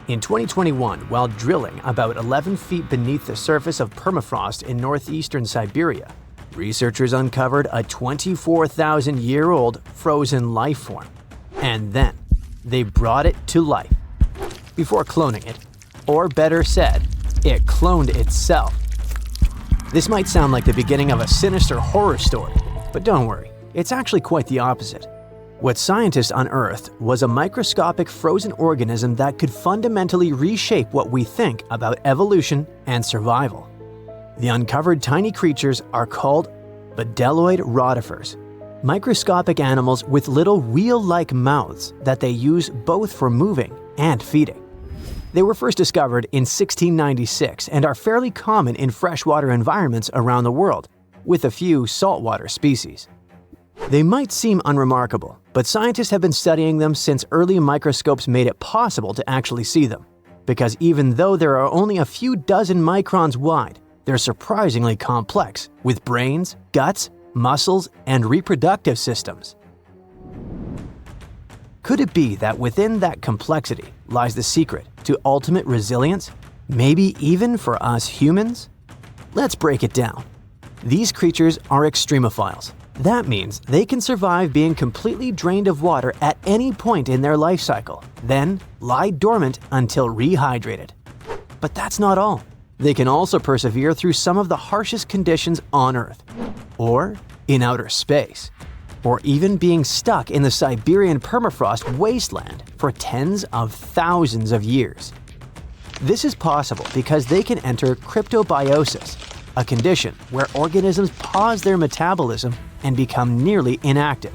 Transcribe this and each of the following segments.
In 2021, while drilling about 11 feet beneath the surface of permafrost in northeastern Siberia, researchers uncovered a 24,000-year-old frozen life form. And then, they brought it to life. Before cloning it, or better said, it cloned itself. This might sound like the beginning of a sinister horror story, but don't worry, it's actually quite the opposite. What scientists unearthed was a microscopic frozen organism that could fundamentally reshape what we think about evolution and survival. The uncovered tiny creatures are called bdelloid rotifers, microscopic animals with little wheel-like mouths that they use both for moving and feeding. They were first discovered in 1696 and are fairly common in freshwater environments around the world, with a few saltwater species. They might seem unremarkable, but scientists have been studying them since early microscopes made it possible to actually see them. Because even though there are only a few dozen microns wide, they're surprisingly complex, with brains, guts, muscles, and reproductive systems. Could it be that within that complexity lies the secret to ultimate resilience, maybe even for us humans? Let's break it down. These creatures are extremophiles. That means they can survive being completely drained of water at any point in their life cycle, then lie dormant until rehydrated. But that's not all. They can also persevere through some of the harshest conditions on Earth, or in outer space, or even being stuck in the Siberian permafrost wasteland for tens of thousands of years. This is possible because they can enter cryptobiosis, a condition where organisms pause their metabolism and become nearly inactive.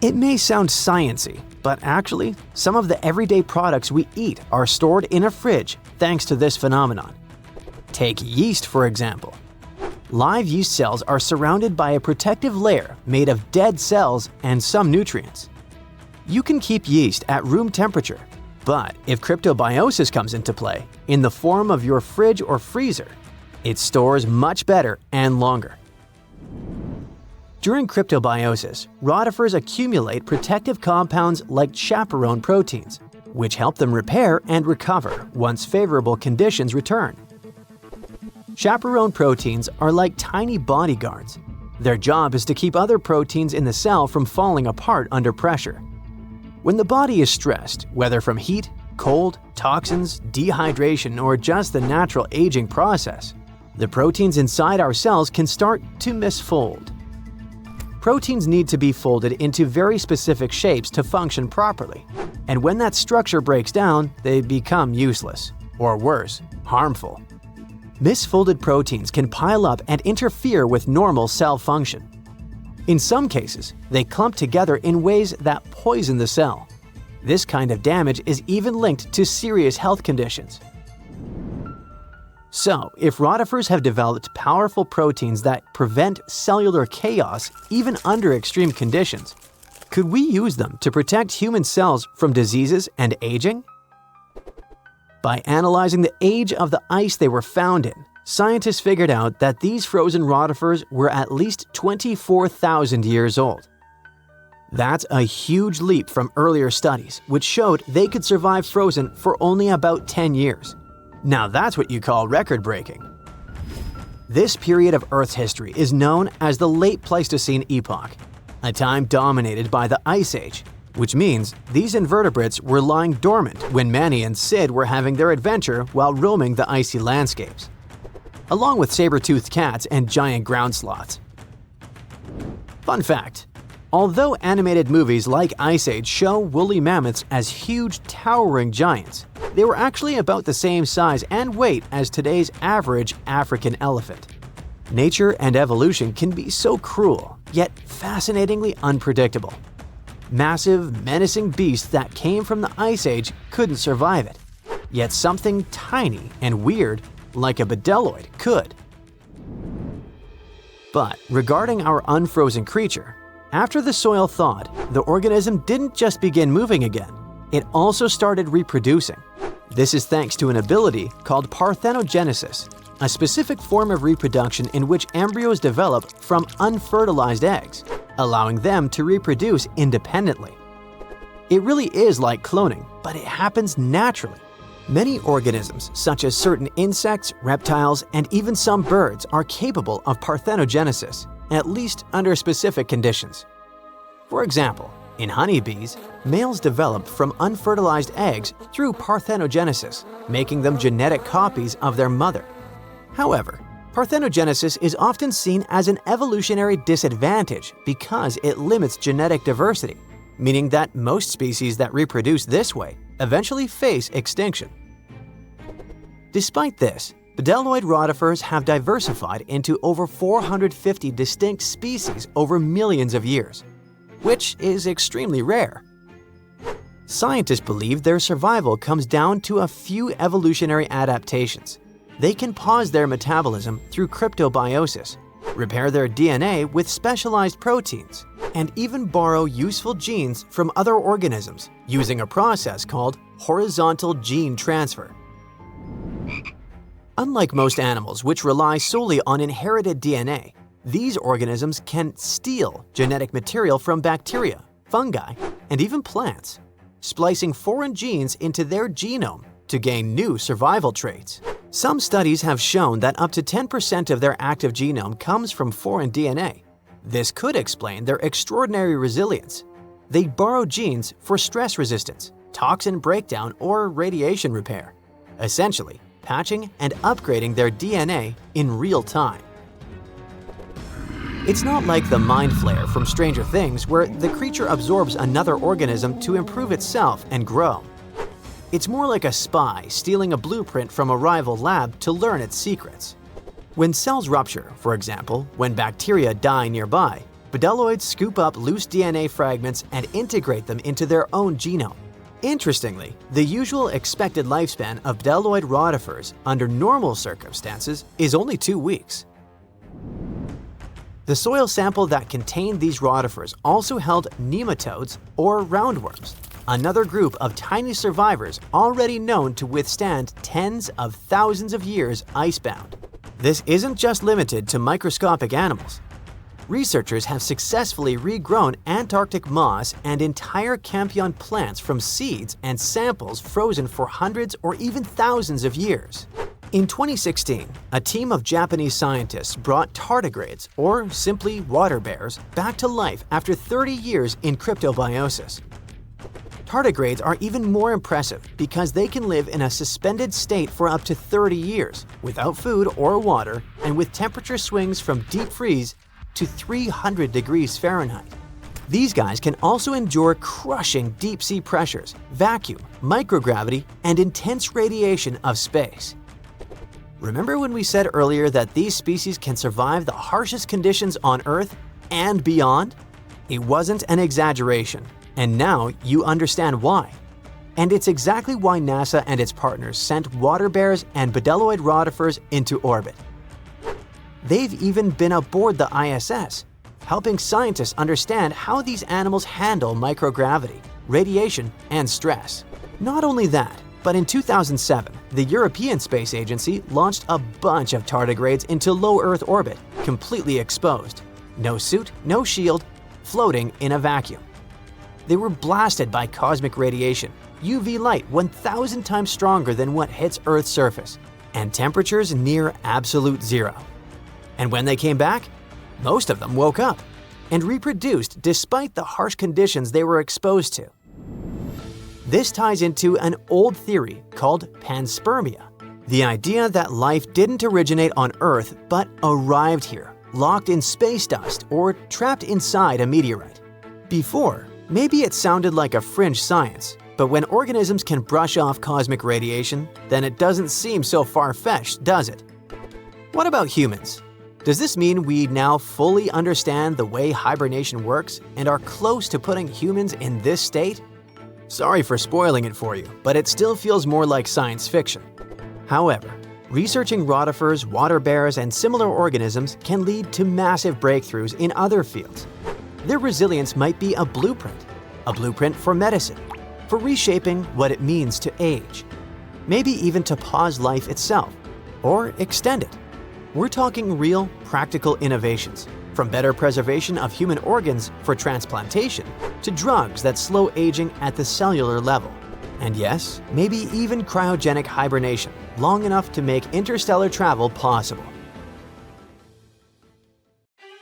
It may sound sciencey, but actually, some of the everyday products we eat are stored in a fridge thanks to this phenomenon. Take yeast, for example. Live yeast cells are surrounded by a protective layer made of dead cells and some nutrients. You can keep yeast at room temperature, but if cryptobiosis comes into play, in the form of your fridge or freezer, it stores much better and longer. During cryptobiosis, rotifers accumulate protective compounds like chaperone proteins, which help them repair and recover once favorable conditions return. Chaperone proteins are like tiny bodyguards. Their job is to keep other proteins in the cell from falling apart under pressure. When the body is stressed, whether from heat, cold, toxins, dehydration, or just the natural aging process, the proteins inside our cells can start to misfold. Proteins need to be folded into very specific shapes to function properly, and when that structure breaks down, they become useless, or worse, harmful. Misfolded proteins can pile up and interfere with normal cell function. In some cases, they clump together in ways that poison the cell. This kind of damage is even linked to serious health conditions. So, if rotifers have developed powerful proteins that prevent cellular chaos even under extreme conditions, could we use them to protect human cells from diseases and aging? By analyzing the age of the ice they were found in, scientists figured out that these frozen rotifers were at least 24,000 years old. That's a huge leap from earlier studies, which showed they could survive frozen for only about 10 years. Now that's what you call record-breaking. This period of Earth's history is known as the Late Pleistocene Epoch, a time dominated by the Ice Age, which means these invertebrates were lying dormant when Manny and Sid were having their adventure while roaming the icy landscapes, along with saber-toothed cats and giant ground sloths. Fun fact: although animated movies like Ice Age show woolly mammoths as huge, towering giants, they were actually about the same size and weight as today's average African elephant. Nature and evolution can be so cruel, yet fascinatingly unpredictable. Massive, menacing beasts that came from the Ice Age couldn't survive it, yet something tiny and weird, like a bdelloid, could. But regarding our unfrozen creature, after the soil thawed, the organism didn't just begin moving again, it also started reproducing. This is thanks to an ability called parthenogenesis, a specific form of reproduction in which embryos develop from unfertilized eggs, allowing them to reproduce independently. It really is like cloning, but it happens naturally. Many organisms, such as certain insects, reptiles, and even some birds, are capable of parthenogenesis, at least under specific conditions. For example, in honeybees, males develop from unfertilized eggs through parthenogenesis, making them genetic copies of their mother. However, parthenogenesis is often seen as an evolutionary disadvantage because it limits genetic diversity, meaning that most species that reproduce this way eventually face extinction. Despite this, bdelloid rotifers have diversified into over 450 distinct species over millions of years, which is extremely rare. Scientists believe their survival comes down to a few evolutionary adaptations. They can pause their metabolism through cryptobiosis, repair their DNA with specialized proteins, and even borrow useful genes from other organisms using a process called horizontal gene transfer. Unlike most animals, which rely solely on inherited DNA, these organisms can steal genetic material from bacteria, fungi, and even plants, splicing foreign genes into their genome to gain new survival traits. Some studies have shown that up to 10% of their active genome comes from foreign DNA. This could explain their extraordinary resilience. They borrow genes for stress resistance, toxin breakdown, or radiation repair, essentially patching and upgrading their DNA in real time. It's not like the Mind Flayer from Stranger Things, where the creature absorbs another organism to improve itself and grow. It's more like a spy stealing a blueprint from a rival lab to learn its secrets. When cells rupture, for example, when bacteria die nearby, bdelloids scoop up loose DNA fragments and integrate them into their own genome. Interestingly, the usual expected lifespan of bdelloid rotifers under normal circumstances is only 2 weeks. The soil sample that contained these rotifers also held nematodes, or roundworms, another group of tiny survivors already known to withstand tens of thousands of years icebound. This isn't just limited to microscopic animals. Researchers have successfully regrown Antarctic moss and entire campion plants from seeds and samples frozen for hundreds or even thousands of years. In 2016, a team of Japanese scientists brought tardigrades, or simply water bears, back to life after 30 years in cryptobiosis. Tardigrades are even more impressive because they can live in a suspended state for up to 30 years, without food or water, and with temperature swings from deep freeze to 300 degrees Fahrenheit. These guys can also endure crushing deep-sea pressures, vacuum, microgravity, and intense radiation of space. Remember when we said earlier that these species can survive the harshest conditions on Earth and beyond? It wasn't an exaggeration, and now you understand why. And it's exactly why NASA and its partners sent water bears and bdelloid rotifers into orbit. They've even been aboard the ISS, helping scientists understand how these animals handle microgravity, radiation, and stress. Not only that, but in 2007, the European Space Agency launched a bunch of tardigrades into low Earth orbit, completely exposed. No suit, no shield, floating in a vacuum. They were blasted by cosmic radiation, UV light 1,000 times stronger than what hits Earth's surface, and temperatures near absolute zero. And when they came back, most of them woke up and reproduced despite the harsh conditions they were exposed to. This ties into an old theory called panspermia, the idea that life didn't originate on Earth but arrived here, locked in space dust or trapped inside a meteorite. Before, maybe it sounded like a fringe science, but when organisms can brush off cosmic radiation, then it doesn't seem so far-fetched, does it? What about humans? Does this mean we now fully understand the way hibernation works and are close to putting humans in this state? Sorry for spoiling it for you, but it still feels more like science fiction. However, researching rotifers, water bears, and similar organisms can lead to massive breakthroughs in other fields. Their resilience might be a blueprint for medicine, for reshaping what it means to age, maybe even to pause life itself, or extend it. We're talking real, practical innovations, from better preservation of human organs for transplantation to drugs that slow aging at the cellular level. And yes, maybe even cryogenic hibernation, long enough to make interstellar travel possible.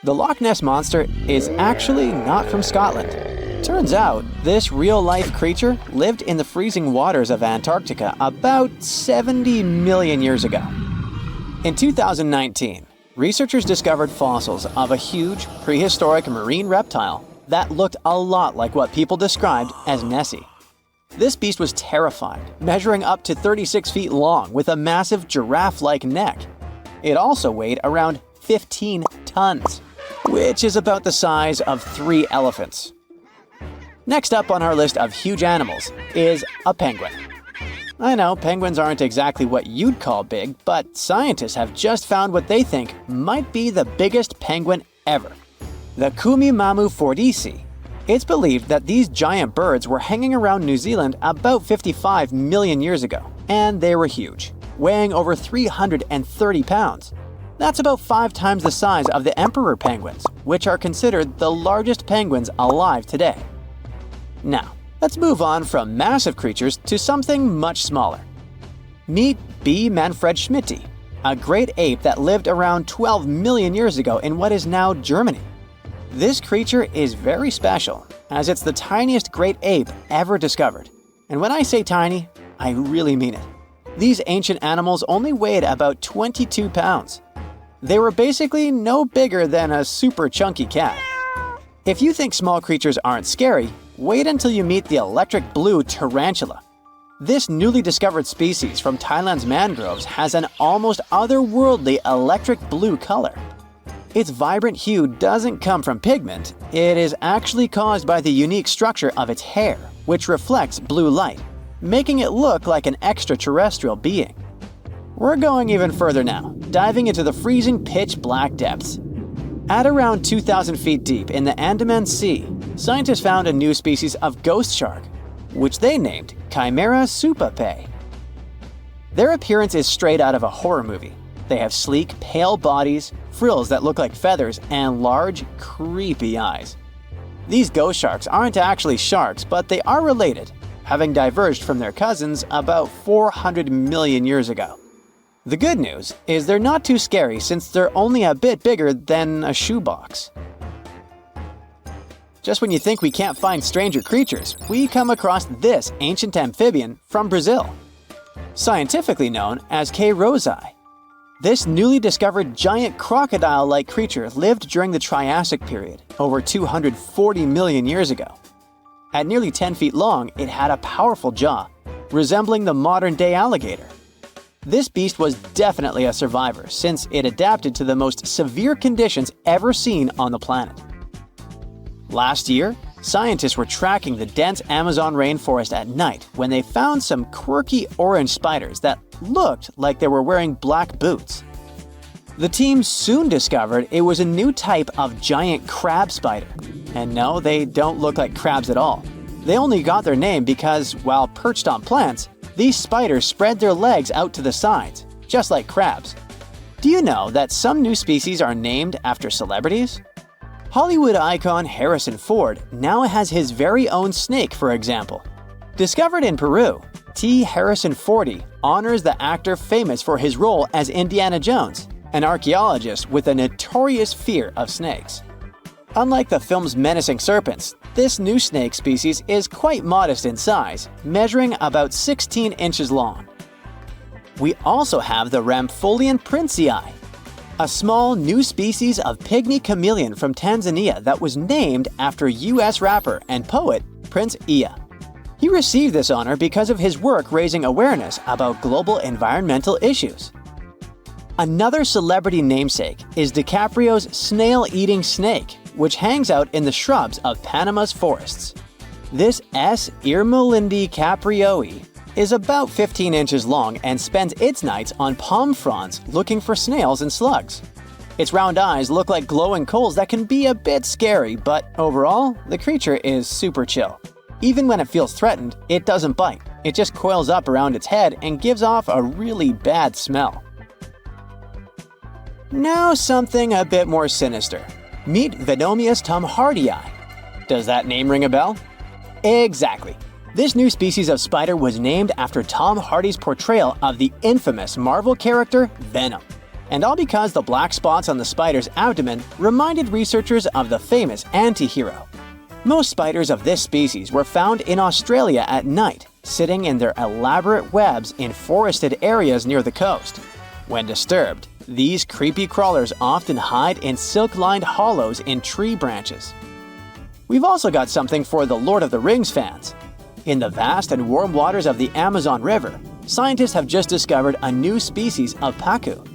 The Loch Ness Monster is actually not from Scotland. Turns out, this real-life creature lived in the freezing waters of Antarctica about 70 million years ago. In 2019, researchers discovered fossils of a huge, prehistoric marine reptile that looked a lot like what people described as Nessie. This beast was terrifying, measuring up to 36 feet long with a massive giraffe-like neck. It also weighed around 15 tons, which is about the size of 3 elephants. Next up on our list of huge animals is a penguin. I know penguins aren't exactly what you'd call big, but scientists have just found what they think might be the biggest penguin ever, the Kumimamu fordyce. It's believed that these giant birds were hanging around New Zealand about 55 million years ago, and they were huge, weighing over 330 pounds. That's about 5 times the size of the emperor penguins, which are considered the largest penguins alive today. Now, let's move on from massive creatures to something much smaller. Meet B. Manfred Schmitti, a great ape that lived around 12 million years ago in what is now Germany. This creature is very special, as it's the tiniest great ape ever discovered. And when I say tiny, I really mean it. These ancient animals only weighed about 22 pounds. They were basically no bigger than a super chunky cat. If you think small creatures aren't scary, wait until you meet the electric blue tarantula. This newly discovered species from Thailand's mangroves has an almost otherworldly electric blue color. Its vibrant hue doesn't come from pigment, it is actually caused by the unique structure of its hair, which reflects blue light, making it look like an extraterrestrial being. We're going even further now, diving into the freezing pitch-black depths. At around 2,000 feet deep in the Andaman Sea, scientists found a new species of ghost shark, which they named Chimera supape. Their appearance is straight out of a horror movie. They have sleek, pale bodies, frills that look like feathers, and large, creepy eyes. These ghost sharks aren't actually sharks, but they are related, having diverged from their cousins about 400 million years ago. The good news is they're not too scary since they're only a bit bigger than a shoebox. Just when you think we can't find stranger creatures, we come across this ancient amphibian from Brazil. Scientifically known as K. rosae. This newly discovered giant crocodile-like creature lived during the Triassic period, over 240 million years ago. At nearly 10 feet long, it had a powerful jaw, resembling the modern-day alligator. This beast was definitely a survivor since it adapted to the most severe conditions ever seen on the planet. Last year, scientists were tracking the dense Amazon rainforest at night when they found some quirky orange spiders that looked like they were wearing black boots. The team soon discovered it was a new type of giant crab spider. And no, they don't look like crabs at all. They only got their name because, while perched on plants, these spiders spread their legs out to the sides, just like crabs. Do you know that some new species are named after celebrities? Hollywood icon Harrison Ford now has his very own snake, for example. Discovered in Peru, T. Harrison Fordy honors the actor famous for his role as Indiana Jones, an archaeologist with a notorious fear of snakes. Unlike the film's menacing serpents, this new snake species is quite modest in size, measuring about 16 inches long. We also have the Rampholion princei, a small new species of pygmy chameleon from Tanzania that was named after US rapper and poet Prince Iya. He received this honor because of his work raising awareness about global environmental issues. Another celebrity namesake is DiCaprio's snail-eating snake, which hangs out in the shrubs of Panama's forests. This S. irmelindi caprioi is about 15 inches long and spends its nights on palm fronds looking for snails and slugs. Its round eyes look like glowing coals that can be a bit scary, but overall, the creature is super chill. Even when it feels threatened, it doesn't bite. It just coils up around its head and gives off a really bad smell. Now something a bit more sinister. Meet Venomius tomhardii. Does that name ring a bell? Exactly. This new species of spider was named after Tom Hardy's portrayal of the infamous Marvel character Venom. And all because the black spots on the spider's abdomen reminded researchers of the famous anti-hero. Most spiders of this species were found in Australia at night, sitting in their elaborate webs in forested areas near the coast. When disturbed, these creepy crawlers often hide in silk-lined hollows in tree branches. We've also got something for the Lord of the Rings fans. In the vast and warm waters of the Amazon River, scientists have just discovered a new species of pacu.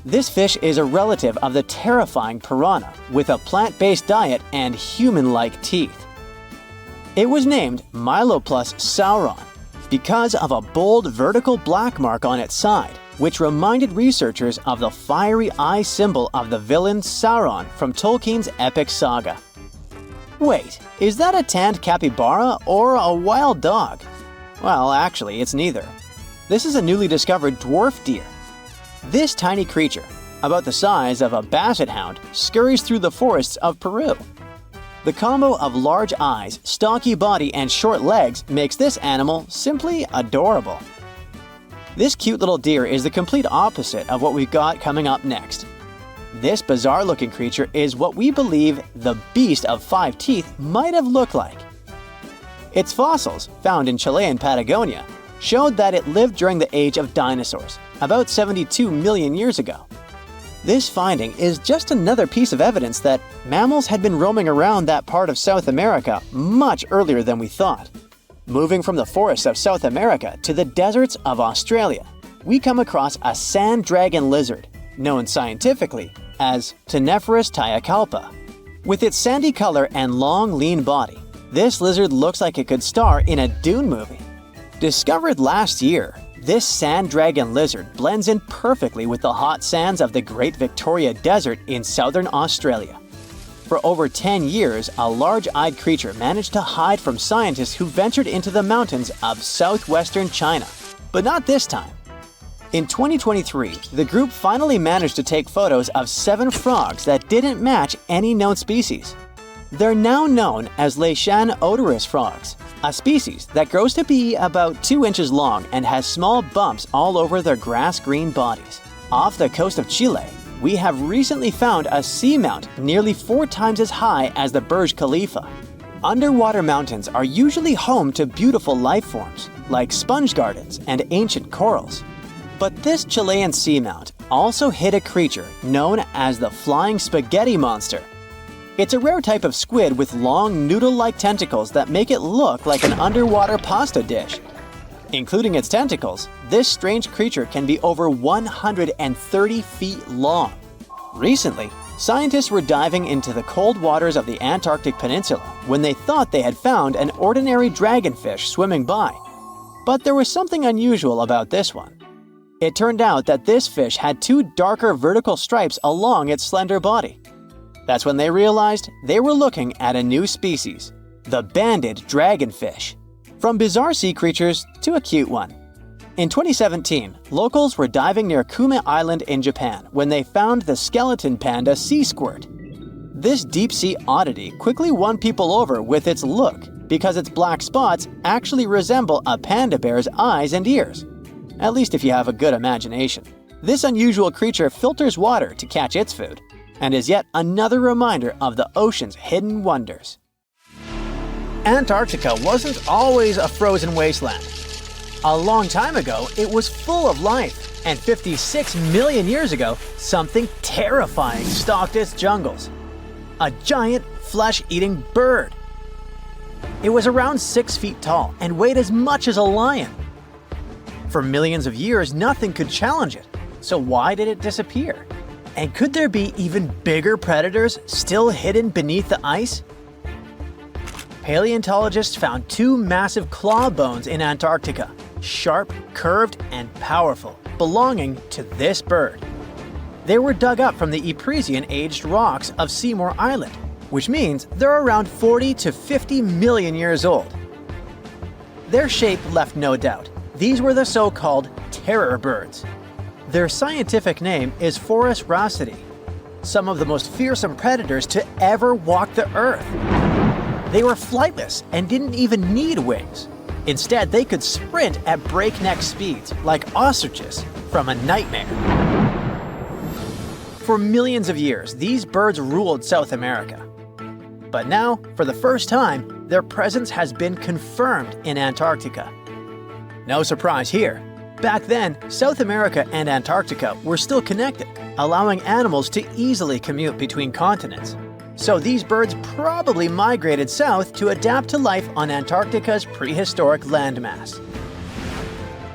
This fish is a relative of the terrifying piranha, with a plant-based diet and human-like teeth. It was named Myloplus sauron because of a bold vertical black mark on its side, which reminded researchers of the fiery eye symbol of the villain Sauron from Tolkien's epic saga. Wait, is that a tanned capybara or a wild dog? Well, actually, it's neither. This is a newly discovered dwarf deer. This tiny creature, about the size of a basset hound, scurries through the forests of Peru. The combo of large eyes, stocky body, and short legs makes this animal simply adorable. This cute little deer is the complete opposite of what we've got coming up next. This bizarre-looking creature is what we believe the beast of 5 teeth might have looked like. Its fossils, found in Chilean Patagonia, showed that it lived during the age of dinosaurs, about 72 million years ago. This finding is just another piece of evidence that mammals had been roaming around that part of South America much earlier than we thought. Moving from the forests of South America to the deserts of Australia, we come across a sand dragon lizard, known scientifically as Tenephorus tayacalpa. With its sandy color and long, lean body, this lizard looks like it could star in a Dune movie. Discovered last year, this sand dragon lizard blends in perfectly with the hot sands of the Great Victoria Desert in southern Australia. For over 10 years, a large-eyed creature managed to hide from scientists who ventured into the mountains of southwestern China. But not this time. In 2023, the group finally managed to take photos of 7 frogs that didn't match any known species. They're now known as Leishan odorous frogs, a species that grows to be about 2 inches long and has small bumps all over their grass-green bodies. Off the coast of Chile, we have recently found a seamount nearly 4 times as high as the Burj Khalifa. Underwater mountains are usually home to beautiful life forms, like sponge gardens and ancient corals. But this Chilean seamount also hid a creature known as the flying spaghetti monster. It's a rare type of squid with long noodle-like tentacles that make it look like an underwater pasta dish. Including its tentacles, this strange creature can be over 130 feet long. Recently, scientists were diving into the cold waters of the Antarctic Peninsula when they thought they had found an ordinary dragonfish swimming by. But there was something unusual about this one. It turned out that this fish had 2 darker vertical stripes along its slender body. That's when they realized they were looking at a new species, the banded dragonfish. From bizarre sea creatures to a cute one. In 2017, locals were diving near Kume Island in Japan when they found the skeleton panda sea squirt. This deep-sea oddity quickly won people over with its look because its black spots actually resemble a panda bear's eyes and ears. At least if you have a good imagination. This unusual creature filters water to catch its food, and is yet another reminder of the ocean's hidden wonders. Antarctica wasn't always a frozen wasteland. A long time ago, it was full of life, and 56 million years ago, something terrifying stalked its jungles. A giant, flesh-eating bird. It was around 6 feet tall and weighed as much as a lion. For millions of years, nothing could challenge it, so why did it disappear? And could there be even bigger predators still hidden beneath the ice? Paleontologists found 2 massive claw bones in Antarctica, sharp, curved, and powerful, belonging to this bird. They were dug up from the Epresian-aged rocks of Seymour Island, which means they're around 40 to 50 million years old. Their shape left no doubt. These were the so-called terror birds. Their scientific name is Forus raceti, some of the most fearsome predators to ever walk the earth. They were flightless and didn't even need wings. Instead, they could sprint at breakneck speeds, like ostriches from a nightmare. For millions of years, these birds ruled South America. But now, for the first time, their presence has been confirmed in Antarctica. No surprise here. Back then, South America and Antarctica were still connected, allowing animals to easily commute between continents. So these birds probably migrated south to adapt to life on Antarctica's prehistoric landmass.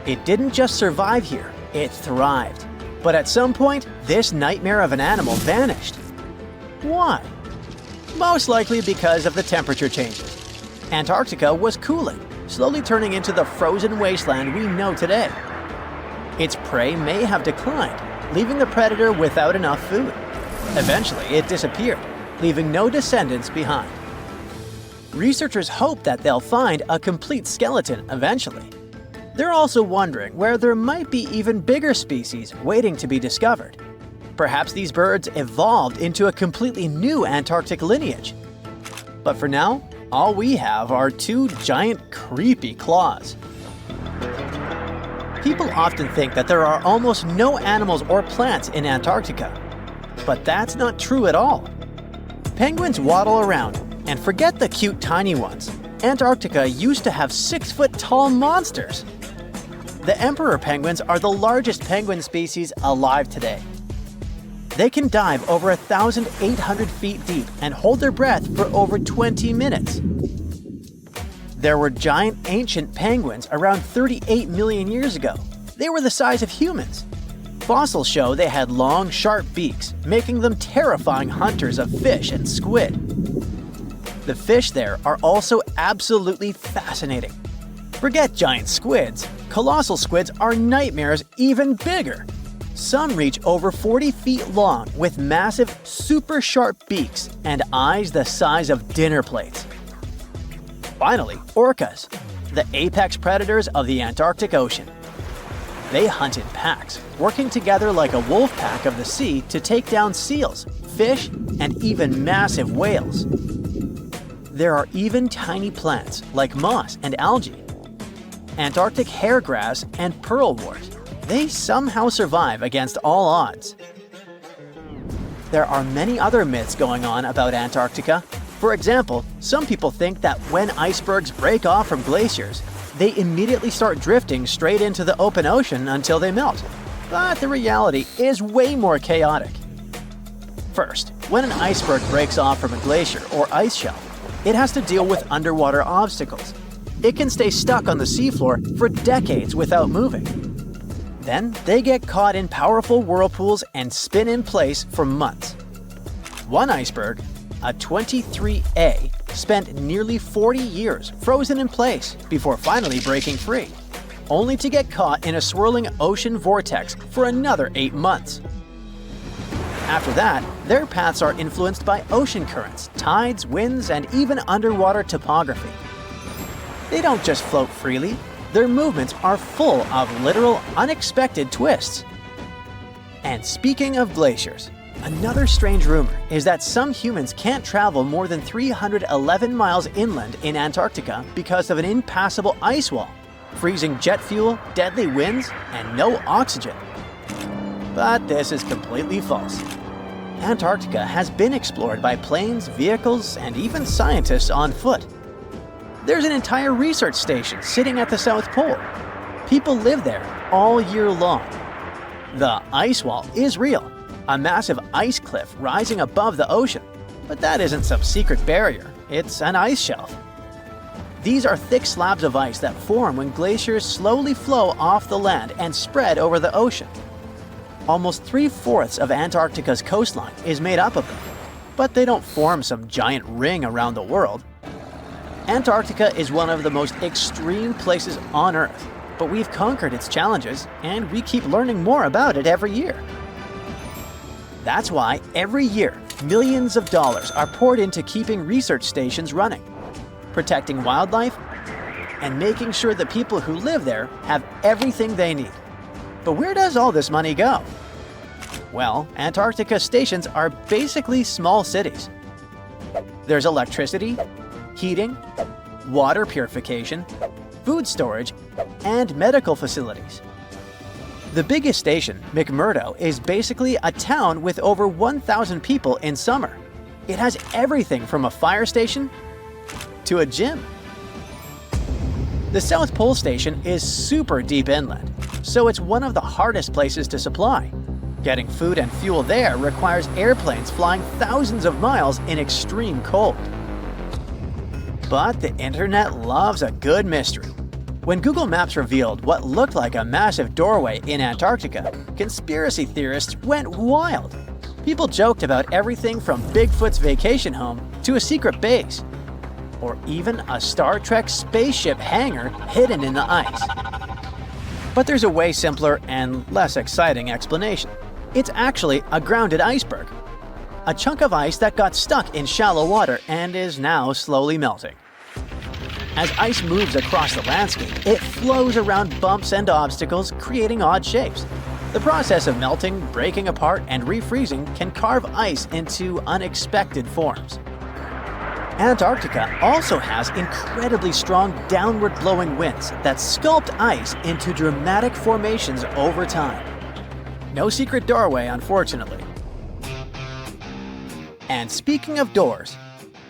It didn't just survive here, it thrived. But at some point, this nightmare of an animal vanished. Why? Most likely because of the temperature changes. Antarctica was cooling, slowly turning into the frozen wasteland we know today. Its prey may have declined, leaving the predator without enough food. Eventually, it disappeared, leaving no descendants behind. Researchers hope that they'll find a complete skeleton eventually. They're also wondering where there might be even bigger species waiting to be discovered. Perhaps these birds evolved into a completely new Antarctic lineage. But for now, all we have are two giant, creepy claws. People often think that there are almost no animals or plants in Antarctica. But that's not true at all. Penguins waddle around, and forget the cute tiny ones. Antarctica used to have 6-foot-tall monsters. The emperor penguins are the largest penguin species alive today. They can dive over 1,800 feet deep and hold their breath for over 20 minutes. There were giant ancient penguins around 38 million years ago. They were the size of humans. Fossils show they had long, sharp beaks, making them terrifying hunters of fish and squid. The fish there are also absolutely fascinating. Forget giant squids. Colossal squids are nightmares even bigger. Some reach over 40 feet long with massive, super sharp beaks and eyes the size of dinner plates. Finally, orcas, the apex predators of the Antarctic Ocean. They hunt in packs, working together like a wolf pack of the sea to take down seals, fish, and even massive whales. There are even tiny plants like moss and algae. Antarctic hairgrass and pearlwort. They somehow survive against all odds. There are many other myths going on about Antarctica. For example, some people think that when icebergs break off from glaciers, they immediately start drifting straight into the open ocean until they melt. But the reality is way more chaotic. First, when an iceberg breaks off from a glacier or ice shelf, it has to deal with underwater obstacles. It can stay stuck on the seafloor for decades without moving. Then they get caught in powerful whirlpools and spin in place for months. One iceberg, a 23A, spent nearly 40 years frozen in place before finally breaking free, only to get caught in a swirling ocean vortex for another 8 months. After that, their paths are influenced by ocean currents, tides, winds, and even underwater topography. They don't just float freely. Their movements are full of literal, unexpected twists. And speaking of glaciers, another strange rumor is that some humans can't travel more than 311 miles inland in Antarctica because of an impassable ice wall, freezing jet fuel, deadly winds, and no oxygen. But this is completely false. Antarctica has been explored by planes, vehicles, and even scientists on foot. There's an entire research station sitting at the South Pole. People live there all year long. The ice wall is real, a massive ice cliff rising above the ocean. But that isn't some secret barrier, it's an ice shelf. These are thick slabs of ice that form when glaciers slowly flow off the land and spread over the ocean. Almost 3/4 of Antarctica's coastline is made up of them, but they don't form some giant ring around the world. Antarctica is one of the most extreme places on Earth, but we've conquered its challenges, and we keep learning more about it every year. That's why every year, millions of dollars are poured into keeping research stations running, protecting wildlife, and making sure the people who live there have everything they need. But where does all this money go? Well, Antarctica stations are basically small cities. There's electricity, heating, water purification, food storage, and medical facilities. The biggest station, McMurdo, is basically a town with over 1,000 people in summer. It has everything from a fire station to a gym. The South Pole Station is super deep inland, so it's one of the hardest places to supply. Getting food and fuel there requires airplanes flying thousands of miles in extreme cold. But the internet loves a good mystery. When Google Maps revealed what looked like a massive doorway in Antarctica, conspiracy theorists went wild. People joked about everything from Bigfoot's vacation home to a secret base, or even a Star Trek spaceship hangar hidden in the ice. But there's a way simpler and less exciting explanation. It's actually a grounded iceberg, a chunk of ice that got stuck in shallow water and is now slowly melting. As ice moves across the landscape, it flows around bumps and obstacles, creating odd shapes. The process of melting, breaking apart, and refreezing can carve ice into unexpected forms. Antarctica also has incredibly strong downward-blowing winds that sculpt ice into dramatic formations over time. No secret doorway, unfortunately. And speaking of doors,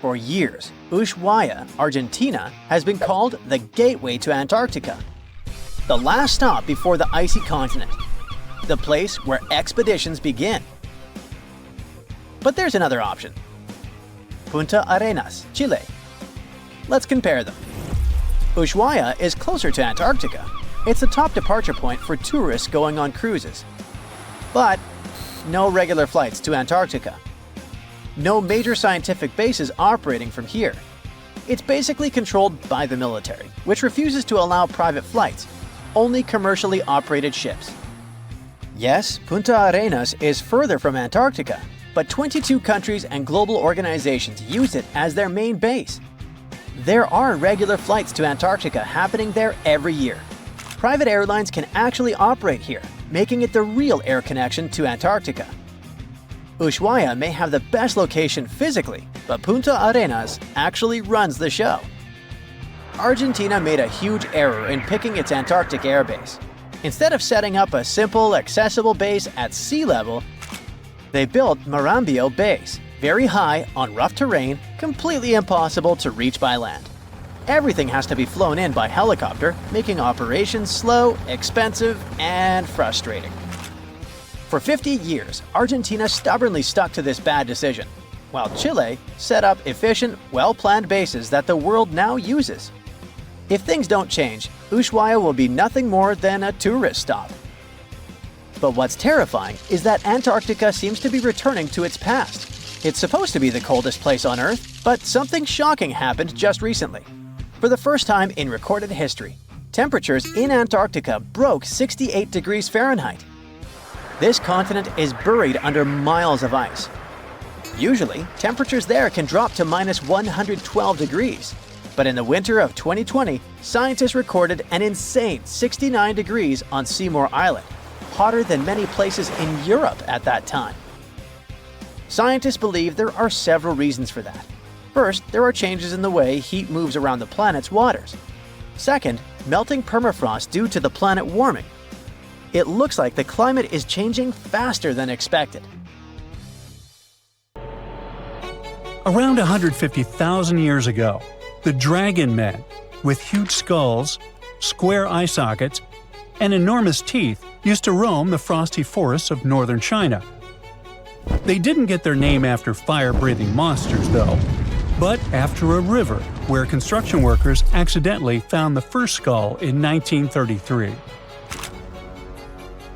for years, Ushuaia, Argentina, has been called the gateway to Antarctica, the last stop before the icy continent, the place where expeditions begin. But there's another option. Punta Arenas, Chile. Let's compare them. Ushuaia is closer to Antarctica. It's the top departure point for tourists going on cruises. But no regular flights to Antarctica. No major scientific bases operating from here. It's basically controlled by the military, which refuses to allow private flights, only commercially operated ships. Yes, Punta Arenas is further from Antarctica, but 22 countries and global organizations use it as their main base. There are regular flights to Antarctica happening there every year. Private airlines can actually operate here, making it the real air connection to Antarctica. Ushuaia may have the best location physically, but Punta Arenas actually runs the show. Argentina made a huge error in picking its Antarctic airbase. Instead of setting up a simple, accessible base at sea level, they built Marambio Base, very high on rough terrain, completely impossible to reach by land. Everything has to be flown in by helicopter, making operations slow, expensive, and frustrating. For 50 years, Argentina stubbornly stuck to this bad decision, while Chile set up efficient, well-planned bases that the world now uses. If things don't change, Ushuaia will be nothing more than a tourist stop. But what's terrifying is that Antarctica seems to be returning to its past. It's supposed to be the coldest place on Earth, but something shocking happened just recently. For the first time in recorded history, temperatures in Antarctica broke 68 degrees Fahrenheit. This continent is buried under miles of ice. Usually, temperatures there can drop to minus 112 degrees. But in the winter of 2020, scientists recorded an insane 69 degrees on Seymour Island, hotter than many places in Europe at that time. Scientists believe there are several reasons for that. First, there are changes in the way heat moves around the planet's waters. Second, melting permafrost due to the planet warming. It looks like the climate is changing faster than expected. Around 150,000 years ago, the dragon men, with huge skulls, square eye sockets, and enormous teeth, used to roam the frosty forests of northern China. They didn't get their name after fire-breathing monsters, though, but after a river where construction workers accidentally found the first skull in 1933.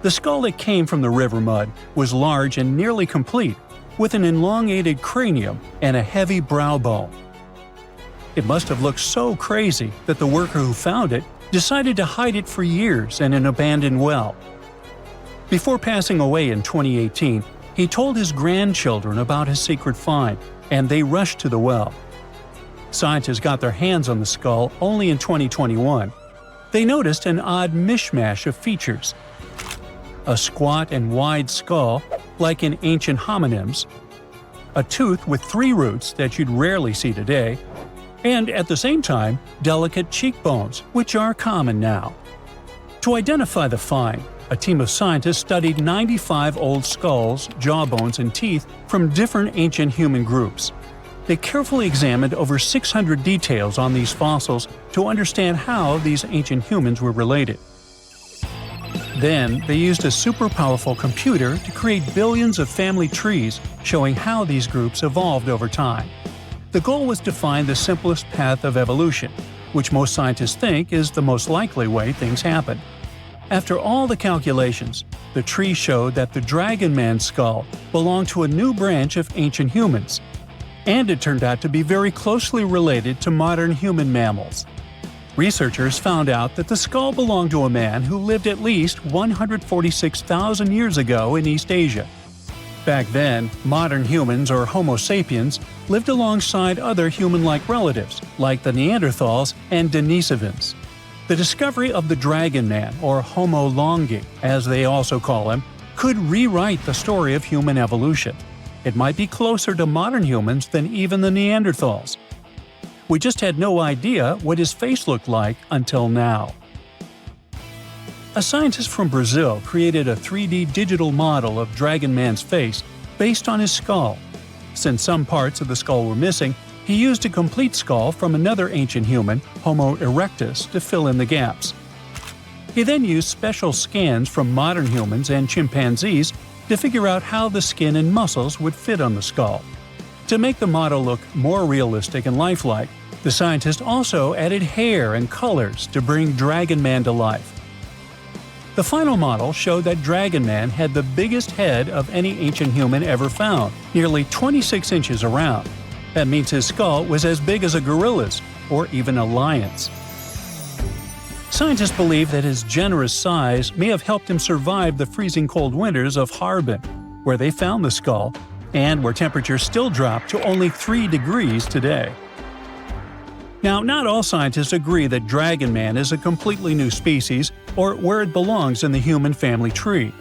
The skull that came from the river mud was large and nearly complete, with an elongated cranium and a heavy brow bone. It must have looked so crazy that the worker who found it decided to hide it for years in an abandoned well. Before passing away in 2018, he told his grandchildren about his secret find, and they rushed to the well. Scientists got their hands on the skull only in 2021. They noticed an odd mishmash of features. A squat and wide skull, like in ancient hominins, a tooth with 3 roots that you'd rarely see today, and at the same time, delicate cheekbones, which are common now. To identify the find, a team of scientists studied 95 old skulls, jawbones, and teeth from different ancient human groups. They carefully examined over 600 details on these fossils to understand how these ancient humans were related. Then, they used a super powerful computer to create billions of family trees showing how these groups evolved over time. The goal was to find the simplest path of evolution, which most scientists think is the most likely way things happened. After all the calculations, the tree showed that the Dragon Man skull belonged to a new branch of ancient humans, and it turned out to be very closely related to modern human mammals. Researchers found out that the skull belonged to a man who lived at least 146,000 years ago in East Asia. Back then, modern humans, or Homo sapiens, lived alongside other human-like relatives, like the Neanderthals and Denisovans. The discovery of the Dragon Man, or Homo longi, as they also call him, could rewrite the story of human evolution. It might be closer to modern humans than even the Neanderthals. We just had no idea what his face looked like until now. A scientist from Brazil created a 3D digital model of Dragon Man's face based on his skull. Since some parts of the skull were missing, he used a complete skull from another ancient human, Homo erectus, to fill in the gaps. He then used special scans from modern humans and chimpanzees to figure out how the skin and muscles would fit on the skull. To make the model look more realistic and lifelike, the scientist also added hair and colors to bring Dragon Man to life. The final model showed that Dragon Man had the biggest head of any ancient human ever found, nearly 26 inches around. That means his skull was as big as a gorilla's, or even a lion's. Scientists believe that his generous size may have helped him survive the freezing cold winters of Harbin, where they found the skull, and where temperatures still drop to only 3 degrees today. Now, not all scientists agree that Dragon Man is a completely new species or where it belongs in the human family tree.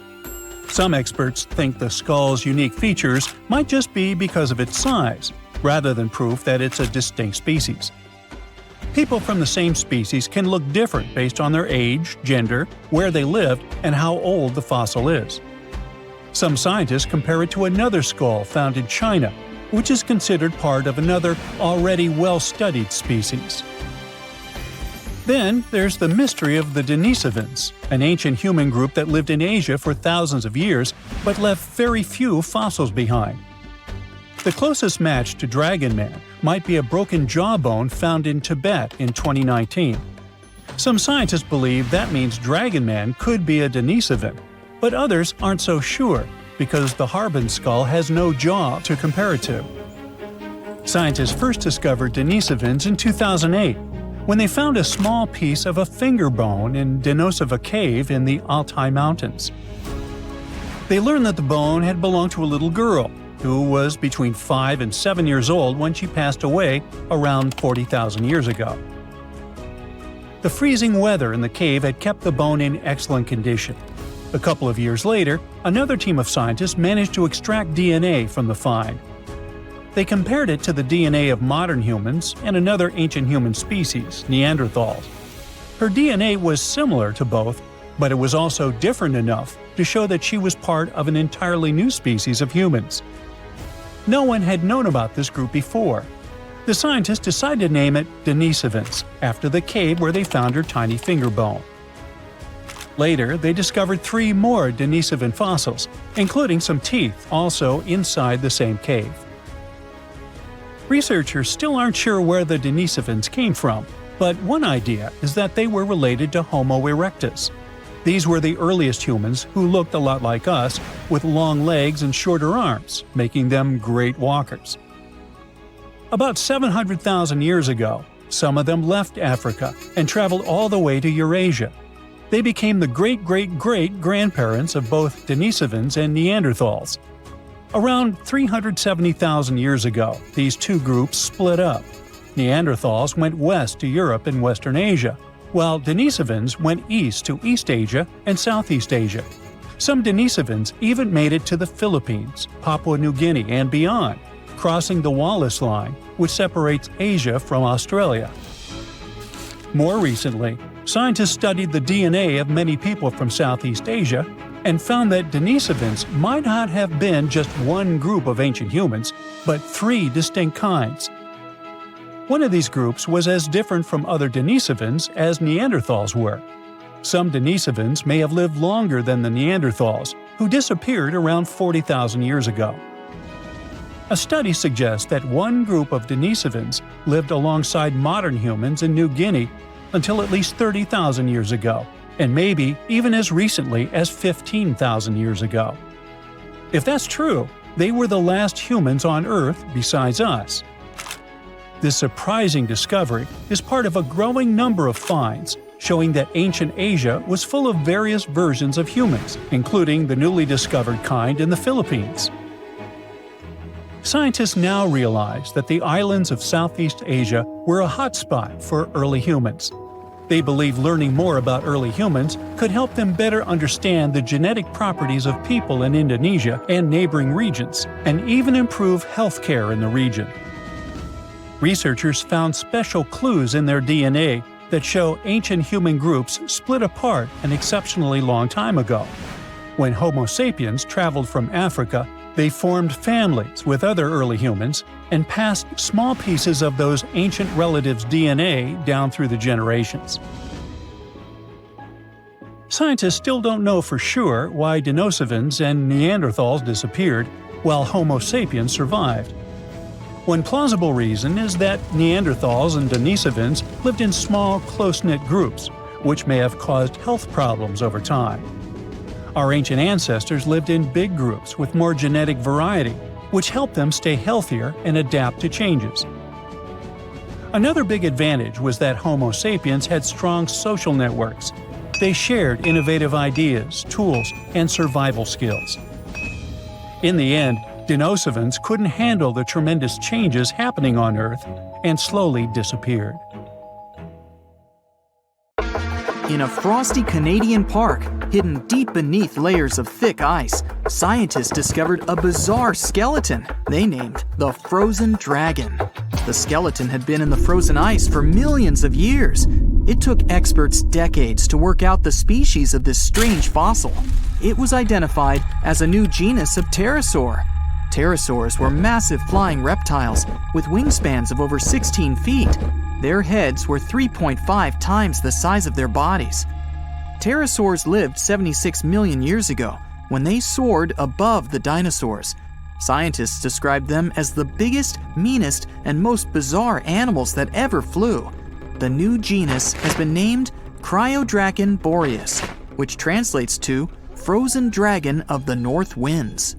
Some experts think the skull's unique features might just be because of its size, rather than proof that it's a distinct species. People from the same species can look different based on their age, gender, where they lived, and how old the fossil is. Some scientists compare it to another skull found in China, which is considered part of another already well-studied species. Then there's the mystery of the Denisovans, an ancient human group that lived in Asia for thousands of years but left very few fossils behind. The closest match to Dragon Man might be a broken jawbone found in Tibet in 2019. Some scientists believe that means Dragon Man could be a Denisovan, but others aren't so sure because the Harbin skull has no jaw to compare it to. Scientists first discovered Denisovans in 2008 when they found a small piece of a finger bone in Denisova Cave in the Altai Mountains. They learned that the bone had belonged to a little girl who was between 5 and 7 years old when she passed away around 40,000 years ago. The freezing weather in the cave had kept the bone in excellent condition. A couple of years later, another team of scientists managed to extract DNA from the find. They compared it to the DNA of modern humans and another ancient human species, Neanderthals. Her DNA was similar to both, but it was also different enough to show that she was part of an entirely new species of humans. No one had known about this group before. The scientists decided to name it Denisovans, after the cave where they found her tiny finger bone. Later, they discovered 3 more Denisovan fossils, including some teeth also inside the same cave. Researchers still aren't sure where the Denisovans came from, but one idea is that they were related to Homo erectus. These were the earliest humans who looked a lot like us, with long legs and shorter arms, making them great walkers. About 700,000 years ago, some of them left Africa and traveled all the way to Eurasia. They became the great-great-great-grandparents of both Denisovans and Neanderthals. Around 370,000 years ago, these two groups split up. Neanderthals went west to Europe and Western Asia, while Denisovans went east to East Asia and Southeast Asia. Some Denisovans even made it to the Philippines, Papua New Guinea, and beyond, crossing the Wallace Line, which separates Asia from Australia. More recently, scientists studied the DNA of many people from Southeast Asia and found that Denisovans might not have been just one group of ancient humans, but three distinct kinds. One of these groups was as different from other Denisovans as Neanderthals were. Some Denisovans may have lived longer than the Neanderthals, who disappeared around 40,000 years ago. A study suggests that one group of Denisovans lived alongside modern humans in New Guinea until at least 30,000 years ago, and maybe even as recently as 15,000 years ago. If that's true, they were the last humans on Earth besides us. This surprising discovery is part of a growing number of finds showing that ancient Asia was full of various versions of humans, including the newly discovered kind in the Philippines. Scientists now realize that the islands of Southeast Asia were a hotspot for early humans. They believe learning more about early humans could help them better understand the genetic properties of people in Indonesia and neighboring regions, and even improve healthcare in the region. Researchers found special clues in their DNA that show ancient human groups split apart an exceptionally long time ago. When Homo sapiens traveled from Africa, they formed families with other early humans and passed small pieces of those ancient relatives' DNA down through the generations. Scientists still don't know for sure why Denisovans and Neanderthals disappeared while Homo sapiens survived. One plausible reason is that Neanderthals and Denisovans lived in small, close-knit groups, which may have caused health problems over time. Our ancient ancestors lived in big groups with more genetic variety, which helped them stay healthier and adapt to changes. Another big advantage was that Homo sapiens had strong social networks. They shared innovative ideas, tools, and survival skills. In the end, Denisovans couldn't handle the tremendous changes happening on Earth and slowly disappeared. In a frosty Canadian park, hidden deep beneath layers of thick ice, scientists discovered a bizarre skeleton they named the Frozen Dragon. The skeleton had been in the frozen ice for millions of years. It took experts decades to work out the species of this strange fossil. It was identified as a new genus of pterosaur. Pterosaurs were massive flying reptiles with wingspans of over 16 feet. Their heads were 3.5 times the size of their bodies. Pterosaurs lived 76 million years ago when they soared above the dinosaurs. Scientists described them as the biggest, meanest, and most bizarre animals that ever flew. The new genus has been named Cryodragon boreas, which translates to Frozen Dragon of the North Winds.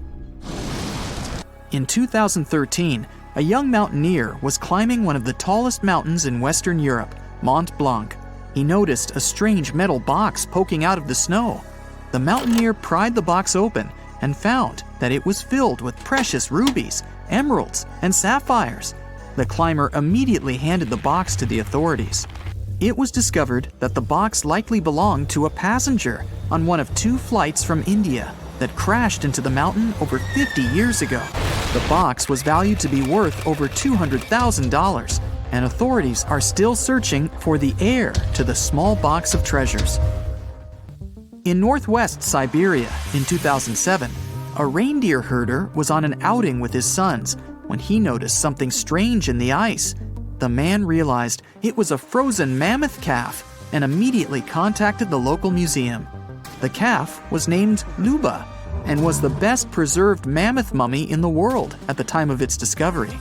In 2013, a young mountaineer was climbing one of the tallest mountains in Western Europe, Mont Blanc. He noticed a strange metal box poking out of the snow. The mountaineer pried the box open and found that it was filled with precious rubies, emeralds, and sapphires. The climber immediately handed the box to the authorities. It was discovered that the box likely belonged to a passenger on one of 2 flights from India that crashed into the mountain over 50 years ago. The box was valued to be worth over $200,000, and authorities are still searching for the heir to the small box of treasures. In northwest Siberia in 2007, a reindeer herder was on an outing with his sons when he noticed something strange in the ice. The man realized it was a frozen mammoth calf and immediately contacted the local museum. The calf was named Luba and was the best preserved mammoth mummy in the world at the time of its discovery.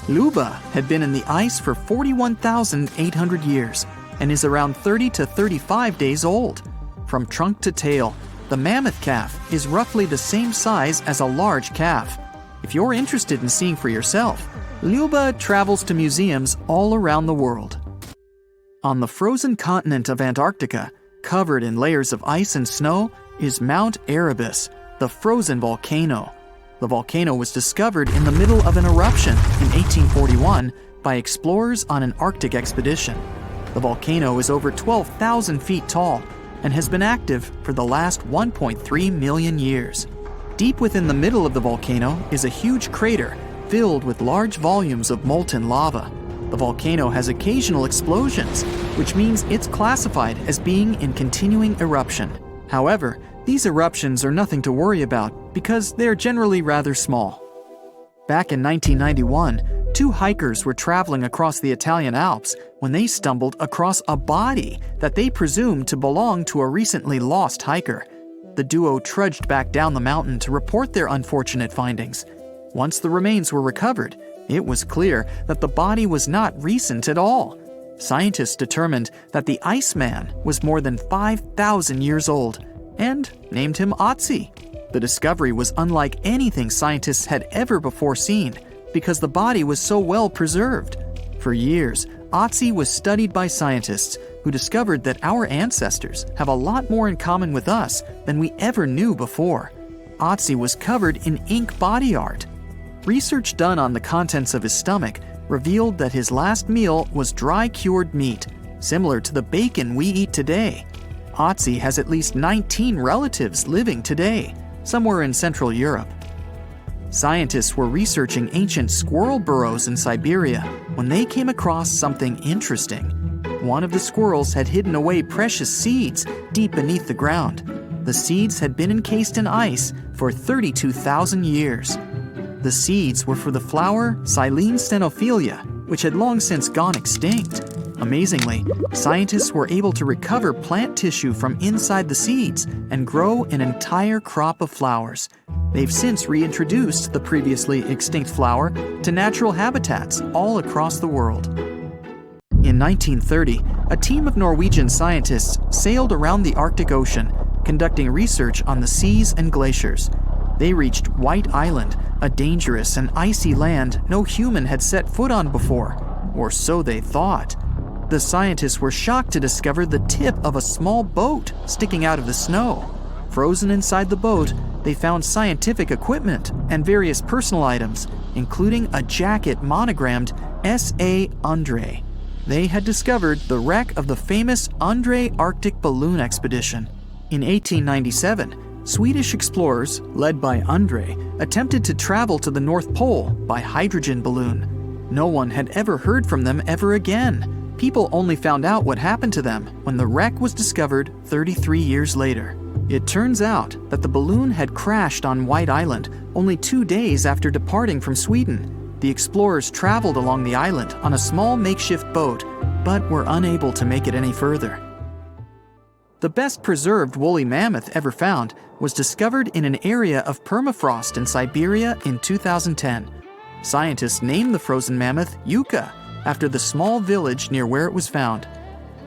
Luba had been in the ice for 41,800 years and is around 30 to 35 days old. From trunk to tail, the mammoth calf is roughly the same size as a large calf. If you're interested in seeing for yourself, Luba travels to museums all around the world. On the frozen continent of Antarctica, covered in layers of ice and snow, is Mount Erebus, the frozen volcano. The volcano was discovered in the middle of an eruption in 1841 by explorers on an Arctic expedition. The volcano is over 12,000 feet tall and has been active for the last 1.3 million years. Deep within the middle of the volcano is a huge crater filled with large volumes of molten lava. The volcano has occasional explosions, which means it's classified as being in continuing eruption. However, these eruptions are nothing to worry about because they're generally rather small. Back in 1991, two hikers were traveling across the Italian Alps when they stumbled across a body that they presumed to belong to a recently lost hiker. The duo trudged back down the mountain to report their unfortunate findings. Once the remains were recovered, it was clear that the body was not recent at all. Scientists determined that the Iceman was more than 5,000 years old and named him Otzi. The discovery was unlike anything scientists had ever before seen because the body was so well preserved. For years, Otzi was studied by scientists who discovered that our ancestors have a lot more in common with us than we ever knew before. Otzi was covered in ink body art. Research done on the contents of his stomach revealed that his last meal was dry-cured meat, similar to the bacon we eat today. Otzi has at least 19 relatives living today, somewhere in Central Europe. Scientists were researching ancient squirrel burrows in Siberia when they came across something interesting. One of the squirrels had hidden away precious seeds deep beneath the ground. The seeds had been encased in ice for 32,000 years. The seeds were for the flower Silene stenophilia, which had long since gone extinct. Amazingly, scientists were able to recover plant tissue from inside the seeds and grow an entire crop of flowers. They've since reintroduced the previously extinct flower to natural habitats all across the world. In 1930, a team of Norwegian scientists sailed around the Arctic Ocean, conducting research on the seas and glaciers. They reached White Island, a dangerous and icy land no human had set foot on before, or so they thought. The scientists were shocked to discover the tip of a small boat sticking out of the snow. Frozen inside the boat, they found scientific equipment and various personal items, including a jacket monogrammed S.A. Undre. They had discovered the wreck of the famous Undre Arctic balloon expedition. In 1897, Swedish explorers, led by Undre, attempted to travel to the North Pole by hydrogen balloon. No one had ever heard from them ever again. People only found out what happened to them when the wreck was discovered 33 years later. It turns out that the balloon had crashed on White Island only 2 days after departing from Sweden. The explorers traveled along the island on a small makeshift boat, but were unable to make it any further. The best preserved woolly mammoth ever found was discovered in an area of permafrost in Siberia in 2010. Scientists named the frozen mammoth Yucca, after the small village near where it was found.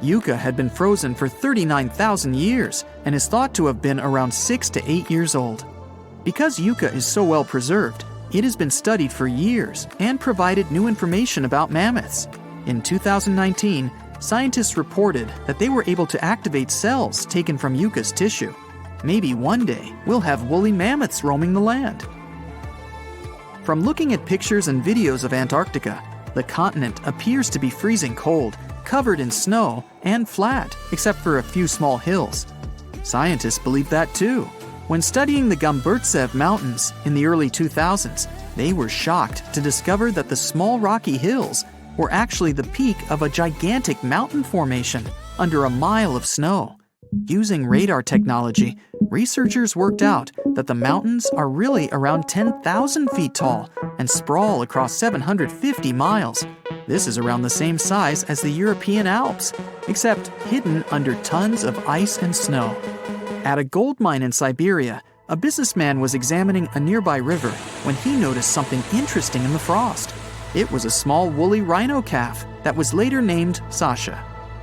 Yucca had been frozen for 39,000 years and is thought to have been around 6 to 8 years old. Because Yucca is so well preserved, it has been studied for years and provided new information about mammoths. In 2019, scientists reported that they were able to activate cells taken from Yucca's tissue. Maybe one day we'll have woolly mammoths roaming the land. From looking at pictures and videos of Antarctica, the continent appears to be freezing cold, covered in snow, and flat, except for a few small hills. Scientists believe that too. When studying the Gumburtsev Mountains in the early 2000s, they were shocked to discover that the small rocky hills were actually the peak of a gigantic mountain formation under a mile of snow. Using radar technology, researchers worked out that the mountains are really around 10,000 feet tall and sprawl across 750 miles. This is around the same size as the European Alps, except hidden under tons of ice and snow. At a gold mine in Siberia, a businessman was examining a nearby river when he noticed something interesting in the frost. It was a small woolly rhino calf that was later named Sasha.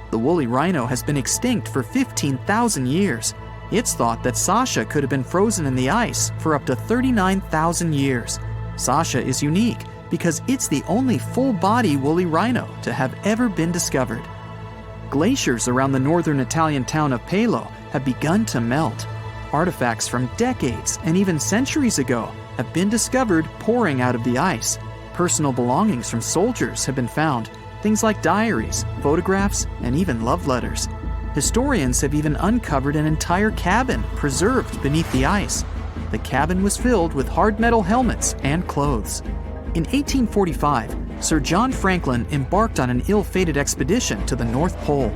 The woolly rhino has been extinct for 15,000 years. It's thought that Sasha could have been frozen in the ice for up to 39,000 years. Sasha is unique because it's the only full-body woolly rhino to have ever been discovered. Glaciers around the northern Italian town of Pelo have begun to melt. Artifacts from decades and even centuries ago have been discovered pouring out of the ice. Personal belongings from soldiers have been found, things like diaries, photographs, and even love letters. Historians have even uncovered an entire cabin preserved beneath the ice. The cabin was filled with hard metal helmets and clothes. In 1845, Sir John Franklin embarked on an ill-fated expedition to the North Pole.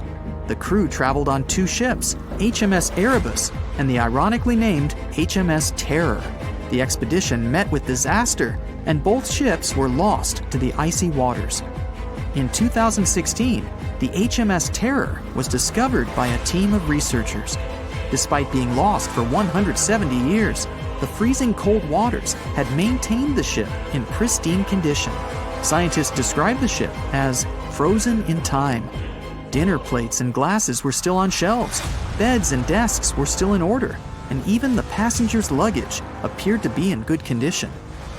The crew traveled on 2 ships, HMS Erebus and the ironically named HMS Terror. The expedition met with disaster, and both ships were lost to the icy waters. In 2016, the HMS Terror was discovered by a team of researchers. Despite being lost for 170 years, the freezing cold waters had maintained the ship in pristine condition. Scientists described the ship as frozen in time. Dinner plates and glasses were still on shelves, beds and desks were still in order, and even the passengers' luggage appeared to be in good condition.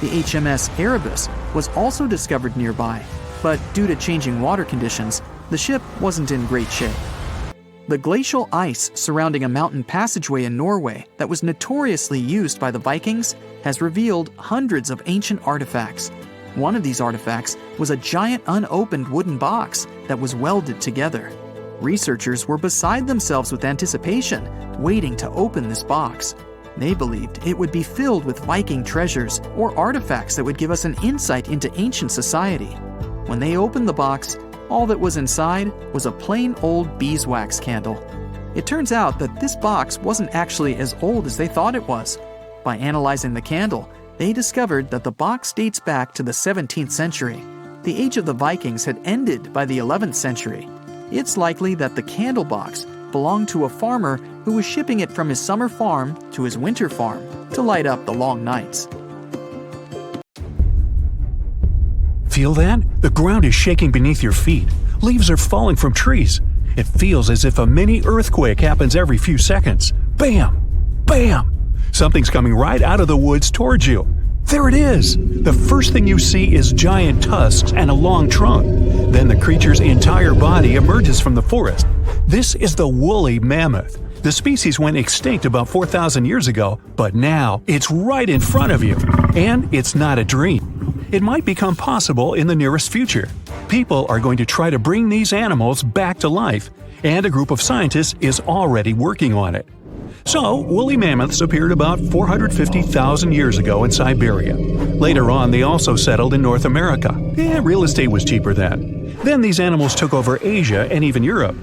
The HMS Erebus was also discovered nearby, but due to changing water conditions, the ship wasn't in great shape. The glacial ice surrounding a mountain passageway in Norway that was notoriously used by the Vikings has revealed hundreds of ancient artifacts. One of these artifacts was a giant unopened wooden box that was welded together. Researchers were beside themselves with anticipation, waiting to open this box. They believed it would be filled with Viking treasures or artifacts that would give us an insight into ancient society. When they opened the box, all that was inside was a plain old beeswax candle. It turns out that this box wasn't actually as old as they thought it was. By analyzing the candle, they discovered that the box dates back to the 17th century. The age of the Vikings had ended by the 11th century. It's likely that the candle box belonged to a farmer who was shipping it from his summer farm to his winter farm to light up the long nights. Feel that? The ground is shaking beneath your feet. Leaves are falling from trees. It feels as if a mini earthquake happens every few seconds. Bam! Bam! Something's coming right out of the woods towards you. There it is! The first thing you see is giant tusks and a long trunk. Then the creature's entire body emerges from the forest. This is the woolly mammoth. The species went extinct about 4,000 years ago, but now it's right in front of you. And it's not a dream. It might become possible in the nearest future. People are going to try to bring these animals back to life, and a group of scientists is already working on it. So, woolly mammoths appeared about 450,000 years ago in Siberia. Later on, they also settled in North America. Real estate was cheaper then. Then these animals took over Asia and even Europe.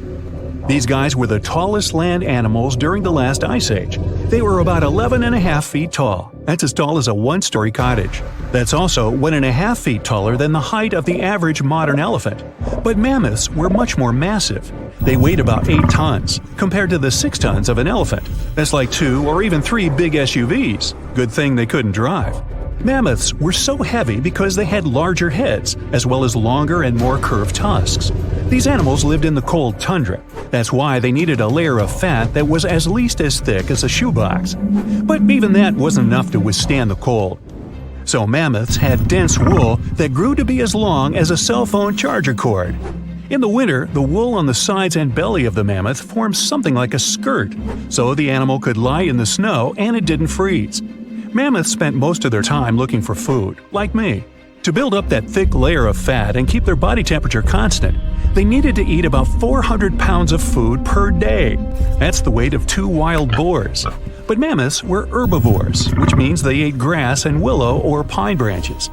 These guys were the tallest land animals during the last ice age. They were about 11.5 feet tall. That's as tall as a one-story cottage. That's also 1.5 feet taller than the height of the average modern elephant. But mammoths were much more massive. They weighed about 8 tons, compared to the 6 tons of an elephant. That's like 2 or even 3 big SUVs. Good thing they couldn't drive. Mammoths were so heavy because they had larger heads, as well as longer and more curved tusks. These animals lived in the cold tundra. That's why they needed a layer of fat that was at least as thick as a shoebox. But even that wasn't enough to withstand the cold. So mammoths had dense wool that grew to be as long as a cell phone charger cord. In the winter, the wool on the sides and belly of the mammoth formed something like a skirt, so the animal could lie in the snow and it didn't freeze. Mammoths spent most of their time looking for food, like me. To build up that thick layer of fat and keep their body temperature constant, they needed to eat about 400 pounds of food per day. That's the weight of 2 wild boars. But mammoths were herbivores, which means they ate grass and willow or pine branches.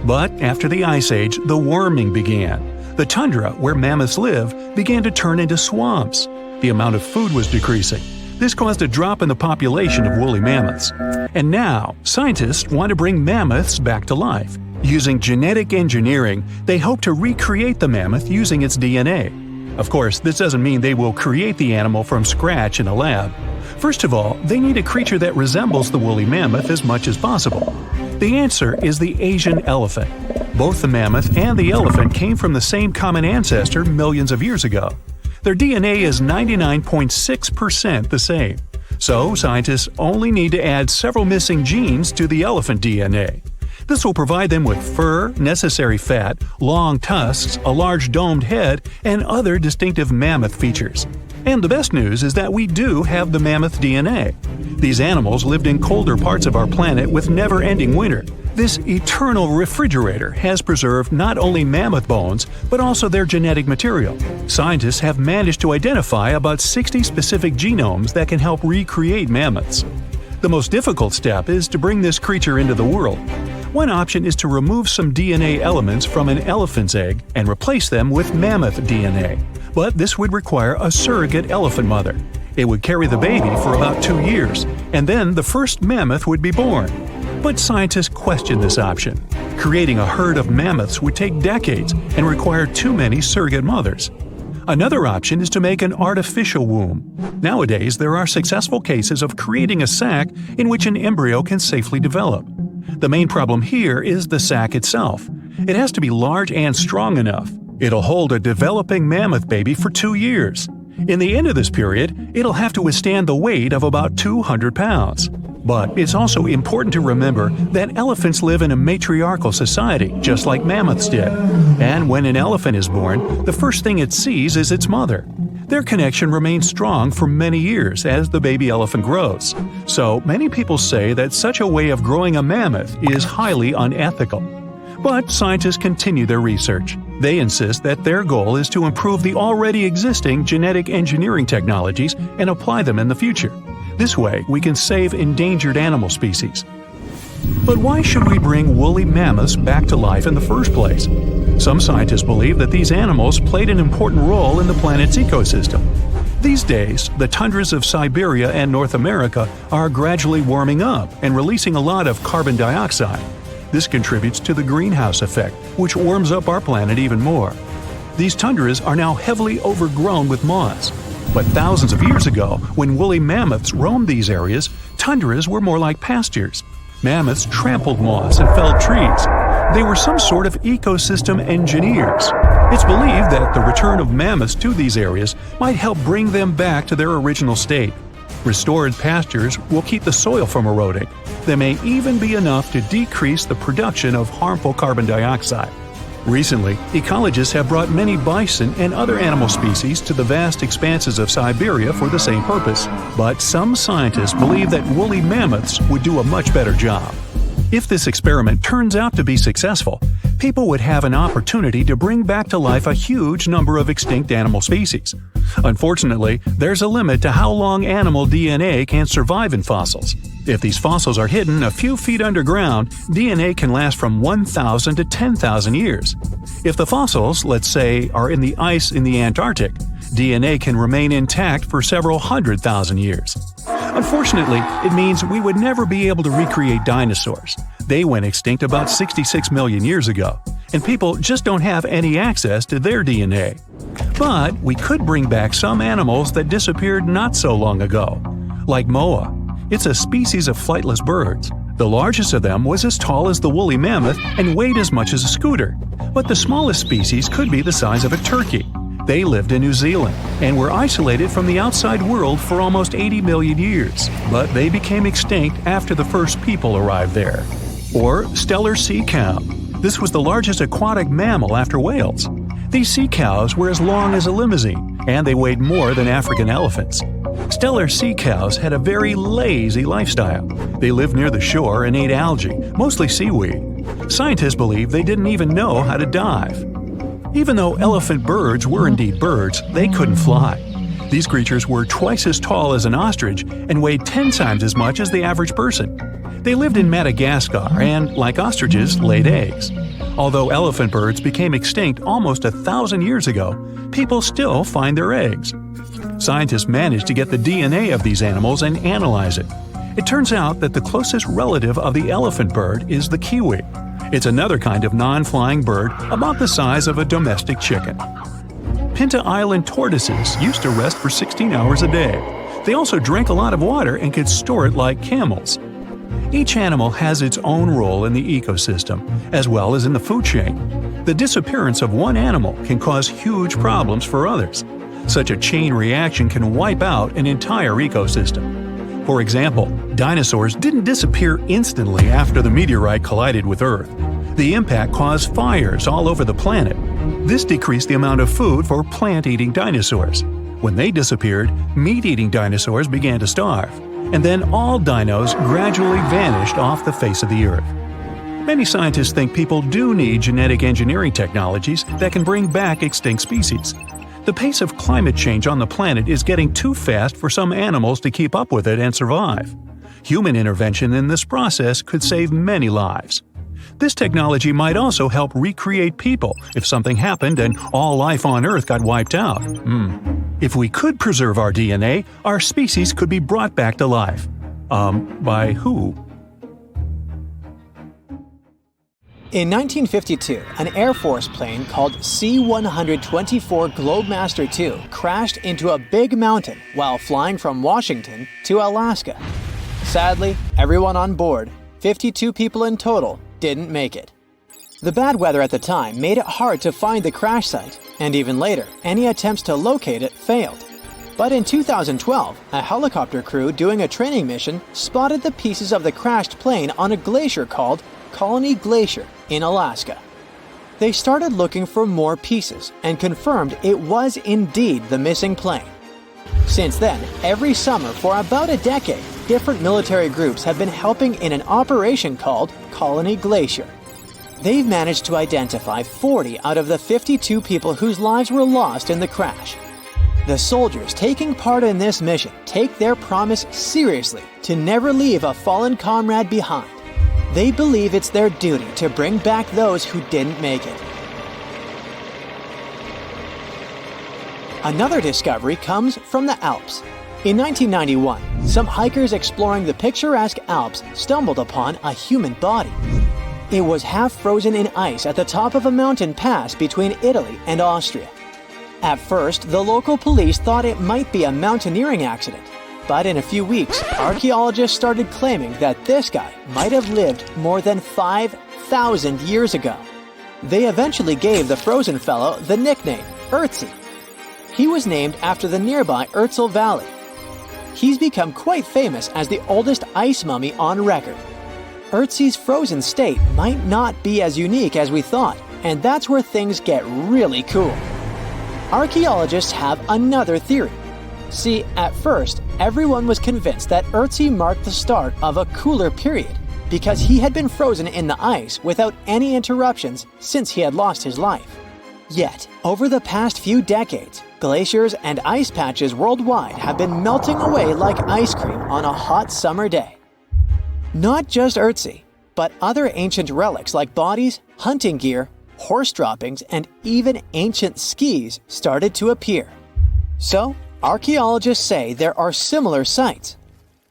But after the Ice Age, the warming began. The tundra, where mammoths live, began to turn into swamps. The amount of food was decreasing. This caused a drop in the population of woolly mammoths. And now, scientists want to bring mammoths back to life. Using genetic engineering, they hope to recreate the mammoth using its DNA. Of course, this doesn't mean they will create the animal from scratch in a lab. First of all, they need a creature that resembles the woolly mammoth as much as possible. The answer is the Asian elephant. Both the mammoth and the elephant came from the same common ancestor millions of years ago. Their DNA is 99.6% the same. So, scientists only need to add several missing genes to the elephant DNA. This will provide them with fur, necessary fat, long tusks, a large domed head, and other distinctive mammoth features. And the best news is that we do have the mammoth DNA. These animals lived in colder parts of our planet with never-ending winter. This eternal refrigerator has preserved not only mammoth bones, but also their genetic material. Scientists have managed to identify about 60 specific genomes that can help recreate mammoths. The most difficult step is to bring this creature into the world. One option is to remove some DNA elements from an elephant's egg and replace them with mammoth DNA, but this would require a surrogate elephant mother. It would carry the baby for about 2 years, and then the first mammoth would be born. But scientists question this option. Creating a herd of mammoths would take decades and require too many surrogate mothers. Another option is to make an artificial womb. Nowadays, there are successful cases of creating a sac in which an embryo can safely develop. The main problem here is the sac itself. It has to be large and strong enough. It'll hold a developing mammoth baby for 2 years. In the end of this period, it'll have to withstand the weight of about 200 pounds. But it's also important to remember that elephants live in a matriarchal society, just like mammoths did. And when an elephant is born, the first thing it sees is its mother. Their connection remains strong for many years as the baby elephant grows. So many people say that such a way of growing a mammoth is highly unethical. But scientists continue their research. They insist that their goal is to improve the already existing genetic engineering technologies and apply them in the future. This way, we can save endangered animal species. But why should we bring woolly mammoths back to life in the first place? Some scientists believe that these animals played an important role in the planet's ecosystem. These days, the tundras of Siberia and North America are gradually warming up and releasing a lot of carbon dioxide. This contributes to the greenhouse effect, which warms up our planet even more. These tundras are now heavily overgrown with moss. But thousands of years ago, when woolly mammoths roamed these areas, tundras were more like pastures. Mammoths trampled moss and felled trees. They were some sort of ecosystem engineers. It's believed that the return of mammoths to these areas might help bring them back to their original state. Restored pastures will keep the soil from eroding. They may even be enough to decrease the production of harmful carbon dioxide. Recently, ecologists have brought many bison and other animal species to the vast expanses of Siberia for the same purpose, but some scientists believe that woolly mammoths would do a much better job. If this experiment turns out to be successful, people would have an opportunity to bring back to life a huge number of extinct animal species. Unfortunately, there's a limit to how long animal DNA can survive in fossils. If these fossils are hidden a few feet underground, DNA can last from 1,000 to 10,000 years. If the fossils, let's say, are in the ice in the Antarctic, DNA can remain intact for several 100,000 years. Unfortunately, it means we would never be able to recreate dinosaurs. They went extinct about 66 million years ago, and people just don't have any access to their DNA. But we could bring back some animals that disappeared not so long ago, like moa. It's a species of flightless birds. The largest of them was as tall as the woolly mammoth and weighed as much as a scooter. But the smallest species could be the size of a turkey. They lived in New Zealand and were isolated from the outside world for almost 80 million years, but they became extinct after the first people arrived there. Or stellar sea cow. This was the largest aquatic mammal after whales. These sea cows were as long as a limousine, and they weighed more than African elephants. Stellar sea cows had a very lazy lifestyle. They lived near the shore and ate algae, mostly seaweed. Scientists believe they didn't even know how to dive. Even though elephant birds were indeed birds, they couldn't fly. These creatures were twice as tall as an ostrich and weighed 10 times as much as the average person. They lived in Madagascar and, like ostriches, laid eggs. Although elephant birds became extinct almost 1,000 years ago, people still find their eggs. Scientists managed to get the DNA of these animals and analyze it. It turns out that the closest relative of the elephant bird is the kiwi. It's another kind of non-flying bird about the size of a domestic chicken. Pinta Island tortoises used to rest for 16 hours a day. They also drank a lot of water and could store it like camels. Each animal has its own role in the ecosystem, as well as in the food chain. The disappearance of one animal can cause huge problems for others. Such a chain reaction can wipe out an entire ecosystem. For example, dinosaurs didn't disappear instantly after the meteorite collided with Earth. The impact caused fires all over the planet. This decreased the amount of food for plant-eating dinosaurs. When they disappeared, meat-eating dinosaurs began to starve. And then all dinos gradually vanished off the face of the Earth. Many scientists think people do need genetic engineering technologies that can bring back extinct species. The pace of climate change on the planet is getting too fast for some animals to keep up with it and survive. Human intervention in this process could save many lives. This technology might also help recreate people if something happened and all life on Earth got wiped out. If we could preserve our DNA, our species could be brought back to life. By who? In 1952, an Air Force plane called C-124 Globemaster II crashed into a big mountain while flying from Washington to Alaska. Sadly, everyone on board, 52 people in total, didn't make it. The bad weather at the time made it hard to find the crash site, and even later, any attempts to locate it failed. But in 2012, a helicopter crew doing a training mission spotted the pieces of the crashed plane on a glacier called Colony Glacier in Alaska. They started looking for more pieces and confirmed it was indeed the missing plane. Since then, every summer for about a decade, different military groups have been helping in an operation called Colony Glacier. They've managed to identify 40 out of the 52 people whose lives were lost in the crash. The soldiers taking part in this mission take their promise seriously to never leave a fallen comrade behind. They believe it's their duty to bring back those who didn't make it. Another discovery comes from the Alps. In 1991, some hikers exploring the picturesque Alps stumbled upon a human body. It was half frozen in ice at the top of a mountain pass between Italy and Austria. At first, the local police thought it might be a mountaineering accident. But in a few weeks, archaeologists started claiming that this guy might have lived more than 5,000 years ago. They eventually gave the frozen fellow the nickname Ötzi. He was named after the nearby Ötztal Valley. He's become quite famous as the oldest ice mummy on record. Ötzi's frozen state might not be as unique as we thought, and that's where things get really cool. Archaeologists have another theory. See, at first, everyone was convinced that Ötzi marked the start of a cooler period because he had been frozen in the ice without any interruptions since he had lost his life. Yet, over the past few decades, glaciers and ice patches worldwide have been melting away like ice cream on a hot summer day. Not just Ötzi, but other ancient relics like bodies, hunting gear, horse droppings, and even ancient skis started to appear. So, archaeologists say there are similar sites.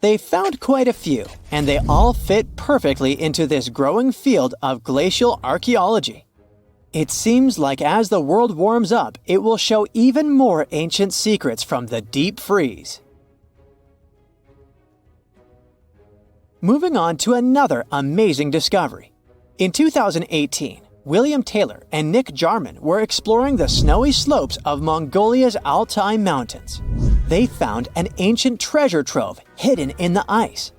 They found quite a few, and they all fit perfectly into this growing field of glacial archaeology. It seems like as the world warms up, it will show even more ancient secrets from the deep freeze. Moving on to another amazing discovery. In 2018, William Taylor and Nick Jarman were exploring the snowy slopes of Mongolia's Altai Mountains. They found an ancient treasure trove hidden in the ice.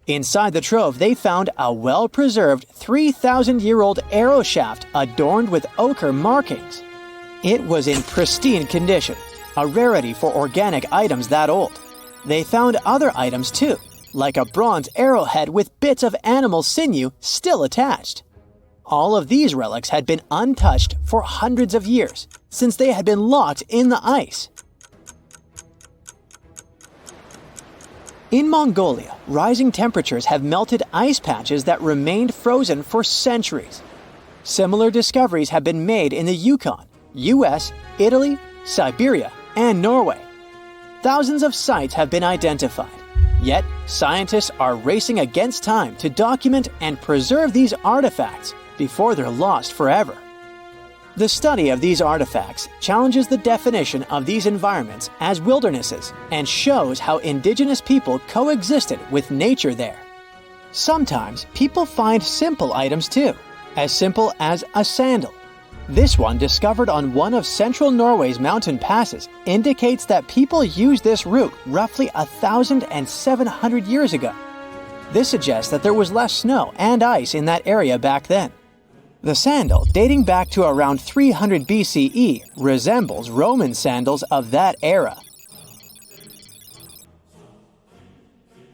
Inside the trove, they found a well-preserved 3,000-year-old arrow shaft adorned with ochre markings. It was in pristine condition, a rarity for organic items that old. They found other items too, like a bronze arrowhead with bits of animal sinew still attached. All of these relics had been untouched for hundreds of years, since they had been locked in the ice. In Mongolia, rising temperatures have melted ice patches that remained frozen for centuries. Similar discoveries have been made in the Yukon, US, Italy, Siberia, and Norway. Thousands of sites have been identified. Yet, scientists are racing against time to document and preserve these artifacts before they're lost forever. The study of these artifacts challenges the definition of these environments as wildernesses and shows how indigenous people coexisted with nature there. Sometimes people find simple items too, as simple as a sandal. This one, discovered on one of central Norway's mountain passes, indicates that people used this route roughly 1,700 years ago. This suggests that there was less snow and ice in that area back then. The sandal, dating back to around 300 BCE, resembles Roman sandals of that era.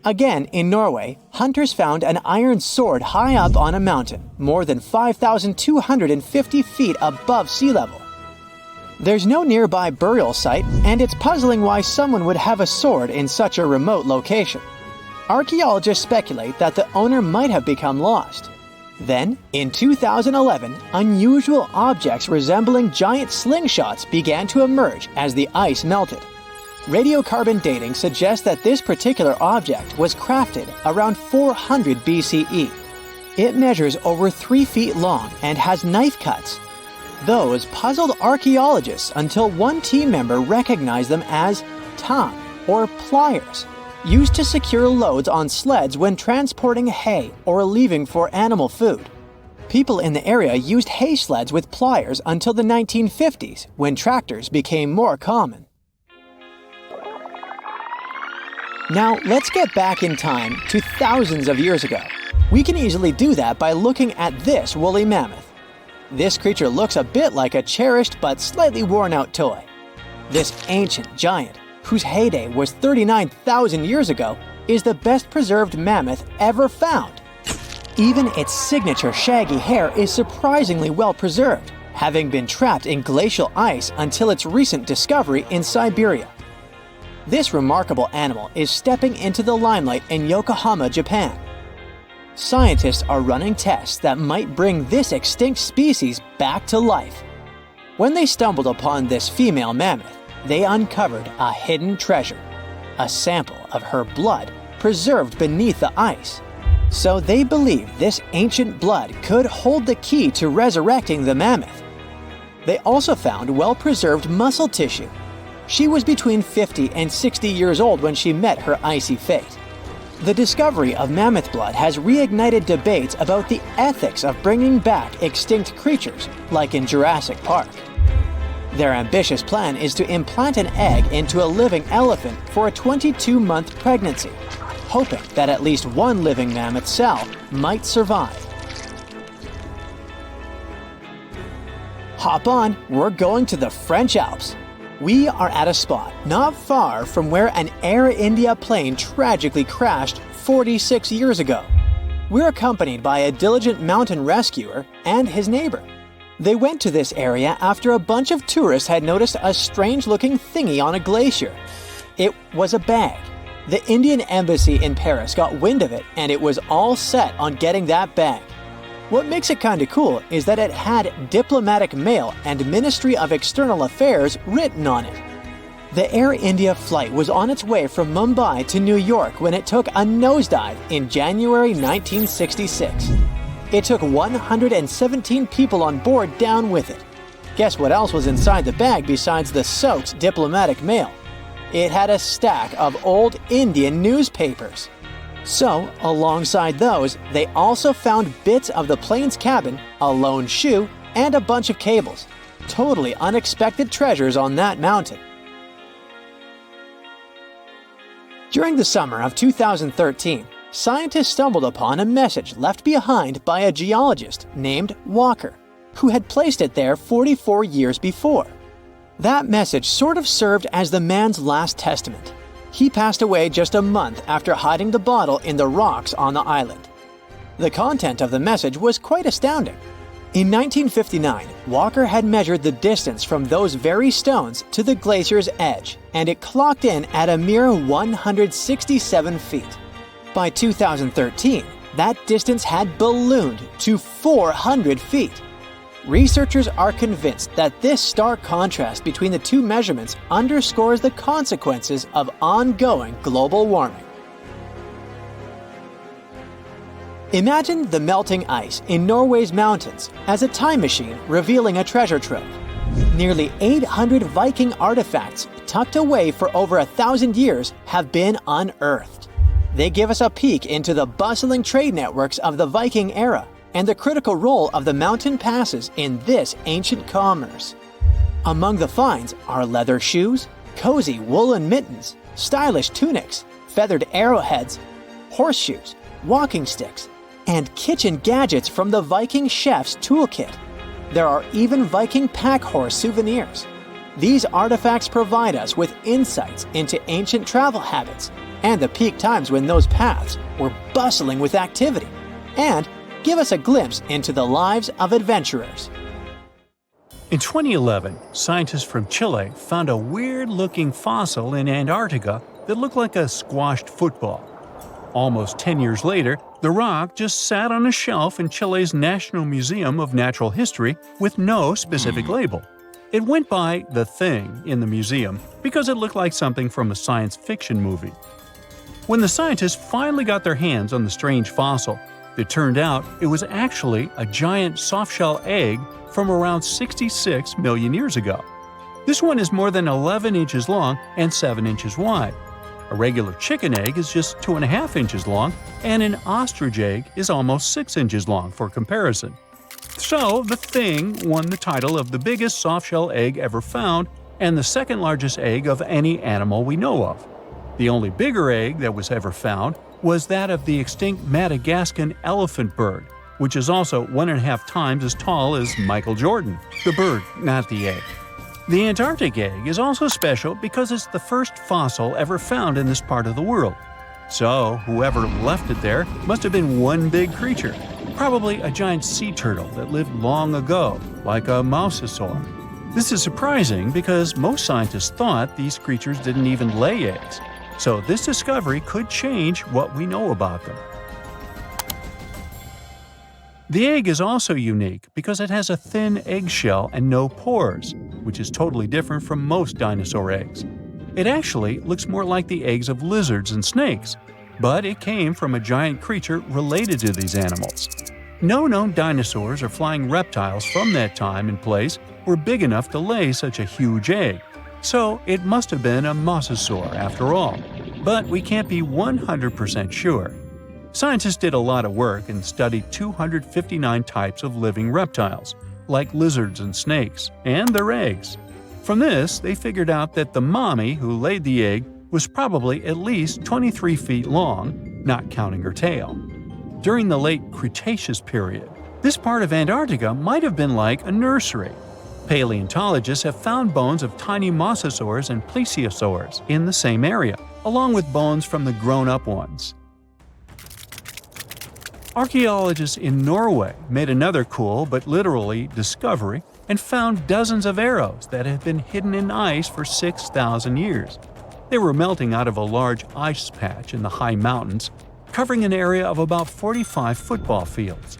Again, in Norway, hunters found an iron sword high up on a mountain, more than 5,250 feet above sea level. There's no nearby burial site, and it's puzzling why someone would have a sword in such a remote location. Archaeologists speculate that the owner might have become lost. Then, in 2011, unusual objects resembling giant slingshots began to emerge as the ice melted. Radiocarbon dating suggests that this particular object was crafted around 400 BCE. It measures over 3 feet long and has knife cuts. Those puzzled archaeologists until one team member recognized them as tang, or pliers, used to secure loads on sleds when transporting hay or leaving for animal food. People in the area used hay sleds with pliers until the 1950s, when tractors became more common. Now, let's get back in time to thousands of years ago. We can easily do that by looking at this woolly mammoth. This creature looks a bit like a cherished but slightly worn-out toy. This ancient giant, whose heyday was 39,000 years ago, is the best-preserved mammoth ever found. Even its signature shaggy hair is surprisingly well-preserved, having been trapped in glacial ice until its recent discovery in Siberia. This remarkable animal is stepping into the limelight in Yokohama, Japan. Scientists are running tests that might bring this extinct species back to life. When they stumbled upon this female mammoth, they uncovered a hidden treasure, a sample of her blood preserved beneath the ice. So they believe this ancient blood could hold the key to resurrecting the mammoth. They also found well-preserved muscle tissue. She was between 50 and 60 years old when she met her icy fate. The discovery of mammoth blood has reignited debates about the ethics of bringing back extinct creatures, like in Jurassic Park. Their ambitious plan is to implant an egg into a living elephant for a 22-month pregnancy, hoping that at least one living mammoth cell might survive. Hop on, we're going to the French Alps. We are at a spot not far from where an Air India plane tragically crashed 46 years ago. We're accompanied by a diligent mountain rescuer and his neighbor. They went to this area after a bunch of tourists had noticed a strange-looking thingy on a glacier. It was a bag. The Indian embassy in Paris got wind of it, and it was all set on getting that bag. What makes it kinda cool is that it had Diplomatic Mail and Ministry of External Affairs written on it. The Air India flight was on its way from Mumbai to New York when it took a nosedive in January 1966. It took 117 people on board down with it. Guess what else was inside the bag besides the soaked diplomatic mail? It had a stack of old Indian newspapers. So, alongside those, they also found bits of the plane's cabin, a lone shoe, and a bunch of cables. Totally unexpected treasures on that mountain. During the summer of 2013, scientists stumbled upon a message left behind by a geologist named Walker, who had placed it there 44 years before. That message sort of served as the man's last testament. He passed away just a month after hiding the bottle in the rocks on the island. The content of the message was quite astounding. In 1959, Walker had measured the distance from those very stones to the glacier's edge, and it clocked in at a mere 167 feet. By 2013, that distance had ballooned to 400 feet. Researchers are convinced that this stark contrast between the two measurements underscores the consequences of ongoing global warming. Imagine the melting ice in Norway's mountains as a time machine revealing a treasure trove. Nearly 800 Viking artifacts tucked away for over 1,000 years have been unearthed. They give us a peek into the bustling trade networks of the Viking era and the critical role of the mountain passes in this ancient commerce. Among the finds are leather shoes, cozy woolen mittens, stylish tunics, feathered arrowheads, horseshoes, walking sticks, and kitchen gadgets from the Viking chef's toolkit. There are even Viking pack horse souvenirs. These artifacts provide us with insights into ancient travel habits and the peak times when those paths were bustling with activity, and give us a glimpse into the lives of adventurers. In 2011, scientists from Chile found a weird-looking fossil in Antarctica that looked like a squashed football. Almost 10 years later, the rock just sat on a shelf in Chile's National Museum of Natural History with no specific label. It went by The Thing in the museum because it looked like something from a science fiction movie. When the scientists finally got their hands on the strange fossil, it turned out it was actually a giant softshell egg from around 66 million years ago. This one is more than 11 inches long and 7 inches wide. A regular chicken egg is just 2.5 inches long, and an ostrich egg is almost 6 inches long for comparison. So, the Thing won the title of the biggest softshell egg ever found and the second largest egg of any animal we know of. The only bigger egg that was ever found was that of the extinct Madagascan elephant bird, which is also 1.5 times as tall as Michael Jordan. The bird, not the egg. The Antarctic egg is also special because it's the first fossil ever found in this part of the world. So, whoever left it there must have been one big creature, probably a giant sea turtle that lived long ago, like a mosasaur. This is surprising because most scientists thought these creatures didn't even lay eggs, so this discovery could change what we know about them. The egg is also unique because it has a thin eggshell and no pores, which is totally different from most dinosaur eggs. It actually looks more like the eggs of lizards and snakes, but it came from a giant creature related to these animals. No known dinosaurs or flying reptiles from that time and place were big enough to lay such a huge egg, so it must have been a mosasaur after all. But we can't be 100% sure. Scientists did a lot of work and studied 259 types of living reptiles, like lizards and snakes, and their eggs. From this, they figured out that the mommy who laid the egg was probably at least 23 feet long, not counting her tail. During the late Cretaceous period, this part of Antarctica might have been like a nursery. Paleontologists have found bones of tiny mosasaurs and plesiosaurs in the same area, along with bones from the grown-up ones. Archaeologists in Norway made another cool but literally discovery and found dozens of arrows that had been hidden in ice for 6,000 years. They were melting out of a large ice patch in the high mountains, covering an area of about 45 football fields.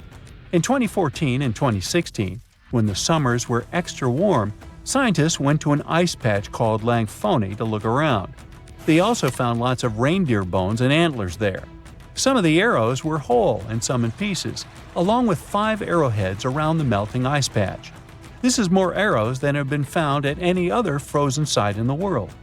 In 2014 and 2016, when the summers were extra warm, scientists went to an ice patch called Langfoni to look around. They also found lots of reindeer bones and antlers there. Some of the arrows were whole and some in pieces, along with 5 arrowheads around the melting ice patch. This is more arrows than have been found at any other frozen site in the world.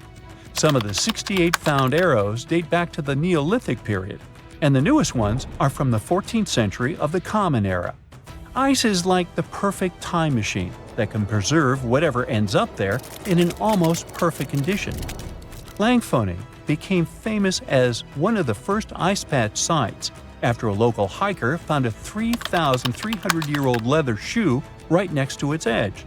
Some of the 68 found arrows date back to the Neolithic period, and the newest ones are from the 14th century of the Common Era. Ice is like the perfect time machine that can preserve whatever ends up there in an almost perfect condition. Langfoni became famous as one of the first ice patch sites after a local hiker found a 3,300-year-old leather shoe right next to its edge.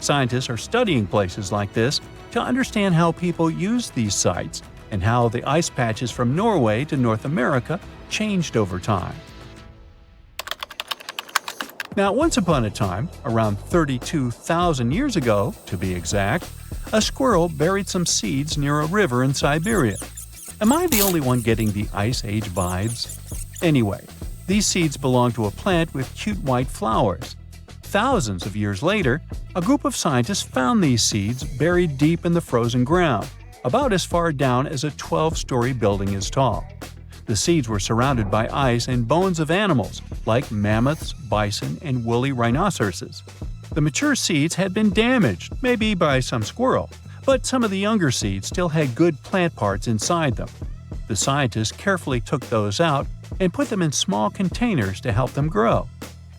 Scientists are studying places like this to understand how people use these sites and how the ice patches from Norway to North America changed over time. Now, once upon a time, around 32,000 years ago, to be exact, a squirrel buried some seeds near a river in Siberia. Am I the only one getting the Ice Age vibes? Anyway, these seeds belong to a plant with cute white flowers. Thousands of years later, a group of scientists found these seeds buried deep in the frozen ground, about as far down as a 12-story building is tall. The seeds were surrounded by ice and bones of animals like mammoths, bison, and woolly rhinoceroses. The mature seeds had been damaged, maybe by some squirrel, but some of the younger seeds still had good plant parts inside them. The scientists carefully took those out and put them in small containers to help them grow.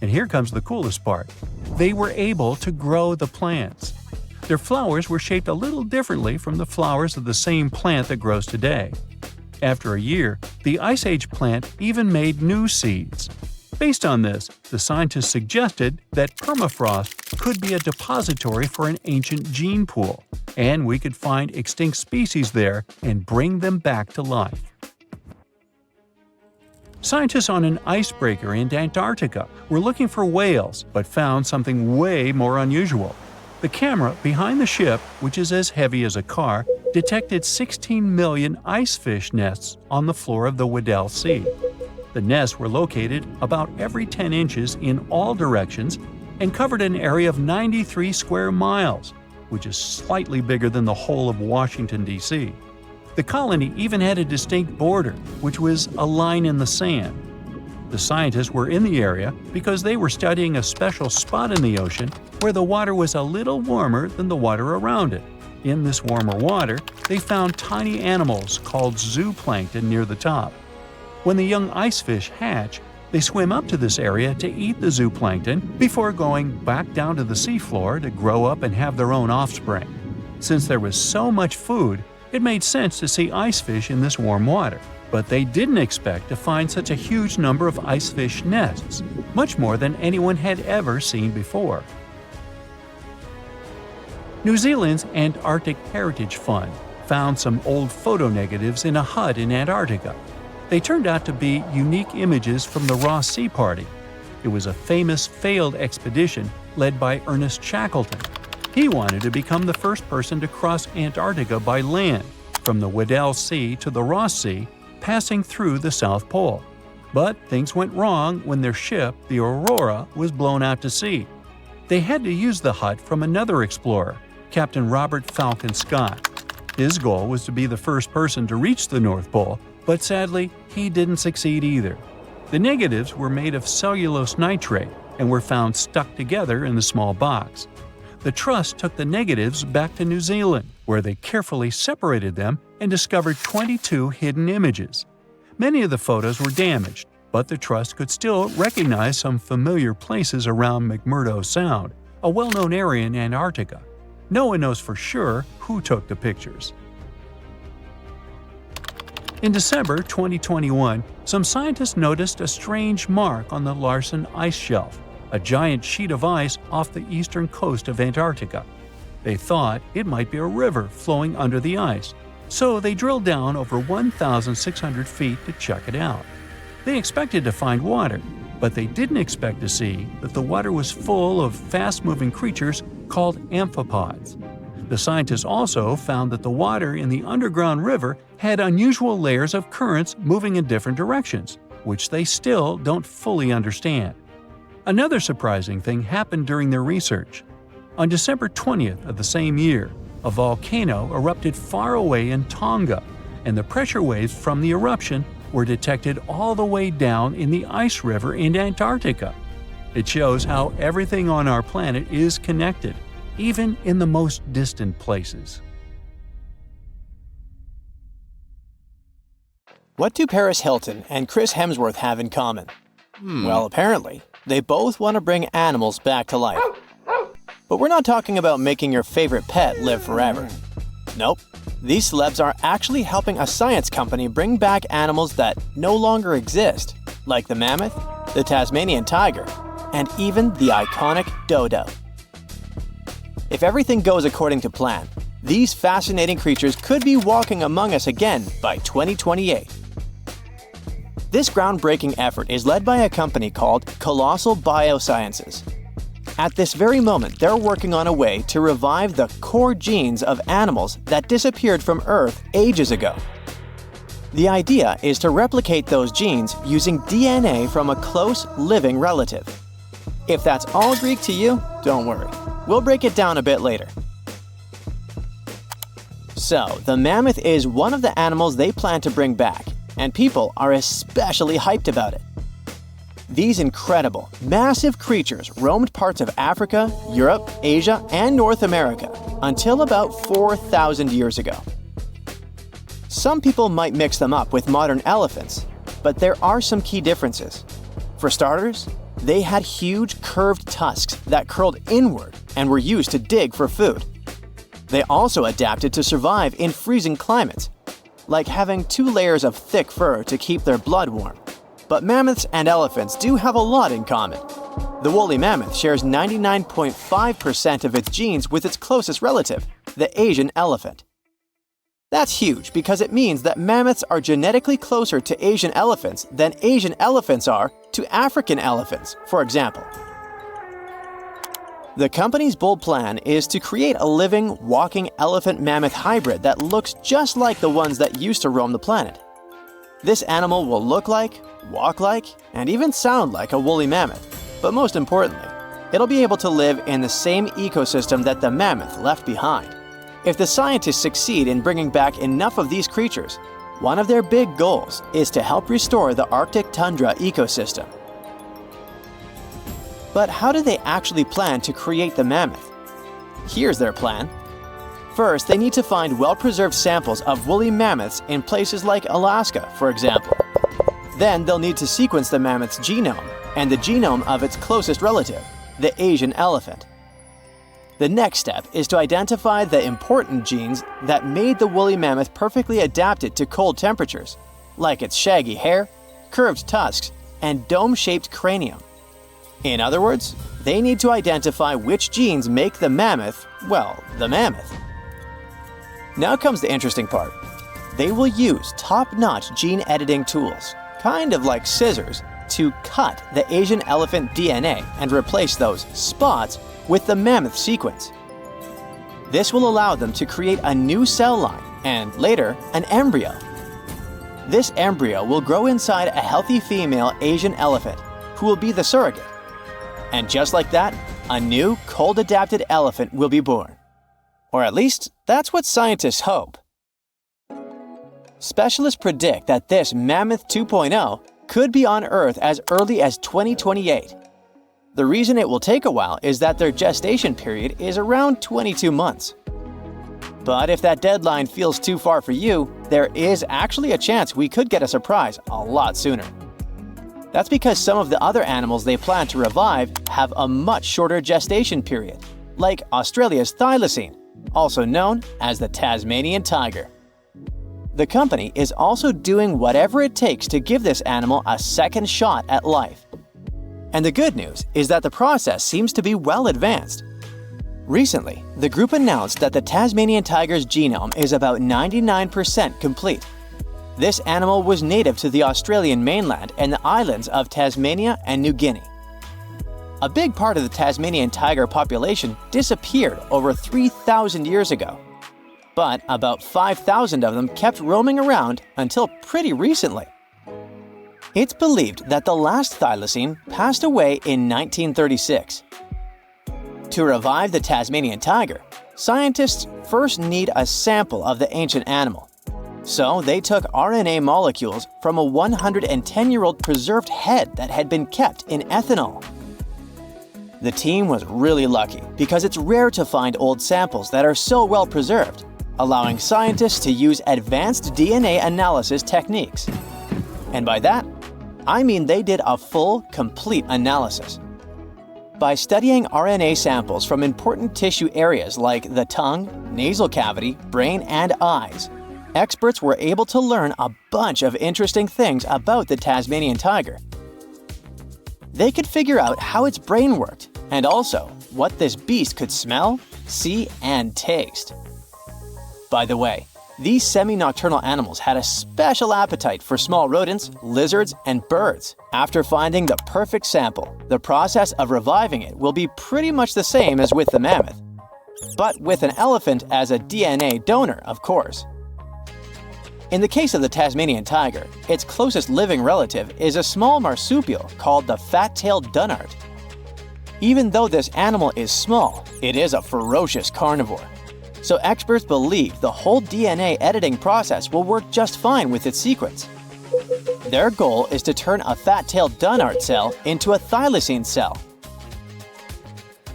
And here comes the coolest part. They were able to grow the plants. Their flowers were shaped a little differently from the flowers of the same plant that grows today. After a year, the Ice Age plant even made new seeds. Based on this, the scientists suggested that permafrost could be a depository for an ancient gene pool, and we could find extinct species there and bring them back to life. Scientists on an icebreaker in Antarctica were looking for whales, but found something way more unusual. The camera behind the ship, which is as heavy as a car, detected 16 million ice fish nests on the floor of the Weddell Sea. The nests were located about every 10 inches in all directions and covered an area of 93 square miles, which is slightly bigger than the whole of Washington, D.C. The colony even had a distinct border, which was a line in the sand. The scientists were in the area because they were studying a special spot in the ocean where the water was a little warmer than the water around it. In this warmer water, they found tiny animals called zooplankton near the top. When the young ice fish hatch, they swim up to this area to eat the zooplankton before going back down to the seafloor to grow up and have their own offspring. Since there was so much food, it made sense to see ice fish in this warm water. But they didn't expect to find such a huge number of ice fish nests, much more than anyone had ever seen before. New Zealand's Antarctic Heritage Fund found some old photo negatives in a hut in Antarctica. They turned out to be unique images from the Ross Sea Party. It was a famous failed expedition led by Ernest Shackleton. He wanted to become the first person to cross Antarctica by land, from the Weddell Sea to the Ross Sea, passing through the South Pole. But things went wrong when their ship, the Aurora, was blown out to sea. They had to use the hut from another explorer, Captain Robert Falcon Scott. His goal was to be the first person to reach the North Pole, but sadly, he didn't succeed either. The negatives were made of cellulose nitrate and were found stuck together in the small box. The Trust took the negatives back to New Zealand, where they carefully separated them and discovered 22 hidden images. Many of the photos were damaged, but the Trust could still recognize some familiar places around McMurdo Sound, a well-known area in Antarctica. No one knows for sure who took the pictures. In December 2021, some scientists noticed a strange mark on the Larsen Ice Shelf, a giant sheet of ice off the eastern coast of Antarctica. They thought it might be a river flowing under the ice, so they drilled down over 1,600 feet to check it out. They expected to find water, but they didn't expect to see that the water was full of fast-moving creatures called amphipods. The scientists also found that the water in the underground river had unusual layers of currents moving in different directions, which they still don't fully understand. Another surprising thing happened during their research. On December 20th of the same year, a volcano erupted far away in Tonga, and the pressure waves from the eruption were detected all the way down in the ice river in Antarctica. It shows how everything on our planet is connected, even in the most distant places. What do Paris Hilton and Chris Hemsworth have in common? Well, apparently, they both want to bring animals back to life. But we're not talking about making your favorite pet live forever. Nope. These celebs are actually helping a science company bring back animals that no longer exist, like the mammoth, the Tasmanian tiger, and even the iconic dodo. If everything goes according to plan, these fascinating creatures could be walking among us again by 2028. This groundbreaking effort is led by a company called Colossal Biosciences. At this very moment, they're working on a way to revive the core genes of animals that disappeared from Earth ages ago. The idea is to replicate those genes using DNA from a close, living relative. If that's all Greek to you, don't worry. We'll break it down a bit later. So, the mammoth is one of the animals they plan to bring back, and people are especially hyped about it. These incredible, massive creatures roamed parts of Africa, Europe, Asia, and North America until about 4,000 years ago. Some people might mix them up with modern elephants, but there are some key differences. For starters, they had huge curved tusks that curled inward and were used to dig for food. They also adapted to survive in freezing climates, like having 2 layers of thick fur to keep their blood warm. But mammoths and elephants do have a lot in common. The woolly mammoth shares 99.5% of its genes with its closest relative, the Asian elephant. That's huge because it means that mammoths are genetically closer to Asian elephants than Asian elephants are to African elephants, for example. The company's bold plan is to create a living, walking elephant-mammoth hybrid that looks just like the ones that used to roam the planet. This animal will look like, walk like, and even sound like a woolly mammoth, but most importantly, it'll be able to live in the same ecosystem that the mammoth left behind. If the scientists succeed in bringing back enough of these creatures, one of their big goals is to help restore the Arctic tundra ecosystem. But how do they actually plan to create the mammoth? Here's their plan. First, they need to find well-preserved samples of woolly mammoths in places like Alaska, for example. Then they'll need to sequence the mammoth's genome and the genome of its closest relative, the Asian elephant. The next step is to identify the important genes that made the woolly mammoth perfectly adapted to cold temperatures, like its shaggy hair, curved tusks, and dome-shaped cranium. In other words, they need to identify which genes make the mammoth, well, the mammoth. Now comes the interesting part. They will use top-notch gene editing tools, kind of like scissors, to cut the Asian elephant DNA and replace those spots with the mammoth sequence. This will allow them to create a new cell line and, later, an embryo. This embryo will grow inside a healthy female Asian elephant, who will be the surrogate. And just like that, a new, cold-adapted elephant will be born. Or at least, that's what scientists hope. Specialists predict that this Mammoth 2.0 could be on Earth as early as 2028. The reason it will take a while is that their gestation period is around 22 months. But if that deadline feels too far for you, there is actually a chance we could get a surprise a lot sooner. That's because some of the other animals they plan to revive have a much shorter gestation period, like Australia's thylacine, also known as the Tasmanian tiger. The company is also doing whatever it takes to give this animal a second shot at life. And the good news is that the process seems to be well advanced. Recently, the group announced that the Tasmanian tiger's genome is about 99% complete. This animal was native to the Australian mainland and the islands of Tasmania and New Guinea. A big part of the Tasmanian tiger population disappeared over 3,000 years ago. But about 5,000 of them kept roaming around until pretty recently. It's believed that the last thylacine passed away in 1936. To revive the Tasmanian tiger, scientists first need a sample of the ancient animal. So they took RNA molecules from a 110-year-old preserved head that had been kept in ethanol. The team was really lucky because it's rare to find old samples that are so well preserved, allowing scientists to use advanced DNA analysis techniques. And by that, I mean they did a full, complete analysis. By studying RNA samples from important tissue areas like the tongue, nasal cavity, brain, and eyes, experts were able to learn a bunch of interesting things about the Tasmanian tiger. They could figure out how its brain worked, and also what this beast could smell, see, and taste. By the way, these semi-nocturnal animals had a special appetite for small rodents, lizards, and birds. After finding the perfect sample, the process of reviving it will be pretty much the same as with the mammoth, but with an elephant as a DNA donor, of course. In the case of the Tasmanian tiger, its closest living relative is a small marsupial called the fat-tailed dunnart. Even though this animal is small, it is a ferocious carnivore. So experts believe the whole DNA editing process will work just fine with its sequence. Their goal is to turn a fat-tailed dunnart cell into a thylacine cell.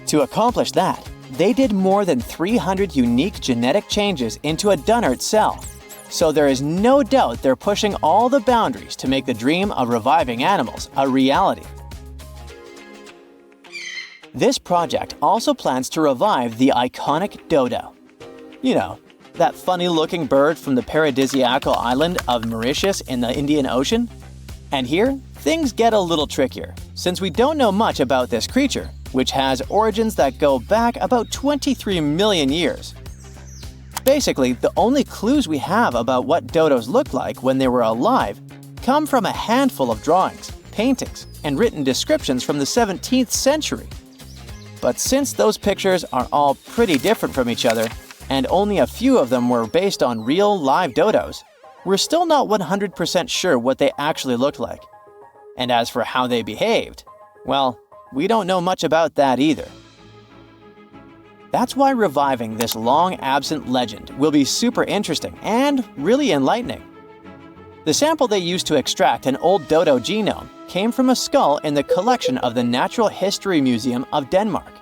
To accomplish that, they did more than 300 unique genetic changes into a dunnart cell. So there is no doubt they're pushing all the boundaries to make the dream of reviving animals a reality. This project also plans to revive the iconic dodo. You know, that funny-looking bird from the paradisiacal island of Mauritius in the Indian Ocean? And here, things get a little trickier, since we don't know much about this creature, which has origins that go back about 23 million years. Basically, the only clues we have about what dodos looked like when they were alive come from a handful of drawings, paintings, and written descriptions from the 17th century. But since those pictures are all pretty different from each other, and only a few of them were based on real live dodos, we're still not 100% sure what they actually looked like. And as for how they behaved, well, we don't know much about that either. That's why reviving this long-absent legend will be super interesting and really enlightening. The sample they used to extract an old dodo genome came from a skull in the collection of the Natural History Museum of Denmark.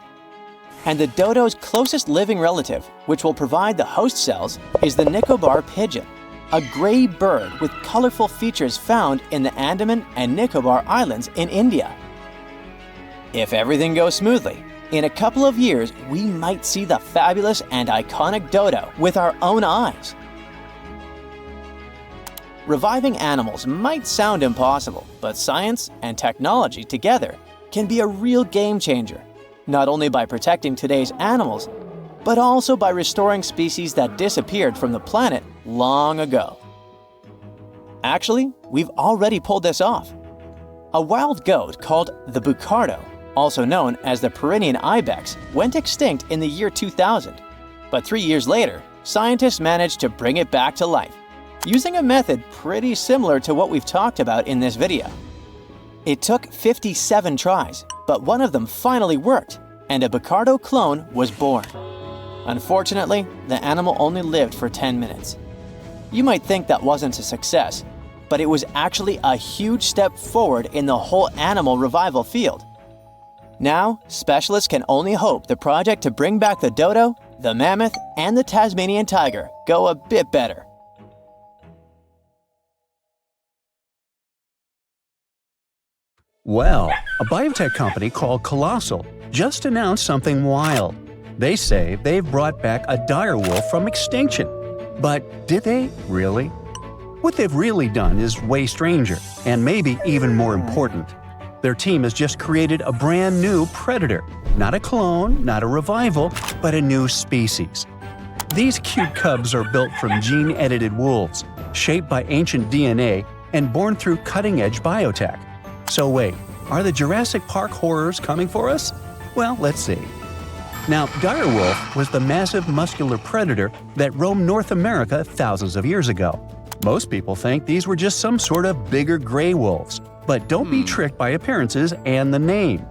And the dodo's closest living relative, which will provide the host cells, is the Nicobar pigeon, a gray bird with colorful features found in the Andaman and Nicobar Islands in India. If everything goes smoothly, in a couple of years we might see the fabulous and iconic dodo with our own eyes. Reviving animals might sound impossible, but science and technology together can be a real game changer, not only by protecting today's animals, but also by restoring species that disappeared from the planet long ago. Actually, we've already pulled this off. A wild goat called the Bukardo, also known as the Pyrenean ibex, went extinct in the year 2000, but 3 years later, scientists managed to bring it back to life, using a method pretty similar to what we've talked about in this video. It took 57 tries, but one of them finally worked, and a Bukardo clone was born. Unfortunately, the animal only lived for 10 minutes. You might think that wasn't a success, but it was actually a huge step forward in the whole animal revival field. Now, specialists can only hope the project to bring back the dodo, the mammoth, and the Tasmanian tiger go a bit better. Well, a biotech company called Glacial just announced something wild. They say they've brought back a direwolf from extinction. But did they really? What they've really done is way stranger, and maybe even more important. Their team has just created a brand new predator. Not a clone, not a revival, but a new species. These cute cubs are built from gene-edited wolves, shaped by ancient DNA and born through cutting-edge biotech. So wait, are the Jurassic Park horrors coming for us? Well, let's see. Now, direwolf was the massive muscular predator that roamed North America thousands of years ago. Most people think these were just some sort of bigger gray wolves, but don't be tricked by appearances and the name.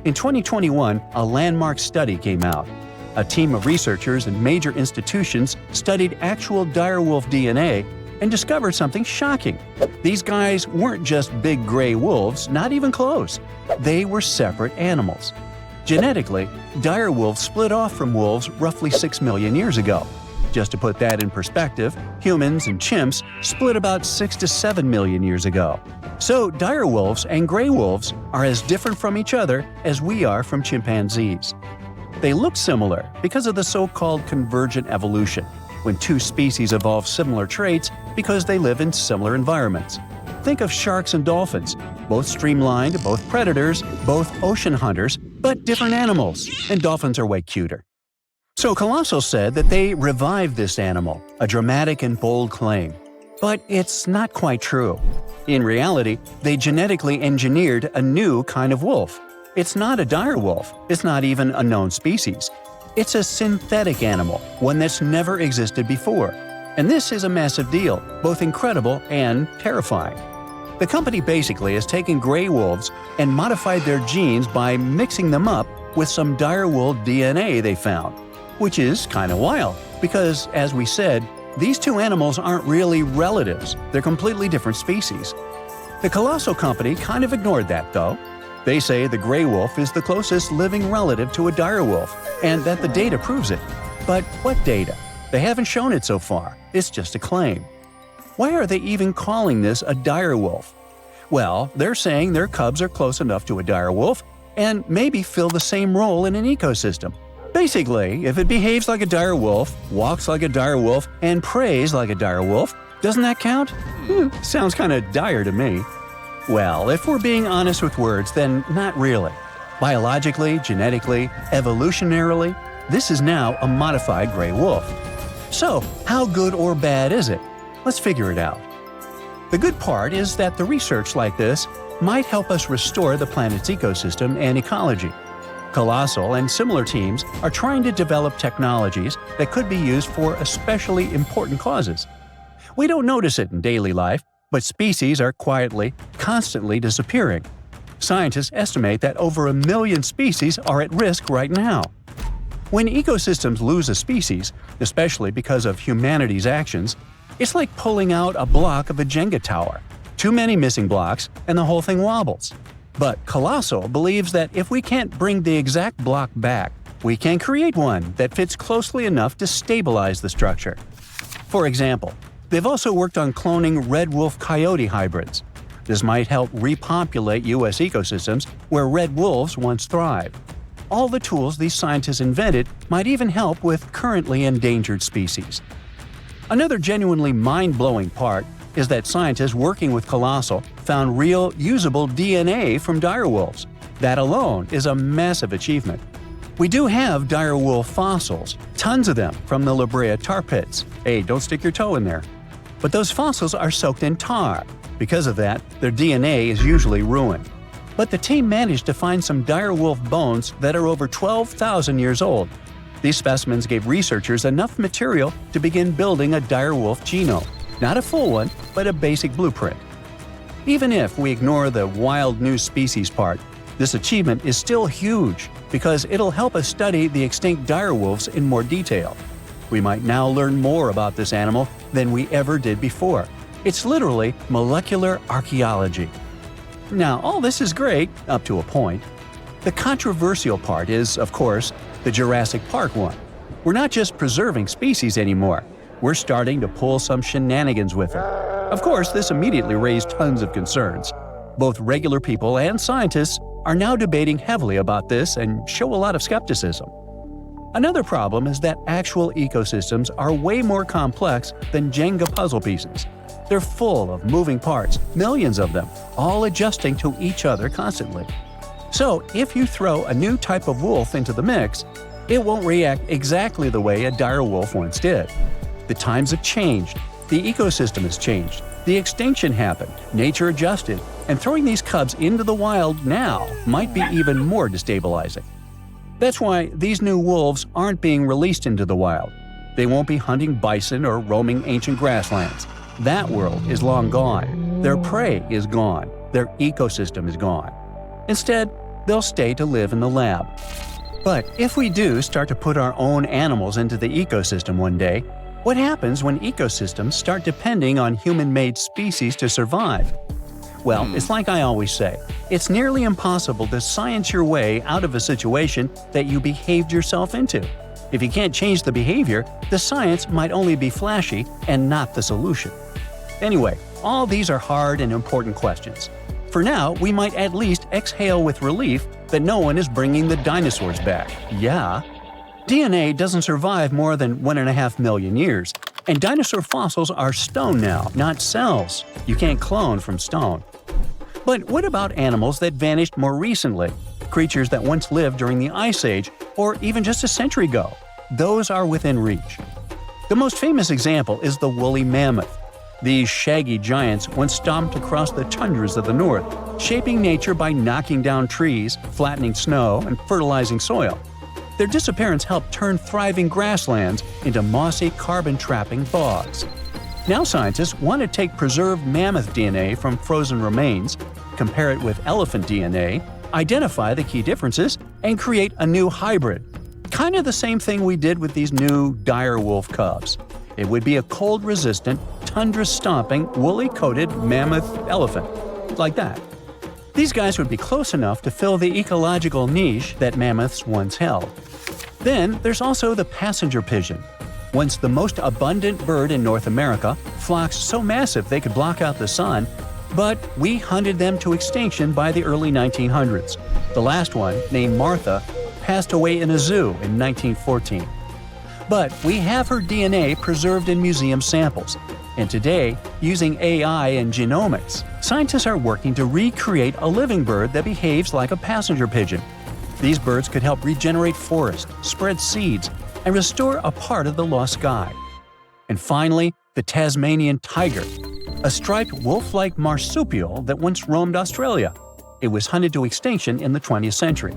In 2021, a landmark study came out. A team of researchers and major institutions studied actual direwolf DNA and discovered something shocking. These guys weren't just big gray wolves, not even close. They were separate animals. Genetically, direwolves split off from wolves roughly 6 million years ago. Just to put that in perspective, humans and chimps split about 6 to 7 million years ago. So direwolves and gray wolves are as different from each other as we are from chimpanzees. They look similar because of the so-called convergent evolution, when two species evolve similar traits because they live in similar environments. Think of sharks and dolphins, both streamlined, both predators, both ocean hunters, but different animals, and dolphins are way cuter. So Glacial said that they revived this animal, a dramatic and bold claim. But it's not quite true. In reality, they genetically engineered a new kind of wolf. It's not a direwolf, it's not even a known species. It's a synthetic animal, one that's never existed before. And this is a massive deal, both incredible and terrifying. The company basically has taken gray wolves and modified their genes by mixing them up with some direwolf DNA they found. Which is kind of wild, because, as we said, these two animals aren't really relatives, they're completely different species. The Glacial company kind of ignored that, though. They say the gray wolf is the closest living relative to a direwolf, and that the data proves it. But what data? They haven't shown it so far, it's just a claim. Why are they even calling this a direwolf? Well, they're saying their cubs are close enough to a direwolf and maybe fill the same role in an ecosystem. Basically, if it behaves like a direwolf, walks like a direwolf, and preys like a direwolf, doesn't that count? Sounds kinda dire to me. Well, if we're being honest with words, then not really. Biologically, genetically, evolutionarily, this is now a modified gray wolf. So, how good or bad is it? Let's figure it out. The good part is that the research like this might help us restore the planet's ecosystem and ecology. Colossal and similar teams are trying to develop technologies that could be used for especially important causes. We don't notice it in daily life, but species are quietly, constantly disappearing. Scientists estimate that over 1 million species are at risk right now. When ecosystems lose a species, especially because of humanity's actions, it's like pulling out a block of a Jenga tower. Too many missing blocks, and the whole thing wobbles. But Colossal believes that if we can't bring the exact block back, we can create one that fits closely enough to stabilize the structure. For example, they've also worked on cloning red wolf-coyote hybrids. This might help repopulate U.S. ecosystems where red wolves once thrived. All the tools these scientists invented might even help with currently endangered species. Another genuinely mind-blowing part is that scientists working with Colossal found real, usable DNA from direwolves. That alone is a massive achievement. We do have direwolf fossils, tons of them from the La Brea tar pits. Hey, don't stick your toe in there. But those fossils are soaked in tar. Because of that, their DNA is usually ruined. But the team managed to find some direwolf bones that are over 12,000 years old. These specimens gave researchers enough material to begin building a direwolf genome. Not a full one, but a basic blueprint. Even if we ignore the wild new species part, this achievement is still huge because it'll help us study the extinct direwolves in more detail. We might now learn more about this animal than we ever did before. It's literally molecular archeology. Now, all this is great, up to a point. The controversial part is, of course, the Jurassic Park one. We're not just preserving species anymore. We're starting to pull some shenanigans with it. Of course, this immediately raised tons of concerns. Both regular people and scientists are now debating heavily about this and show a lot of skepticism. Another problem is that actual ecosystems are way more complex than Jenga puzzle pieces. They're full of moving parts, millions of them, all adjusting to each other constantly. So, if you throw a new type of wolf into the mix, it won't react exactly the way a direwolf once did. The times have changed, the ecosystem has changed, the extinction happened, nature adjusted, and throwing these cubs into the wild now might be even more destabilizing. That's why these new wolves aren't being released into the wild. They won't be hunting bison or roaming ancient grasslands. That world is long gone. Their prey is gone. Their ecosystem is gone. Instead, they'll stay to live in the lab. But if we do start to put our own animals into the ecosystem one day, what happens when ecosystems start depending on human-made species to survive? Well, it's like I always say, it's nearly impossible to science your way out of a situation that you behaved yourself into. If you can't change the behavior, the science might only be flashy and not the solution. Anyway, all these are hard and important questions. For now, we might at least exhale with relief that no one is bringing the dinosaurs back. Yeah. DNA doesn't survive more than 1.5 million years, and dinosaur fossils are stone now, not cells. You can't clone from stone. But what about animals that vanished more recently? Creatures that once lived during the Ice Age, or even just a century ago? Those are within reach. The most famous example is the woolly mammoth. These shaggy giants once stomped across the tundras of the north, shaping nature by knocking down trees, flattening snow, and fertilizing soil. Their disappearance helped turn thriving grasslands into mossy, carbon-trapping bogs. Now scientists want to take preserved mammoth DNA from frozen remains, compare it with elephant DNA, identify the key differences, and create a new hybrid. Kind of the same thing we did with these new direwolf cubs. It would be a cold-resistant, tundra-stomping, woolly-coated mammoth elephant. Like that. These guys would be close enough to fill the ecological niche that mammoths once held. Then there's also the passenger pigeon. Once the most abundant bird in North America, flocks so massive they could block out the sun, but we hunted them to extinction by the early 1900s. The last one, named Martha, passed away in a zoo in 1914. But we have her DNA preserved in museum samples. And today, using AI and genomics, scientists are working to recreate a living bird that behaves like a passenger pigeon. These birds could help regenerate forests, spread seeds, and restore a part of the lost sky. And finally, the Tasmanian tiger, a striped wolf-like marsupial that once roamed Australia. It was hunted to extinction in the 20th century.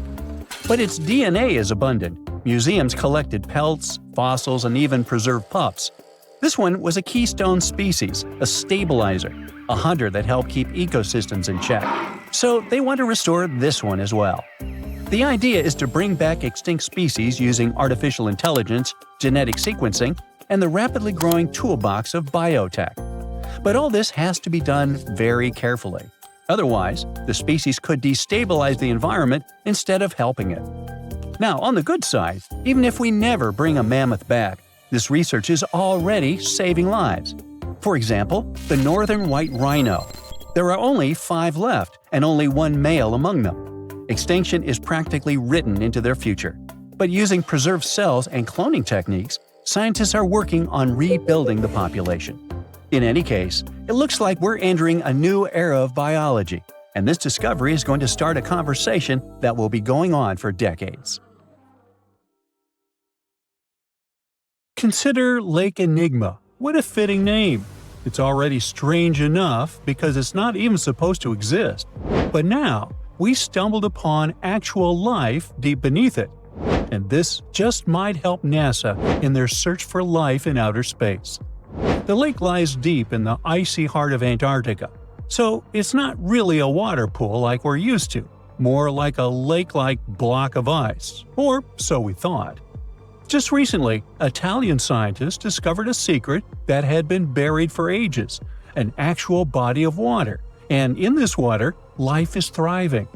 But its DNA is abundant. Museums collected pelts, fossils, and even preserved pups. This one was a keystone species, a stabilizer, a hunter that helped keep ecosystems in check. So they want to restore this one as well. The idea is to bring back extinct species using artificial intelligence, genetic sequencing, and the rapidly growing toolbox of biotech. But all this has to be done very carefully. Otherwise, the species could destabilize the environment instead of helping it. Now, on the good side, even if we never bring a mammoth back, this research is already saving lives. For example, the northern white rhino. There are only 5 left, and only 1 male among them. Extinction is practically written into their future. But using preserved cells and cloning techniques, scientists are working on rebuilding the population. In any case, it looks like we're entering a new era of biology, and this discovery is going to start a conversation that will be going on for decades. Consider Lake Enigma. What a fitting name! It's already strange enough because it's not even supposed to exist. But now, we stumbled upon actual life deep beneath it. And this just might help NASA in their search for life in outer space. The lake lies deep in the icy heart of Antarctica, so it's not really a water pool like we're used to, more like a lake-like block of ice, or so we thought. Just recently, Italian scientists discovered a secret that had been buried for ages, an actual body of water, and in this water, life is thriving.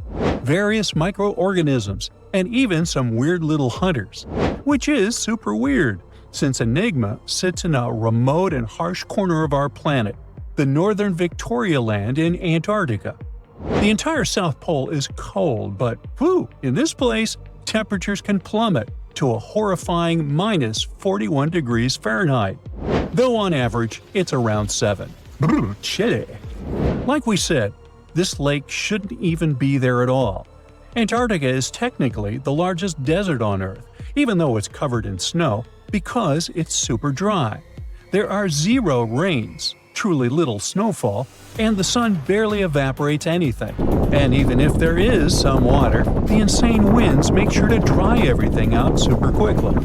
Various microorganisms, and even some weird little hunters, which is super weird, since Enigma sits in a remote and harsh corner of our planet, the northern Victoria Land in Antarctica. The entire South Pole is cold, but in this place, temperatures can plummet to a horrifying minus 41 degrees Fahrenheit, though on average it's around 7. Chilly. Like we said, this lake shouldn't even be there at all. Antarctica is technically the largest desert on Earth, even though it's covered in snow, because it's super dry. There are 0 rains, truly little snowfall, and the sun barely evaporates anything. And even if there is some water, the insane winds make sure to dry everything out super quickly.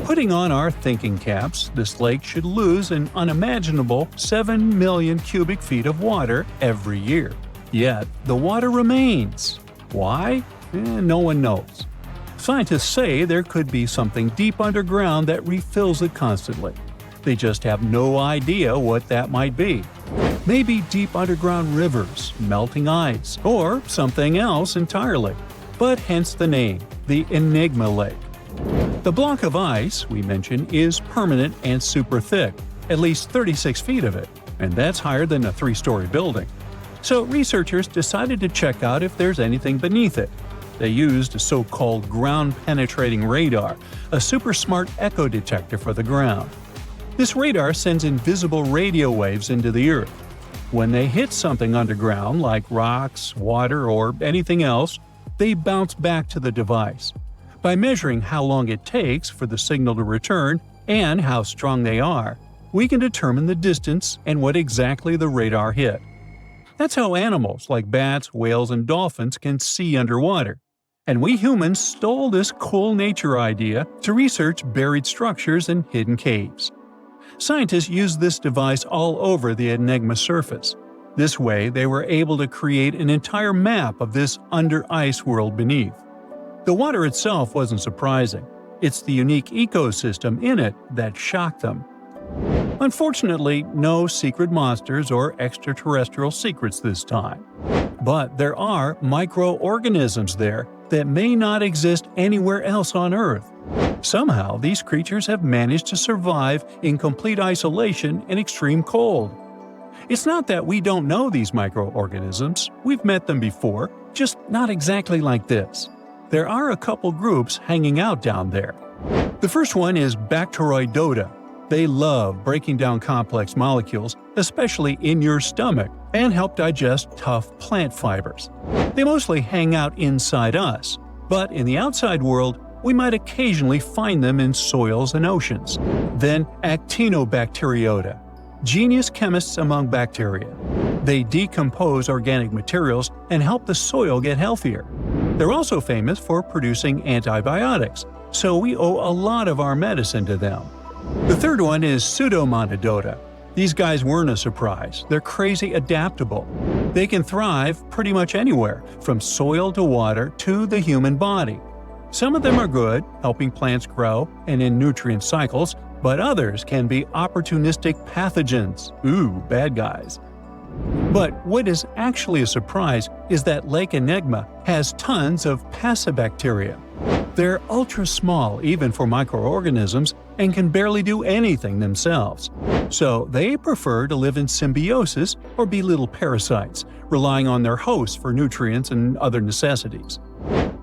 Putting on our thinking caps, this lake should lose an unimaginable 7 million cubic feet of water every year. Yet, the water remains. Why? No one knows. Scientists say there could be something deep underground that refills it constantly. They just have no idea what that might be. Maybe deep underground rivers, melting ice, or something else entirely. But hence the name, the Enigma Lake. The block of ice we mentioned is permanent and super thick, at least 36 feet of it, and that's higher than a 3-story building. So researchers decided to check out if there's anything beneath it. They used a so-called ground-penetrating radar, a super smart echo detector for the ground. This radar sends invisible radio waves into the Earth. When they hit something underground, like rocks, water, or anything else, they bounce back to the device. By measuring how long it takes for the signal to return and how strong they are, we can determine the distance and what exactly the radar hit. That's how animals like bats, whales, and dolphins can see underwater. And we humans stole this cool nature idea to research buried structures and hidden caves. Scientists used this device all over the Enigma surface. This way, they were able to create an entire map of this under-ice world beneath. The water itself wasn't surprising. It's the unique ecosystem in it that shocked them. Unfortunately, no secret monsters or extraterrestrial secrets this time. But there are microorganisms there that may not exist anywhere else on Earth. Somehow, these creatures have managed to survive in complete isolation and extreme cold. It's not that we don't know these microorganisms, we've met them before, just not exactly like this. There are a couple groups hanging out down there. The first one is Bacteroid dodo. They love breaking down complex molecules, especially in your stomach, and help digest tough plant fibers. They mostly hang out inside us, but in the outside world, we might occasionally find them in soils and oceans. Then Actinobacteriota, genius chemists among bacteria. They decompose organic materials and help the soil get healthier. They're also famous for producing antibiotics, so we owe a lot of our medicine to them. The third one is Pseudomonodota. These guys weren't a surprise. They're crazy adaptable. They can thrive pretty much anywhere, from soil to water to the human body. Some of them are good, helping plants grow and in nutrient cycles, but others can be opportunistic pathogens. Ooh, bad guys. But what is actually a surprise is that Lake Enigma has tons of passibacteria. They're ultra small even for microorganisms and can barely do anything themselves. So they prefer to live in symbiosis or be little parasites, relying on their hosts for nutrients and other necessities.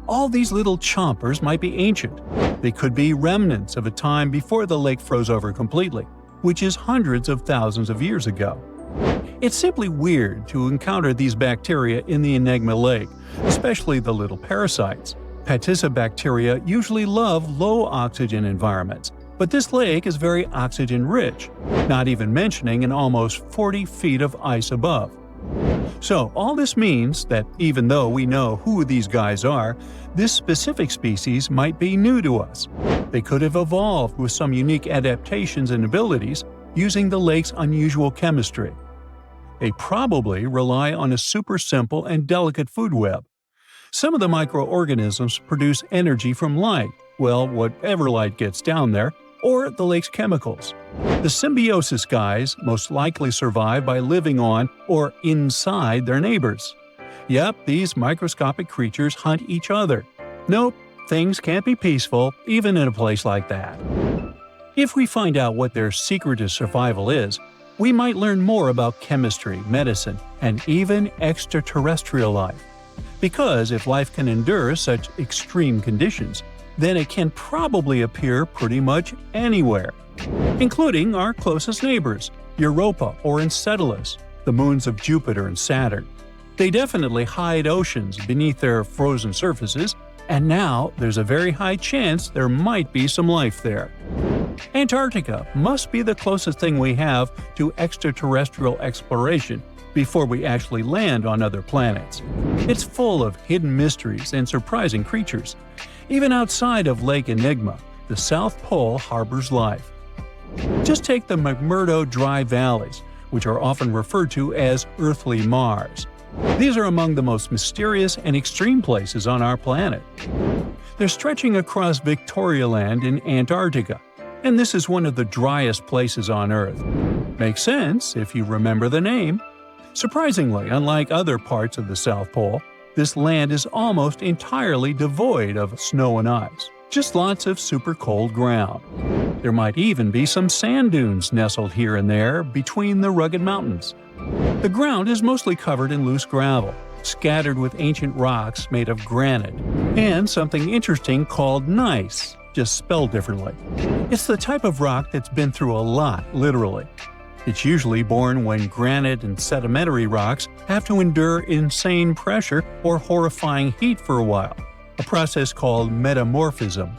All these little chompers might be ancient. They could be remnants of a time before the lake froze over completely, which is hundreds of thousands of years ago. It's simply weird to encounter these bacteria in the Enigma Lake, especially the little parasites. Paticibacteria usually love low-oxygen environments, but this lake is very oxygen-rich, not even mentioning an almost 40 feet of ice above. So all this means that even though we know who these guys are, this specific species might be new to us. They could have evolved with some unique adaptations and abilities using the lake's unusual chemistry. They probably rely on a super simple and delicate food web. Some of the microorganisms produce energy from light, well, whatever light gets down there, or the lake's chemicals. The symbiosis guys most likely survive by living on or inside their neighbors. Yep, these microscopic creatures hunt each other. Nope, things can't be peaceful even in a place like that. If we find out what their secret to survival is, we might learn more about chemistry, medicine, and even extraterrestrial life. Because if life can endure such extreme conditions, then it can probably appear pretty much anywhere, including our closest neighbors, Europa or Enceladus, the moons of Jupiter and Saturn. They definitely hide oceans beneath their frozen surfaces, and now there's a very high chance there might be some life there. Antarctica must be the closest thing we have to extraterrestrial exploration before we actually land on other planets. It's full of hidden mysteries and surprising creatures. Even outside of Lake Enigma, the South Pole harbors life. Just take the McMurdo Dry Valleys, which are often referred to as Earthly Mars. These are among the most mysterious and extreme places on our planet. They're stretching across Victoria Land in Antarctica, and this is one of the driest places on Earth. Makes sense if you remember the name. Surprisingly, unlike other parts of the South Pole, this land is almost entirely devoid of snow and ice, just lots of super cold ground. There might even be some sand dunes nestled here and there between the rugged mountains. The ground is mostly covered in loose gravel, scattered with ancient rocks made of granite, and something interesting called gneiss, just spelled differently. It's the type of rock that's been through a lot, literally. It's usually born when granite and sedimentary rocks have to endure insane pressure or horrifying heat for a while, a process called metamorphism.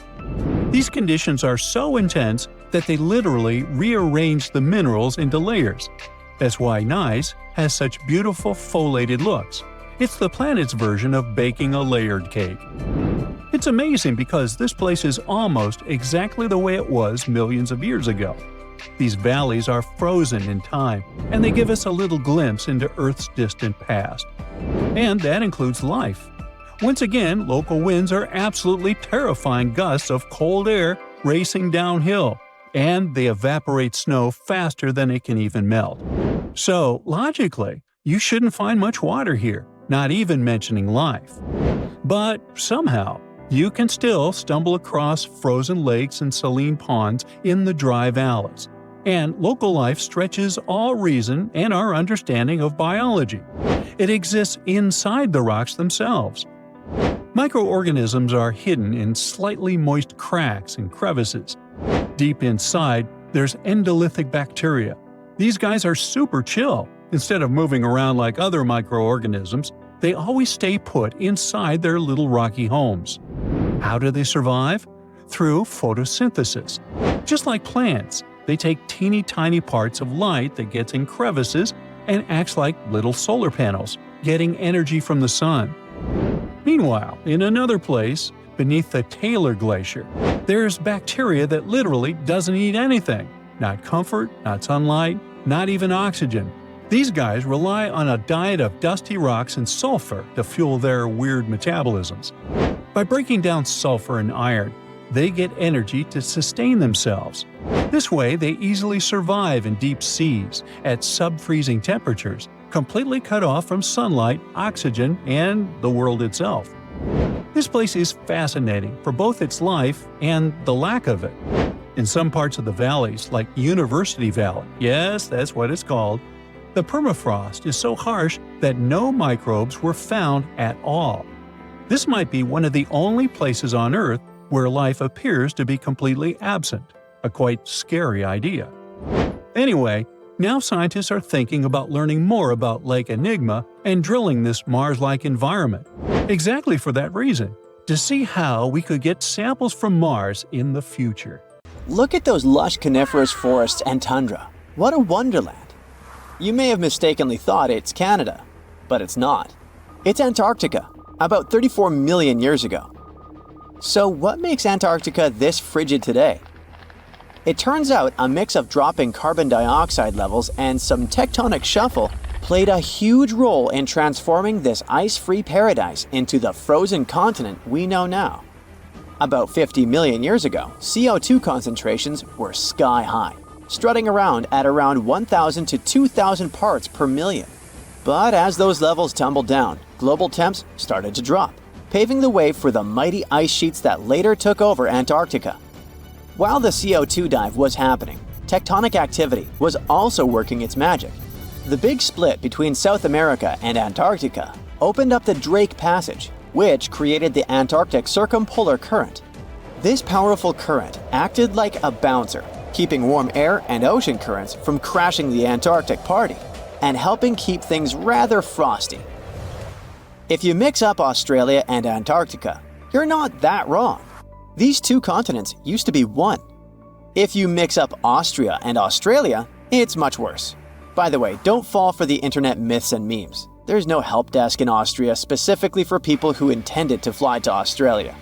These conditions are so intense that they literally rearrange the minerals into layers. That's why gneiss has such beautiful foliated looks. It's the planet's version of baking a layered cake. It's amazing because this place is almost exactly the way it was millions of years ago. These valleys are frozen in time, and they give us a little glimpse into Earth's distant past. And that includes life. Once again, local winds are absolutely terrifying gusts of cold air racing downhill, and they evaporate snow faster than it can even melt. So, logically, you shouldn't find much water here, not even mentioning life. But somehow, you can still stumble across frozen lakes and saline ponds in the dry valleys. And local life stretches all reason and our understanding of biology. It exists inside the rocks themselves. Microorganisms are hidden in slightly moist cracks and crevices. Deep inside, there's endolithic bacteria. These guys are super chill. Instead of moving around like other microorganisms, they always stay put inside their little rocky homes. How do they survive? Through photosynthesis. Just like plants, they take teeny tiny parts of light that gets in crevices and acts like little solar panels, getting energy from the sun. Meanwhile, in another place, beneath the Taylor Glacier, there's bacteria that literally doesn't eat anything. Not comfort, not sunlight, not even oxygen. These guys rely on a diet of dusty rocks and sulfur to fuel their weird metabolisms. By breaking down sulfur and iron, they get energy to sustain themselves. This way, they easily survive in deep seas at sub-freezing temperatures, completely cut off from sunlight, oxygen, and the world itself. This place is fascinating for both its life and the lack of it. In some parts of the valleys, like University Valley, yes, that's what it's called, the permafrost is so harsh that no microbes were found at all. This might be one of the only places on Earth where life appears to be completely absent, a quite scary idea. Anyway, now scientists are thinking about learning more about Lake Enigma and drilling this Mars-like environment, exactly for that reason, to see how we could get samples from Mars in the future. Look at those lush coniferous forests and tundra. What a wonderland. You may have mistakenly thought it's Canada, but it's not. It's Antarctica, about 34 million years ago. So what makes Antarctica this frigid today? It turns out a mix of dropping carbon dioxide levels and some tectonic shuffle played a huge role in transforming this ice-free paradise into the frozen continent we know now. About 50 million years ago, CO2 concentrations were sky-high, strutting around at around 1,000 to 2,000 parts per million. But as those levels tumbled down, global temps started to drop, paving the way for the mighty ice sheets that later took over Antarctica. While the CO2 dive was happening, tectonic activity was also working its magic. The big split between South America and Antarctica opened up the Drake Passage, which created the Antarctic Circumpolar Current. This powerful current acted like a bouncer, keeping warm air and ocean currents from crashing the Antarctic party, and helping keep things rather frosty. If you mix up Australia and Antarctica, you're not that wrong. These two continents used to be one. If you mix up Austria and Australia, it's much worse. By the way, don't fall for the internet myths and memes. There's no help desk in Austria specifically for people who intended to fly to Australia.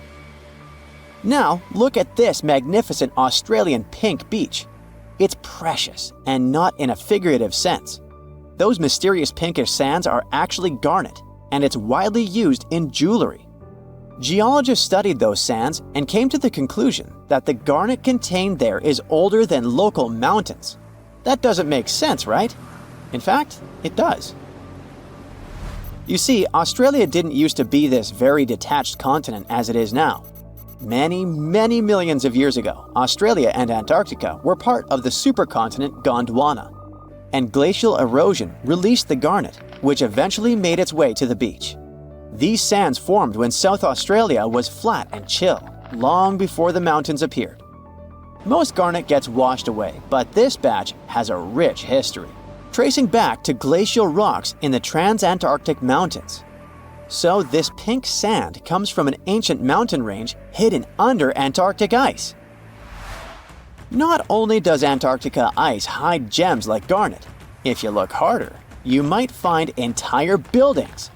Now, look at this magnificent Australian pink beach. It's precious, and not in a figurative sense. Those mysterious pinkish sands are actually garnet, and it's widely used in jewelry. Geologists studied those sands and came to the conclusion that the garnet contained there is older than local mountains. That doesn't make sense, right? In fact, it does. You see, Australia didn't used to be this very detached continent as it is now. Many millions of years ago, Australia and Antarctica were part of the supercontinent Gondwana, and glacial erosion released the garnet, which eventually made its way to the beach. These sands formed when South Australia was flat and chill, long before the mountains appeared. Most garnet gets washed away, but this batch has a rich history, tracing back to glacial rocks in the Transantarctic Mountains. So this pink sand comes from an ancient mountain range hidden under Antarctic ice. Not only does Antarctica ice hide gems like garnet, if you look harder, you might find entire buildings.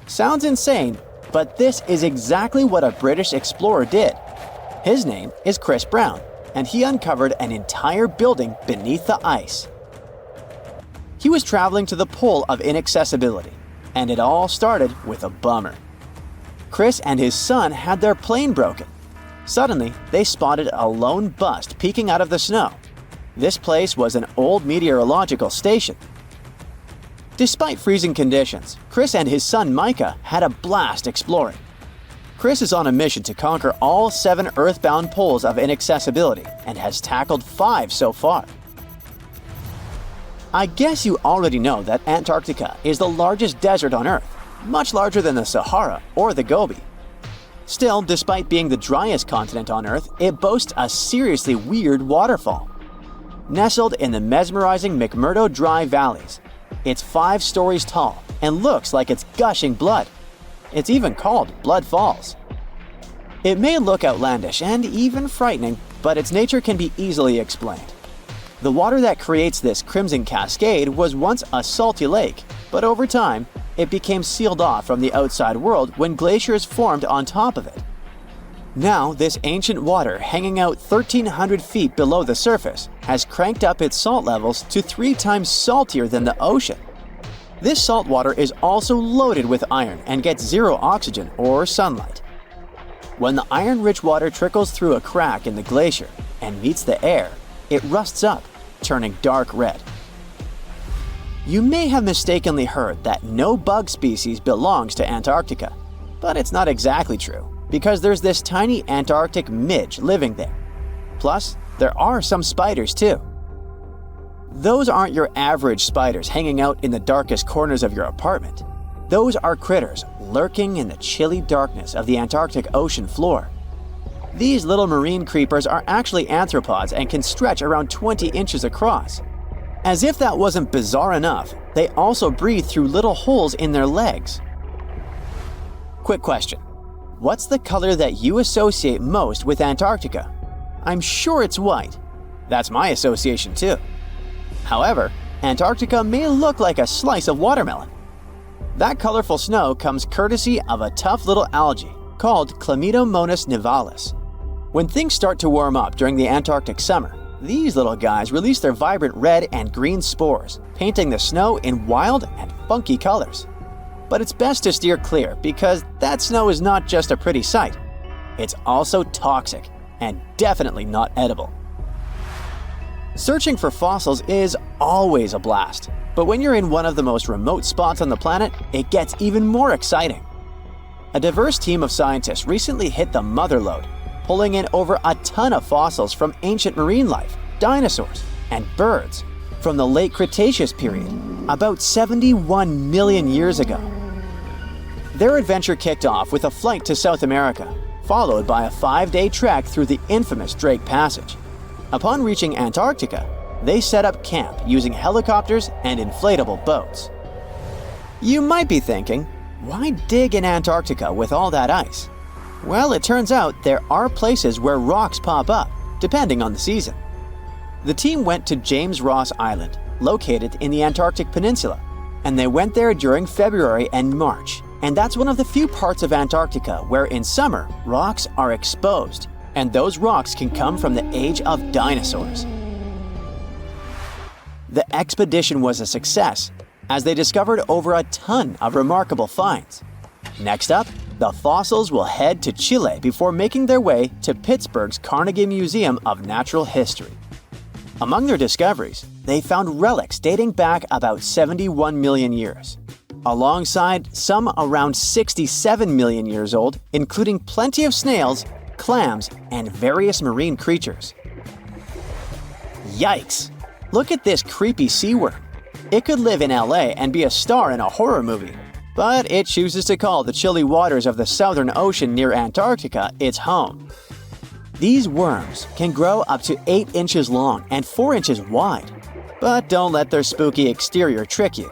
Sounds insane, but this is exactly what a British explorer did. His name is Chris Brown, and he uncovered an entire building beneath the ice. He was traveling to the pole of inaccessibility, and it all started with a bummer. Chris and his son had their plane broken. Suddenly, they spotted a lone bust peeking out of the snow. This place was an old meteorological station. Despite freezing conditions, Chris and his son Micah had a blast exploring. Chris is on a mission to conquer all 7 earthbound poles of inaccessibility and has tackled 5 so far. I guess you already know that Antarctica is the largest desert on Earth, much larger than the Sahara or the Gobi. Still, despite being the driest continent on Earth, it boasts a seriously weird waterfall. Nestled in the mesmerizing McMurdo Dry Valleys, it's 5 stories tall and looks like it's gushing blood. It's even called Blood Falls. It may look outlandish and even frightening, but its nature can be easily explained. The water that creates this crimson cascade was once a salty lake, but over time, it became sealed off from the outside world when glaciers formed on top of it. Now, this ancient water hanging out 1,300 feet below the surface has cranked up its salt levels to 3 times saltier than the ocean. This salt water is also loaded with iron and gets zero oxygen or sunlight. When the iron-rich water trickles through a crack in the glacier and meets the air, it rusts up, turning dark red. You may have mistakenly heard that no bug species belongs to Antarctica, but it's not exactly true, because there's this tiny Antarctic midge living there. Plus, there are some spiders too. Those aren't your average spiders hanging out in the darkest corners of your apartment. Those are critters lurking in the chilly darkness of the Antarctic ocean floor. These little marine creepers are actually arthropods and can stretch around 20 inches across. As if that wasn't bizarre enough, they also breathe through little holes in their legs. Quick question. What's the color that you associate most with Antarctica? I'm sure it's white. That's my association too. However, Antarctica may look like a slice of watermelon. That colorful snow comes courtesy of a tough little algae called Chlamydomonas nivalis. When things start to warm up during the Antarctic summer, these little guys release their vibrant red and green spores, painting the snow in wild and funky colors. But it's best to steer clear because that snow is not just a pretty sight. It's also toxic and definitely not edible. Searching for fossils is always a blast, but when you're in one of the most remote spots on the planet, it gets even more exciting. A diverse team of scientists recently hit the mother lode, pulling in over a ton of fossils from ancient marine life, dinosaurs, and birds from the late Cretaceous period, about 71 million years ago. Their adventure kicked off with a flight to South America, followed by a 5-day trek through the infamous Drake Passage. Upon reaching Antarctica, they set up camp using helicopters and inflatable boats. You might be thinking, why dig in Antarctica with all that ice? Well, it turns out there are places where rocks pop up, depending on the season. The team went to James Ross Island, located in the Antarctic Peninsula, and they went there during February and March. And that's one of the few parts of Antarctica where in summer, rocks are exposed, and those rocks can come from the age of dinosaurs. The expedition was a success, as they discovered over a ton of remarkable finds. Next up, the fossils will head to Chile before making their way to Pittsburgh's Carnegie Museum of Natural History. Among their discoveries, they found relics dating back about 71 million years, alongside some around 67 million years old, including plenty of snails, clams, and various marine creatures. Yikes! Look at this creepy sea worm. It could live in LA and be a star in a horror movie, but it chooses to call the chilly waters of the Southern Ocean near Antarctica its home. These worms can grow up to 8 inches long and 4 inches wide, but don't let their spooky exterior trick you.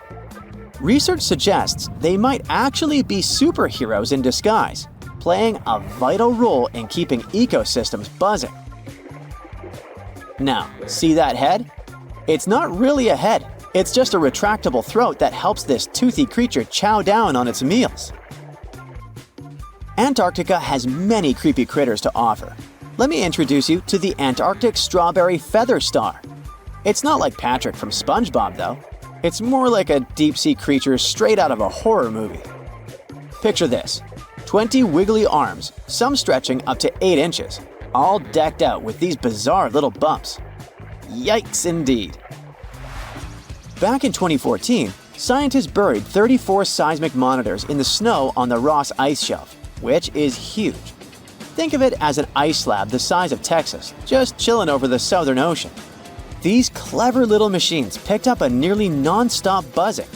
Research suggests they might actually be superheroes in disguise, playing a vital role in keeping ecosystems buzzing. Now, see that head? It's not really a head, it's just a retractable throat that helps this toothy creature chow down on its meals. Antarctica has many creepy critters to offer. Let me introduce you to the Antarctic strawberry feather star. It's not like Patrick from SpongeBob though. It's more like a deep-sea creature straight out of a horror movie. Picture this, 20 wiggly arms, some stretching up to 8 inches, all decked out with these bizarre little bumps. Yikes indeed. Back in 2014, scientists buried 34 seismic monitors in the snow on the Ross Ice Shelf, which is huge. Think of it as an ice slab the size of Texas, just chilling over the Southern Ocean. These clever little machines picked up a nearly non-stop buzzing.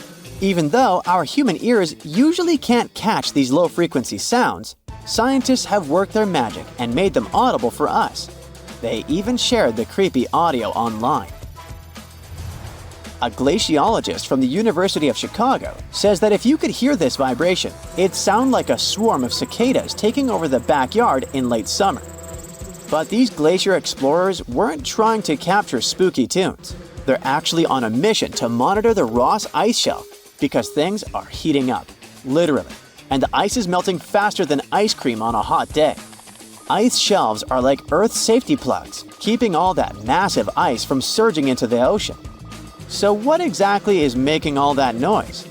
Even though our human ears usually can't catch these low-frequency sounds, scientists have worked their magic and made them audible for us. They even shared the creepy audio online. A glaciologist from the University of Chicago says that if you could hear this vibration, it'd sound like a swarm of cicadas taking over the backyard in late summer. But these glacier explorers weren't trying to capture spooky tunes. They're actually on a mission to monitor the Ross Ice Shelf because things are heating up, literally, and the ice is melting faster than ice cream on a hot day. Ice shelves are like Earth's safety plugs, keeping all that massive ice from surging into the ocean. So what exactly is making all that noise?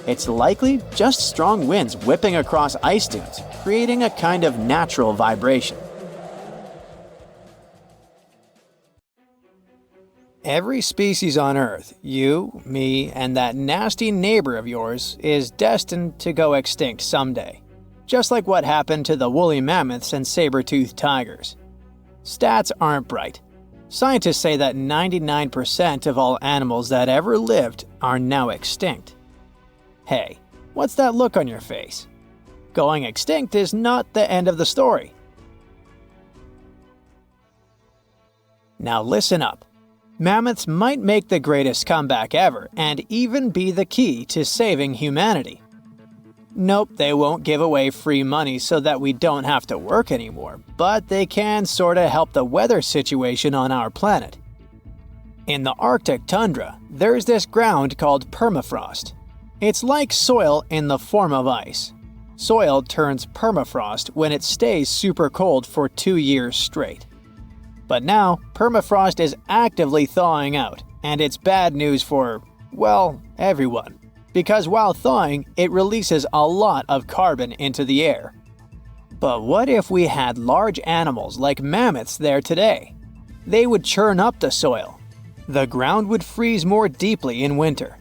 It's likely just strong winds whipping across ice dunes, creating a kind of natural vibration. Every species on Earth, you, me, and that nasty neighbor of yours, is destined to go extinct someday. Just like what happened to the woolly mammoths and saber-toothed tigers. Stats aren't bright. Scientists say that 99% of all animals that ever lived are now extinct. Hey, what's that look on your face? Going extinct is not the end of the story. Now listen up. Mammoths might make the greatest comeback ever and even be the key to saving humanity. Nope, they won't give away free money so that we don't have to work anymore, but they can sorta help the weather situation on our planet. In the Arctic tundra, there's this ground called permafrost. It's like soil in the form of ice. Soil turns permafrost when it stays super cold for 2 years straight. But now, permafrost is actively thawing out, and it's bad news for, well, everyone. Because while thawing, it releases a lot of carbon into the air. But what if we had large animals like mammoths there today? They would churn up the soil. The ground would freeze more deeply in winter.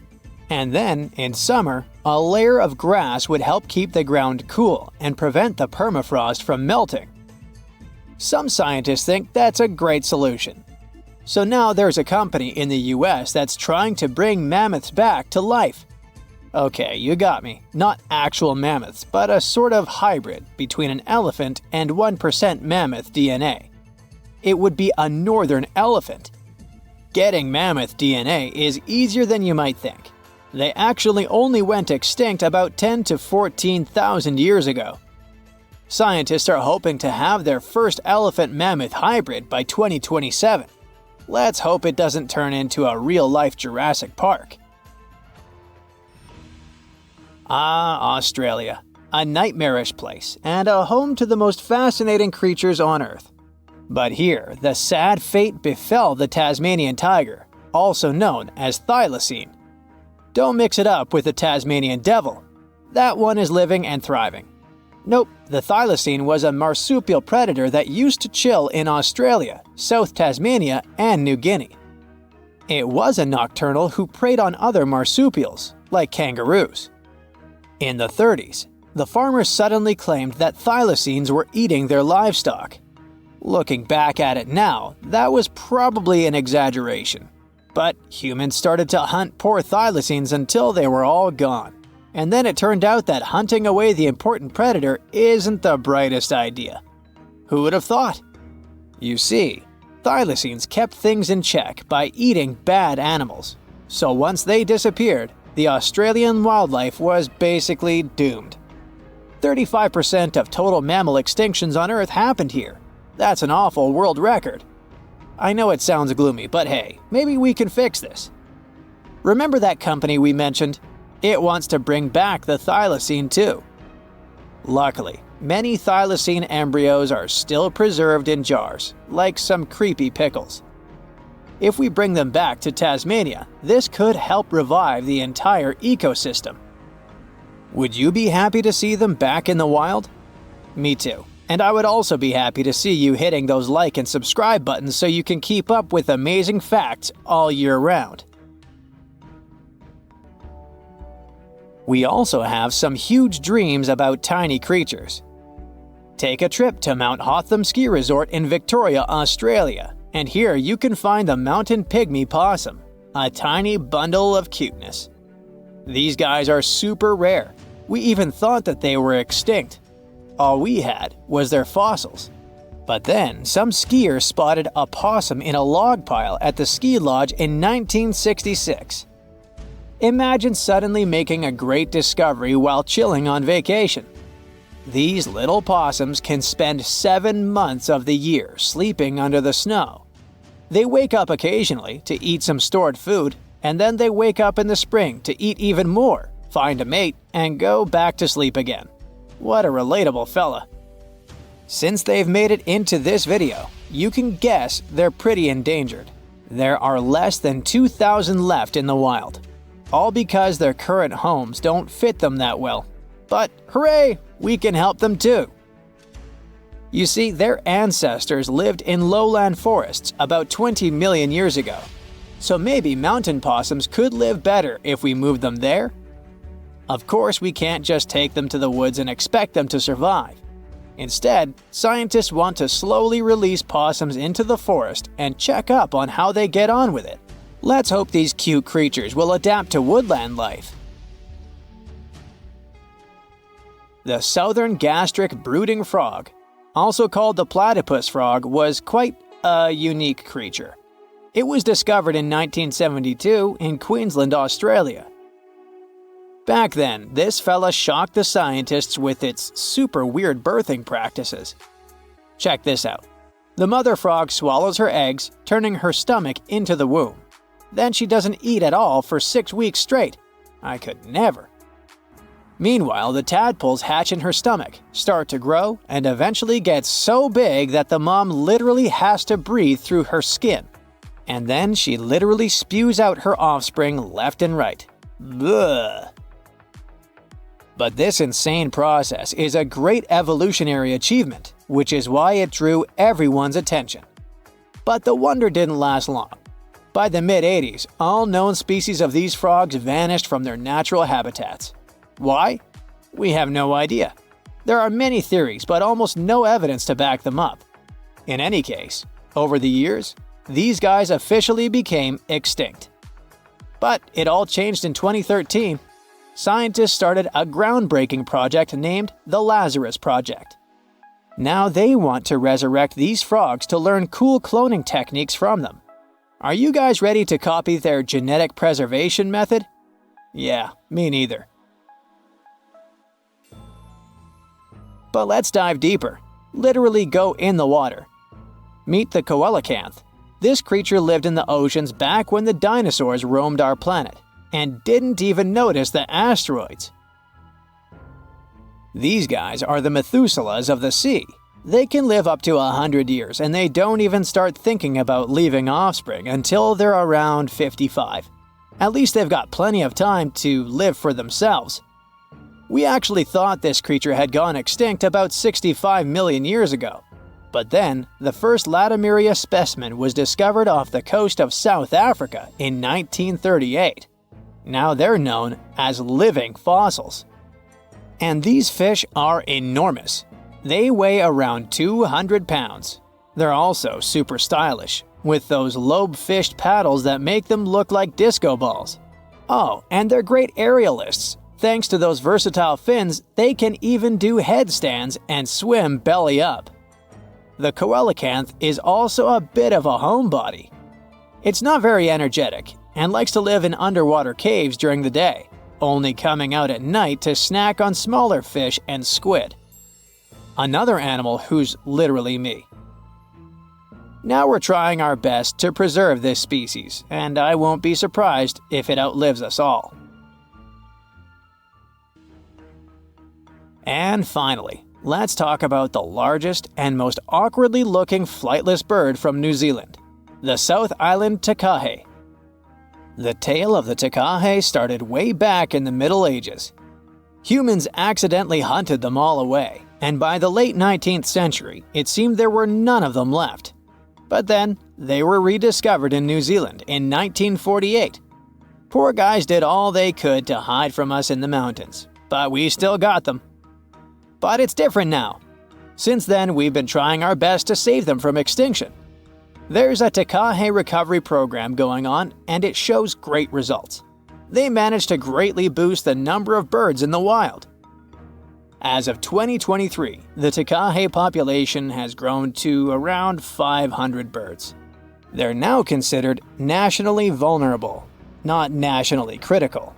And then, in summer, a layer of grass would help keep the ground cool and prevent the permafrost from melting. Some scientists think that's a great solution. So now there's a company in the US that's trying to bring mammoths back to life. Okay, you got me. Not actual mammoths, but a sort of hybrid between an elephant and 1% mammoth DNA. It would be a northern elephant. Getting mammoth DNA is easier than you might think. They actually only went extinct about 10 to 14,000 years ago. Scientists are hoping to have their first elephant-mammoth hybrid by 2027. Let's hope it doesn't turn into a real-life Jurassic Park. Ah, Australia. A nightmarish place, and a home to the most fascinating creatures on Earth. But here, the sad fate befell the Tasmanian tiger, also known as thylacine. Don't mix it up with the Tasmanian devil. That one is living and thriving. Nope, the thylacine was a marsupial predator that used to chill in Australia, South Tasmania, and New Guinea. It was a nocturnal who preyed on other marsupials, like kangaroos. In the 30s, the farmers suddenly claimed that thylacines were eating their livestock. Looking back at it now, that was probably an exaggeration. But humans started to hunt poor thylacines until they were all gone. And then it turned out that hunting away the important predator isn't the brightest idea. Who would have thought? You see, thylacines kept things in check by eating bad animals. So once they disappeared, the Australian wildlife was basically doomed. 35% of total mammal extinctions on Earth happened here. That's an awful world record. I know it sounds gloomy, but hey, maybe we can fix this. Remember that company we mentioned? It wants to bring back the thylacine too. Luckily, many thylacine embryos are still preserved in jars, like some creepy pickles. If we bring them back to Tasmania, this could help revive the entire ecosystem. Would you be happy to see them back in the wild? Me too. And I would also be happy to see you hitting those like and subscribe buttons so you can keep up with amazing facts all year round. We also have some huge dreams about tiny creatures. Take a trip to Mount Hotham Ski Resort in Victoria, Australia, and here you can find the mountain pygmy possum, a tiny bundle of cuteness. These guys are super rare. We even thought that they were extinct. All we had was their fossils. But then, some skiers spotted a possum in a log pile at the ski lodge in 1966. Imagine suddenly making a great discovery while chilling on vacation. These little possums can spend 7 months of the year sleeping under the snow. They wake up occasionally to eat some stored food, and then they wake up in the spring to eat even more, find a mate, and go back to sleep again. What a relatable fella. Since they've made it into this video, you can guess they're pretty endangered. There are less than 2,000 left in the wild, all because their current homes don't fit them that well. But hooray, we can help them too! You see, their ancestors lived in lowland forests about 20 million years ago, so maybe mountain possums could live better if we moved them there? Of course, we can't just take them to the woods and expect them to survive. Instead, scientists want to slowly release possums into the forest and check up on how they get on with it. Let's hope these cute creatures will adapt to woodland life. The southern gastric brooding frog, also called the platypus frog, was quite a unique creature. It was discovered in 1972 in Queensland, Australia. Back then, this fella shocked the scientists with its super weird birthing practices. Check this out. The mother frog swallows her eggs, turning her stomach into the womb. Then she doesn't eat at all for 6 weeks straight. I could never. Meanwhile, the tadpoles hatch in her stomach, start to grow, and eventually get so big that the mom literally has to breathe through her skin. And then she literally spews out her offspring left and right. Bleh. But this insane process is a great evolutionary achievement, which is why it drew everyone's attention. But the wonder didn't last long. By the mid-80s, all known species of these frogs vanished from their natural habitats. Why? We have no idea. There are many theories, but almost no evidence to back them up. In any case, over the years, these guys officially became extinct. But it all changed in 2013. Scientists started a groundbreaking project named the Lazarus Project. Now they want to resurrect these frogs to learn cool cloning techniques from them. Are you guys ready to copy their genetic preservation method? Yeah, me neither. But let's dive deeper. Literally go in the water. Meet the coelacanth. This creature lived in the oceans back when the dinosaurs roamed our planet, and didn't even notice the asteroids. These guys are the Methuselahs of the sea. They can live up to 100 years, and they don't even start thinking about leaving offspring until they're around 55. At least they've got plenty of time to live for themselves. We actually thought this creature had gone extinct about 65 million years ago. But then, the first Latimeria specimen was discovered off the coast of South Africa in 1938. Now they're known as living fossils. And these fish are enormous. They weigh around 200 pounds. They're also super stylish, with those lobe-fished paddles that make them look like disco balls. Oh, and they're great aerialists. Thanks to those versatile fins, they can even do headstands and swim belly up. The coelacanth is also a bit of a homebody. It's not very energetic, and likes to live in underwater caves during the day, only coming out at night to snack on smaller fish and squid. Another animal who's literally me. Now we're trying our best to preserve this species, and I won't be surprised if it outlives us all. And finally, let's talk about the largest and most awkwardly looking flightless bird from New Zealand, the South Island takahe. The tale of the takahe started way back in the Middle Ages. Humans accidentally hunted them all away, and by the late 19th century, it seemed there were none of them left. But then, they were rediscovered in New Zealand in 1948. Poor guys did all they could to hide from us in the mountains, but we still got them. But it's different now. Since then, we've been trying our best to save them from extinction. There's a takahe recovery program going on, and it shows great results. They managed to greatly boost the number of birds in the wild. As of 2023, the takahe population has grown to around 500 birds. They're now considered nationally vulnerable, not nationally critical.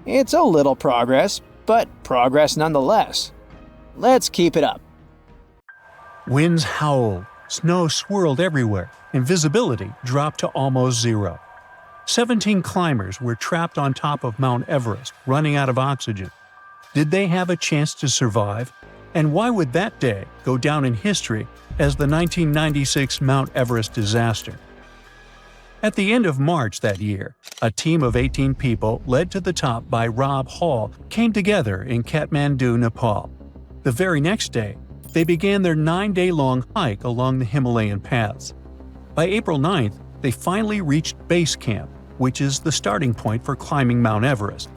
It's a little progress, but progress nonetheless. Let's keep it up. Winds howled, snow swirled everywhere, and visibility dropped to almost zero. 17 climbers were trapped on top of Mount Everest, running out of oxygen. Did they have a chance to survive? And why would that day go down in history as the 1996 Mount Everest disaster? At the end of March that year, a team of 18 people led to the top by Rob Hall came together in Kathmandu, Nepal. The very next day, they began their 9-day-long hike along the Himalayan paths. By April 9th, they finally reached base camp, which is the starting point for climbing Mount Everest.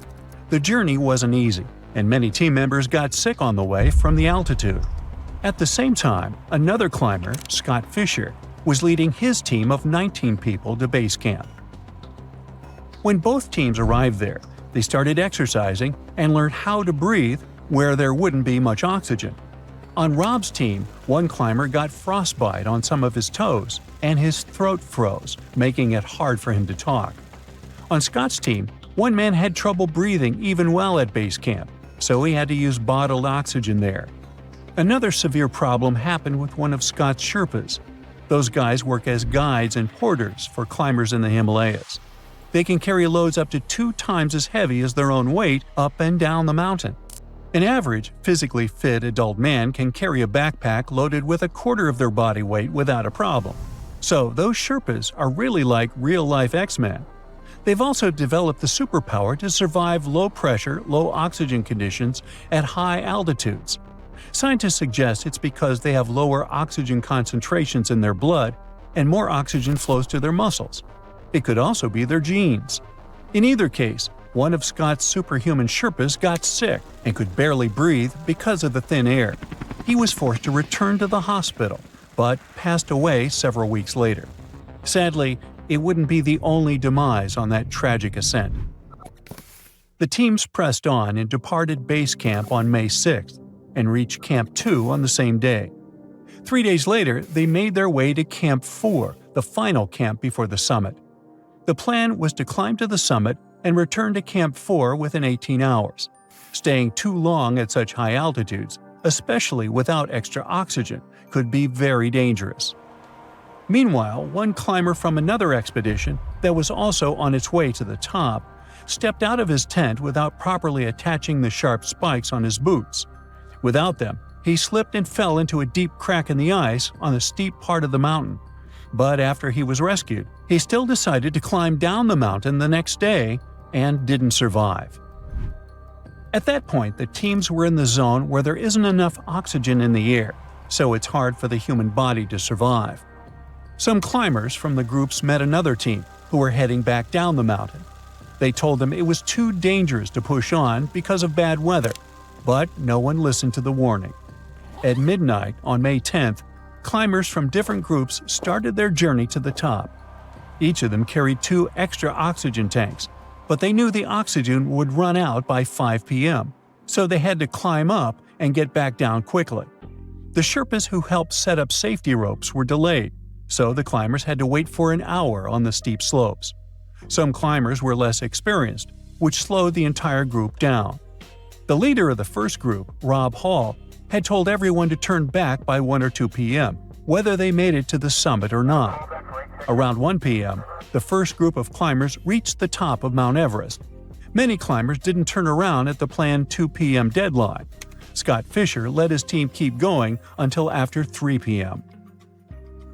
The journey wasn't easy, and many team members got sick on the way from the altitude. At the same time, another climber, Scott Fisher, was leading his team of 19 people to base camp. When both teams arrived there, they started exercising and learned how to breathe where there wouldn't be much oxygen. On Rob's team, one climber got frostbite on some of his toes, and his throat froze, making it hard for him to talk. On Scott's team, one man had trouble breathing even while at base camp, so he had to use bottled oxygen there. Another severe problem happened with one of Scott's Sherpas. Those guys work as guides and porters for climbers in the Himalayas. They can carry loads up to 2 times as heavy as their own weight up and down the mountain. An average, physically fit adult man can carry a backpack loaded with 1/4 of their body weight without a problem. So those Sherpas are really like real-life X-Men. They've also developed the superpower to survive low-pressure, low-oxygen conditions at high altitudes. Scientists suggest it's because they have lower oxygen concentrations in their blood and more oxygen flows to their muscles. It could also be their genes. In either case, one of Scott's superhuman Sherpas got sick and could barely breathe because of the thin air. He was forced to return to the hospital, but passed away several weeks later. Sadly, it wouldn't be the only demise on that tragic ascent. The teams pressed on and departed base camp on May 6th and reached Camp 2 on the same day. 3 days later, they made their way to Camp 4, the final camp before the summit. The plan was to climb to the summit and return to Camp 4 within 18 hours. Staying too long at such high altitudes, especially without extra oxygen, could be very dangerous. Meanwhile, one climber from another expedition that was also on its way to the top stepped out of his tent without properly attaching the sharp spikes on his boots. Without them, he slipped and fell into a deep crack in the ice on the steep part of the mountain. But after he was rescued, he still decided to climb down the mountain the next day and didn't survive. At that point, the teams were in the zone where there isn't enough oxygen in the air, so it's hard for the human body to survive. Some climbers from the groups met another team who were heading back down the mountain. They told them it was too dangerous to push on because of bad weather, but no one listened to the warning. At midnight on May 10th, climbers from different groups started their journey to the top. Each of them carried 2 extra oxygen tanks, but they knew the oxygen would run out by 5 p.m., so they had to climb up and get back down quickly. The Sherpas who helped set up safety ropes were delayed, so the climbers had to wait for an hour on the steep slopes. Some climbers were less experienced, which slowed the entire group down. The leader of the first group, Rob Hall, had told everyone to turn back by 1 or 2 p.m., whether they made it to the summit or not. Around 1 p.m., the first group of climbers reached the top of Mount Everest. Many climbers didn't turn around at the planned 2 p.m. deadline. Scott Fisher let his team keep going until after 3 p.m.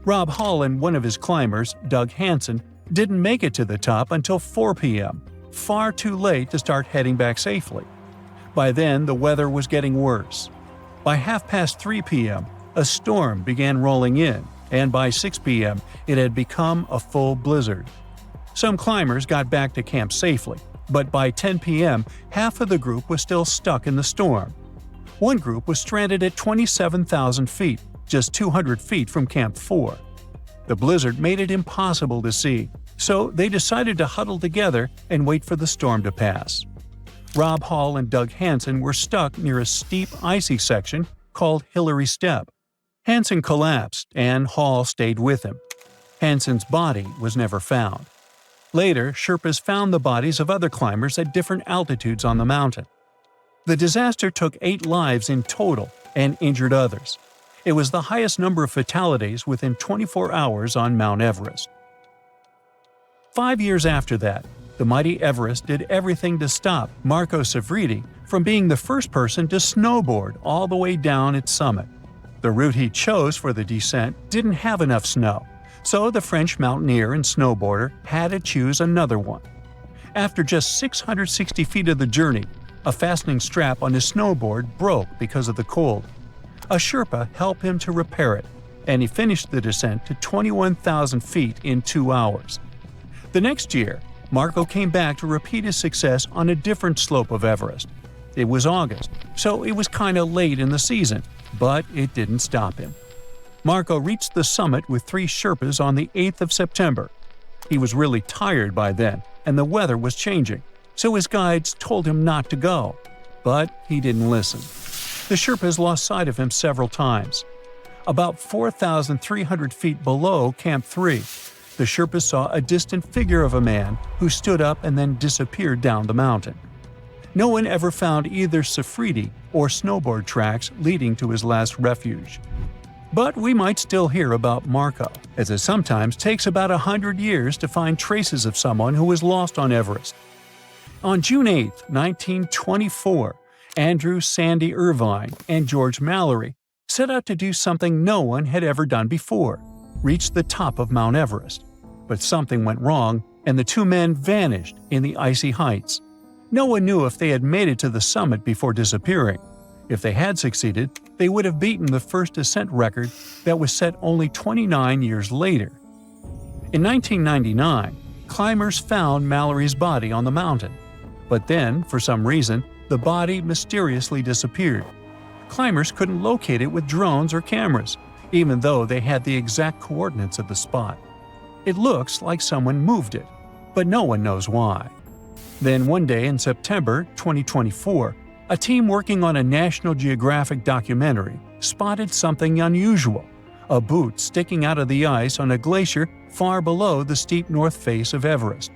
Rob Hall and one of his climbers, Doug Hansen, didn't make it to the top until 4 p.m., far too late to start heading back safely. By then, the weather was getting worse. By 3:30 p.m., a storm began rolling in, and by 6 p.m., it had become a full blizzard. Some climbers got back to camp safely, but by 10 p.m., half of the group was still stuck in the storm. One group was stranded at 27,000 feet, just 200 feet from Camp 4. The blizzard made it impossible to see, so they decided to huddle together and wait for the storm to pass. Rob Hall and Doug Hansen were stuck near a steep, icy section called Hillary Step. Hansen collapsed, and Hall stayed with him. Hansen's body was never found. Later, Sherpas found the bodies of other climbers at different altitudes on the mountain. The disaster took 8 lives in total and injured others. It was the highest number of fatalities within 24 hours on Mount Everest. 5 years after that, the mighty Everest did everything to stop Marco Sivriti from being the first person to snowboard all the way down its summit. The route he chose for the descent didn't have enough snow, so the French mountaineer and snowboarder had to choose another one. After just 660 feet of the journey, a fastening strap on his snowboard broke because of the cold. A Sherpa helped him to repair it, and he finished the descent to 21,000 feet in 2 hours. The next year, Marco came back to repeat his success on a different slope of Everest. It was August, so it was kinda late in the season, but it didn't stop him. Marco reached the summit with 3 Sherpas on the 8th of September. He was really tired by then, and the weather was changing, so his guides told him not to go. But he didn't listen. The Sherpas lost sight of him several times. About 4,300 feet below Camp 3, the Sherpas saw a distant figure of a man who stood up and then disappeared down the mountain. No one ever found either Sivriti or snowboard tracks leading to his last refuge. But we might still hear about Marco, as it sometimes takes about 100 years to find traces of someone who was lost on Everest. On June 8, 1924, Andrew Sandy Irvine and George Mallory set out to do something no one had ever done before: reach the top of Mount Everest. But something went wrong, and the 2 men vanished in the icy heights. No one knew if they had made it to the summit before disappearing. If they had succeeded, they would have beaten the first descent record that was set only 29 years later. In 1999, climbers found Mallory's body on the mountain. But then, for some reason, the body mysteriously disappeared. Climbers couldn't locate it with drones or cameras, even though they had the exact coordinates of the spot. It looks like someone moved it, but no one knows why. Then one day in September 2024, a team working on a National Geographic documentary spotted something unusual: a boot sticking out of the ice on a glacier far below the steep north face of Everest.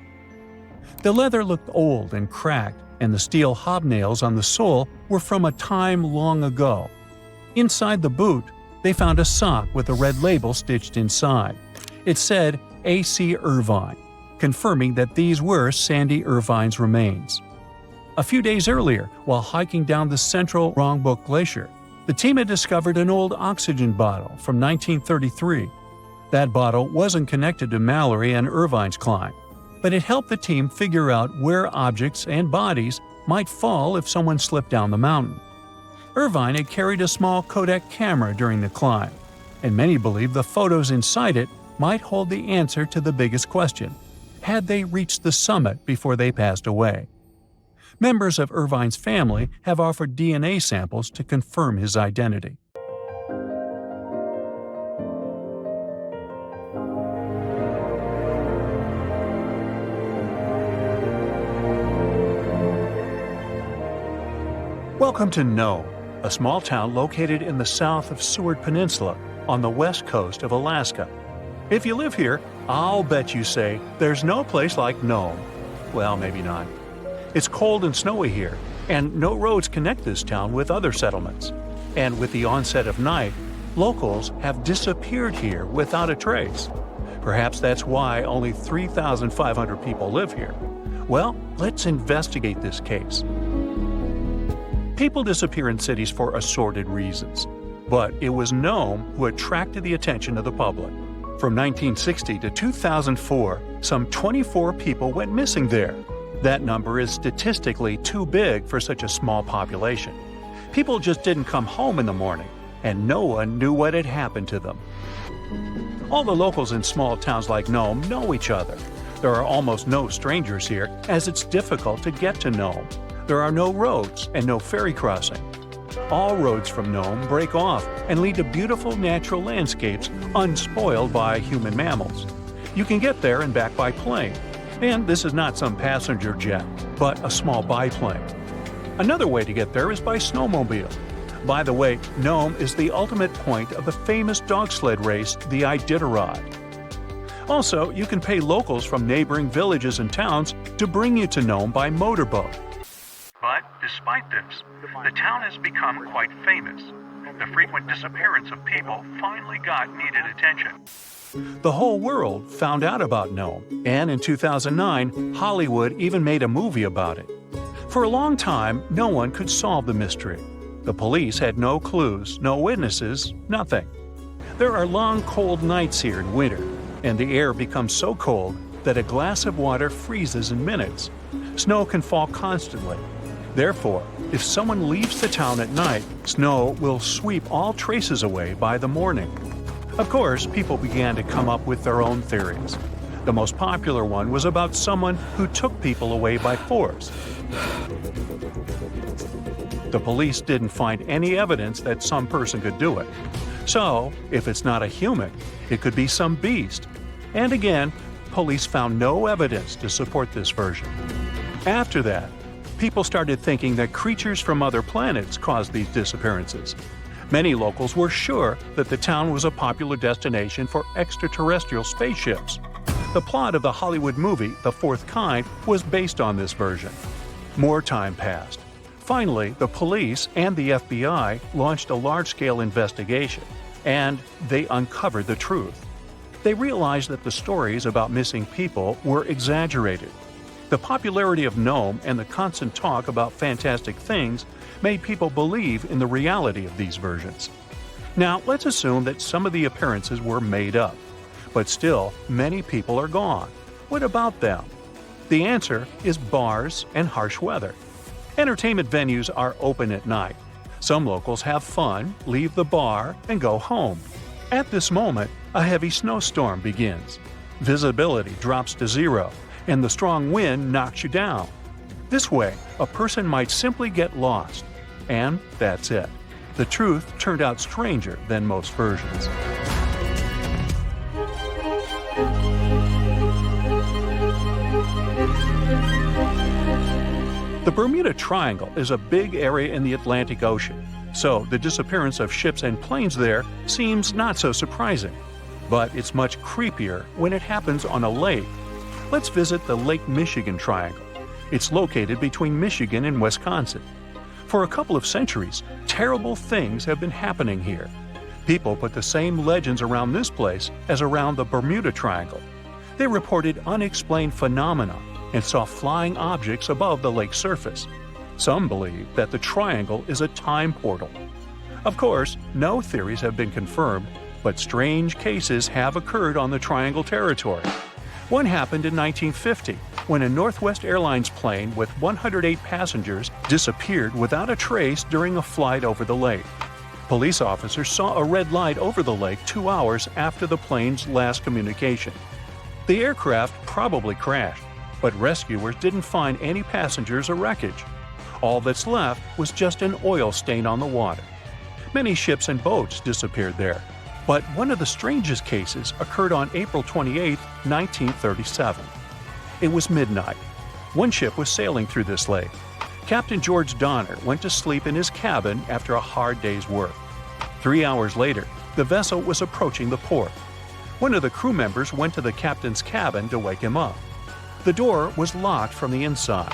The leather looked old and cracked, and the steel hobnails on the sole were from a time long ago. Inside the boot, they found a sock with a red label stitched inside. It said A.C. Irvine, confirming that these were Sandy Irvine's remains. A few days earlier, while hiking down the central Rongbuk Glacier, the team had discovered an old oxygen bottle from 1933. That bottle wasn't connected to Mallory and Irvine's climb, but it helped the team figure out where objects and bodies might fall if someone slipped down the mountain. Irvine had carried a small Kodak camera during the climb, and many believe the photos inside it might hold the answer to the biggest question: had they reached the summit before they passed away? Members of Irvine's family have offered DNA samples to confirm his identity. Welcome to Gnome, a small town located in the south of Seward Peninsula on the west coast of Alaska. If you live here, I'll bet you say there's no place like Gnome. Well, maybe not. It's cold and snowy here, and no roads connect this town with other settlements. And with the onset of night, locals have disappeared here without a trace. Perhaps that's why only 3,500 people live here. Well, let's investigate this case. People disappear in cities for assorted reasons, but it was Gnome who attracted the attention of the public. From 1960 to 2004, some 24 people went missing there. That number is statistically too big for such a small population. People just didn't come home in the morning, and no one knew what had happened to them. All the locals in small towns like Gnome know each other. There are almost no strangers here, as it's difficult to get to Gnome. There are no roads and no ferry crossing. All roads from Gnome break off and lead to beautiful natural landscapes unspoiled by human mammals. You can get there and back by plane. And this is not some passenger jet, but a small biplane. Another way to get there is by snowmobile. By the way, Gnome is the ultimate point of the famous dog sled race, the Iditarod. Also, you can pay locals from neighboring villages and towns to bring you to Gnome by motorboat. But despite this, the town has become quite famous. the frequent disappearance of people finally got needed attention. The whole world found out about Gnome, and in 2009, Hollywood even made a movie about it. For a long time, no one could solve the mystery. The police had no clues, no witnesses, nothing. There are long, cold nights here in winter, and the air becomes so cold that a glass of water freezes in minutes. Snow can fall constantly. Therefore, if someone leaves the town at night, snow will sweep all traces away by the morning. Of course, people began to come up with their own theories. The most popular one was about someone who took people away by force. The police didn't find any evidence that some person could do it. So, if it's not a human, it could be some beast. And again, police found no evidence to support this version. After that, people started thinking that creatures from other planets caused these disappearances. Many locals were sure that the town was a popular destination for extraterrestrial spaceships. The plot of the Hollywood movie The Fourth Kind was based on this version. More time passed. Finally, the police and the FBI launched a large-scale investigation, and they uncovered the truth. They realized that the stories about missing people were exaggerated. The popularity of Gnome and the constant talk about fantastic things made people believe in the reality of these versions. Now, let's assume that some of the appearances were made up. But still, many people are gone. What about them? The answer is bars and harsh weather. Entertainment venues are open at night. Some locals have fun, leave the bar, and go home. At this moment, a heavy snowstorm begins. Visibility drops to zero, and the strong wind knocks you down. This way, a person might simply get lost. And that's it. The truth turned out stranger than most versions. The Bermuda Triangle is a big area in the Atlantic Ocean, so the disappearance of ships and planes there seems not so surprising. But it's much creepier when it happens on a lake. Let's visit the Lake Michigan Triangle. It's located between Michigan and Wisconsin. For a couple of centuries, terrible things have been happening here. People put the same legends around this place as around the Bermuda Triangle. They reported unexplained phenomena and saw flying objects above the lake's surface. Some believe that the triangle is a time portal. Of course, no theories have been confirmed, but strange cases have occurred on the triangle territory. One happened in 1950, when a Northwest Airlines plane with 108 passengers disappeared without a trace during a flight over the lake. Police officers saw a red light over the lake 2 hours after the plane's last communication. The aircraft probably crashed, but rescuers didn't find any passengers or wreckage. All that's left was just an oil stain on the water. Many ships and boats disappeared there, but one of the strangest cases occurred on April 28, 1937. It was midnight. One ship was sailing through this lake. Captain George Donner went to sleep in his cabin after a hard day's work. 3 hours later, the vessel was approaching the port. One of the crew members went to the captain's cabin to wake him up. The door was locked from the inside.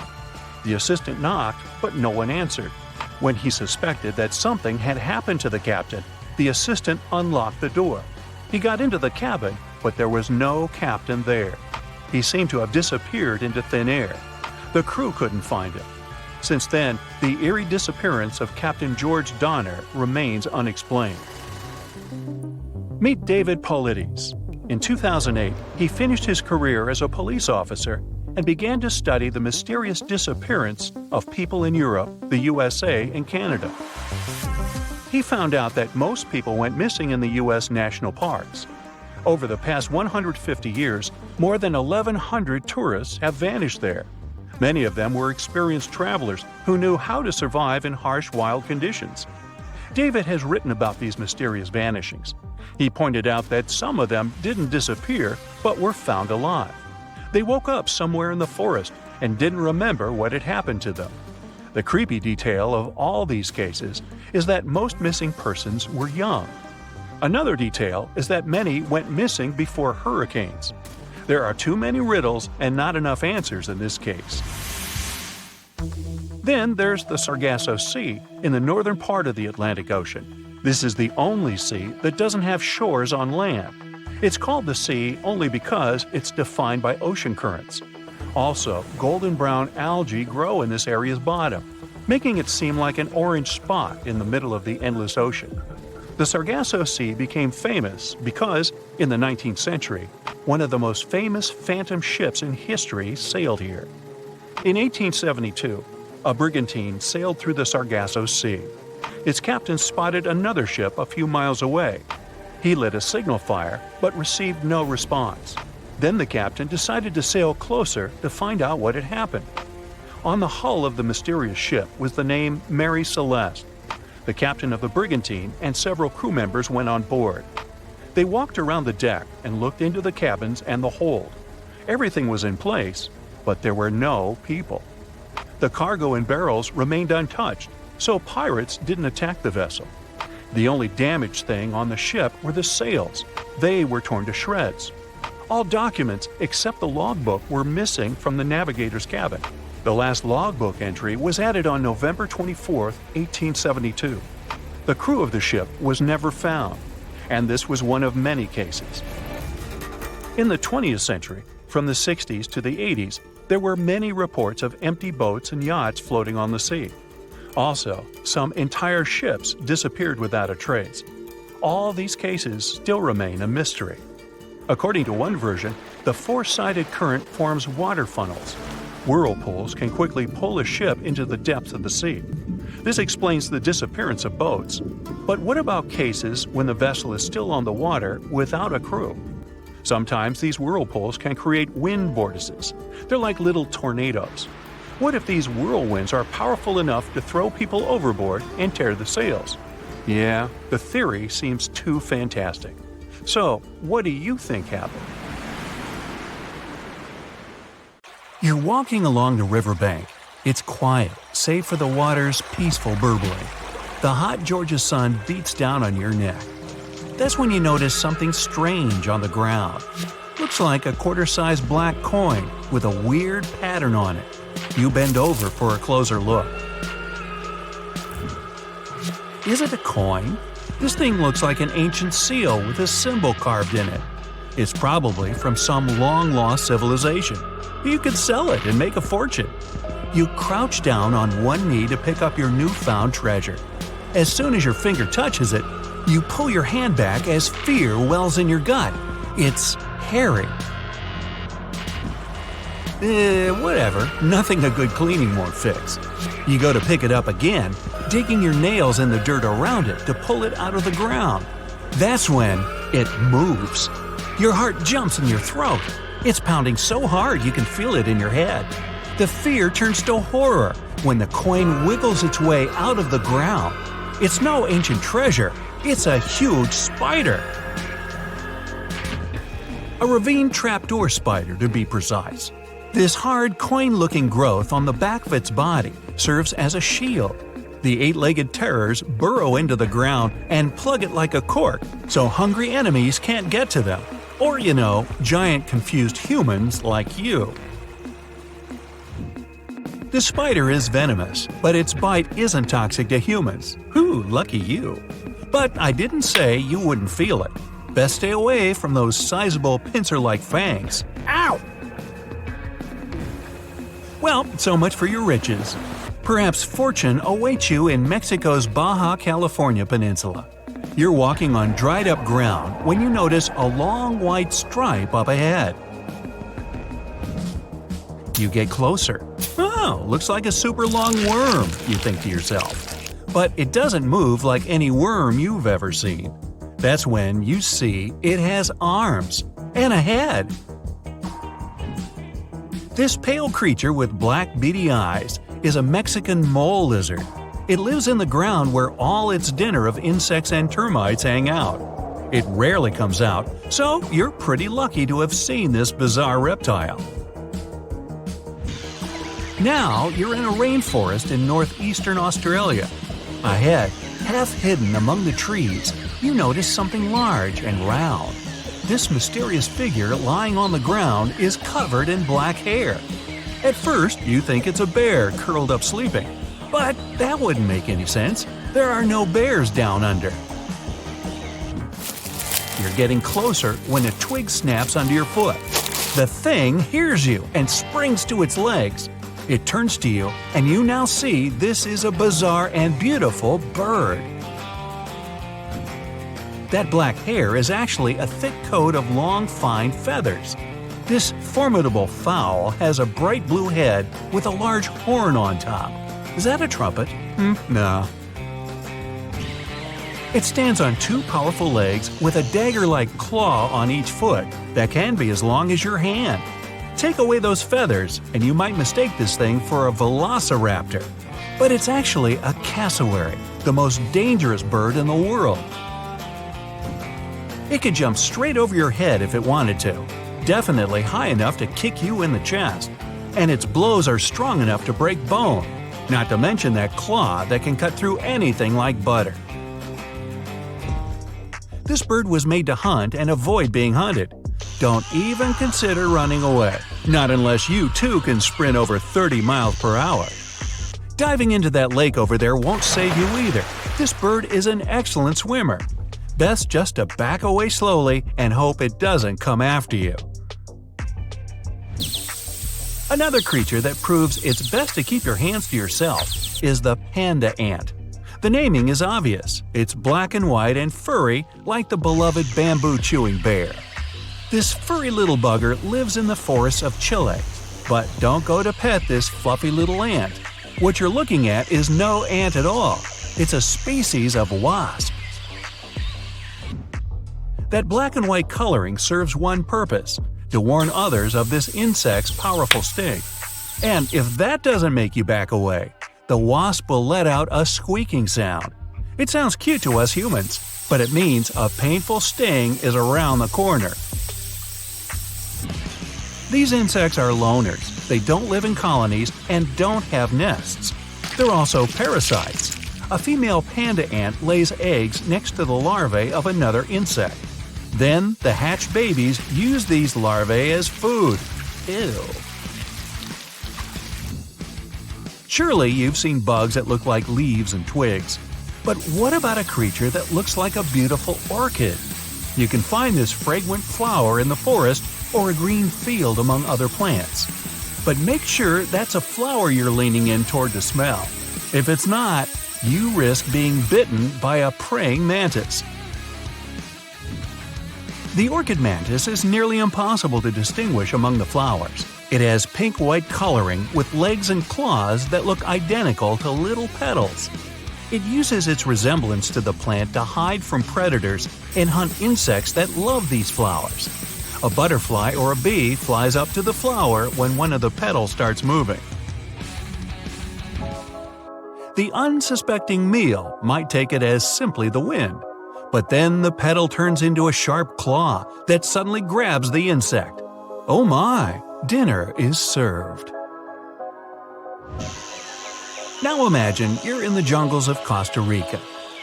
The assistant knocked, but no one answered. When he suspected that something had happened to the captain, the assistant unlocked the door. He got into the cabin, but there was no captain there. He seemed to have disappeared into thin air. The crew couldn't find him. Since then, the eerie disappearance of Captain George Donner remains unexplained. Meet David Paulides. In 2008, he finished his career as a police officer and began to study the mysterious disappearance of people in Europe, the USA, and Canada. He found out that most people went missing in the U.S. national parks. Over the past 150 years, more than 1,100 tourists have vanished there. Many of them were experienced travelers who knew how to survive in harsh wild conditions. David has written about these mysterious vanishings. He pointed out that some of them didn't disappear, but were found alive. They woke up somewhere in the forest and didn't remember what had happened to them. The creepy detail of all these cases is that most missing persons were young. Another detail is that many went missing before hurricanes. There are too many riddles and not enough answers in this case. Then there's the Sargasso Sea in the northern part of the Atlantic Ocean. This is the only sea that doesn't have shores on land. It's called the sea only because it's defined by ocean currents. Also, golden brown algae grow in this area's bottom, making it seem like an orange spot in the middle of the endless ocean. The Sargasso Sea became famous because, in the 19th century, one of the most famous phantom ships in history sailed here. In 1872, a brigantine sailed through the Sargasso Sea. Its captain spotted another ship a few miles away. He lit a signal fire, but received no response. Then the captain decided to sail closer to find out what had happened. On the hull of the mysterious ship was the name Mary Celeste. The captain of the brigantine and several crew members went on board. They walked around the deck and looked into the cabins and the hold. Everything was in place, but there were no people. The cargo and barrels remained untouched, so pirates didn't attack the vessel. The only damaged thing on the ship were the sails. They were torn to shreds. All documents except the logbook were missing from the navigator's cabin. The last logbook entry was added on November 24, 1872. The crew of the ship was never found, and this was one of many cases. In the 20th century, from the 60s to the 80s, there were many reports of empty boats and yachts floating on the sea. Also, some entire ships disappeared without a trace. All these cases still remain a mystery. According to one version, the four-sided current forms water funnels. Whirlpools can quickly pull a ship into the depths of the sea. This explains the disappearance of boats. But what about cases when the vessel is still on the water without a crew? Sometimes these whirlpools can create wind vortices. They're like little tornadoes. What if these whirlwinds are powerful enough to throw people overboard and tear the sails? Yeah, the theory seems too fantastic. So, what do you think happened? You're walking along the riverbank. It's quiet, save for the water's peaceful burbling. The hot Georgia sun beats down on your neck. That's when you notice something strange on the ground. Looks like a quarter-sized black coin with a weird pattern on it. You bend over for a closer look. Is it a coin? This thing looks like an ancient seal with a symbol carved in it. It's probably from some long-lost civilization. You could sell it and make a fortune. You crouch down on one knee to pick up your newfound treasure. As soon as your finger touches it, you pull your hand back as fear wells in your gut. It's hairy. Whatever. Nothing a good cleaning won't fix. You go to pick it up again, digging your nails in the dirt around it to pull it out of the ground. That's when it moves. Your heart jumps in your throat. It's pounding so hard you can feel it in your head. The fear turns to horror when the coin wiggles its way out of the ground. It's no ancient treasure. It's a huge spider. A ravine trapdoor spider, to be precise. This hard coin-looking growth on the back of its body serves as a shield. The eight-legged terrors burrow into the ground and plug it like a cork so hungry enemies can't get to them. Or, giant confused humans like you. The spider is venomous, but its bite isn't toxic to humans. Ooh, lucky you. But I didn't say you wouldn't feel it. Best stay away from those sizable pincer-like fangs. Ow! Well, so much for your riches. Perhaps fortune awaits you in Mexico's Baja California peninsula. You're walking on dried-up ground when you notice a long white stripe up ahead. You get closer. Oh, looks like a super long worm, you think to yourself. But it doesn't move like any worm you've ever seen. That's when you see it has arms and a head. This pale creature with black beady eyes is a Mexican mole lizard. It lives in the ground where all its dinner of insects and termites hang out. It rarely comes out, so you're pretty lucky to have seen this bizarre reptile. Now you're in a rainforest in northeastern Australia. Ahead, half hidden among the trees, you notice something large and round. This mysterious figure lying on the ground is covered in black hair. At first, you think it's a bear curled up sleeping. But that wouldn't make any sense. There are no bears down under. You're getting closer when a twig snaps under your foot. The thing hears you and springs to its legs. It turns to you, and you now see this is a bizarre and beautiful bird. That black hair is actually a thick coat of long, fine feathers. This formidable fowl has a bright blue head with a large horn on top. Is that a trumpet? No. It stands on two powerful legs with a dagger-like claw on each foot that can be as long as your hand. Take away those feathers, and you might mistake this thing for a velociraptor. But it's actually a cassowary, the most dangerous bird in the world. It could jump straight over your head if it wanted to, definitely high enough to kick you in the chest, and its blows are strong enough to break bone, not to mention that claw that can cut through anything like butter. This bird was made to hunt and avoid being hunted. Don't even consider running away, not unless you too can sprint over 30 miles per hour. Diving into that lake over there won't save you either. This bird is an excellent swimmer. Best just to back away slowly and hope it doesn't come after you. Another creature that proves it's best to keep your hands to yourself is the panda ant. The naming is obvious. It's black and white and furry like the beloved bamboo-chewing bear. This furry little bugger lives in the forests of Chile. But don't go to pet this fluffy little ant. What you're looking at is no ant at all. It's a species of wasp. That black and white coloring serves one purpose – to warn others of this insect's powerful sting. And if that doesn't make you back away, the wasp will let out a squeaking sound. It sounds cute to us humans, but it means a painful sting is around the corner. These insects are loners. They don't live in colonies and don't have nests. They're also parasites. A female panda ant lays eggs next to the larvae of another insect. Then, the hatched babies use these larvae as food. Ew. Surely you've seen bugs that look like leaves and twigs. But what about a creature that looks like a beautiful orchid? You can find this fragrant flower in the forest or a green field among other plants. But make sure that's a flower you're leaning in toward to smell. If it's not, you risk being bitten by a praying mantis. The orchid mantis is nearly impossible to distinguish among the flowers. It has pink-white coloring with legs and claws that look identical to little petals. It uses its resemblance to the plant to hide from predators and hunt insects that love these flowers. A butterfly or a bee flies up to the flower when one of the petals starts moving. The unsuspecting meal might take it as simply the wind. But then the petal turns into a sharp claw that suddenly grabs the insect. Oh my, dinner is served. Now imagine you're in the jungles of Costa Rica.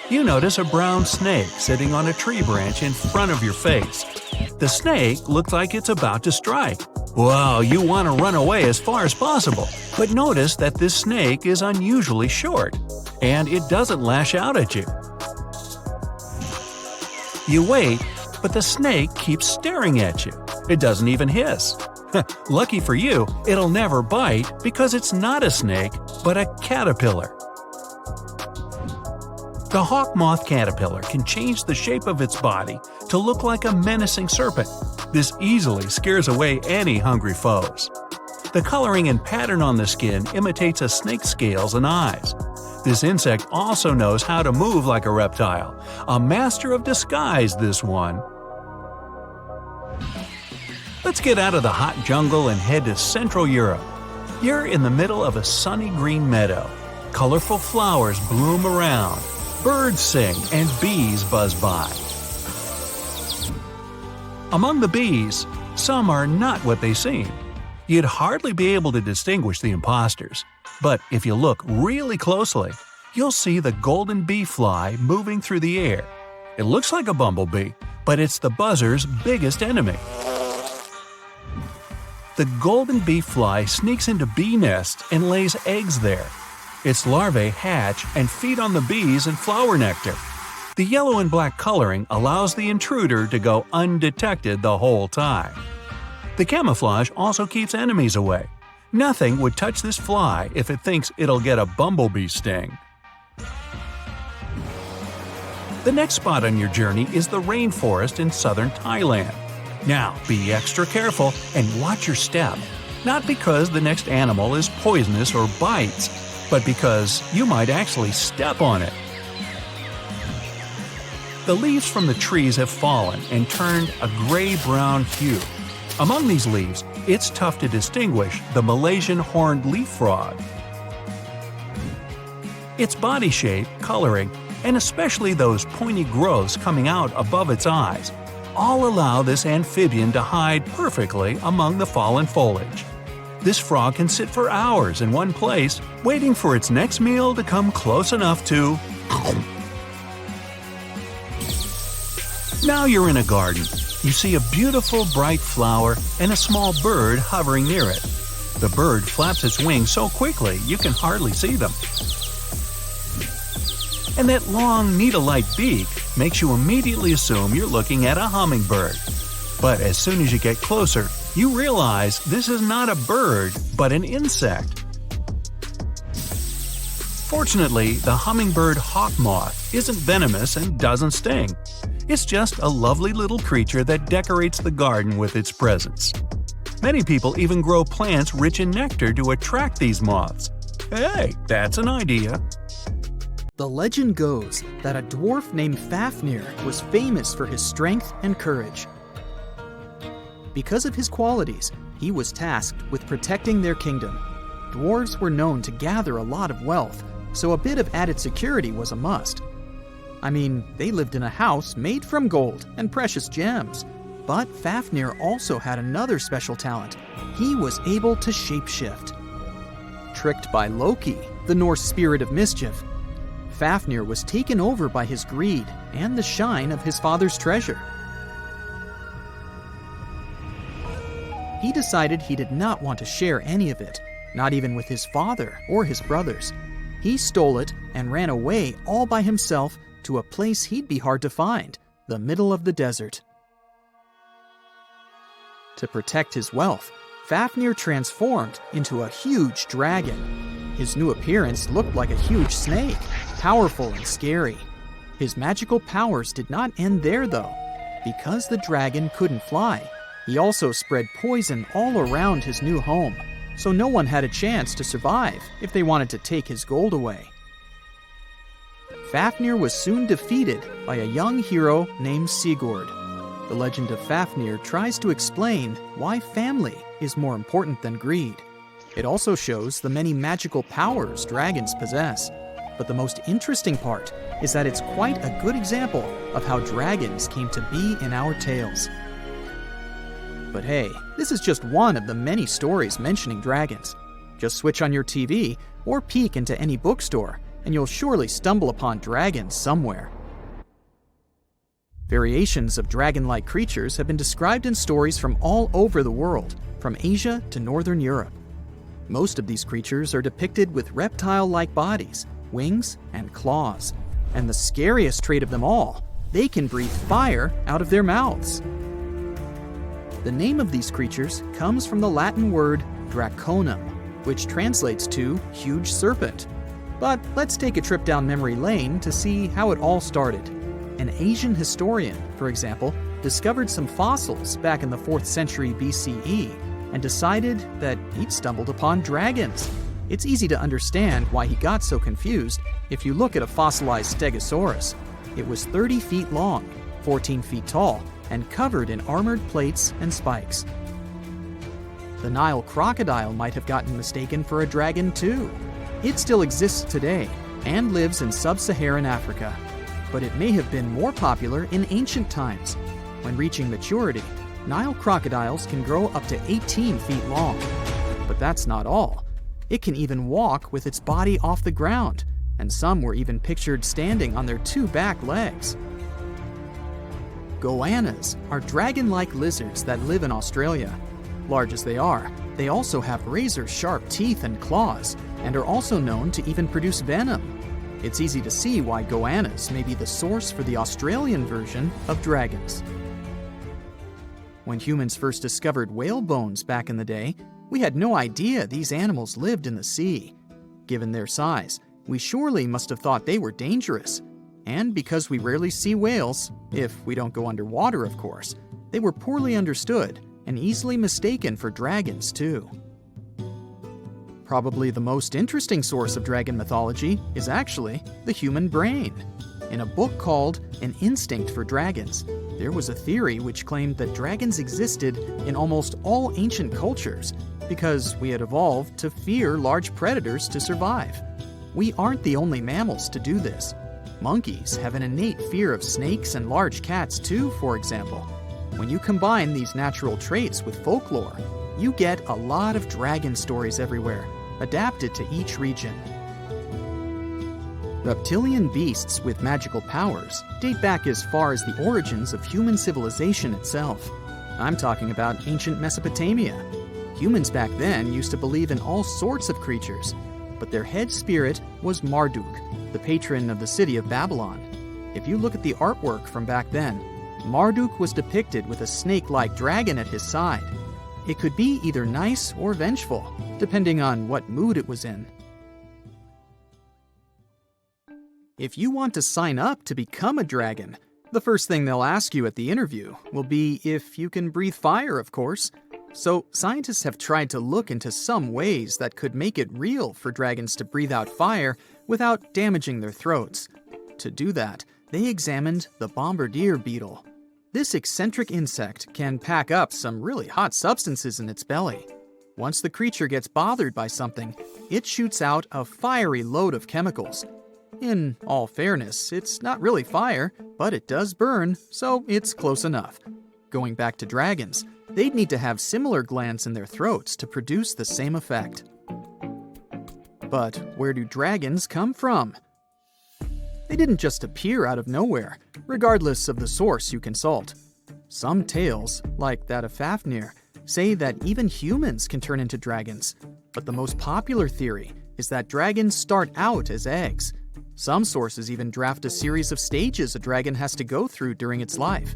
You notice a brown snake sitting on a tree branch in front of your face. The snake looks like it's about to strike. Wow, you want to run away as far as possible. But notice that this snake is unusually short, and it doesn't lash out at you. You wait, but the snake keeps staring at you. It doesn't even hiss. Lucky for you, it'll never bite because it's not a snake, but a caterpillar. The hawk moth caterpillar can change the shape of its body to look like a menacing serpent. This easily scares away any hungry foes. The coloring and pattern on the skin imitates a snake's scales and eyes. This insect also knows how to move like a reptile. A master of disguise, this one. Let's get out of the hot jungle and head to Central Europe. You're in the middle of a sunny green meadow. Colorful flowers bloom around. Birds sing and bees buzz by. Among the bees, some are not what they seem. You'd hardly be able to distinguish the imposters. But if you look really closely, you'll see the golden bee fly moving through the air. It looks like a bumblebee, but it's the buzzer's biggest enemy. The golden bee fly sneaks into bee nests and lays eggs there. Its larvae hatch and feed on the bees and flower nectar. The yellow and black coloring allows the intruder to go undetected the whole time. The camouflage also keeps enemies away. Nothing would touch this fly if it thinks it'll get a bumblebee sting. The next spot on your journey is the rainforest in southern Thailand. Now, be extra careful and watch your step. Not because the next animal is poisonous or bites, but because you might actually step on it. The leaves from the trees have fallen and turned a gray-brown hue. Among these leaves, it's tough to distinguish the Malaysian horned leaf frog. Its body shape, coloring, and especially those pointy growths coming out above its eyes, all allow this amphibian to hide perfectly among the fallen foliage. This frog can sit for hours in one place, waiting for its next meal to come close enough to… Now you're in a garden. You see a beautiful bright flower and a small bird hovering near it. The bird flaps its wings so quickly you can hardly see them. And that long needle-like beak makes you immediately assume you're looking at a hummingbird. But as soon as you get closer, you realize this is not a bird, but an insect. Fortunately, the hummingbird hawk moth isn't venomous and doesn't sting. It's just a lovely little creature that decorates the garden with its presence. Many people even grow plants rich in nectar to attract these moths. Hey, that's an idea. The legend goes that a dwarf named Fafnir was famous for his strength and courage. Because of his qualities, he was tasked with protecting their kingdom. Dwarves were known to gather a lot of wealth, so a bit of added security was a must. I mean, they lived in a house made from gold and precious gems. But Fafnir also had another special talent. He was able to shapeshift. Tricked by Loki, the Norse spirit of mischief, Fafnir was taken over by his greed and the shine of his father's treasure. He decided he did not want to share any of it, not even with his father or his brothers. He stole it and ran away all by himself to a place he'd be hard to find, the middle of the desert. To protect his wealth, Fafnir transformed into a huge dragon. His new appearance looked like a huge snake, powerful and scary. His magical powers did not end there, though. Because the dragon couldn't fly, he also spread poison all around his new home, so no one had a chance to survive if they wanted to take his gold away. Fafnir was soon defeated by a young hero named Sigurd. The legend of Fafnir tries to explain why family is more important than greed. It also shows the many magical powers dragons possess. But the most interesting part is that it's quite a good example of how dragons came to be in our tales. But hey, this is just one of the many stories mentioning dragons. Just switch on your TV or peek into any bookstore, and you'll surely stumble upon dragons somewhere. Variations of dragon-like creatures have been described in stories from all over the world, from Asia to Northern Europe. Most of these creatures are depicted with reptile-like bodies, wings, and claws. And the scariest trait of them all, they can breathe fire out of their mouths. The name of these creatures comes from the Latin word draconum, which translates to huge serpent. But let's take a trip down memory lane to see how it all started. An Asian historian, for example, discovered some fossils back in the 4th century BCE and decided that he'd stumbled upon dragons. It's easy to understand why he got so confused if you look at a fossilized stegosaurus. It was 30 feet long, 14 feet tall, and covered in armored plates and spikes. The Nile crocodile might have gotten mistaken for a dragon too. It still exists today and lives in sub-Saharan Africa. But it may have been more popular in ancient times. When reaching maturity, Nile crocodiles can grow up to 18 feet long. But that's not all. It can even walk with its body off the ground, and some were even pictured standing on their 2 back legs. Goannas are dragon-like lizards that live in Australia. Large as they are, they also have razor-sharp teeth and claws, and are also known to even produce venom. It's easy to see why goannas may be the source for the Australian version of dragons. When humans first discovered whale bones back in the day, we had no idea these animals lived in the sea. Given their size, we surely must have thought they were dangerous. And because we rarely see whales, if we don't go underwater of course, they were poorly understood and easily mistaken for dragons too. Probably the most interesting source of dragon mythology is actually the human brain. In a book called An Instinct for Dragons, there was a theory which claimed that dragons existed in almost all ancient cultures because we had evolved to fear large predators to survive. We aren't the only mammals to do this. Monkeys have an innate fear of snakes and large cats too, for example. When you combine these natural traits with folklore, you get a lot of dragon stories everywhere, adapted to each region. Reptilian beasts with magical powers date back as far as the origins of human civilization itself. I'm talking about ancient Mesopotamia. Humans back then used to believe in all sorts of creatures, but their head spirit was Marduk, the patron of the city of Babylon. If you look at the artwork from back then, Marduk was depicted with a snake-like dragon at his side. It could be either nice or vengeful, depending on what mood it was in. If you want to sign up to become a dragon, the first thing they'll ask you at the interview will be if you can breathe fire, of course. So scientists have tried to look into some ways that could make it real for dragons to breathe out fire without damaging their throats. To do that, they examined the bombardier beetle. This eccentric insect can pack up some really hot substances in its belly. Once the creature gets bothered by something, it shoots out a fiery load of chemicals. In all fairness, it's not really fire, but it does burn, so it's close enough. Going back to dragons, they'd need to have similar glands in their throats to produce the same effect. But where do dragons come from? They didn't just appear out of nowhere, regardless of the source you consult. Some tales, like that of Fafnir, say that even humans can turn into dragons, but the most popular theory is that dragons start out as eggs. Some sources even draft a series of stages a dragon has to go through during its life.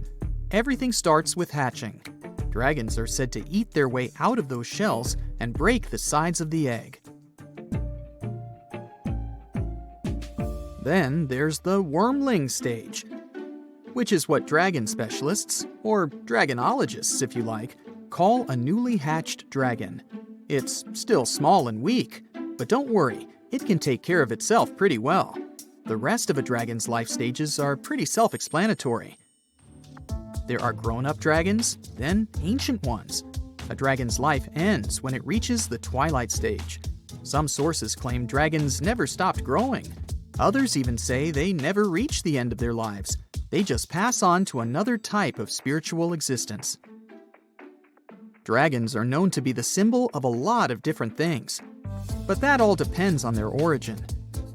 Everything starts with hatching. Dragons are said to eat their way out of those shells and break the sides of the egg. Then there's the wormling stage, which is what dragon specialists, or dragonologists if you like, call a newly hatched dragon. It's still small and weak, but don't worry, it can take care of itself pretty well. The rest of a dragon's life stages are pretty self-explanatory. There are grown-up dragons, then ancient ones. A dragon's life ends when it reaches the twilight stage. Some sources claim dragons never stopped growing. Others even say they never reach the end of their lives. They just pass on to another type of spiritual existence. Dragons are known to be the symbol of a lot of different things, but that all depends on their origin.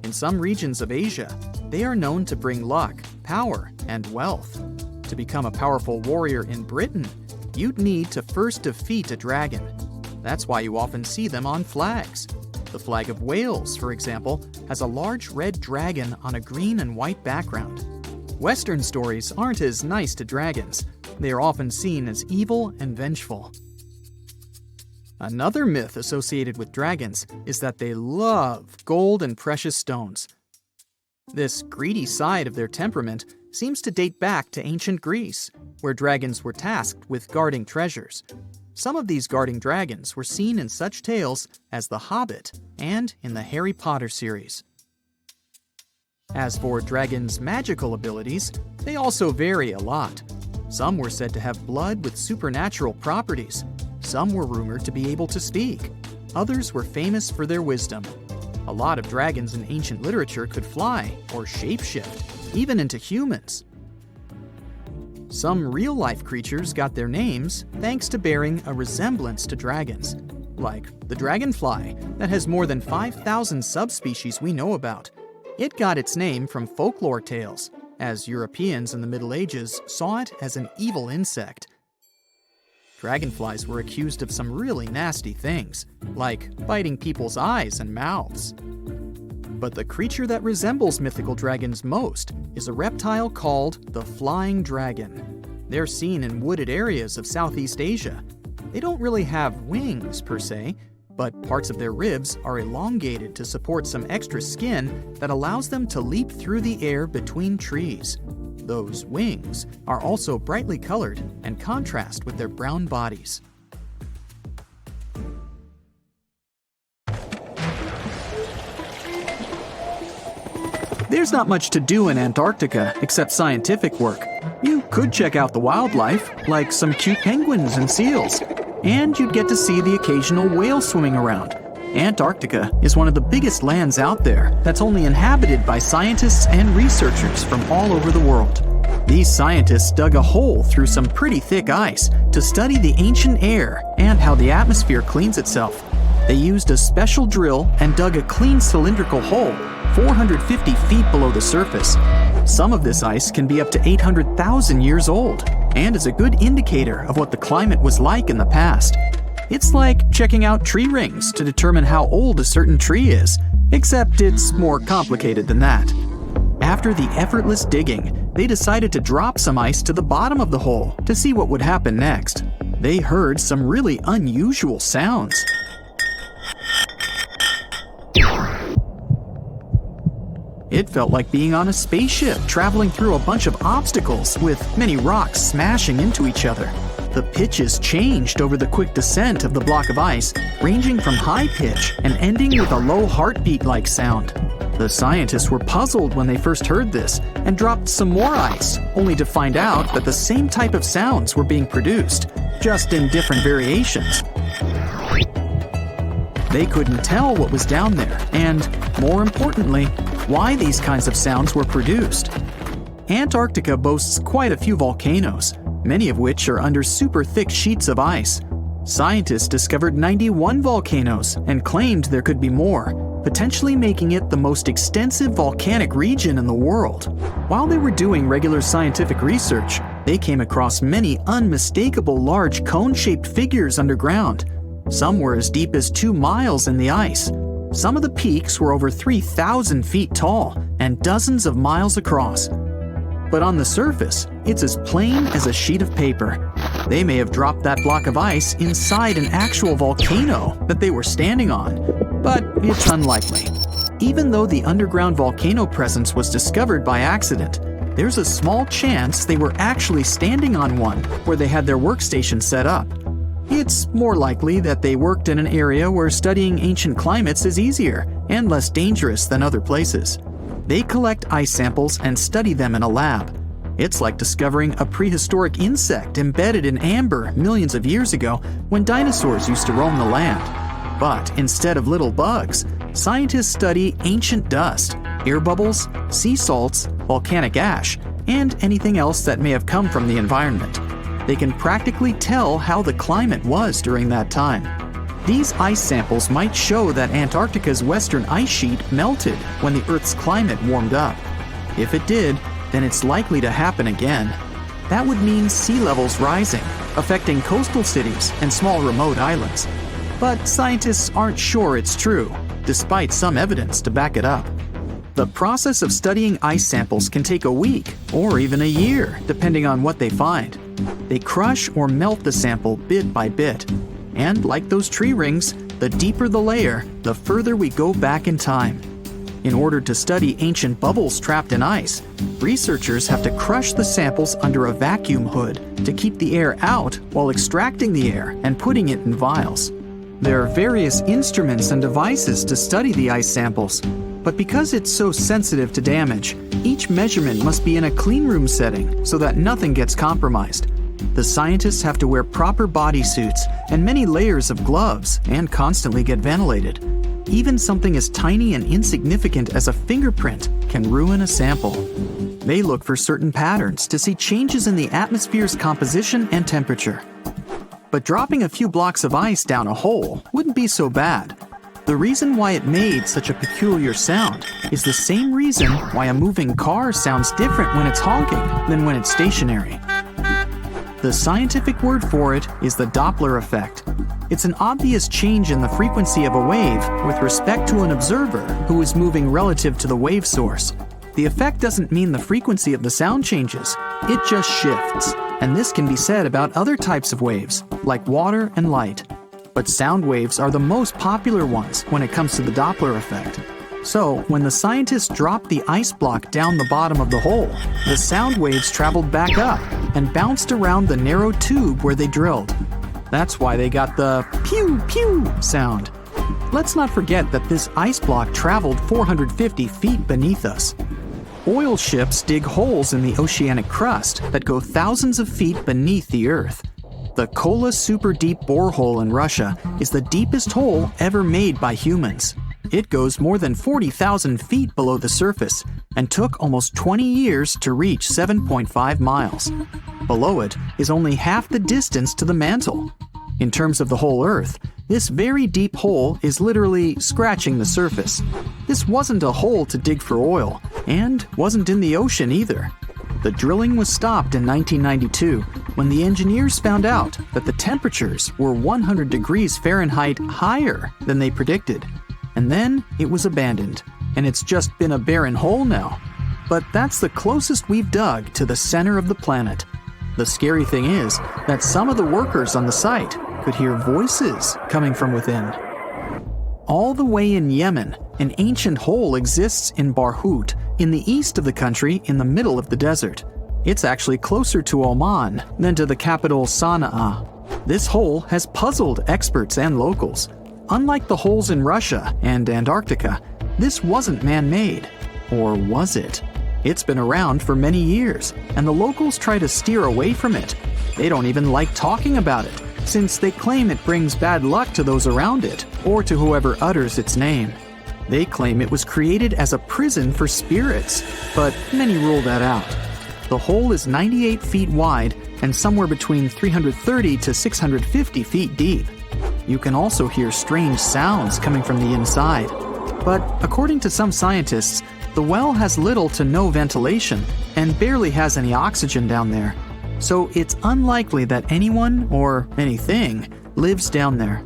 In some regions of Asia, they are known to bring luck, power, and wealth. To become a powerful warrior in Britain, you'd need to first defeat a dragon. That's why you often see them on flags. The flag of Wales, for example, has a large red dragon on a green and white background. Western stories aren't as nice to dragons. They are often seen as evil and vengeful. Another myth associated with dragons is that they love gold and precious stones. This greedy side of their temperament seems to date back to ancient Greece, where dragons were tasked with guarding treasures. Some of these guarding dragons were seen in such tales as The Hobbit and in the Harry Potter series. As for dragons' magical abilities, they also vary a lot. Some were said to have blood with supernatural properties. Some were rumored to be able to speak. Others were famous for their wisdom. A lot of dragons in ancient literature could fly or shapeshift, even into humans. Some real-life creatures got their names thanks to bearing a resemblance to dragons, like the dragonfly that has more than 5,000 subspecies we know about. It got its name from folklore tales, as Europeans in the Middle Ages saw it as an evil insect. Dragonflies were accused of some really nasty things, like biting people's eyes and mouths. But the creature that resembles mythical dragons most is a reptile called the flying dragon. They're seen in wooded areas of Southeast Asia. They don't really have wings per se, but parts of their ribs are elongated to support some extra skin that allows them to leap through the air between trees. Those wings are also brightly colored and contrast with their brown bodies. There's not much to do in Antarctica except scientific work. You could check out the wildlife, like some cute penguins and seals, and you'd get to see the occasional whale swimming around. Antarctica is one of the biggest lands out there that's only inhabited by scientists and researchers from all over the world. These scientists dug a hole through some pretty thick ice to study the ancient air and how the atmosphere cleans itself. They used a special drill and dug a clean cylindrical hole 450 feet below the surface. Some of this ice can be up to 800,000 years old and is a good indicator of what the climate was like in the past. It's like checking out tree rings to determine how old a certain tree is, except it's more complicated than that. After the effortless digging, they decided to drop some ice to the bottom of the hole to see what would happen next. They heard some really unusual sounds. It felt like being on a spaceship traveling through a bunch of obstacles with many rocks smashing into each other. The pitches changed over the quick descent of the block of ice, ranging from high pitch and ending with a low heartbeat-like sound. The scientists were puzzled when they first heard this and dropped some more ice, only to find out that the same type of sounds were being produced, just in different variations. They couldn't tell what was down there, and, more importantly, why these kinds of sounds were produced. Antarctica boasts quite a few volcanoes, many of which are under super thick sheets of ice. Scientists discovered 91 volcanoes and claimed there could be more, potentially making it the most extensive volcanic region in the world. While they were doing regular scientific research, they came across many unmistakable large cone-shaped figures underground. Some were as deep as 2 miles in the ice. Some of the peaks were over 3,000 feet tall and dozens of miles across. But on the surface, it's as plain as a sheet of paper. They may have dropped that block of ice inside an actual volcano that they were standing on, but it's unlikely. Even though the underground volcano presence was discovered by accident, there's a small chance they were actually standing on one where they had their workstation set up. It's more likely that they worked in an area where studying ancient climates is easier and less dangerous than other places. They collect ice samples and study them in a lab. It's like discovering a prehistoric insect embedded in amber millions of years ago when dinosaurs used to roam the land. But instead of little bugs, scientists study ancient dust, air bubbles, sea salts, volcanic ash, and anything else that may have come from the environment. They can practically tell how the climate was during that time. These ice samples might show that Antarctica's western ice sheet melted when the Earth's climate warmed up. If it did, then it's likely to happen again. That would mean sea levels rising, affecting coastal cities and small remote islands. But scientists aren't sure it's true, despite some evidence to back it up. The process of studying ice samples can take a week or even a year, depending on what they find. They crush or melt the sample bit by bit. And like those tree rings, the deeper the layer, the further we go back in time. In order to study ancient bubbles trapped in ice, researchers have to crush the samples under a vacuum hood to keep the air out while extracting the air and putting it in vials. There are various instruments and devices to study the ice samples, but because it's so sensitive to damage, each measurement must be in a clean room setting so that nothing gets compromised. The scientists have to wear proper bodysuits and many layers of gloves and constantly get ventilated. Even something as tiny and insignificant as a fingerprint can ruin a sample. They look for certain patterns to see changes in the atmosphere's composition and temperature. But dropping a few blocks of ice down a hole wouldn't be so bad. The reason why it made such a peculiar sound is the same reason why a moving car sounds different when it's honking than when it's stationary. The scientific word for it is the Doppler effect. It's an obvious change in the frequency of a wave with respect to an observer who is moving relative to the wave source. The effect doesn't mean the frequency of the sound changes, it just shifts. And this can be said about other types of waves, like water and light. But sound waves are the most popular ones when it comes to the Doppler effect. So, when the scientists dropped the ice block down the bottom of the hole, the sound waves traveled back up and bounced around the narrow tube where they drilled. That's why they got the pew pew sound. Let's not forget that this ice block traveled 450 feet beneath us. Oil ships dig holes in the oceanic crust that go thousands of feet beneath the Earth. The Kola Super Deep Borehole in Russia is the deepest hole ever made by humans. It goes more than 40,000 feet below the surface and took almost 20 years to reach 7.5 miles. Below it is only half the distance to the mantle. In terms of the whole Earth, this very deep hole is literally scratching the surface. This wasn't a hole to dig for oil, and wasn't in the ocean either. The drilling was stopped in 1992 when the engineers found out that the temperatures were 100 degrees Fahrenheit higher than they predicted. And then it was abandoned, and it's just been a barren hole now. But that's the closest we've dug to the center of the planet. The scary thing is that some of the workers on the site could hear voices coming from within. All the way in Yemen, an ancient hole exists in Barhout, in the east of the country in the middle of the desert. It's actually closer to Oman than to the capital Sana'a. This hole has puzzled experts and locals. Unlike the holes in Russia and Antarctica, this wasn't man-made. Or was it? It's been around for many years, and the locals try to steer away from it. They don't even like talking about it, since they claim it brings bad luck to those around it, or to whoever utters its name. They claim it was created as a prison for spirits, but many rule that out. The hole is 98 feet wide and somewhere between 330 to 650 feet deep. You can also hear strange sounds coming from the inside. But according to some scientists, the well has little to no ventilation and barely has any oxygen down there. So it's unlikely that anyone, or anything, lives down there.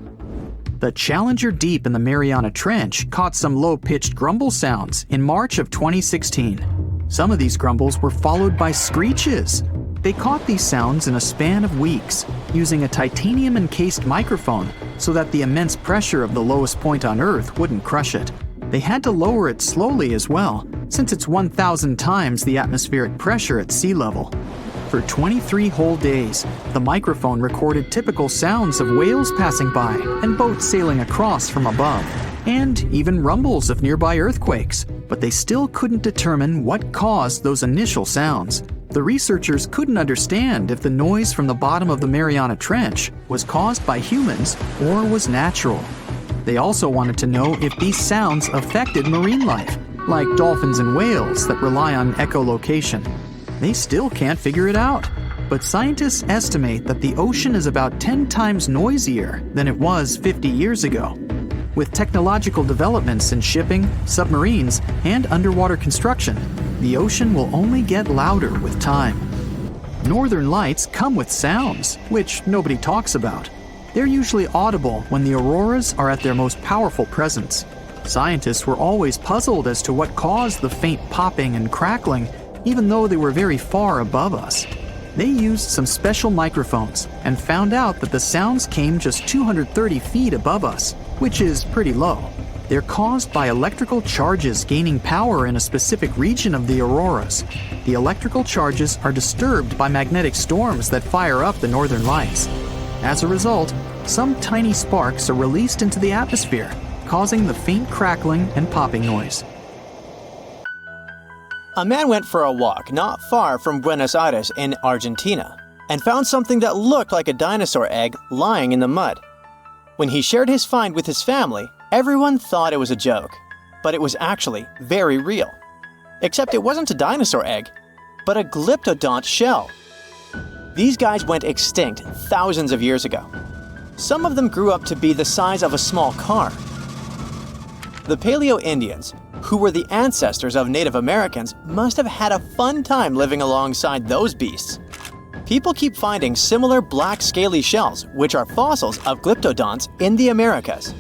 The Challenger Deep in the Mariana Trench caught some low-pitched grumble sounds in March of 2016. Some of these grumbles were followed by screeches. They caught these sounds in a span of weeks, using a titanium-encased microphone so that the immense pressure of the lowest point on Earth wouldn't crush it. They had to lower it slowly as well, since it's 1,000 times the atmospheric pressure at sea level. For 23 whole days, the microphone recorded typical sounds of whales passing by and boats sailing across from above, and even rumbles of nearby earthquakes, but they still couldn't determine what caused those initial sounds. The researchers couldn't understand if the noise from the bottom of the Mariana Trench was caused by humans or was natural. They also wanted to know if these sounds affected marine life, like dolphins and whales that rely on echolocation. They still can't figure it out, but scientists estimate that the ocean is about 10 times noisier than it was 50 years ago. With technological developments in shipping, submarines, and underwater construction, the ocean will only get louder with time. Northern lights come with sounds, which nobody talks about. They're usually audible when the auroras are at their most powerful presence. Scientists were always puzzled as to what caused the faint popping and crackling, even though they were very far above us. They used some special microphones and found out that the sounds came just 230 feet above us, which is pretty low. They're caused by electrical charges gaining power in a specific region of the auroras. The electrical charges are disturbed by magnetic storms that fire up the northern lights. As a result, some tiny sparks are released into the atmosphere, causing the faint crackling and popping noise. A man went for a walk not far from Buenos Aires in Argentina and found something that looked like a dinosaur egg lying in the mud. When he shared his find with his family, everyone thought it was a joke, but it was actually very real. Except it wasn't a dinosaur egg, but a glyptodont shell. These guys went extinct thousands of years ago. Some of them grew up to be the size of a small car. The Paleo-Indians, who were the ancestors of Native Americans, must have had a fun time living alongside those beasts. people keep finding similar black scaly shells, which are fossils of glyptodonts in the Americas.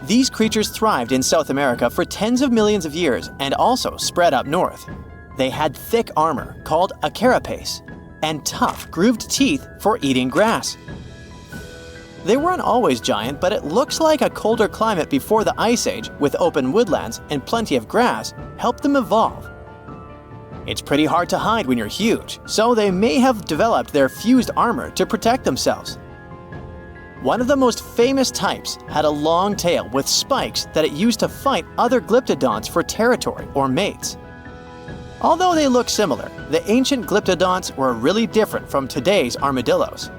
These creatures thrived in South America for tens of millions of years and also spread up north. They had thick armor, called a carapace, and tough, grooved teeth for eating grass. They weren't always giant, but it looks like a colder climate before the Ice Age, with open woodlands and plenty of grass, helped them evolve. It's pretty hard to hide when you're huge, so they may have developed their fused armor to protect themselves. One of the most famous types had a long tail with spikes that it used to fight other glyptodonts for territory or mates. Although they look similar, the ancient glyptodonts were really different from today's armadillos.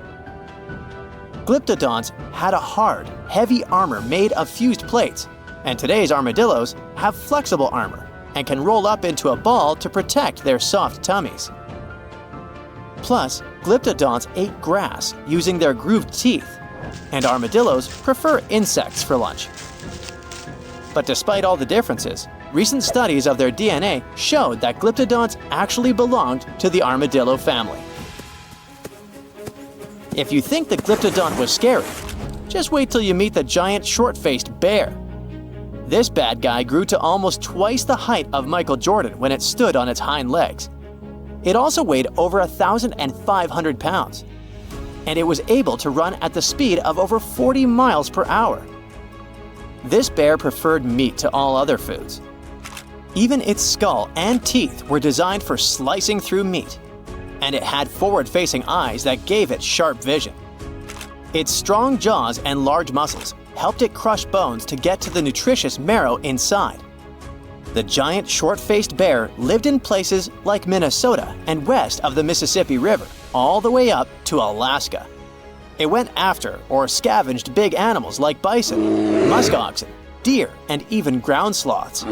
Glyptodonts had a hard, heavy armor made of fused plates, and today's armadillos have flexible armor and can roll up into a ball to protect their soft tummies. Plus, glyptodonts ate grass using their grooved teeth, and armadillos prefer insects for lunch. But despite all the differences, recent studies of their DNA showed that glyptodonts actually belonged to the armadillo family. If you think the glyptodont was scary, just wait till you meet the giant short-faced bear. This bad guy grew to almost twice the height of Michael Jordan when it stood on its hind legs. It also weighed over 1,500 pounds, and it was able to run at the speed of over 40 miles per hour. This bear preferred meat to all other foods. Even its skull and teeth were designed for slicing through meat, and it had forward-facing eyes that gave it sharp vision. Its strong jaws and large muscles helped it crush bones to get to the nutritious marrow inside. The giant short-faced bear lived in places like Minnesota and west of the Mississippi River, all the way up to Alaska. It went after or scavenged big animals like bison, muskoxen, deer, and even ground sloths.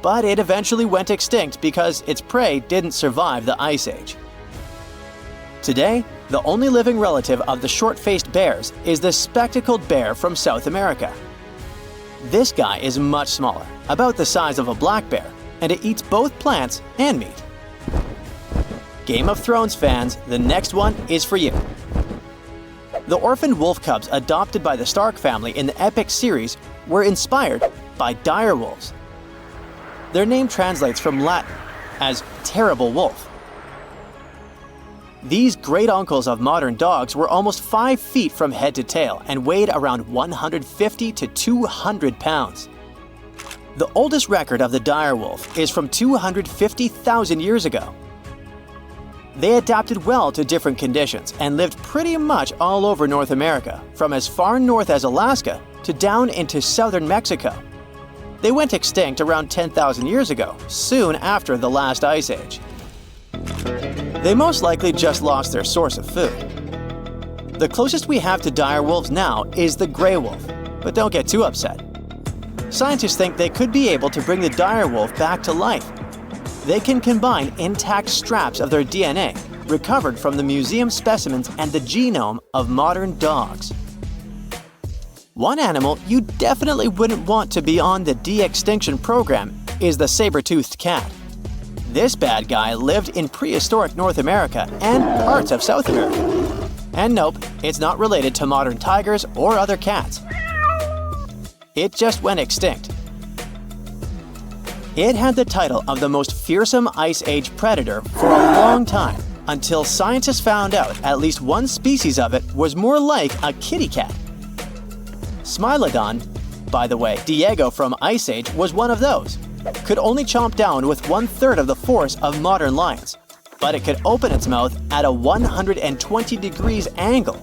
But it eventually went extinct because its prey didn't survive the Ice Age. Today, the only living relative of the short-faced bears is the spectacled bear from South America. This guy is much smaller, about the size of a black bear, and it eats both plants and meat. Game of Thrones fans, the next one is for you. The orphaned wolf cubs adopted by the Stark family in the epic series were inspired by dire wolves. Their name translates from Latin as terrible wolf. These great uncles of modern dogs were almost 5 feet from head to tail and weighed around 150 to 200 pounds. The oldest record of the dire wolf is from 250,000 years ago. They adapted well to different conditions and lived pretty much all over North America, from as far north as Alaska to down into southern Mexico. They went extinct around 10,000 years ago, soon after the last Ice Age. They most likely just lost their source of food. The closest we have to dire wolves now is the gray wolf, but don't get too upset. Scientists think they could be able to bring the dire wolf back to life. They can combine intact straps of their DNA, recovered from the museum specimens and the genome of modern dogs. One animal you definitely wouldn't want to be on the de-extinction program is the saber-toothed cat. This bad guy lived in prehistoric North America and parts of South America. And nope, it's not related to modern tigers or other cats. It just went extinct. It had the title of the most fearsome Ice Age predator for a long time, until scientists found out at least one species of it was more like a kitty cat. Smilodon, by the way, Diego from Ice Age was one of those, could only chomp down with 1/3 of the force of modern lions, but it could open its mouth at a 120 degrees angle,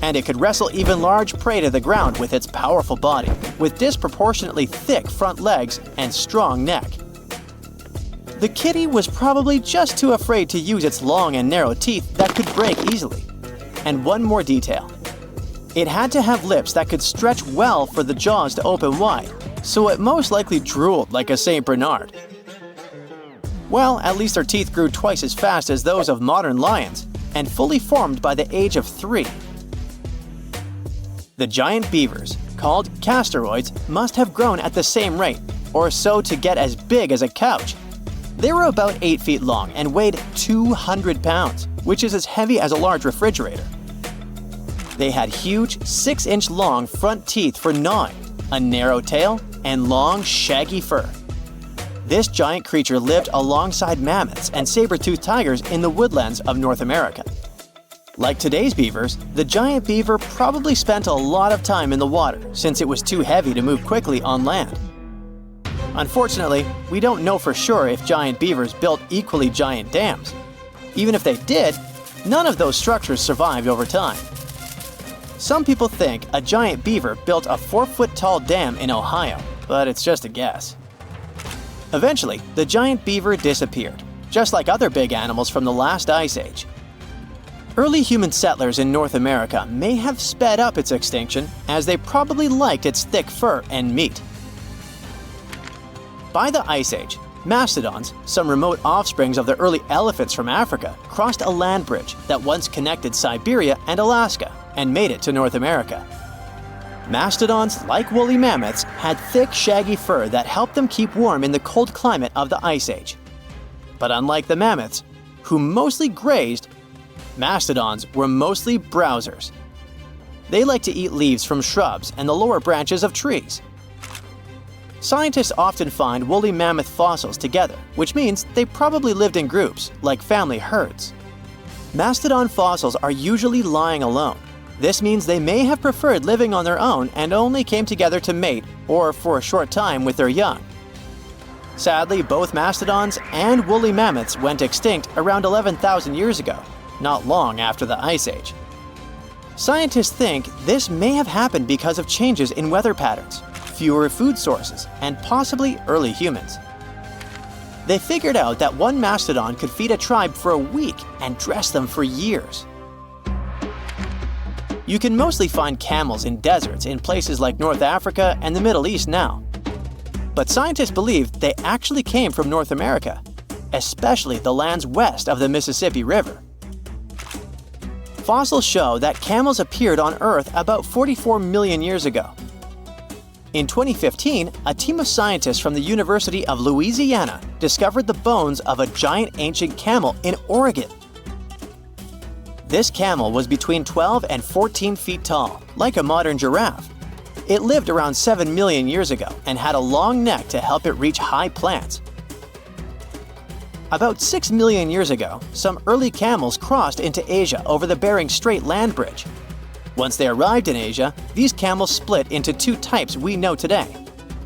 and it could wrestle even large prey to the ground with its powerful body, with disproportionately thick front legs and strong neck. The kitty was probably just too afraid to use its long and narrow teeth that could break easily. And one more detail. It had to have lips that could stretch well for the jaws to open wide, so it most likely drooled like a St. Bernard. Well, at least their teeth grew twice as fast as those of modern lions, and fully formed by the age of 3. The giant beavers, called castoroids, must have grown at the same rate, or so to get as big as a couch. They were about 8 feet long and weighed 200 pounds, which is as heavy as a large refrigerator. They had huge, 6-inch long front teeth for gnawing, a narrow tail, and long, shaggy fur. This giant creature lived alongside mammoths and saber-toothed tigers in the woodlands of North America. Like today's beavers, the giant beaver probably spent a lot of time in the water since it was too heavy to move quickly on land. Unfortunately, we don't know for sure if giant beavers built equally giant dams. Even if they did, none of those structures survived over time. Some people think a giant beaver built a 4-foot-tall dam in Ohio, but it's just a guess. Eventually, the giant beaver disappeared, just like other big animals from the last ice age. Early human settlers in North America may have sped up its extinction, as they probably liked its thick fur and meat. By the Ice Age, mastodons, some remote offsprings of the early elephants from Africa, crossed a land bridge that once connected Siberia and Alaska and made it to North America. Mastodons, like woolly mammoths, had thick, shaggy fur that helped them keep warm in the cold climate of the Ice Age. But unlike the mammoths, who mostly grazed, mastodons were mostly browsers. They like to eat leaves from shrubs and the lower branches of trees. Scientists often find woolly mammoth fossils together, which means they probably lived in groups, like family herds. Mastodon fossils are usually lying alone. This means they may have preferred living on their own and only came together to mate or for a short time with their young. Sadly, both mastodons and woolly mammoths went extinct around 11,000 years ago, not long after the Ice Age. Scientists think this may have happened because of changes in weather patterns, fewer food sources, and possibly early humans. They figured out that one mastodon could feed a tribe for a week and dress them for years. You can mostly find camels in deserts in places like North Africa and the Middle East now. But scientists believe they actually came from North America, especially the lands west of the Mississippi River. Fossils show that camels appeared on Earth about 44 million years ago. In 2015, a team of scientists from the University of Louisiana discovered the bones of a giant ancient camel in Oregon. This camel was between 12 and 14 feet tall, like a modern giraffe. It lived around 7 million years ago and had a long neck to help it reach high plants. About 6 million years ago, some early camels crossed into Asia over the Bering Strait land bridge. Once they arrived in Asia, these camels split into two types we know today: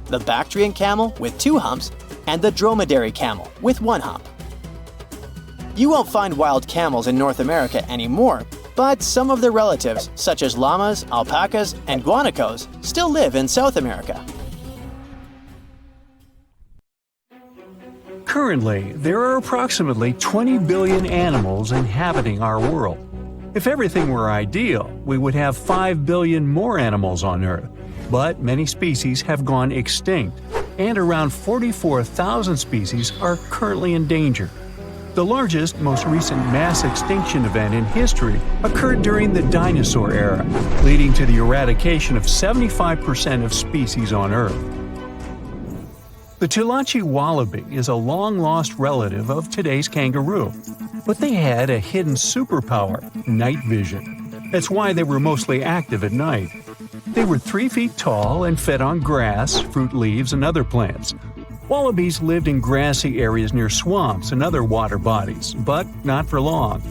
the Bactrian camel with 2 humps and the dromedary camel with 1 hump. You won't find wild camels in North America anymore, but some of their relatives, such as llamas, alpacas, and guanacos, still live in South America. Currently, there are approximately 20 billion animals inhabiting our world. If everything were ideal, we would have 5 billion more animals on Earth. But many species have gone extinct, and around 44,000 species are currently in danger. The largest, most recent mass extinction event in history occurred during the dinosaur era, leading to the eradication of 75% of species on Earth. The Tulachi wallaby is a long-lost relative of today's kangaroo, but they had a hidden superpower, night vision. That's why they were mostly active at night. They were 3 feet tall and fed on grass, fruit leaves, and other plants. Wallabies lived in grassy areas near swamps and other water bodies, but not for long.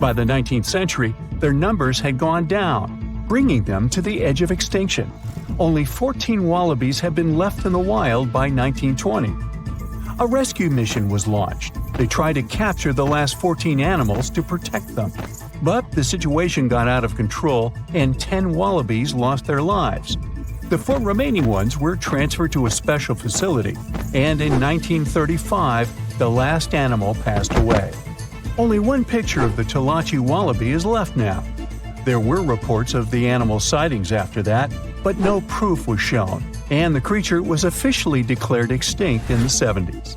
By the 19th century, their numbers had gone down, bringing them to the edge of extinction. Only 14 wallabies had been left in the wild by 1920. A rescue mission was launched. They tried to capture the last 14 animals to protect them. But the situation got out of control and 10 wallabies lost their lives. The 4 remaining ones were transferred to a special facility, and in 1935, the last animal passed away. Only one picture of the Tulachi wallaby is left now. There were reports of the animal's sightings after that, but no proof was shown, and the creature was officially declared extinct in the 70s.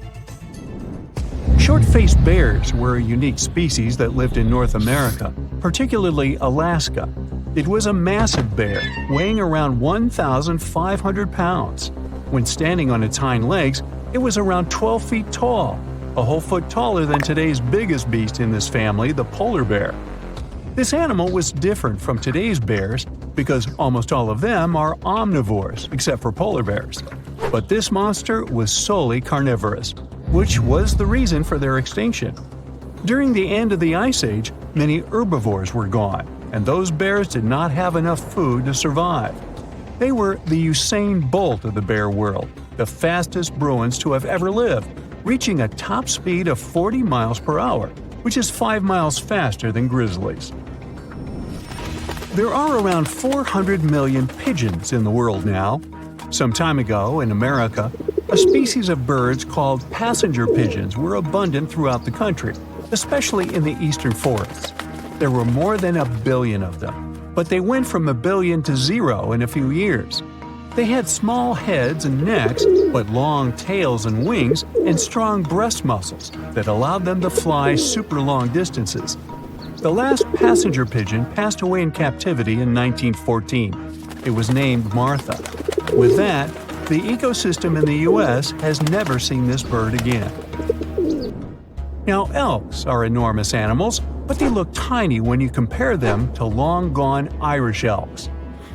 Short-faced bears were a unique species that lived in North America, particularly Alaska. It was a massive bear, weighing around 1,500 pounds. When standing on its hind legs, it was around 12 feet tall. a whole foot taller than today's biggest beast in this family, the polar bear. This animal was different from today's bears because almost all of them are omnivores, except for polar bears. But this monster was solely carnivorous, which was the reason for their extinction. During the end of the Ice Age, many herbivores were gone, and those bears did not have enough food to survive. They were the Usain Bolt of the bear world, the fastest Bruins to have ever lived, reaching a top speed of 40 miles per hour, which is 5 miles faster than grizzlies. There are around 400 million pigeons in the world now. Some time ago, in America, a species of birds called passenger pigeons were abundant throughout the country, especially in the eastern forests. There were more than 1 billion of them, but they went from 1 billion to 0 in a few years. They had small heads and necks, but long tails and wings and strong breast muscles that allowed them to fly super long distances. The last passenger pigeon passed away in captivity in 1914. It was named Martha. With that, the ecosystem in the U.S. has never seen this bird again. Now, elks are enormous animals, but they look tiny when you compare them to long-gone Irish elks.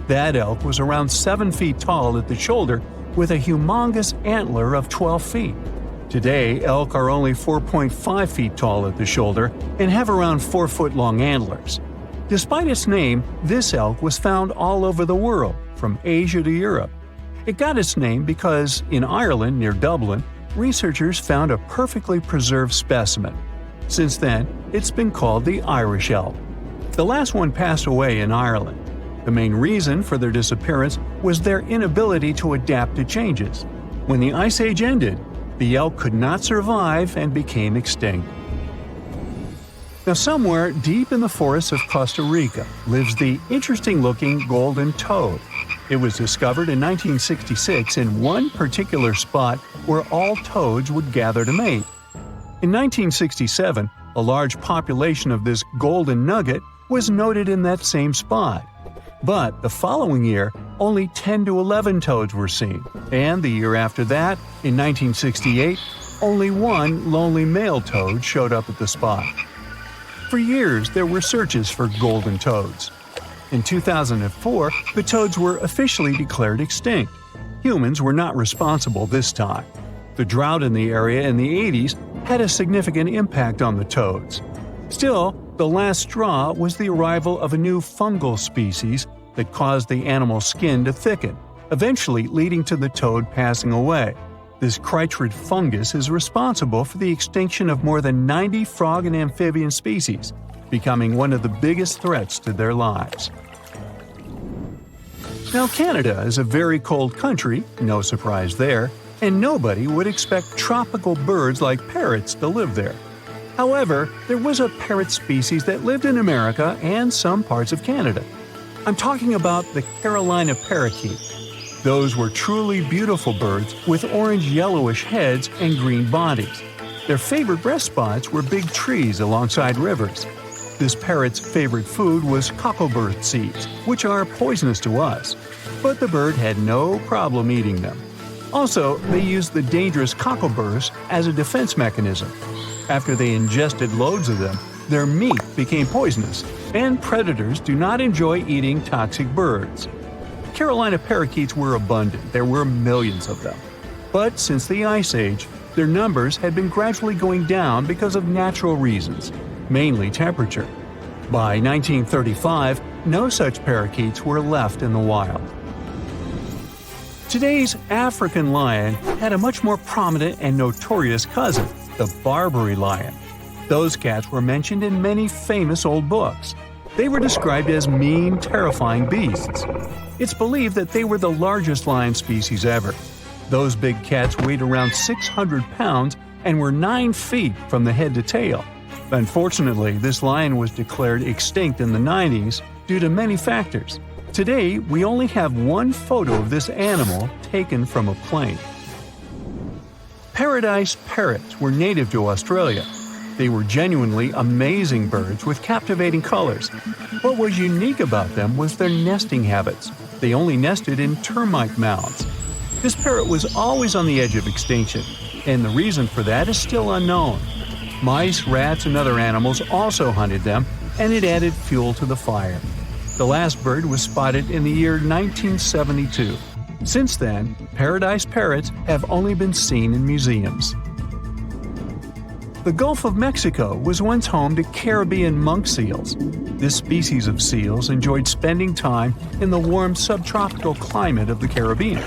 That elk was around 7 feet tall at the shoulder with a humongous antler of 12 feet. Today, elk are only 4.5 feet tall at the shoulder and have around 4-foot-long antlers. Despite its name, this elk was found all over the world, from Asia to Europe. It got its name because, in Ireland near Dublin, researchers found a perfectly preserved specimen. Since then, it's been called the Irish elk. The last one passed away in Ireland. The main reason for their disappearance was their inability to adapt to changes. When the Ice Age ended, the elk could not survive and became extinct. Now, somewhere deep in the forests of Costa Rica lives the interesting-looking golden toad. It was discovered in 1966 in one particular spot where all toads would gather to mate. In 1967, a large population of this golden nugget was noted in that same spot. But the following year, only 10 to 11 toads were seen, and the year after that, in 1968, only one lonely male toad showed up at the spot. For years, there were searches for golden toads. In 2004, the toads were officially declared extinct. Humans were not responsible this time. The drought in the area in the 80s had a significant impact on the toads. Still, the last straw was the arrival of a new fungal species that caused the animal's skin to thicken, eventually leading to the toad passing away. This chytrid fungus is responsible for the extinction of more than 90 frog and amphibian species, becoming one of the biggest threats to their lives. Now, Canada is a very cold country, no surprise there, and nobody would expect tropical birds like parrots to live there. However, there was a parrot species that lived in America and some parts of Canada. I'm talking about the Carolina parakeet. Those were truly beautiful birds with orange-yellowish heads and green bodies. Their favorite rest spots were big trees alongside rivers. This parrot's favorite food was cocklebur seeds, which are poisonous to us, but the bird had no problem eating them. Also, they used the dangerous cockleburs as a defense mechanism. After they ingested loads of them, their meat became poisonous, and predators do not enjoy eating toxic birds. Carolina parakeets were abundant, there were millions of them. But since the Ice Age, their numbers had been gradually going down because of natural reasons, mainly temperature. By 1935, no such parakeets were left in the wild. Today's African lion had a much more prominent and notorious cousin, the Barbary lion. Those cats were mentioned in many famous old books. They were described as mean, terrifying beasts. It's believed that they were the largest lion species ever. Those big cats weighed around 600 pounds and were 9 feet from the head to tail. Unfortunately, this lion was declared extinct in the 90s due to many factors. Today, we only have one photo of this animal taken from a plane. Paradise parrots were native to Australia. They were genuinely amazing birds with captivating colors. What was unique about them was their nesting habits. They only nested in termite mounds. This parrot was always on the edge of extinction. and the reason for that is still unknown. Mice, rats, and other animals also hunted them, and it added fuel to the fire. The last bird was spotted in the year 1972. Since then, paradise parrots have only been seen in museums. The Gulf of Mexico was once home to Caribbean monk seals. This species of seals enjoyed spending time in the warm subtropical climate of the Caribbean.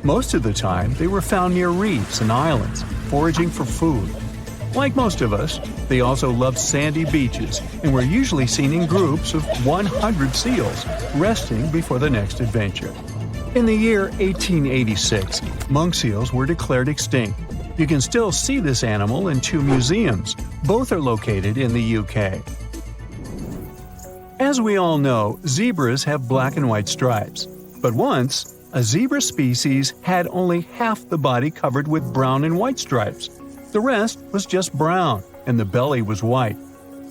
Most of the time, they were found near reefs and islands, foraging for food. Like most of us, they also loved sandy beaches and were usually seen in groups of 100 seals, resting before the next adventure. In the year 1886, monk seals were declared extinct. You can still see this animal in 2 museums. Both are located in the UK. As we all know, zebras have black and white stripes. But once, a zebra species had only half the body covered with brown and white stripes. The rest was just brown, and the belly was white.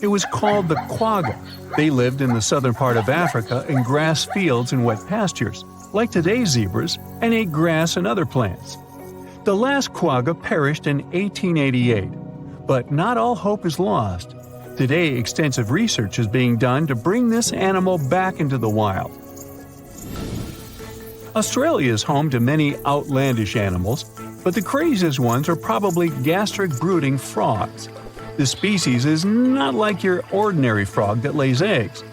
It was called the quagga. They lived in the southern part of Africa in grass fields and wet pastures, like today's zebras, and ate grass and other plants. The last quagga perished in 1888, but not all hope is lost. Today, extensive research is being done to bring this animal back into the wild. Australia is home to many outlandish animals, but the craziest ones are probably gastric brooding frogs. This species is not like your ordinary frog that lays eggs.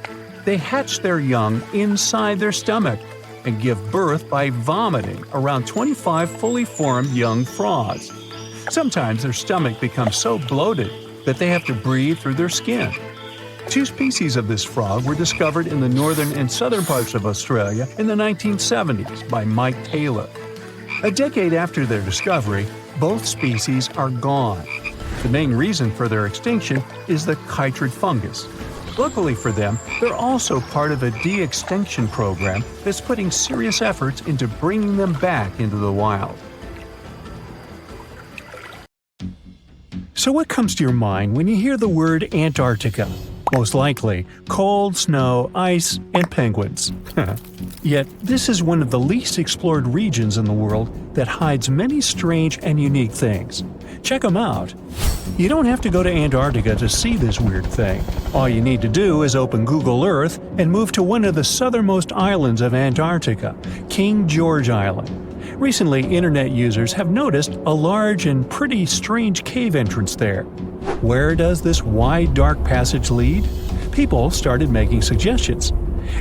They hatch their young inside their stomach and give birth by vomiting around 25 fully formed young frogs. Sometimes their stomach becomes so bloated that they have to breathe through their skin. 2 species of this frog were discovered in the northern and southern parts of Australia in the 1970s by Mike Taylor. A decade after their discovery, both species are gone. The main reason for their extinction is the chytrid fungus. Luckily for them, they're also part of a de-extinction program that's putting serious efforts into bringing them back into the wild. So what comes to your mind when you hear the word Antarctica? Most likely, cold, snow, ice, and penguins. Yet, this is one of the least explored regions in the world that hides many strange and unique things. Check them out. You don't have to go to Antarctica to see this weird thing. All you need to do is open Google Earth and move to one of the southernmost islands of Antarctica, King George Island. Recently, internet users have noticed a large and pretty strange cave entrance there. Where does this wide, dark passage lead? People started making suggestions.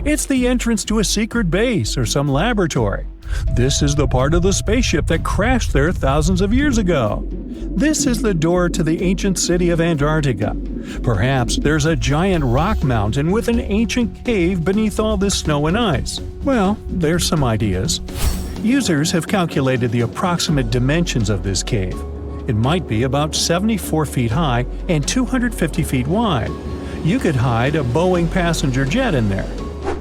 It's the entrance to a secret base or some laboratory. This is the part of the spaceship that crashed there thousands of years ago. This is the door to the ancient city of Antarctica. Perhaps there's a giant rock mountain with an ancient cave beneath all this snow and ice. Well, there's some ideas. Users have calculated the approximate dimensions of this cave. It might be about 74 feet high and 250 feet wide. You could hide a Boeing passenger jet in there.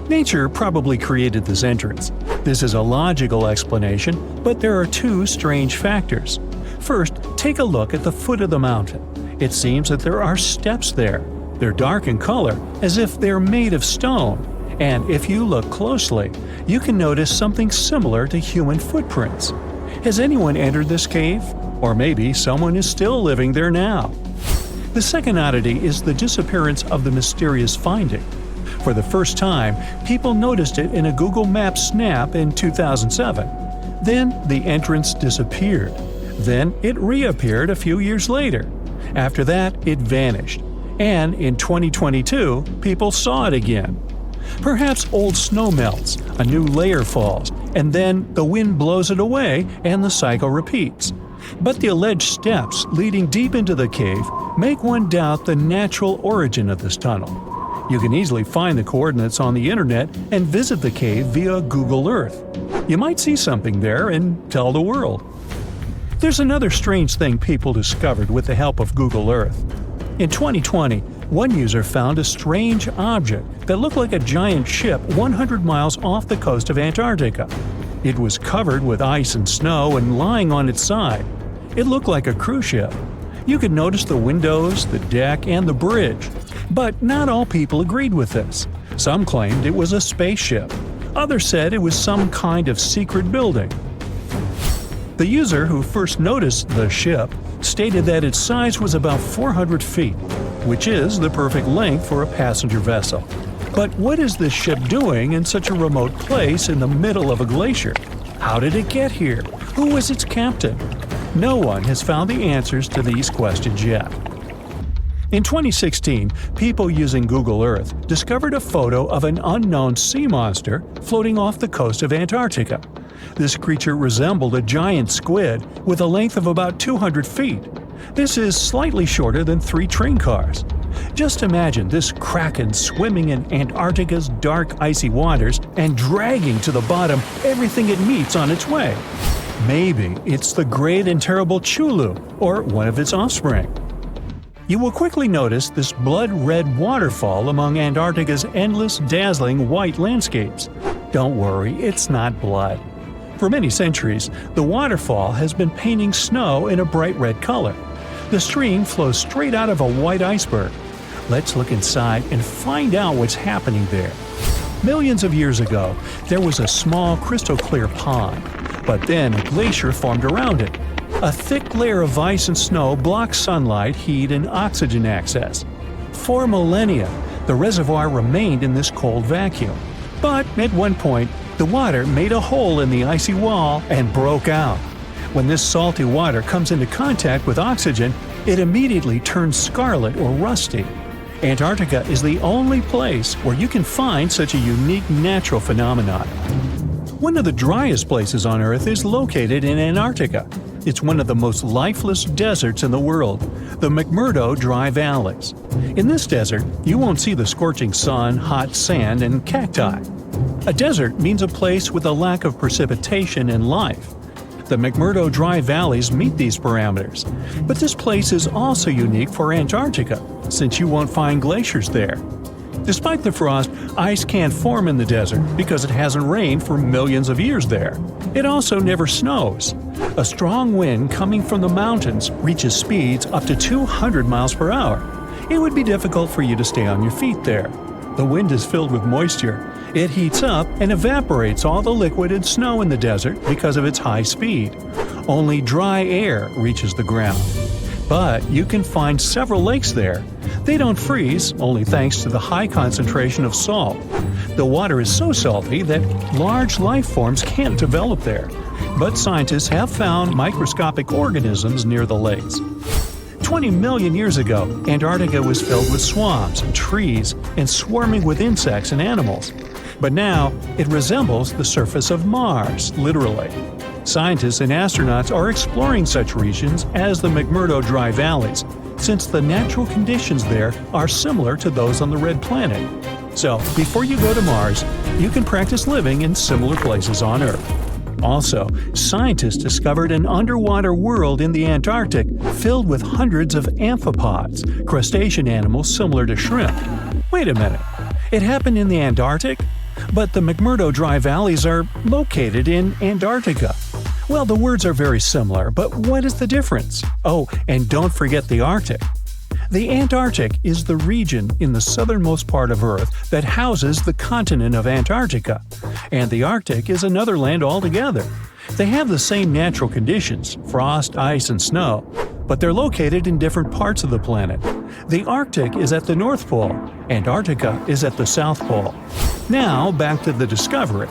Nature probably created this entrance. This is a logical explanation, but there are 2 strange factors. First, take a look at the foot of the mountain. It seems that there are steps there. They're dark in color, as if they're made of stone. And if you look closely, you can notice something similar to human footprints. Has anyone entered this cave? Or maybe someone is still living there now. The second oddity is the disappearance of the mysterious finding. For the first time, people noticed it in a Google Maps snap in 2007. Then the entrance disappeared. Then it reappeared a few years later. After that, it vanished. And in 2022, people saw it again. Perhaps old snow melts, a new layer falls, and then the wind blows it away and the cycle repeats. But the alleged steps leading deep into the cave make one doubt the natural origin of this tunnel. You can easily find the coordinates on the internet and visit the cave via Google Earth. You might see something there and tell the world. There's another strange thing people discovered with the help of Google Earth. In 2020, one user found a strange object that looked like a giant ship 100 miles off the coast of Antarctica. It was covered with ice and snow and lying on its side. It looked like a cruise ship. You could notice the windows, the deck, and the bridge. But not all people agreed with this. Some claimed it was a spaceship. Others said it was some kind of secret building. The user who first noticed the ship stated that its size was about 400 feet, which is the perfect length for a passenger vessel. But what is this ship doing in such a remote place in the middle of a glacier? How did it get here? Who was its captain? No one has found the answers to these questions yet. In 2016, people using Google Earth discovered a photo of an unknown sea monster floating off the coast of Antarctica. This creature resembled a giant squid with a length of about 200 feet. This is slightly shorter than 3 train cars. Just imagine this kraken swimming in Antarctica's dark, icy waters and dragging to the bottom everything it meets on its way. Maybe it's the great and terrible Chulu, or one of its offspring. You will quickly notice this blood-red waterfall among Antarctica's endless, dazzling white landscapes. Don't worry, it's not blood. For many centuries, the waterfall has been painting snow in a bright red color. The stream flows straight out of a white iceberg. Let's look inside and find out what's happening there. Millions of years ago, there was a small crystal-clear pond, but then a glacier formed around it. A thick layer of ice and snow blocked sunlight, heat, and oxygen access. For millennia, the reservoir remained in this cold vacuum. But at one point, the water made a hole in the icy wall and broke out. When this salty water comes into contact with oxygen, it immediately turns scarlet or rusty. Antarctica is the only place where you can find such a unique natural phenomenon. One of the driest places on Earth is located in Antarctica. It's one of the most lifeless deserts in the world, the McMurdo Dry Valleys. In this desert, you won't see the scorching sun, hot sand, and cacti. A desert means a place with a lack of precipitation and life. The McMurdo Dry Valleys meet these parameters. But this place is also unique for Antarctica, since you won't find glaciers there. Despite the frost, ice can't form in the desert because it hasn't rained for millions of years there. It also never snows. A strong wind coming from the mountains reaches speeds up to 200 miles per hour. It would be difficult for you to stay on your feet there. The wind is filled with moisture. It heats up and evaporates all the liquid and snow in the desert because of its high speed. Only dry air reaches the ground. But you can find several lakes there. They don't freeze, only thanks to the high concentration of salt. The water is so salty that large life forms can't develop there. But scientists have found microscopic organisms near the lakes. 20 million years ago, Antarctica was filled with swamps and trees and swarming with insects and animals. But now, it resembles the surface of Mars, literally. Scientists and astronauts are exploring such regions as the McMurdo Dry Valleys, since the natural conditions there are similar to those on the Red Planet. So, before you go to Mars, you can practice living in similar places on Earth. Also, scientists discovered an underwater world in the Antarctic filled with hundreds of amphipods, crustacean animals similar to shrimp. Wait a minute, it happened in the Antarctic? But the McMurdo Dry Valleys are located in Antarctica. Well, the words are very similar, but what is the difference? Oh, and don't forget the Arctic. The Antarctic is the region in the southernmost part of Earth that houses the continent of Antarctica, and the Arctic is another land altogether. They have the same natural conditions, frost, ice, and snow, but they're located in different parts of the planet. The Arctic is at the North Pole, Antarctica is at the South Pole. Now, back to the discovery.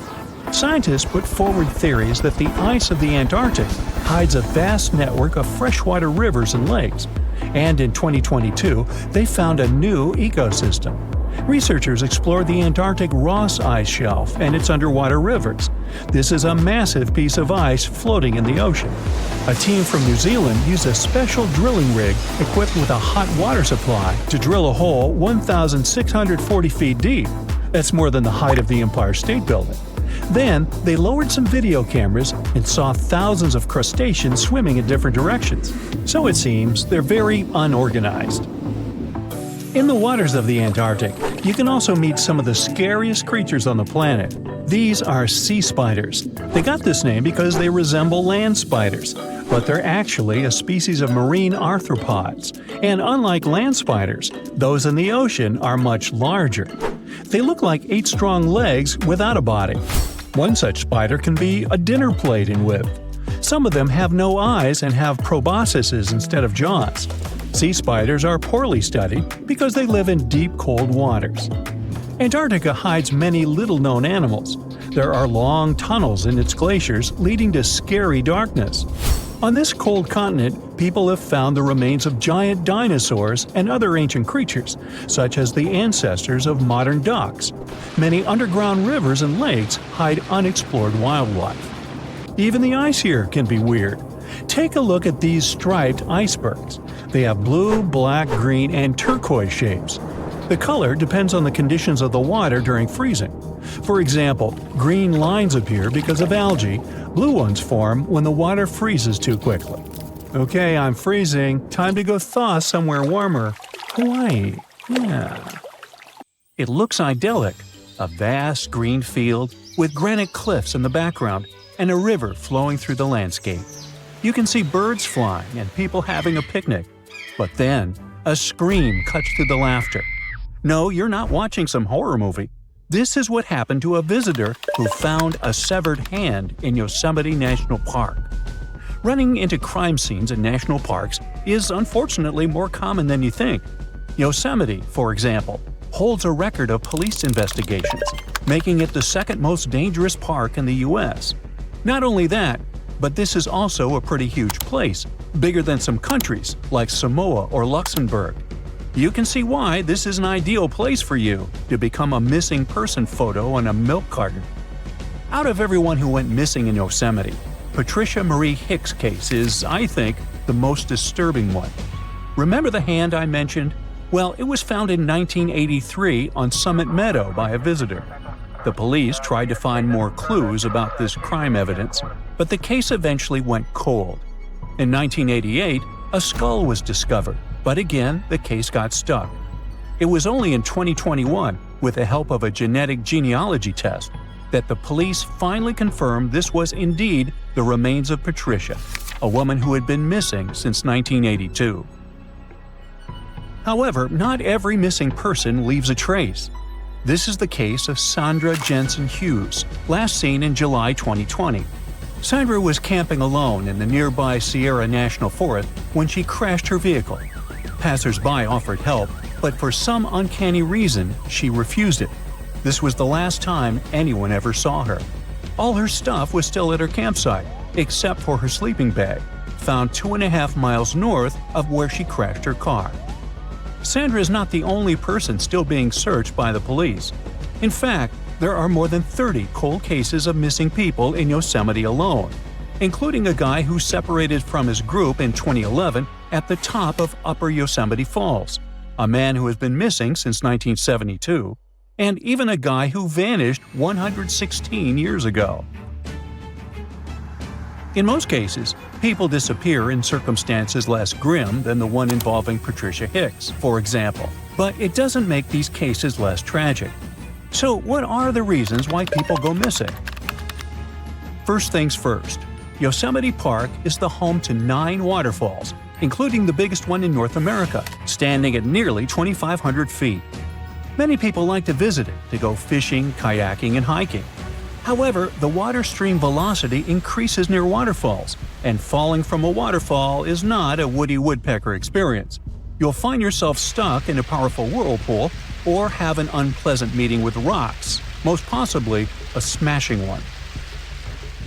Scientists put forward theories that the ice of the Antarctic hides a vast network of freshwater rivers and lakes. And in 2022, they found a new ecosystem. Researchers explored the Antarctic Ross Ice Shelf and its underwater rivers. This is a massive piece of ice floating in the ocean. A team from New Zealand used a special drilling rig equipped with a hot water supply to drill a hole 1,640 feet deep. That's more than the height of the Empire State Building. Then, they lowered some video cameras and saw thousands of crustaceans swimming in different directions. So it seems they're very unorganized. In the waters of the Antarctic, you can also meet some of the scariest creatures on the planet. These are sea spiders. They got this name because they resemble land spiders, but they're actually a species of marine arthropods. And unlike land spiders, those in the ocean are much larger. They look like 8 strong legs without a body. One such spider can be a dinner plate in width. Some of them have no eyes and have proboscises instead of jaws. Sea spiders are poorly studied because they live in deep cold waters. Antarctica hides many little-known animals. There are long tunnels in its glaciers leading to scary darkness. On this cold continent, people have found the remains of giant dinosaurs and other ancient creatures, such as the ancestors of modern ducks. Many underground rivers and lakes hide unexplored wildlife. Even the ice here can be weird. Take a look at these striped icebergs. They have blue, black, green, and turquoise shapes. The color depends on the conditions of the water during freezing. For example, green lines appear because of algae, blue ones form when the water freezes too quickly. Okay, I'm freezing. Time to go thaw somewhere warmer. Hawaii. Yeah. It looks idyllic. A vast green field with granite cliffs in the background and a river flowing through the landscape. You can see birds flying and people having a picnic. But then, a scream cuts through the laughter. No, you're not watching some horror movie. This is what happened to a visitor who found a severed hand in Yosemite National Park. Running into crime scenes in national parks is unfortunately more common than you think. Yosemite, for example, holds a record of police investigations, making it the second most dangerous park in the U.S. Not only that, but this is also a pretty huge place, bigger than some countries like Samoa or Luxembourg. You can see why this is an ideal place for you to become a missing person photo on a milk carton. Out of everyone who went missing in Yosemite, Patricia Marie Hicks' case is, I think, the most disturbing one. Remember the hand I mentioned? Well, it was found in 1983 on Summit Meadow by a visitor. The police tried to find more clues about this crime evidence, but the case eventually went cold. In 1988, a skull was discovered, but again, the case got stuck. It was only in 2021, with the help of a genetic genealogy test, that the police finally confirmed this was indeed the remains of Patricia, a woman who had been missing since 1982. However, not every missing person leaves a trace. This is the case of Sandra Jensen Hughes, last seen in July 2020. Sandra was camping alone in the nearby Sierra National Forest when she crashed her vehicle. Passers-by offered help, but for some uncanny reason, she refused it. This was the last time anyone ever saw her. All her stuff was still at her campsite, except for her sleeping bag, found 2.5 miles north of where she crashed her car. Sandra is not the only person still being searched by the police. In fact, there are more than 30 cold cases of missing people in Yosemite alone, including a guy who separated from his group in 2011 at the top of Upper Yosemite Falls, a man who has been missing since 1972, and even a guy who vanished 116 years ago. In most cases, people disappear in circumstances less grim than the one involving Patricia Hicks, for example, but it doesn't make these cases less tragic. So what are the reasons why people go missing? First things first, Yosemite Park is the home to 9 waterfalls, including the biggest one in North America, standing at nearly 2,500 feet. Many people like to visit it to go fishing, kayaking, and hiking. However, the water stream velocity increases near waterfalls, and falling from a waterfall is not a Woody Woodpecker experience. You'll find yourself stuck in a powerful whirlpool or have an unpleasant meeting with rocks, most possibly a smashing one.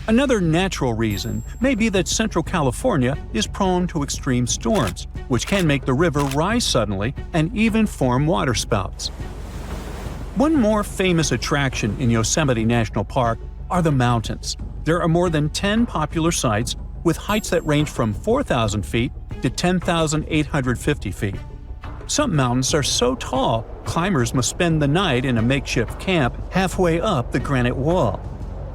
Another natural reason may be that Central California is prone to extreme storms, which can make the river rise suddenly and even form waterspouts. One more famous attraction in Yosemite National Park are the mountains. There are more than 10 popular sites with heights that range from 4,000 feet to 10,850 feet. Some mountains are so tall, climbers must spend the night in a makeshift camp halfway up the granite wall.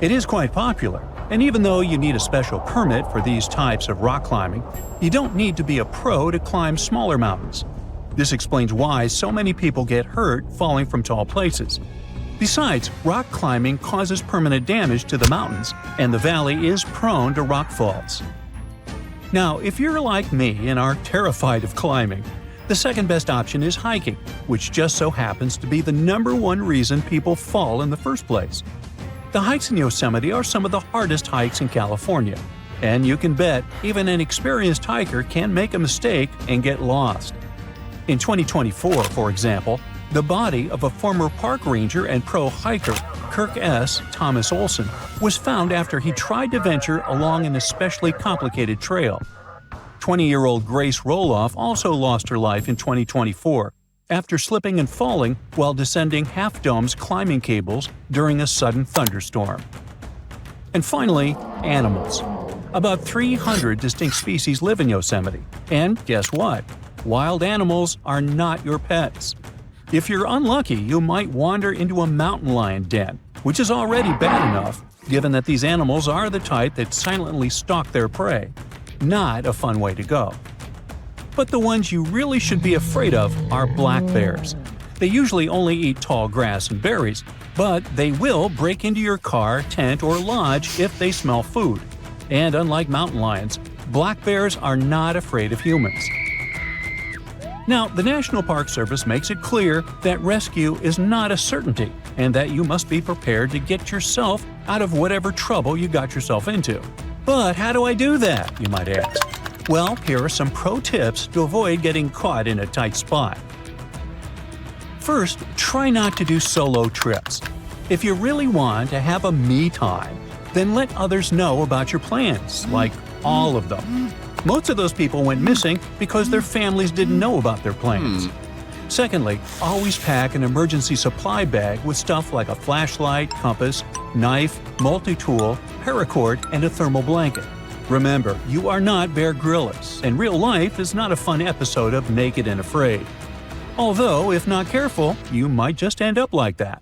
It is quite popular, and even though you need a special permit for these types of rock climbing, you don't need to be a pro to climb smaller mountains. This explains why so many people get hurt falling from tall places. Besides, rock climbing causes permanent damage to the mountains, and the valley is prone to rock falls. Now, if you're like me and are terrified of climbing, the second best option is hiking, which just so happens to be the #1 reason people fall in the first place. The hikes in Yosemite are some of the hardest hikes in California, And you can bet even an experienced hiker can make a mistake and get lost. In 2024, for example, the body of a former park ranger and pro hiker, Kirk S. Thomas Olson, was found after he tried to venture along an especially complicated trail. 20-year-old Grace Roloff also lost her life in 2024 after slipping and falling while descending Half Dome's climbing cables during a sudden thunderstorm. And finally, animals. About 300 distinct species live in Yosemite. And guess what? Wild animals are not your pets. If you're unlucky, you might wander into a mountain lion den, which is already bad enough, given that these animals are the type that silently stalk their prey. Not a fun way to go. But the ones you really should be afraid of are black bears. They usually only eat tall grass and berries, but they will break into your car, tent, or lodge if they smell food. And unlike mountain lions, black bears are not afraid of humans. Now, the National Park Service makes it clear that rescue is not a certainty and that you must be prepared to get yourself out of whatever trouble you got yourself into. But how do I do that, you might ask? Well, here are some pro tips to avoid getting caught in a tight spot. First, try not to do solo trips. If you really want to have a me time, then let others know about your plans, like all of them. Most of those people went missing because their families didn't know about their plans. Secondly, always pack an emergency supply bag with stuff like a flashlight, compass, knife, multi-tool, paracord, and a thermal blanket. Remember, you are not Bear Grylls, and real life is not a fun episode of Naked and Afraid. Although, if not careful, you might just end up like that.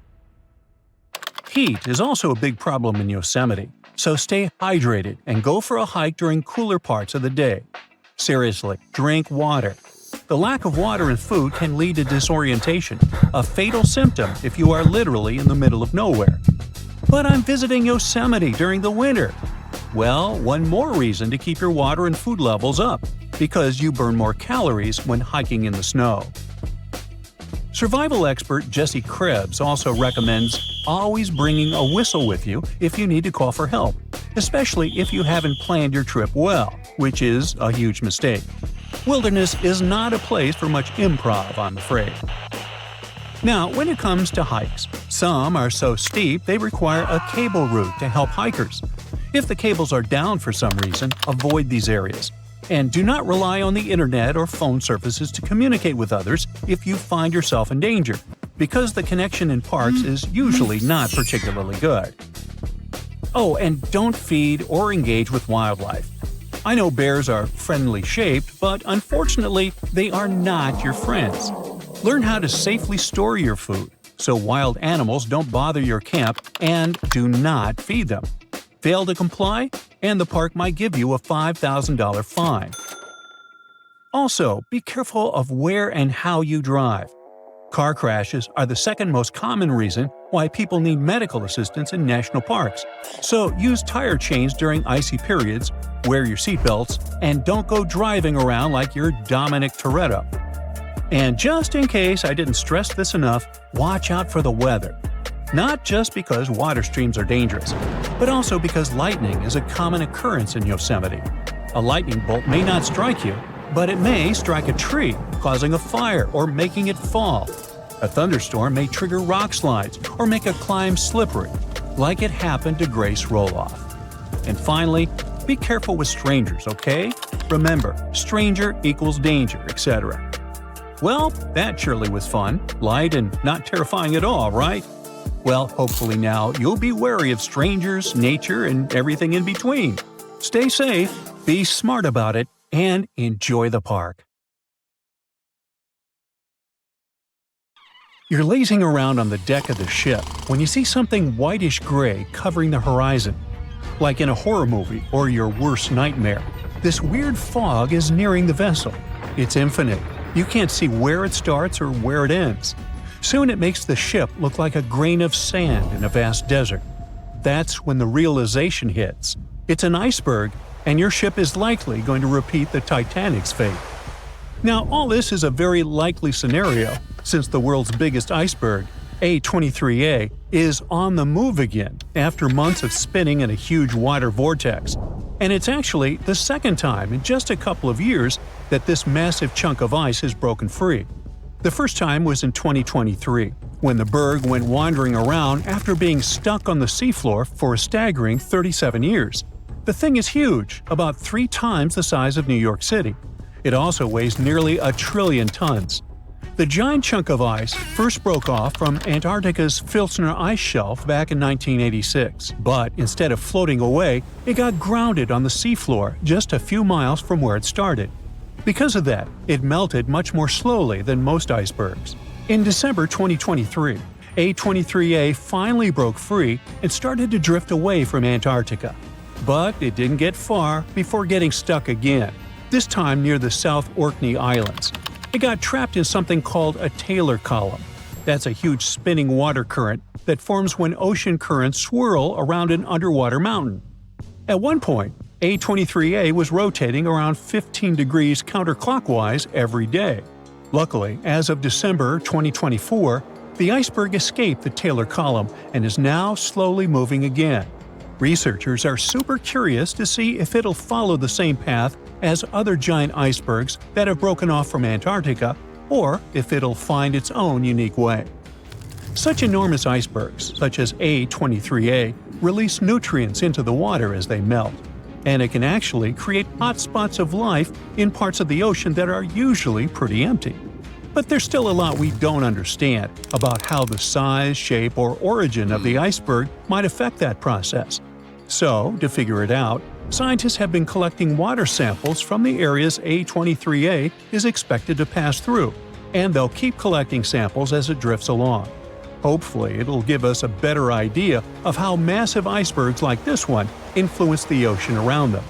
Heat is also a big problem in Yosemite, so stay hydrated and go for a hike during cooler parts of the day. Seriously, drink water. The lack of water and food can lead to disorientation, a fatal symptom if you are literally in the middle of nowhere. But I'm visiting Yosemite during the winter. Well, one more reason to keep your water and food levels up, because you burn more calories when hiking in the snow. Survival expert Jesse Krebs also recommends always bringing a whistle with you if you need to call for help, especially if you haven't planned your trip well, which is a huge mistake. Wilderness is not a place for much improv, I'm afraid. Now, when it comes to hikes, some are so steep they require a cable route to help hikers. If the cables are down for some reason, avoid these areas. And do not rely on the internet or phone services to communicate with others if you find yourself in danger, because the connection in parks is usually not particularly good. Oh, and don't feed or engage with wildlife. I know bears are friendly shaped, but unfortunately, they are not your friends. Learn how to safely store your food, so wild animals don't bother your camp, and do not feed them. Fail to comply, and the park might give you a $5,000 fine. Also, be careful of where and how you drive. Car crashes are the second most common reason why people need medical assistance in national parks. So use tire chains during icy periods, wear your seatbelts, and don't go driving around like you're Dominic Toretto. And just in case I didn't stress this enough, watch out for the weather. Not just because water streams are dangerous, but also because lightning is a common occurrence in Yosemite. A lightning bolt may not strike you, but it may strike a tree, causing a fire or making it fall. A thunderstorm may trigger rock slides or make a climb slippery, like it happened to Grace Roloff. And finally, be careful with strangers, okay? Remember, stranger equals danger, etc. Well, that surely was fun, light, and not terrifying at all, right? Well, hopefully now you'll be wary of strangers, nature, and everything in between. Stay safe, be smart about it, and enjoy the park. You're lazing around on the deck of the ship when you see something whitish-gray covering the horizon. Like in a horror movie or your worst nightmare, this weird fog is nearing the vessel. It's infinite. You can't see where it starts or where it ends. Soon it makes the ship look like a grain of sand in a vast desert. That's when the realization hits. It's an iceberg, and your ship is likely going to repeat the Titanic's fate. Now, all this is a very likely scenario, since the world's biggest iceberg, A23A, is on the move again after months of spinning in a huge water vortex. And it's actually the second time in just a couple of years that this massive chunk of ice has broken free. The first time was in 2023, when the berg went wandering around after being stuck on the seafloor for a staggering 37 years. The thing is huge, about 3 times the size of New York City. It also weighs nearly 1 trillion tons. The giant chunk of ice first broke off from Antarctica's Filchner ice shelf back in 1986, but instead of floating away, it got grounded on the seafloor just a few miles from where it started. Because of that, it melted much more slowly than most icebergs. In December 2023, A23A finally broke free and started to drift away from Antarctica. But it didn't get far before getting stuck again, this time near the South Orkney Islands. It got trapped in something called a Taylor column. That's a huge spinning water current that forms when ocean currents swirl around an underwater mountain. At one point, A23A was rotating around 15 degrees counterclockwise every day. Luckily, as of December 2024, the iceberg escaped the Taylor column and is now slowly moving again. Researchers are super curious to see if it'll follow the same path as other giant icebergs that have broken off from Antarctica, or if it'll find its own unique way. Such enormous icebergs, such as A23A, release nutrients into the water as they melt, and it can actually create hotspots of life in parts of the ocean that are usually pretty empty. But there's still a lot we don't understand about how the size, shape, or origin of the iceberg might affect that process. So, to figure it out, scientists have been collecting water samples from the areas A23A is expected to pass through, and they'll keep collecting samples as it drifts along. Hopefully, it'll give us a better idea of how massive icebergs like this one influence the ocean around them.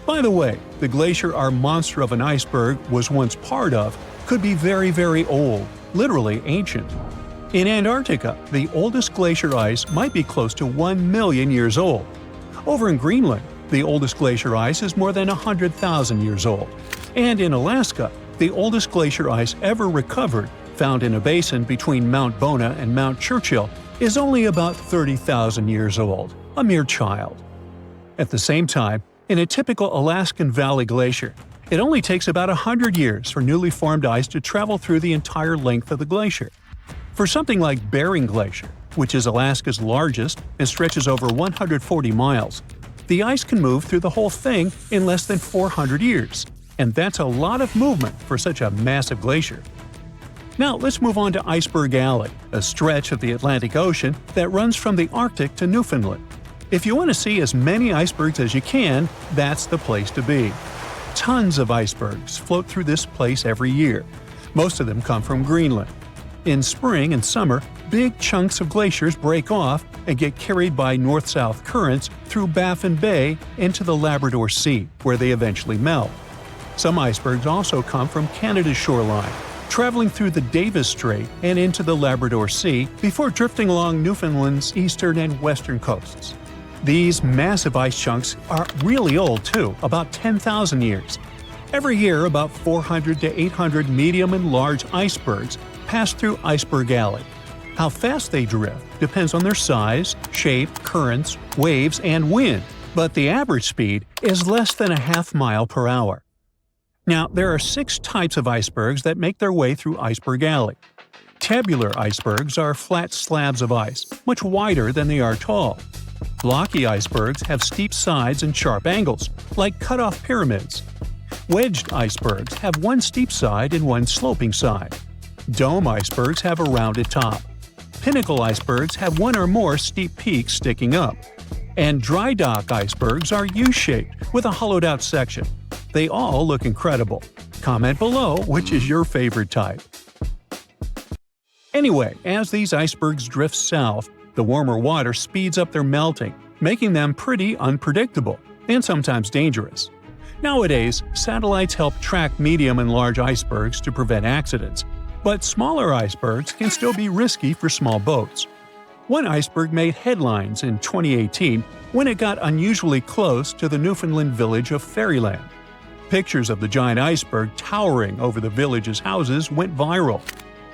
By the way, the glacier our monster of an iceberg was once part of could be very, very old, literally ancient. In Antarctica, the oldest glacier ice might be close to 1 million years old. Over in Greenland, the oldest glacier ice is more than 100,000 years old. And in Alaska, the oldest glacier ice ever recovered, found in a basin between Mount Bona and Mount Churchill, is only about 30,000 years old, a mere child. At the same time, in a typical Alaskan Valley glacier, it only takes about 100 years for newly formed ice to travel through the entire length of the glacier. For something like Bering Glacier, which is Alaska's largest and stretches over 140 miles, the ice can move through the whole thing in less than 400 years, and that's a lot of movement for such a massive glacier. Now let's move on to Iceberg Alley, a stretch of the Atlantic Ocean that runs from the Arctic to Newfoundland. If you want to see as many icebergs as you can, that's the place to be. Tons of icebergs float through this place every year. Most of them come from Greenland. In spring and summer, big chunks of glaciers break off and get carried by north-south currents through Baffin Bay into the Labrador Sea, where they eventually melt. Some icebergs also come from Canada's shoreline, traveling through the Davis Strait and into the Labrador Sea before drifting along Newfoundland's eastern and western coasts. These massive ice chunks are really old too, about 10,000 years. Every year, about 400 to 800 medium and large icebergs pass through Iceberg Alley. How fast they drift depends on their size, shape, currents, waves, and wind, but the average speed is less than a half mile per hour. Now, there are 6 types of icebergs that make their way through Iceberg Alley. Tabular icebergs are flat slabs of ice, much wider than they are tall. Blocky icebergs have steep sides and sharp angles, like cut-off pyramids. Wedged icebergs have one steep side and one sloping side. Dome icebergs have a rounded top. Pinnacle icebergs have one or more steep peaks sticking up. And dry dock icebergs are U-shaped with a hollowed-out section. They all look incredible. Comment below which is your favorite type. Anyway, as these icebergs drift south, the warmer water speeds up their melting, making them pretty unpredictable and sometimes dangerous. Nowadays, satellites help track medium and large icebergs to prevent accidents, but smaller icebergs can still be risky for small boats. One iceberg made headlines in 2018 when it got unusually close to the Newfoundland village of Fairyland. Pictures of the giant iceberg towering over the village's houses went viral.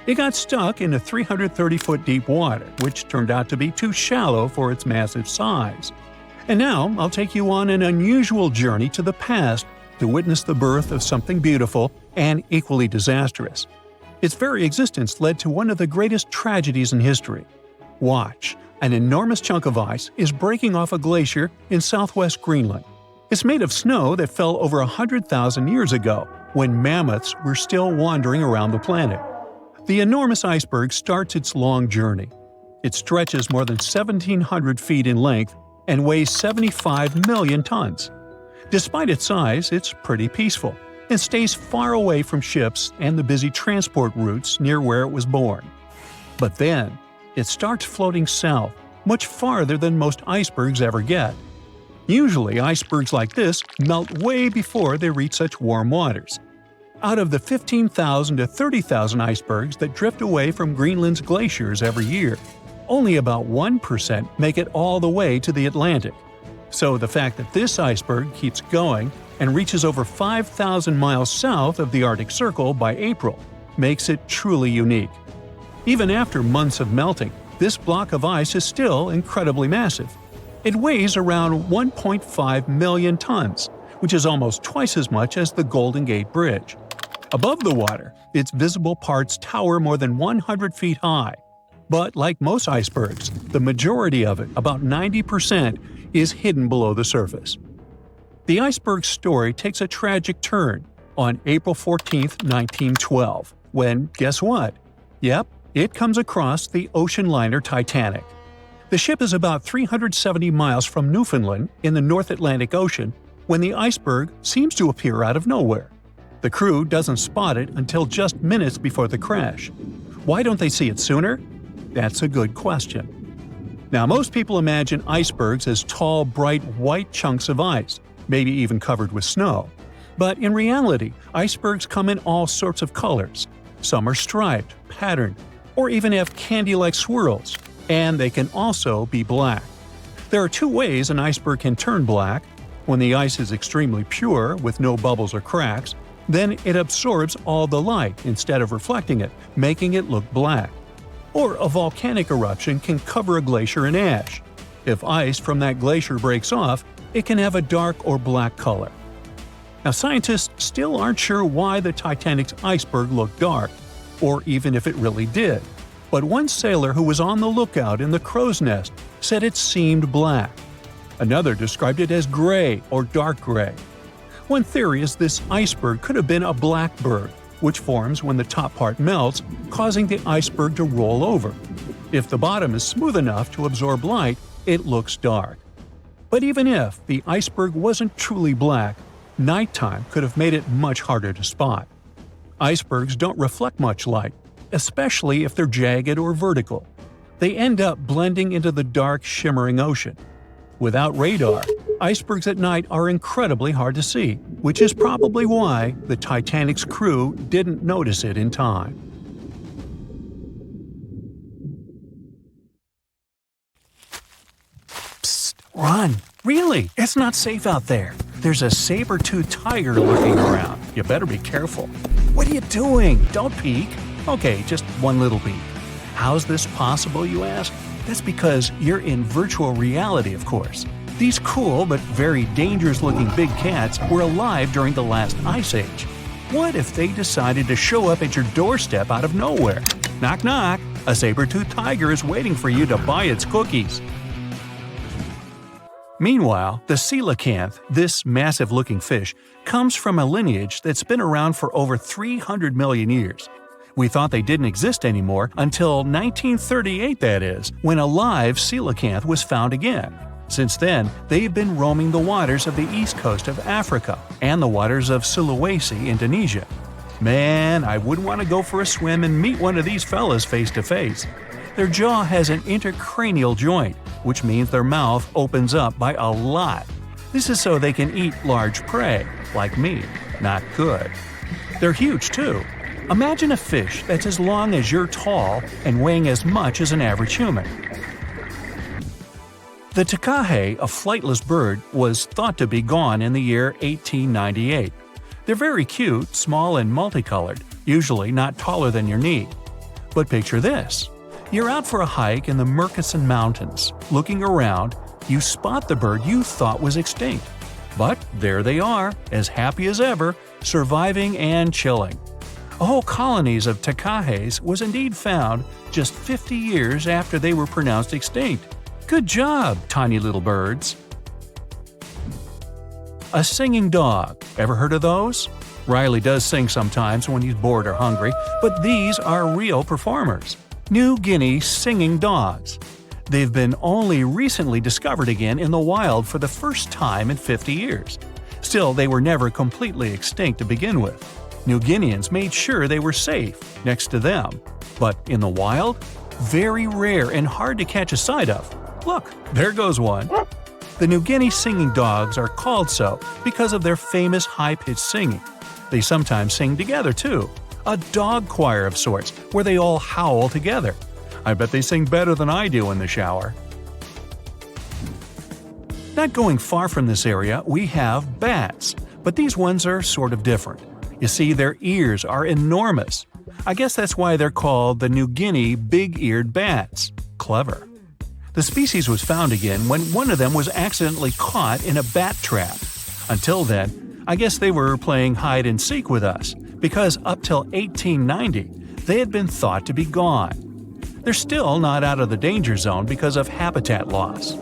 It got stuck in a 330-foot deep water, which turned out to be too shallow for its massive size. And now I'll take you on an unusual journey to the past to witness the birth of something beautiful and equally disastrous. Its very existence led to one of the greatest tragedies in history. Watch, an enormous chunk of ice is breaking off a glacier in southwest Greenland. It's made of snow that fell over 100,000 years ago, when mammoths were still wandering around the planet. The enormous iceberg starts its long journey. It stretches more than 1,700 feet in length and weighs 75 million tons. Despite its size, it's pretty peaceful and stays far away from ships and the busy transport routes near where it was born. But then, it starts floating south, much farther than most icebergs ever get. Usually, icebergs like this melt way before they reach such warm waters. Out of the 15,000 to 30,000 icebergs that drift away from Greenland's glaciers every year, only about 1% make it all the way to the Atlantic. So the fact that this iceberg keeps going and reaches over 5,000 miles south of the Arctic Circle by April makes it truly unique. Even after months of melting, this block of ice is still incredibly massive. It weighs around 1.5 million tons, which is almost twice as much as the Golden Gate Bridge. Above the water, its visible parts tower more than 100 feet high. But like most icebergs, the majority of it, about 90%, is hidden below the surface. The iceberg's story takes a tragic turn on April 14, 1912, when, guess what? Yep, it comes across the ocean liner Titanic. The ship is about 370 miles from Newfoundland in the North Atlantic Ocean when the iceberg seems to appear out of nowhere. The crew doesn't spot it until just minutes before the crash. Why don't they see it sooner? That's a good question. Now, most people imagine icebergs as tall, bright, white chunks of ice, maybe even covered with snow. But in reality, icebergs come in all sorts of colors. Some are striped, patterned, or even have candy-like swirls, and they can also be black. There are two ways an iceberg can turn black. When the ice is extremely pure, with no bubbles or cracks, then it absorbs all the light instead of reflecting it, making it look black. Or a volcanic eruption can cover a glacier in ash. If ice from that glacier breaks off, it can have a dark or black color. Now, scientists still aren't sure why the Titanic's iceberg looked dark, or even if it really did. But one sailor who was on the lookout in the crow's nest said it seemed black. Another described it as gray or dark gray. One theory is this iceberg could have been a blackbird, which forms when the top part melts, causing the iceberg to roll over. If the bottom is smooth enough to absorb light, it looks dark. But even if the iceberg wasn't truly black, nighttime could have made it much harder to spot. Icebergs don't reflect much light, especially if they're jagged or vertical. They end up blending into the dark, shimmering ocean. Without radar, icebergs at night are incredibly hard to see, which is probably why the Titanic's crew didn't notice it in time. Psst, run! Really? It's not safe out there. There's a saber-toothed tiger lurking around. You better be careful. What are you doing? Don't peek. Okay, just one little peek. How's this possible, you ask? That's because you're in virtual reality, of course. These cool but very dangerous-looking big cats were alive during the last ice age. What if they decided to show up at your doorstep out of nowhere? Knock knock, a saber-toothed tiger is waiting for you to buy its cookies. Meanwhile, the coelacanth, this massive-looking fish, comes from a lineage that's been around for over 300 million years. We thought they didn't exist anymore until 1938, that is, when a live coelacanth was found again. Since then, they've been roaming the waters of the east coast of Africa and the waters of Sulawesi, Indonesia. Man, I wouldn't want to go for a swim and meet one of these fellas face to face. Their jaw has an intercranial joint, which means their mouth opens up by a lot. This is so they can eat large prey, like me. Not good. They're huge, too. Imagine a fish that's as long as you're tall and weighing as much as an average human. The takahe, a flightless bird, was thought to be gone in the year 1898. They're very cute, small and multicolored, usually not taller than your knee. But picture this. You're out for a hike in the Murchison Mountains. Looking around, you spot the bird you thought was extinct. But there they are, as happy as ever, surviving and chilling. A whole colonies of tacajes was indeed found just 50 years after they were pronounced extinct. Good job, tiny little birds. A singing dog. Ever heard of those? Riley does sing sometimes when he's bored or hungry, but these are real performers. New Guinea singing dogs. They've been only recently discovered again in the wild for the first time in 50 years. Still, they were never completely extinct to begin with. New Guineans made sure they were safe next to them. But in the wild? Very rare and hard to catch a sight of. Look, there goes one. The New Guinea singing dogs are called so because of their famous high-pitched singing. They sometimes sing together too. A dog choir of sorts, where they all howl together. I bet they sing better than I do in the shower. Not going far from this area, we have bats, but these ones are sort of different. You see, their ears are enormous. I guess that's why they're called the New Guinea big-eared bats. Clever. The species was found again when one of them was accidentally caught in a bat trap. Until then, I guess they were playing hide-and-seek with us, because up till 1890, they had been thought to be gone. They're still not out of the danger zone because of habitat loss.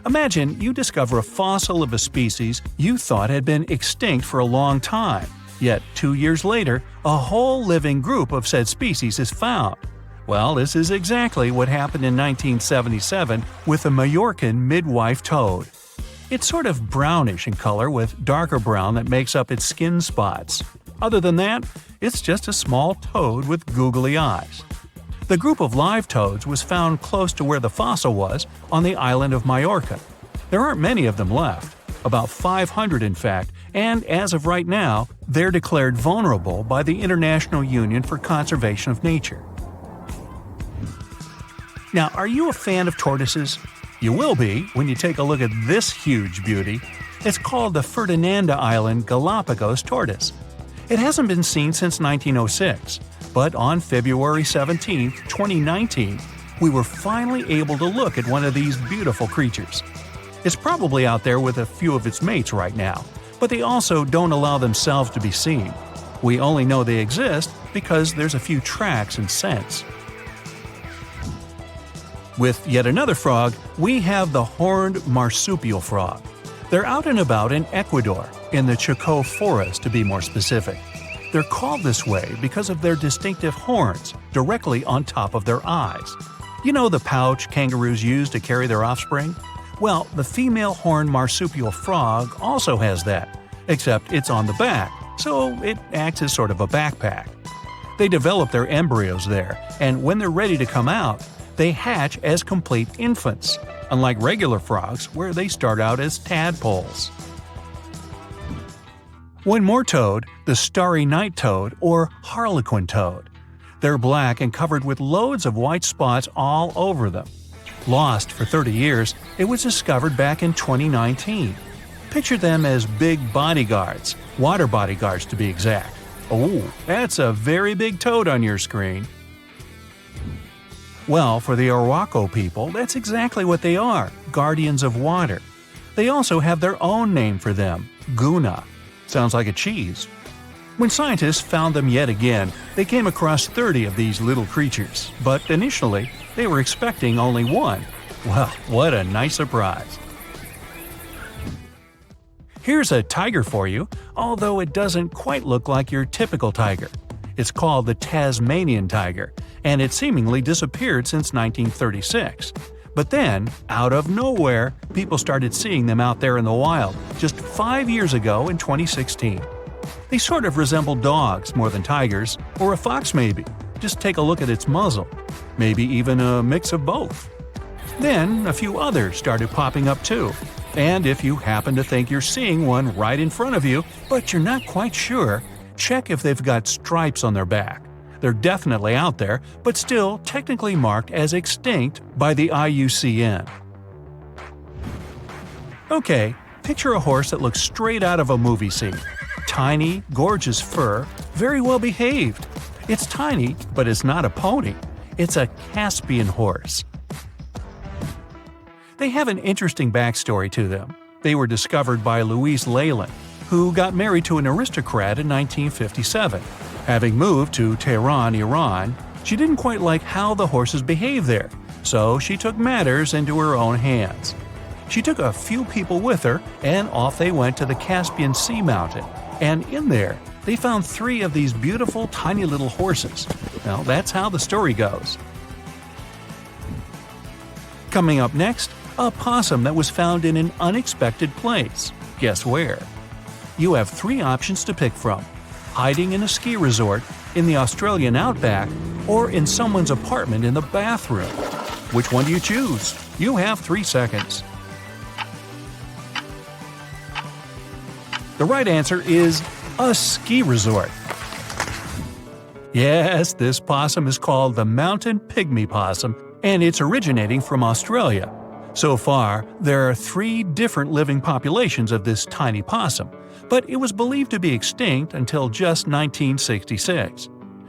Imagine you discover a fossil of a species you thought had been extinct for a long time, yet 2 years later, a whole living group of said species is found. Well, this is exactly what happened in 1977 with the Majorcan midwife toad. It's sort of brownish in color with darker brown that makes up its skin spots. Other than that, it's just a small toad with googly eyes. The group of live toads was found close to where the fossil was, on the island of Majorca. There aren't many of them left, about 500 in fact, and as of right now, they're declared vulnerable by the International Union for Conservation of Nature. Now, are you a fan of tortoises? You will be when you take a look at this huge beauty. It's called the Ferdinanda Island Galapagos tortoise. It hasn't been seen since 1906, but on February 17, 2019, we were finally able to look at one of these beautiful creatures. It's probably out there with a few of its mates right now, but they also don't allow themselves to be seen. We only know they exist because there's a few tracks and scents. With yet another frog, we have the horned marsupial frog. They're out and about in Ecuador, in the Chocó forest to be more specific. They're called this way because of their distinctive horns directly on top of their eyes. You know the pouch kangaroos use to carry their offspring? Well, the female horned marsupial frog also has that, except it's on the back, so it acts as sort of a backpack. They develop their embryos there, and when they're ready to come out, they hatch as complete infants, unlike regular frogs where they start out as tadpoles. One more toad, the starry night toad or harlequin toad. They're black and covered with loads of white spots all over them. Lost for 30 years, it was discovered back in 2019. Picture them as big bodyguards, water bodyguards to be exact. Oh, that's a very big toad on your screen. Well, for the Arhuaco people, that's exactly what they are, guardians of water. They also have their own name for them, Guna. Sounds like a cheese. When scientists found them yet again, they came across 30 of these little creatures, but initially, they were expecting only one. Well, what a nice surprise. Here's a tiger for you, although it doesn't quite look like your typical tiger. It's called the Tasmanian tiger, and it seemingly disappeared since 1936. But then, out of nowhere, people started seeing them out there in the wild just 5 years ago in 2016. They sort of resemble dogs more than tigers, or a fox maybe. Just take a look at its muzzle. Maybe even a mix of both. Then, a few others started popping up too. And if you happen to think you're seeing one right in front of you, but you're not quite sure, check if they've got stripes on their back. They're definitely out there, but still technically marked as extinct by the IUCN. Okay, picture a horse that looks straight out of a movie scene. Tiny, gorgeous fur, very well behaved. It's tiny, but it's not a pony. It's a Caspian horse. They have an interesting backstory to them. They were discovered by Louise Leyland, who got married to an aristocrat in 1957. Having moved to Tehran, Iran, she didn't quite like how the horses behaved there, so she took matters into her own hands. She took a few people with her, and off they went to the Caspian Sea mountain. And in there, they found 3 of these beautiful tiny little horses. Well, that's how the story goes. Coming up next, a possum that was found in an unexpected place. Guess where? You have 3 options to pick from: hiding in a ski resort, in the Australian outback, or in someone's apartment in the bathroom. Which one do you choose? You have 3 seconds. The right answer is a ski resort. Yes, this possum is called the mountain pygmy possum, and it's originating from Australia. So far, there are 3 different living populations of this tiny possum, but it was believed to be extinct until just 1966.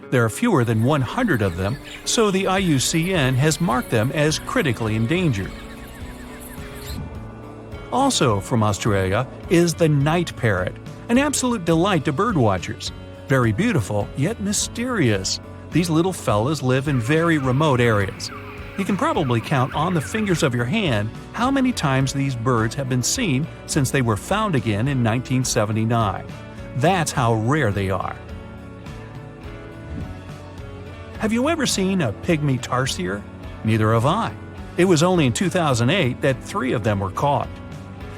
There are fewer than 100 of them, so the IUCN has marked them as critically endangered. Also from Australia is the night parrot, an absolute delight to birdwatchers. Very beautiful, yet mysterious. These little fellas live in very remote areas. You can probably count on the fingers of your hand how many times these birds have been seen since they were found again in 1979. That's how rare they are. Have you ever seen a pygmy tarsier? Neither have I. It was only in 2008 that 3 of them were caught.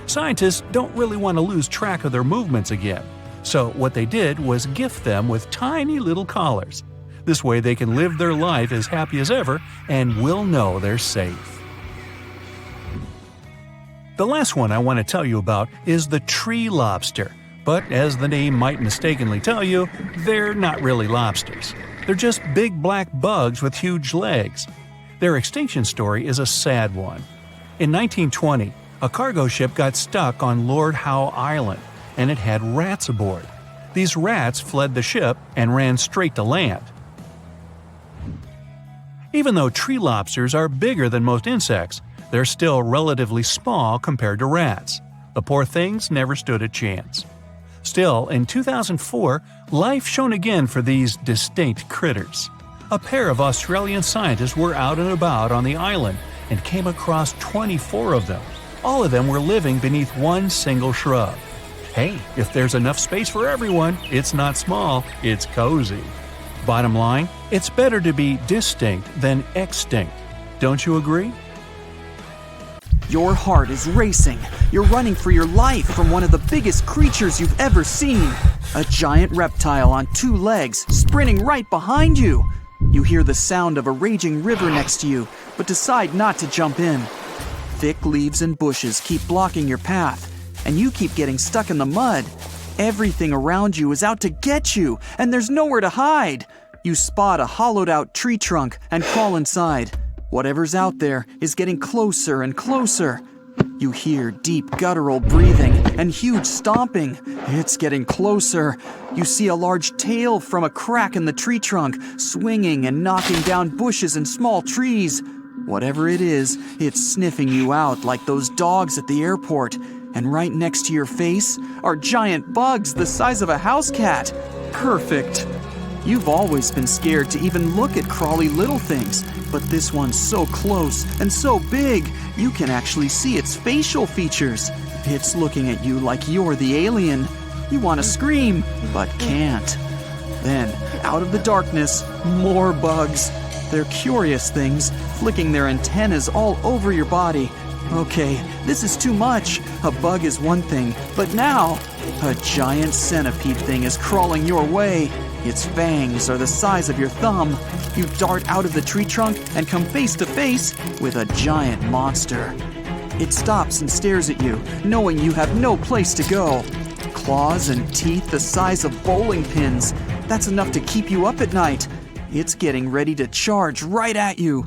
Scientists don't really want to lose track of their movements again, so what they did was gift them with tiny little collars. This way they can live their life as happy as ever and will know they're safe. The last one I want to tell you about is the tree lobster, but as the name might mistakenly tell you, they're not really lobsters. They're just big black bugs with huge legs. Their extinction story is a sad one. In 1920, a cargo ship got stuck on Lord Howe Island, and it had rats aboard. These rats fled the ship and ran straight to land. Even though tree lobsters are bigger than most insects, they're still relatively small compared to rats. The poor things never stood a chance. Still, in 2004, life shone again for these distinct critters. A pair of Australian scientists were out and about on the island and came across 24 of them. All of them were living beneath one single shrub. Hey, if there's enough space for everyone, it's not small, it's cozy. Bottom line, it's better to be distinct than extinct. Don't you agree? Your heart is racing. You're running for your life from one of the biggest creatures you've ever seen. A giant reptile on 2 legs, sprinting right behind you. You hear the sound of a raging river next to you, but decide not to jump in. Thick leaves and bushes keep blocking your path, and you keep getting stuck in the mud. Everything around you is out to get you, and there's nowhere to hide. You spot a hollowed-out tree trunk and crawl inside. Whatever's out there is getting closer and closer. You hear deep guttural breathing and huge stomping. It's getting closer. You see a large tail from a crack in the tree trunk, swinging and knocking down bushes and small trees. Whatever it is, it's sniffing you out like those dogs at the airport. And right next to your face are giant bugs the size of a house cat. Perfect. You've always been scared to even look at crawly little things, but this one's so close and so big, you can actually see its facial features. It's looking at you like you're the alien. You want to scream, but can't. Then, out of the darkness, more bugs. They're curious things, flicking their antennas all over your body. Okay, this is too much. A bug is one thing, but now, a giant centipede thing is crawling your way. Its fangs are the size of your thumb. You dart out of the tree trunk and come face to face with a giant monster. It stops and stares at you, knowing you have no place to go. Claws and teeth the size of bowling pins. That's enough to keep you up at night. It's getting ready to charge right at you.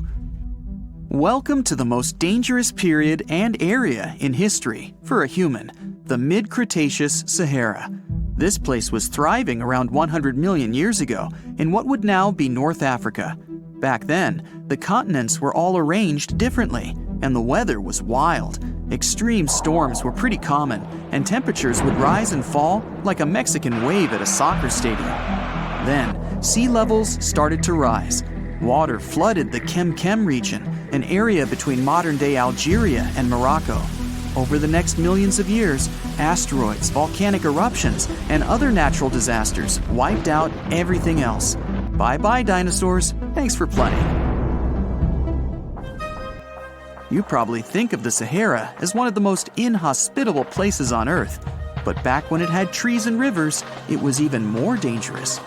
Welcome to the most dangerous period and area in history for a human, the mid-Cretaceous Sahara. This place was thriving around 100 million years ago in what would now be North Africa. Back then, the continents were all arranged differently, and the weather was wild. Extreme storms were pretty common, and temperatures would rise and fall like a Mexican wave at a soccer stadium. Then, sea levels started to rise. Water flooded the Kem region, an area between modern-day Algeria and Morocco. Over the next millions of years, asteroids, volcanic eruptions, and other natural disasters wiped out everything else. Bye-bye, dinosaurs. Thanks for playing. You probably think of the Sahara as one of the most inhospitable places on Earth, but back when it had trees and rivers, it was even more dangerous.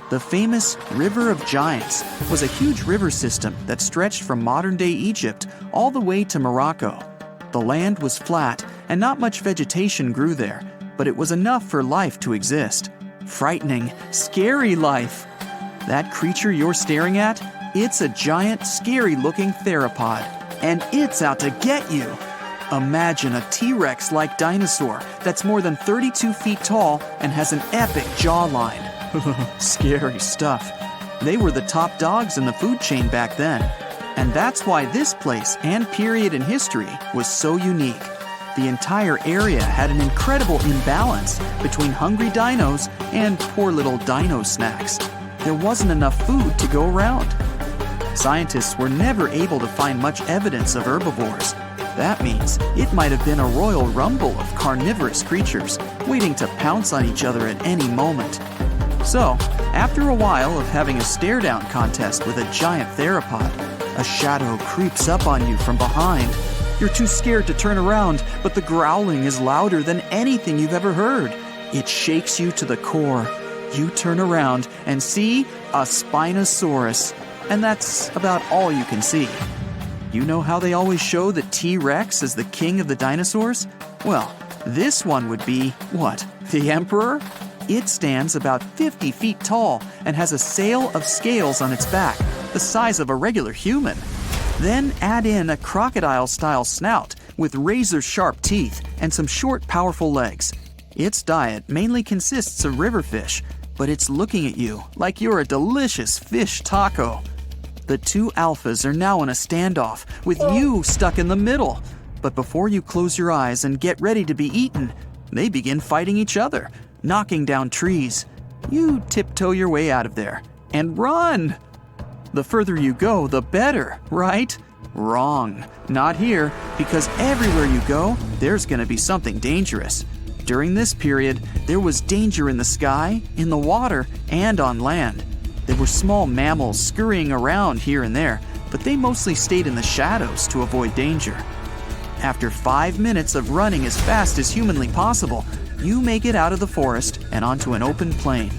The famous River of Giants was a huge river system that stretched from modern-day Egypt all the way to Morocco. The land was flat and not much vegetation grew there, but it was enough for life to exist. Frightening, scary life. That creature you're staring at, it's a giant, scary-looking theropod, and it's out to get you. Imagine a T-Rex-like dinosaur that's more than 32 feet tall and has an epic jawline. Scary stuff. They were the top dogs in the food chain back then. And that's why this place and period in history was so unique. The entire area had an incredible imbalance between hungry dinos and poor little dino snacks. There wasn't enough food to go around. Scientists were never able to find much evidence of herbivores. That means it might have been a royal rumble of carnivorous creatures waiting to pounce on each other at any moment. So, after a while of having a stare-down contest with a giant theropod, a shadow creeps up on you from behind. You're too scared to turn around, but the growling is louder than anything you've ever heard. It shakes you to the core. You turn around and see a Spinosaurus, and that's about all you can see. You know how they always show the T-Rex as the king of the dinosaurs? Well, this one would be, what, the emperor? It stands about 50 feet tall and has a sail of scales on its back, the size of a regular human. Then add in a crocodile-style snout with razor-sharp teeth and some short, powerful legs. Its diet mainly consists of river fish, but it's looking at you like you're a delicious fish taco. The two alphas are now in a standoff, with you stuck in the middle. But before you close your eyes and get ready to be eaten, they begin fighting each other, knocking down trees. You tiptoe your way out of there and run. The further you go, the better, right? Wrong. Not here, because everywhere you go, there's going to be something dangerous. During this period, there was danger in the sky, in the water, and on land. There were small mammals scurrying around here and there, but they mostly stayed in the shadows to avoid danger. After 5 minutes of running as fast as humanly possible, you make it out of the forest and onto an open plain.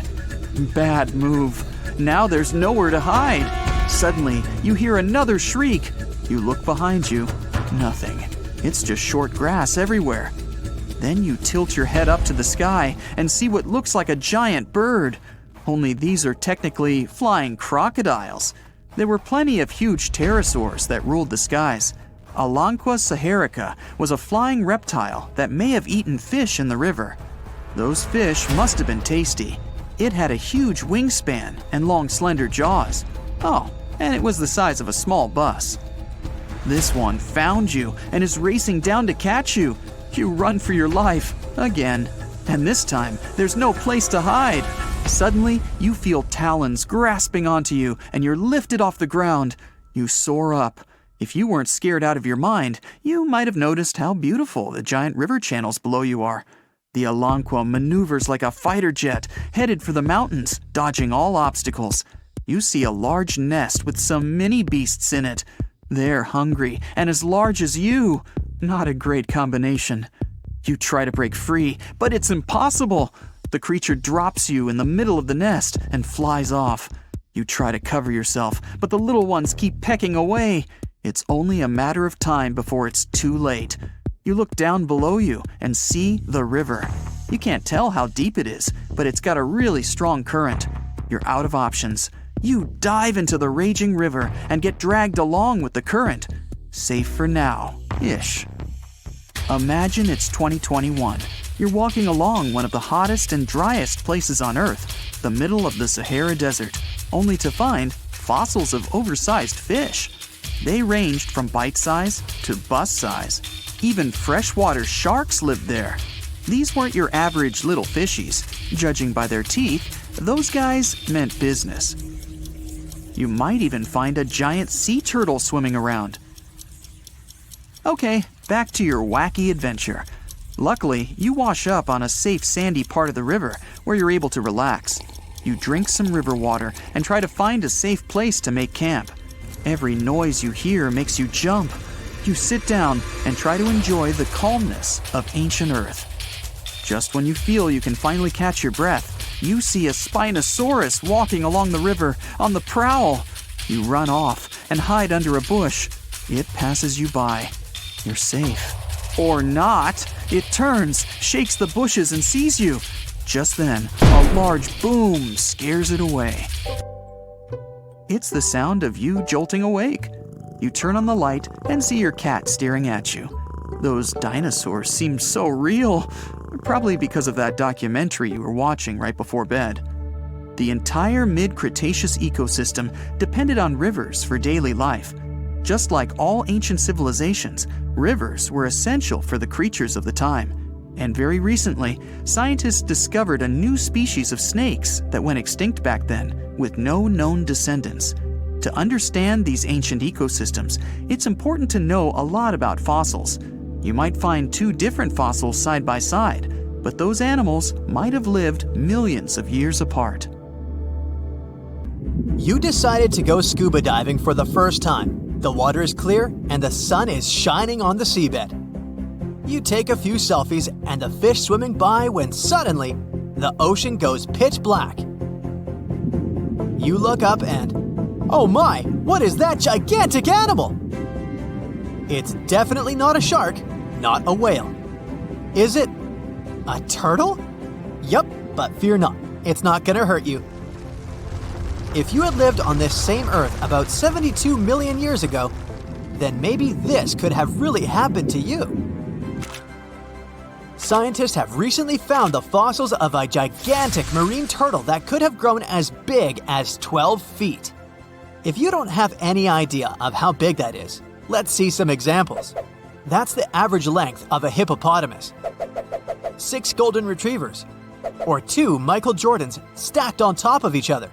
Bad move. Now there's nowhere to hide. Suddenly, you hear another shriek. You look behind you. Nothing. It's just short grass everywhere. Then you tilt your head up to the sky and see what looks like a giant bird. Only these are technically flying crocodiles. There were plenty of huge pterosaurs that ruled the skies. Alanqua saharica was a flying reptile that may have eaten fish in the river. Those fish must have been tasty. It had a huge wingspan and long, slender jaws. Oh, and it was the size of a small bus. This one found you and is racing down to catch you. You run for your life, again. And this time, there's no place to hide. Suddenly, you feel talons grasping onto you and you're lifted off the ground. You soar up. If you weren't scared out of your mind, you might have noticed how beautiful the giant river channels below you are. The Alanqua maneuvers like a fighter jet, headed for the mountains, dodging all obstacles. You see a large nest with some mini beasts in it. They're hungry and as large as you. Not a great combination. You try to break free, but it's impossible. The creature drops you in the middle of the nest and flies off. You try to cover yourself, but the little ones keep pecking away. It's only a matter of time before it's too late. You look down below you and see the river. You can't tell how deep it is, but it's got a really strong current. You're out of options. You dive into the raging river and get dragged along with the current. Safe for now, ish. Imagine it's 2021. You're walking along one of the hottest and driest places on Earth, the middle of the Sahara Desert, only to find fossils of oversized fish. They ranged from bite size to bus size. Even freshwater sharks lived there. These weren't your average little fishies. Judging by their teeth, those guys meant business. You might even find a giant sea turtle swimming around. Okay, back to your wacky adventure. Luckily, you wash up on a safe sandy part of the river where you're able to relax. You drink some river water and try to find a safe place to make camp. Every noise you hear makes you jump. You sit down and try to enjoy the calmness of ancient Earth. Just when you feel you can finally catch your breath, you see a Spinosaurus walking along the river on the prowl. You run off and hide under a bush. It passes you by. You're safe. Or not. It turns, shakes the bushes, and sees you. Just then, a large boom scares it away. It's the sound of you jolting awake. You turn on the light and see your cat staring at you. Those dinosaurs seem so real, probably because of that documentary you were watching right before bed. The entire mid-Cretaceous ecosystem depended on rivers for daily life. Just like all ancient civilizations, rivers were essential for the creatures of the time. And very recently, scientists discovered a new species of snakes that went extinct back then, with no known descendants. To understand these ancient ecosystems, it's important to know a lot about fossils. You might find two different fossils side by side, but those animals might have lived millions of years apart. You decided to go scuba diving for the first time. The water is clear and the sun is shining on the seabed. You take a few selfies and the fish swimming by when suddenly the ocean goes pitch black. You look up and, oh my, what is that gigantic animal? It's definitely not a shark, not a whale. Is it a turtle? Yup, but fear not, it's not gonna hurt you. If you had lived on this same Earth about 72 million years ago, then maybe this could have really happened to you. Scientists have recently found the fossils of a gigantic marine turtle that could have grown as big as 12 feet. If you don't have any idea of how big that is, let's see some examples. That's the average length of a hippopotamus, 6 golden retrievers, or 2 Michael Jordans stacked on top of each other.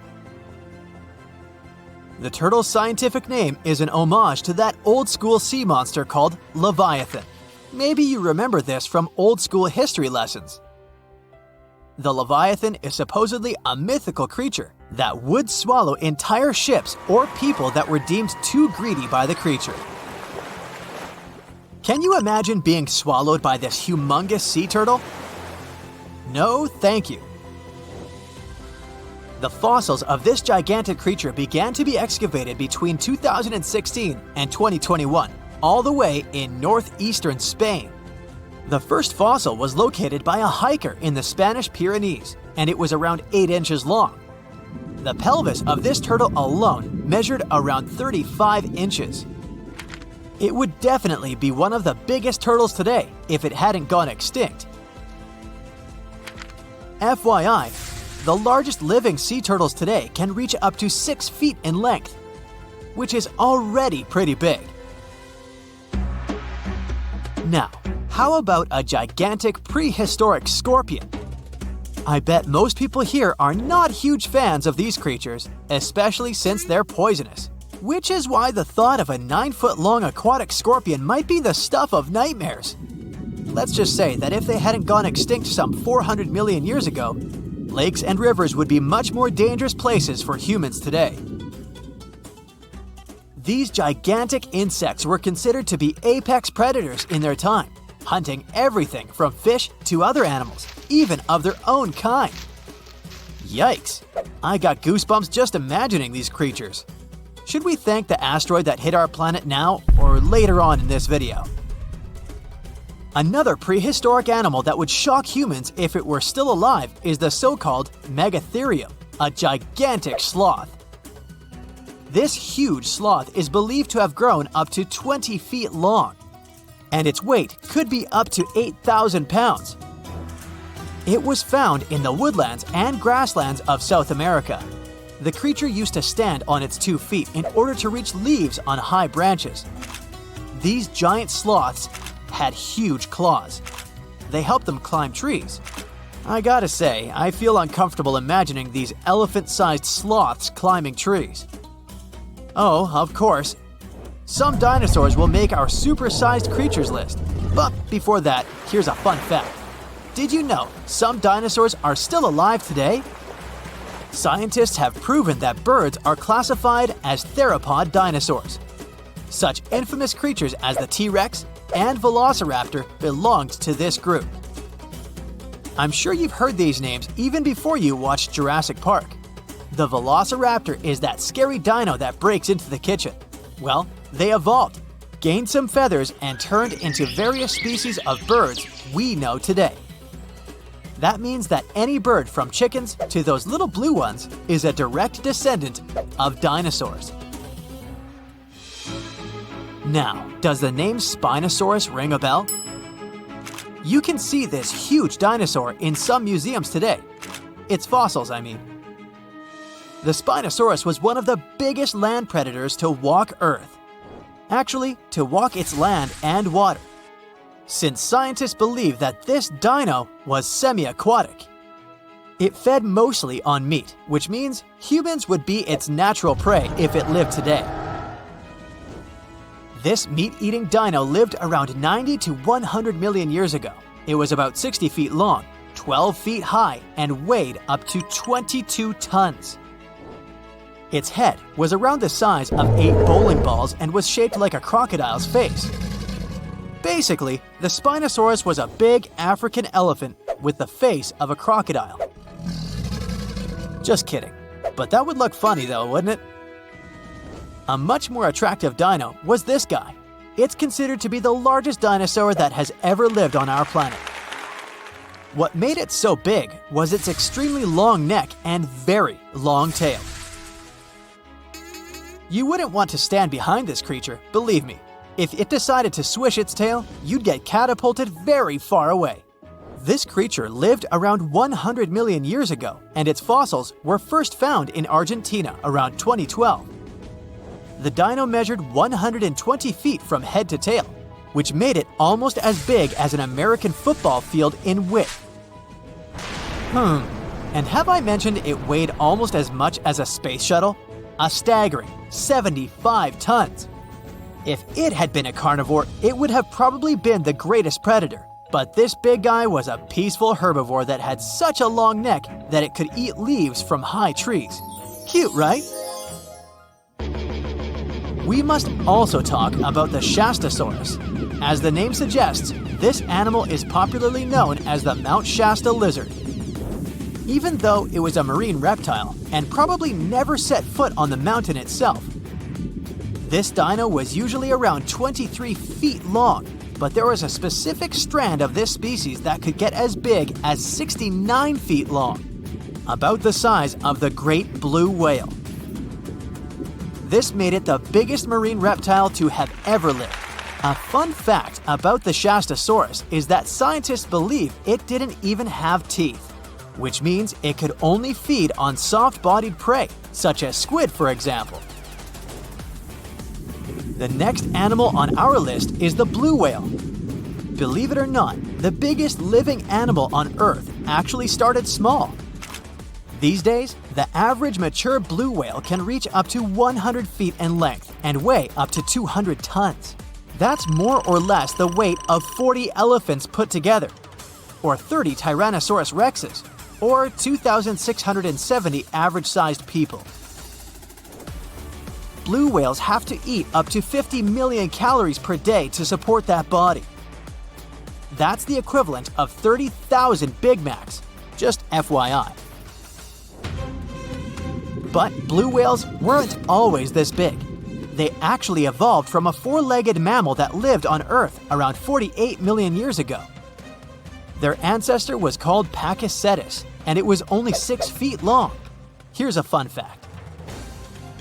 The turtle's scientific name is an homage to that old-school sea monster called Leviathan. Maybe you remember this from old-school history lessons. The Leviathan is supposedly a mythical creature that would swallow entire ships or people that were deemed too greedy by the creature. Can you imagine being swallowed by this humongous sea turtle? No, thank you. The fossils of this gigantic creature began to be excavated between 2016 and 2021, all the way in northeastern Spain. The first fossil was located by a hiker in the Spanish Pyrenees, and it was around 8 inches long. The pelvis of this turtle alone measured around 35 inches. It would definitely be one of the biggest turtles today if it hadn't gone extinct. FYI, the largest living sea turtles today can reach up to 6 feet in length, which is already pretty big. Now, how about a gigantic prehistoric scorpion? I bet most people here are not huge fans of these creatures, especially since they're poisonous, which is why the thought of a 9-foot-long aquatic scorpion might be the stuff of nightmares. Let's just say that if they hadn't gone extinct some 400 million years ago, lakes and rivers would be much more dangerous places for humans today. These gigantic insects were considered to be apex predators in their time, hunting everything from fish to other animals, even of their own kind. Yikes! I got goosebumps just imagining these creatures. Should we thank the asteroid that hit our planet now or later on in this video? Another prehistoric animal that would shock humans if it were still alive is the so-called Megatherium, a gigantic sloth. This huge sloth is believed to have grown up to 20 feet long. and its weight could be up to 8,000 pounds. It was found in the woodlands and grasslands of South America. The creature used to stand on its 2 feet in order to reach leaves on high branches. These giant sloths had huge claws. They helped them climb trees. I gotta say, I feel uncomfortable imagining these elephant-sized sloths climbing trees. Oh, of course, some dinosaurs will make our super-sized creatures list. But before that, here's a fun fact. Did you know some dinosaurs are still alive today? Scientists have proven that birds are classified as theropod dinosaurs. Such infamous creatures as the T-Rex and Velociraptor belonged to this group. I'm sure you've heard these names even before you watched Jurassic Park. The Velociraptor is that scary dino that breaks into the kitchen. Well, they evolved, gained some feathers, and turned into various species of birds we know today. That means that any bird from chickens to those little blue ones is a direct descendant of dinosaurs. Now, does the name Spinosaurus ring a bell? You can see this huge dinosaur in some museums today. Its fossils, I mean. The Spinosaurus was one of the biggest land predators to walk Earth. Actually, to walk its land and water, since scientists believe that this dino was semi-aquatic. It fed mostly on meat, which means humans would be its natural prey if it lived today. This meat-eating dino lived around 90 to 100 million years ago. It was about 60 feet long, 12 feet high, and weighed up to 22 tons. Its head was around the size of 8 bowling balls and was shaped like a crocodile's face. Basically, the Spinosaurus was a big African elephant with the face of a crocodile. Just kidding. But that would look funny though, wouldn't it? A much more attractive dino was this guy. It's considered to be the largest dinosaur that has ever lived on our planet. What made it so big was its extremely long neck and very long tail. You wouldn't want to stand behind this creature, believe me. If it decided to swish its tail, you'd get catapulted very far away. This creature lived around 100 million years ago, and its fossils were first found in Argentina around 2012. The dino measured 120 feet from head to tail, which made it almost as big as an American football field in width. And have I mentioned it weighed almost as much as a space shuttle? A staggering 75 tons. If it had been a carnivore, it would have probably been the greatest predator. But this big guy was a peaceful herbivore that had such a long neck that it could eat leaves from high trees. Cute, right? We must also talk about the Shastasaurus. As the name suggests, this animal is popularly known as the Mount Shasta lizard. Even though it was a marine reptile and probably never set foot on the mountain itself, this dino was usually around 23 feet long, but there was a specific strand of this species that could get as big as 69 feet long, about the size of the great blue whale. This made it the biggest marine reptile to have ever lived. A fun fact about the Shastasaurus is that scientists believe it didn't even have teeth, which means it could only feed on soft-bodied prey, such as squid, for example. The next animal on our list is the blue whale. Believe it or not, the biggest living animal on Earth actually started small. These days, the average mature blue whale can reach up to 100 feet in length and weigh up to 200 tons. That's more or less the weight of 40 elephants put together, or 30 Tyrannosaurus rexes, or 2,670 average-sized people. Blue whales have to eat up to 50 million calories per day to support that body. That's the equivalent of 30,000 Big Macs, just FYI. But blue whales weren't always this big. They actually evolved from a four-legged mammal that lived on Earth around 48 million years ago. Their ancestor was called Pakicetus, and it was only 6 feet long. Here's a fun fact.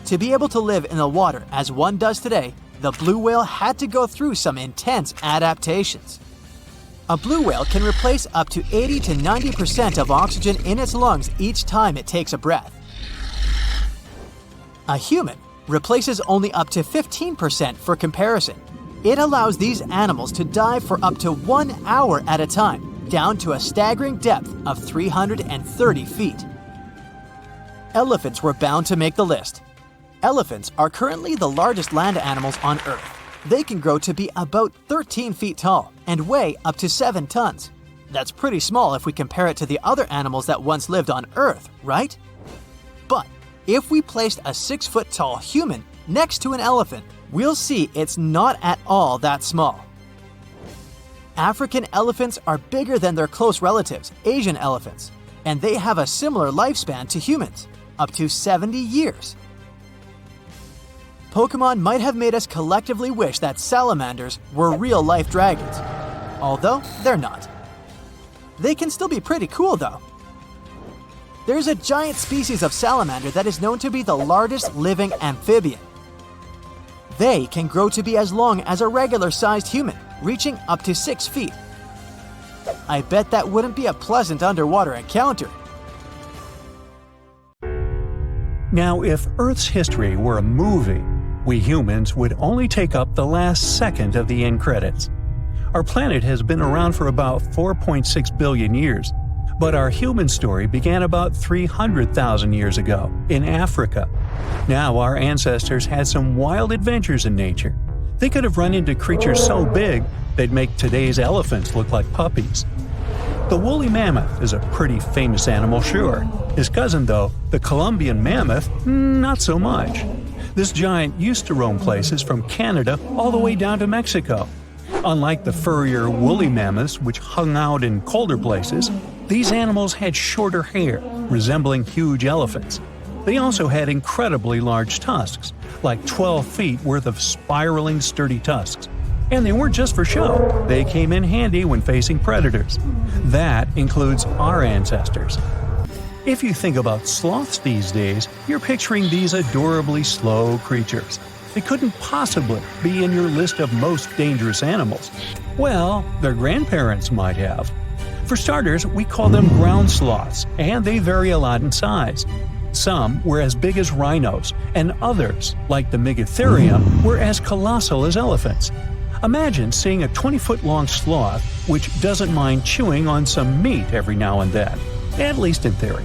To be able to live in the water as one does today, the blue whale had to go through some intense adaptations. A blue whale can replace up to 80 to 90% of oxygen in its lungs each time it takes a breath. A human replaces only up to 15% for comparison. It allows these animals to dive for up to 1 hour at a time, down to a staggering depth of 330 feet. Elephants were bound to make the list. Elephants are currently the largest land animals on Earth. They can grow to be about 13 feet tall and weigh up to 7 tons. That's pretty small if we compare it to the other animals that once lived on Earth, right? But if we placed a 6-foot-tall human next to an elephant, we'll see it's not at all that small. African elephants are bigger than their close relatives, Asian elephants, and they have a similar lifespan to humans, up to 70 years. Pokemon might have made us collectively wish that salamanders were real-life dragons, although they're not. They can still be pretty cool though. There's a giant species of salamander that is known to be the largest living amphibian. They can grow to be as long as a regular-sized human, reaching up to 6 feet. I bet that wouldn't be a pleasant underwater encounter. Now, if Earth's history were a movie, we humans would only take up the last second of the end credits. Our planet has been around for about 4.6 billion years, but our human story began about 300,000 years ago in Africa. Now, our ancestors had some wild adventures in nature. They could have run into creatures so big they'd make today's elephants look like puppies. The woolly mammoth is a pretty famous animal, sure. His cousin, though, the Columbian mammoth, not so much. This giant used to roam places from Canada all the way down to Mexico. Unlike the furrier woolly mammoths, which hung out in colder places, these animals had shorter hair, resembling huge elephants. They also had incredibly large tusks, like 12 feet worth of spiraling, sturdy tusks. And they weren't just for show, they came in handy when facing predators. That includes our ancestors. If you think about sloths these days, you're picturing these adorably slow creatures. They couldn't possibly be in your list of most dangerous animals. Well, their grandparents might have. For starters, we call them ground sloths, and they vary a lot in size. Some were as big as rhinos, and others, like the Megatherium, were as colossal as elephants. Imagine seeing a 20-foot-long sloth which doesn't mind chewing on some meat every now and then, at least in theory.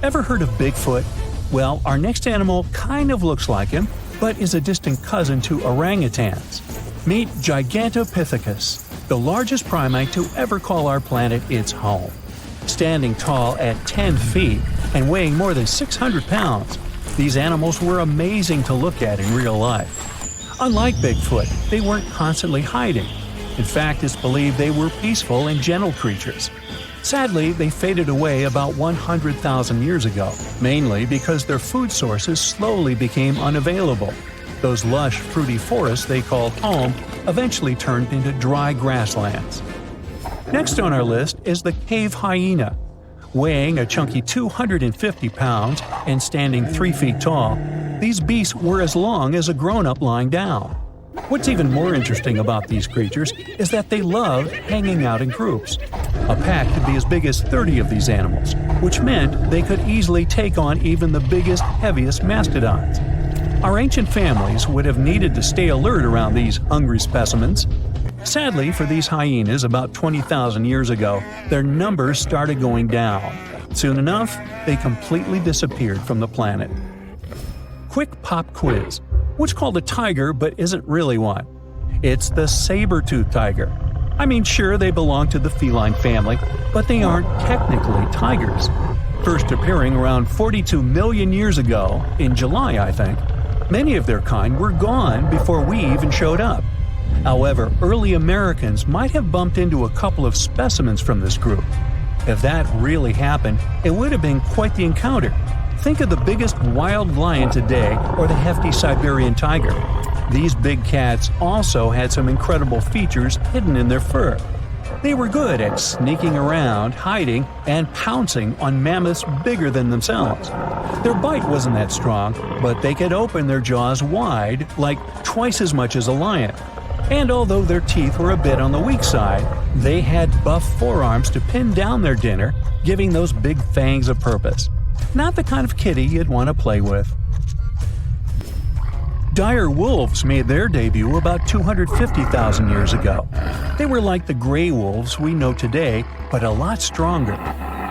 Ever heard of Bigfoot? Well, our next animal kind of looks like him, but is a distant cousin to orangutans. Meet Gigantopithecus, the largest primate to ever call our planet its home. Standing tall at 10 feet and weighing more than 600 pounds, these animals were amazing to look at in real life. Unlike Bigfoot, they weren't constantly hiding. In fact, it's believed they were peaceful and gentle creatures. Sadly, they faded away about 100,000 years ago, mainly because their food sources slowly became unavailable. Those lush, fruity forests they called home eventually turned into dry grasslands. Next on our list is the cave hyena. Weighing a chunky 250 pounds and standing 3 feet tall, these beasts were as long as a grown-up lying down. What's even more interesting about these creatures is that they loved hanging out in groups. A pack could be as big as 30 of these animals, which meant they could easily take on even the biggest, heaviest mastodons. Our ancient families would have needed to stay alert around these hungry specimens. Sadly for these hyenas about 20,000 years ago, their numbers started going down. Soon enough, they completely disappeared from the planet. Quick pop quiz. What's called a tiger but isn't really one? It's the saber-toothed tiger. I mean, sure, they belong to the feline family, but they aren't technically tigers. First appearing around 42 million years ago, in July, I think, many of their kind were gone before we even showed up. However, early Americans might have bumped into a couple of specimens from this group. If that really happened, it would have been quite the encounter. Think of the biggest wild lion today or the hefty Siberian tiger. These big cats also had some incredible features hidden in their fur. They were good at sneaking around, hiding, and pouncing on mammoths bigger than themselves. Their bite wasn't that strong, but they could open their jaws wide, like twice as much as a lion. And although their teeth were a bit on the weak side, they had buff forearms to pin down their dinner, giving those big fangs a purpose. Not the kind of kitty you'd want to play with. Dire wolves made their debut about 250,000 years ago. They were like the gray wolves we know today, but a lot stronger.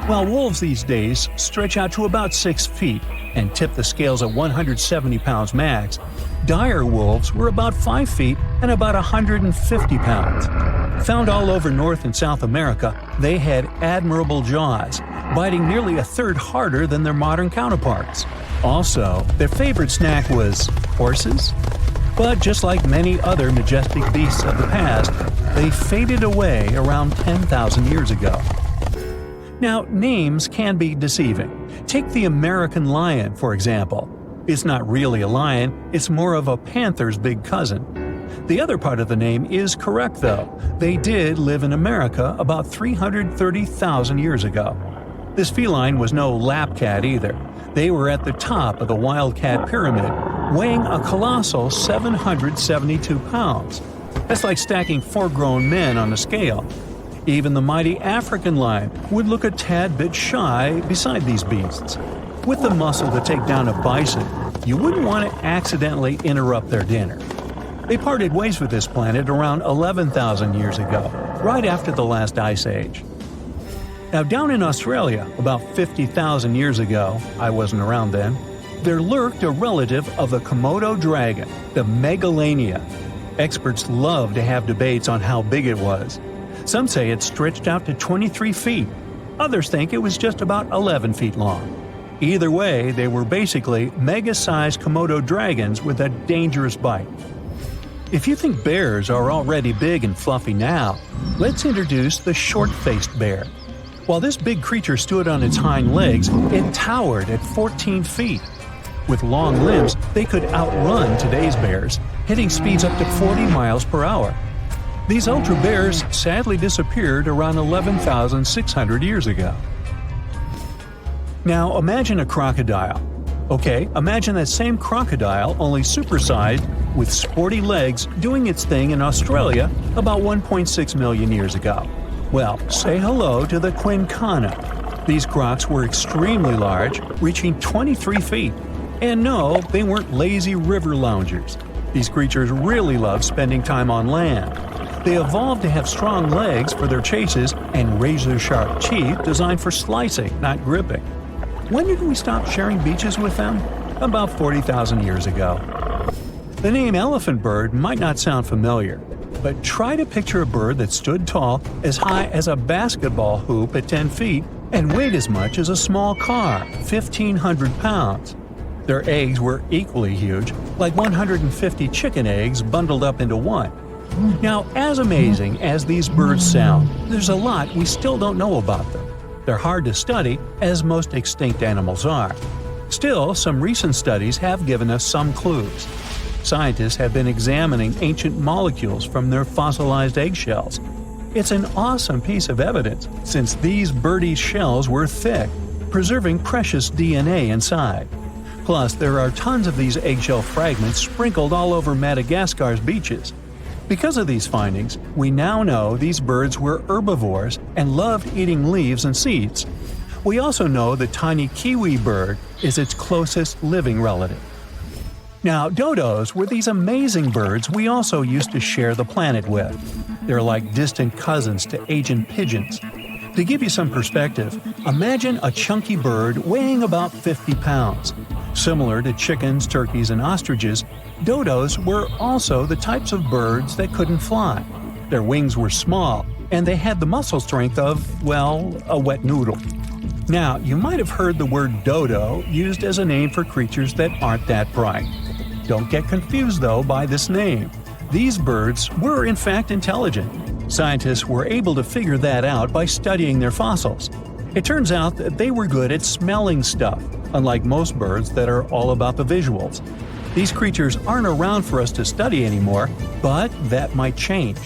While wolves these days stretch out to about 6 feet and tip the scales at 170 pounds max, dire wolves were about 5 feet and about 150 pounds. Found all over North and South America, they had admirable jaws, biting nearly a third harder than their modern counterparts. Also, their favorite snack was horses. But just like many other majestic beasts of the past, they faded away around 10,000 years ago. Now, names can be deceiving. Take the American lion, for example. It's not really a lion, it's more of a panther's big cousin. The other part of the name is correct, though. They did live in America about 330,000 years ago. This feline was no lap cat either. They were at the top of the wildcat pyramid, weighing a colossal 772 pounds. That's like stacking 4 grown men on a scale. Even the mighty African lion would look a tad bit shy beside these beasts. With the muscle to take down a bison, you wouldn't want to accidentally interrupt their dinner. They parted ways with this planet around 11,000 years ago, right after the last ice age. Now, down in Australia, about 50,000 years ago, I wasn't around then, there lurked a relative of the Komodo dragon, the Megalania. Experts love to have debates on how big it was. Some say it stretched out to 23 feet. Others think it was just about 11 feet long. Either way, they were basically mega-sized Komodo dragons with a dangerous bite. If you think bears are already big and fluffy now, let's introduce the short-faced bear. While this big creature stood on its hind legs, it towered at 14 feet. With long limbs, they could outrun today's bears, hitting speeds up to 40 miles per hour. These ultra bears sadly disappeared around 11,600 years ago. Now imagine a crocodile. Okay, imagine that same crocodile, only supersized, with sporty legs, doing its thing in Australia about 1.6 million years ago. Well, say hello to the quincana. These crocs were extremely large, reaching 23 feet. And no, they weren't lazy river loungers. These creatures really loved spending time on land. They evolved to have strong legs for their chases and razor-sharp teeth designed for slicing, not gripping. When did we stop sharing beaches with them? About 40,000 years ago. The name elephant bird might not sound familiar, but try to picture a bird that stood tall, as high as a basketball hoop at 10 feet, and weighed as much as a small car, 1,500 pounds. Their eggs were equally huge, like 150 chicken eggs bundled up into one. Now, as amazing as these birds sound, there's a lot we still don't know about them. They're hard to study, as most extinct animals are. Still, some recent studies have given us some clues. Scientists have been examining ancient molecules from their fossilized eggshells. It's an awesome piece of evidence, since these birdies' shells were thick, preserving precious DNA inside. Plus, there are tons of these eggshell fragments sprinkled all over Madagascar's beaches. Because of these findings, we now know these birds were herbivores and loved eating leaves and seeds. We also know the tiny kiwi bird is its closest living relative. Now, dodos were these amazing birds we also used to share the planet with. They're like distant cousins to ancient pigeons. To give you some perspective, imagine a chunky bird weighing about 50 pounds. Similar to chickens, turkeys, and ostriches, dodos were also the types of birds that couldn't fly. Their wings were small, and they had the muscle strength of, well, a wet noodle. Now, you might have heard the word dodo used as a name for creatures that aren't that bright. Don't get confused, though, by this name. These birds were, in fact, intelligent. Scientists were able to figure that out by studying their fossils. It turns out that they were good at smelling stuff, unlike most birds that are all about the visuals. These creatures aren't around for us to study anymore, but that might change.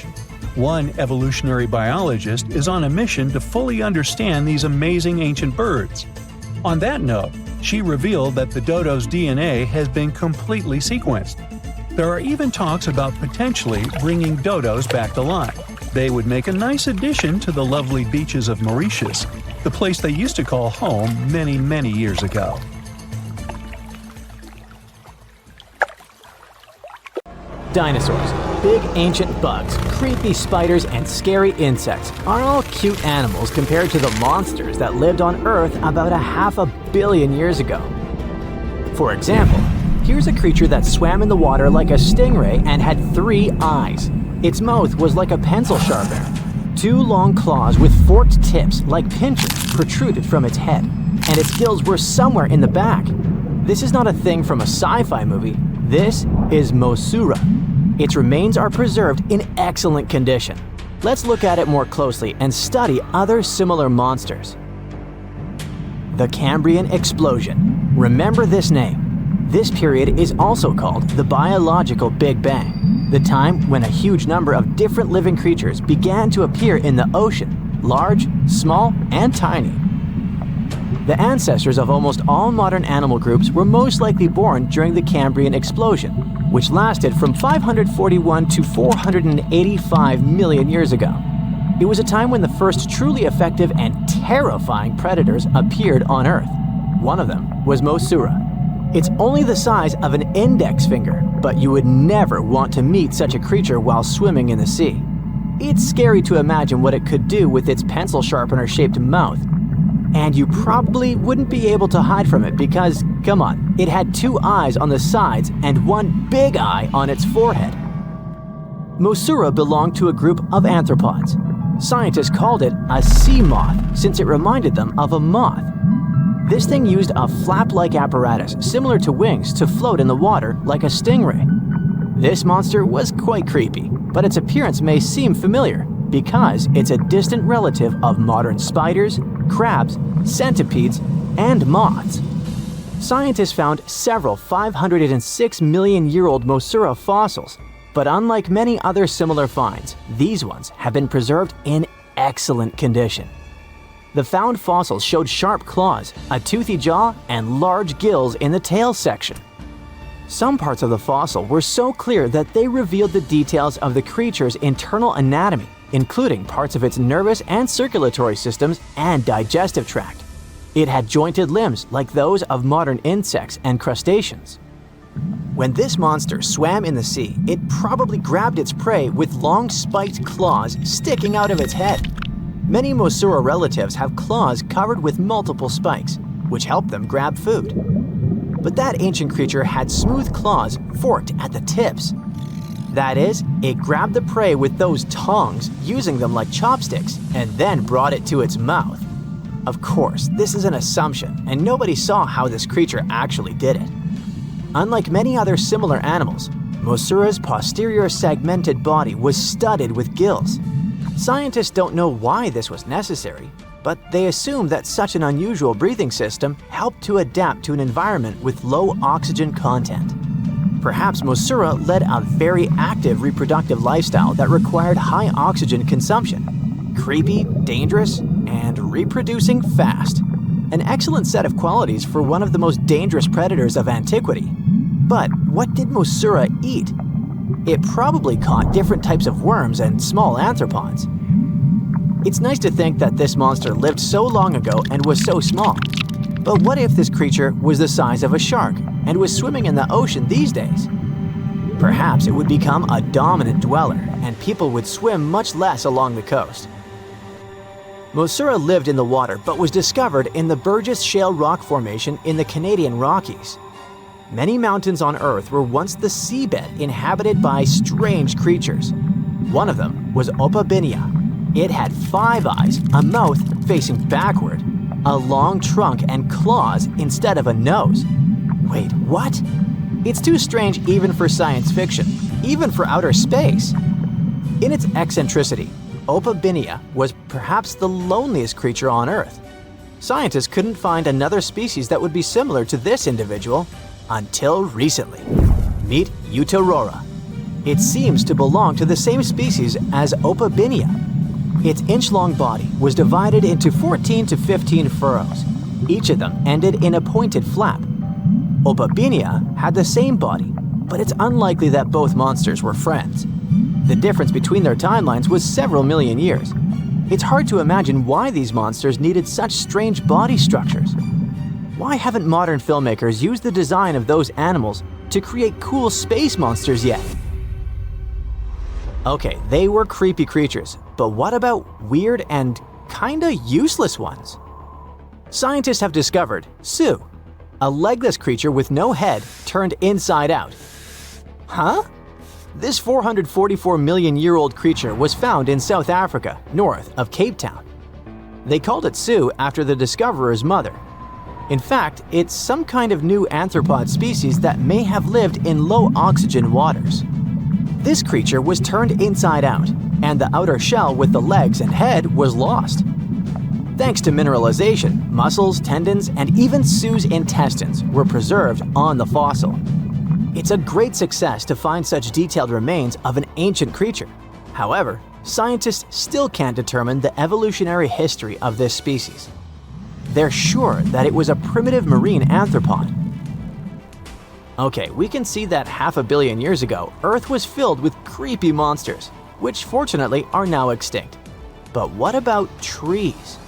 One evolutionary biologist is on a mission to fully understand these amazing ancient birds. On that note, she revealed that the dodo's DNA has been completely sequenced. There are even talks about potentially bringing dodos back to life. They would make a nice addition to the lovely beaches of Mauritius, the place they used to call home many, many years ago. Dinosaurs, big ancient bugs, creepy spiders, and scary insects are all cute animals compared to the monsters that lived on Earth about 500 million years ago. For example, here's a creature that swam in the water like a stingray and had 3 eyes. Its mouth was like a pencil sharpener. 2 long claws with forked tips like pincers protruded from its head, and its gills were somewhere in the back. This is not a thing from a sci-fi movie. This is Mosaura. Its remains are preserved in excellent condition. Let's look at it more closely and study other similar monsters. The Cambrian explosion. Remember this name. This period is also called the biological Big Bang, the time when a huge number of different living creatures began to appear in the ocean, large, small, and tiny. The ancestors of almost all modern animal groups were most likely born during the Cambrian explosion, which lasted from 541 to 485 million years ago. It was a time when the first truly effective and terrifying predators appeared on Earth. One of them was Mosaura. It's only the size of an index finger, but you would never want to meet such a creature while swimming in the sea. It's scary to imagine what it could do with its pencil sharpener-shaped mouth. And you probably wouldn't be able to hide from it because, come on, it had 2 eyes on the sides and 1 big eye on its forehead. Mosaura belonged to a group of arthropods. Scientists called it a sea moth since it reminded them of a moth. This thing used a flap-like apparatus similar to wings to float in the water like a stingray. This monster was quite creepy, but its appearance may seem familiar because it's a distant relative of modern spiders, crabs, centipedes, and moths. Scientists found several 506-million-year-old Mosaura fossils, but unlike many other similar finds, these ones have been preserved in excellent condition. The found fossils showed sharp claws, a toothy jaw, and large gills in the tail section. Some parts of the fossil were so clear that they revealed the details of the creature's internal anatomy, including parts of its nervous and circulatory systems and digestive tract. It had jointed limbs like those of modern insects and crustaceans. When this monster swam in the sea, it probably grabbed its prey with long spiked claws sticking out of its head. Many Mosaura relatives have claws covered with multiple spikes, which help them grab food. But that ancient creature had smooth claws forked at the tips. That is, it grabbed the prey with those tongs, using them like chopsticks, and then brought it to its mouth. Of course, this is an assumption, and nobody saw how this creature actually did it. Unlike many other similar animals, Mosaura's posterior segmented body was studded with gills. Scientists don't know why this was necessary, but they assume that such an unusual breathing system helped to adapt to an environment with low oxygen content. Perhaps Mosaura led a very active reproductive lifestyle that required high oxygen consumption. Creepy, dangerous, and reproducing fast. An excellent set of qualities for one of the most dangerous predators of antiquity. But what did Mosaura eat? It probably caught different types of worms and small arthropods. It's nice to think that this monster lived so long ago and was so small. But what if this creature was the size of a shark and was swimming in the ocean these days? Perhaps it would become a dominant dweller and people would swim much less along the coast. Mosaura lived in the water but was discovered in the Burgess Shale Rock Formation in the Canadian Rockies. Many mountains on Earth were once the seabed inhabited by strange creatures. One of them was Opabinia. It had 5 eyes, a mouth facing backward, a long trunk and claws instead of a nose. Wait, what? It's too strange even for science fiction, even for outer space. In its eccentricity, Opabinia was perhaps the loneliest creature on Earth. Scientists couldn't find another species that would be similar to this individual until recently. Meet Utaurora. It seems to belong to the same species as Opabinia. Its inch-long body was divided into 14 to 15 furrows. Each of them ended in a pointed flap. Opabinia had the same body, but it's unlikely that both monsters were friends. The difference between their timelines was several million years. It's hard to imagine why these monsters needed such strange body structures. Why haven't modern filmmakers used the design of those animals to create cool space monsters yet? Okay, they were creepy creatures, but what about weird and kinda useless ones? Scientists have discovered Su, a legless creature with no head turned inside out. Huh? This 444 million year old creature was found in South Africa, north of Cape Town. They called it Su after the discoverer's mother. In fact, it's some kind of new arthropod species that may have lived in low oxygen waters. This creature was turned inside out, and the outer shell with the legs and head was lost. Thanks to mineralization, muscles, tendons, and even Su's intestines were preserved on the fossil. It's a great success to find such detailed remains of an ancient creature. However, scientists still can't determine the evolutionary history of this species. They're sure that it was a primitive marine arthropod. Okay, we can see that 500 million years ago, Earth was filled with creepy monsters, which fortunately are now extinct. But what about trees?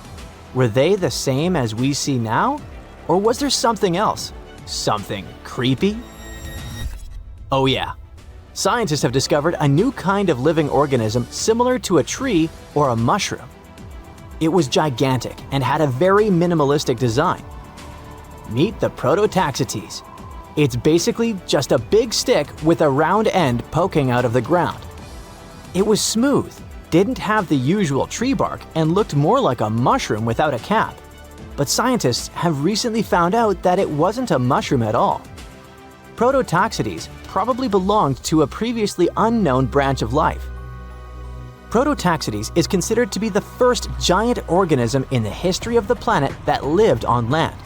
Were they the same as we see now? Or was there something else? Something creepy? Oh yeah. Scientists have discovered a new kind of living organism similar to a tree or a mushroom. It was gigantic and had a very minimalistic design. Meet the Prototaxites. It's basically just a big stick with a round end poking out of the ground. It was smooth, didn't have the usual tree bark, and looked more like a mushroom without a cap. But scientists have recently found out that it wasn't a mushroom at all. Prototaxites probably belonged to a previously unknown branch of life. Prototaxites is considered to be the first giant organism in the history of the planet that lived on land.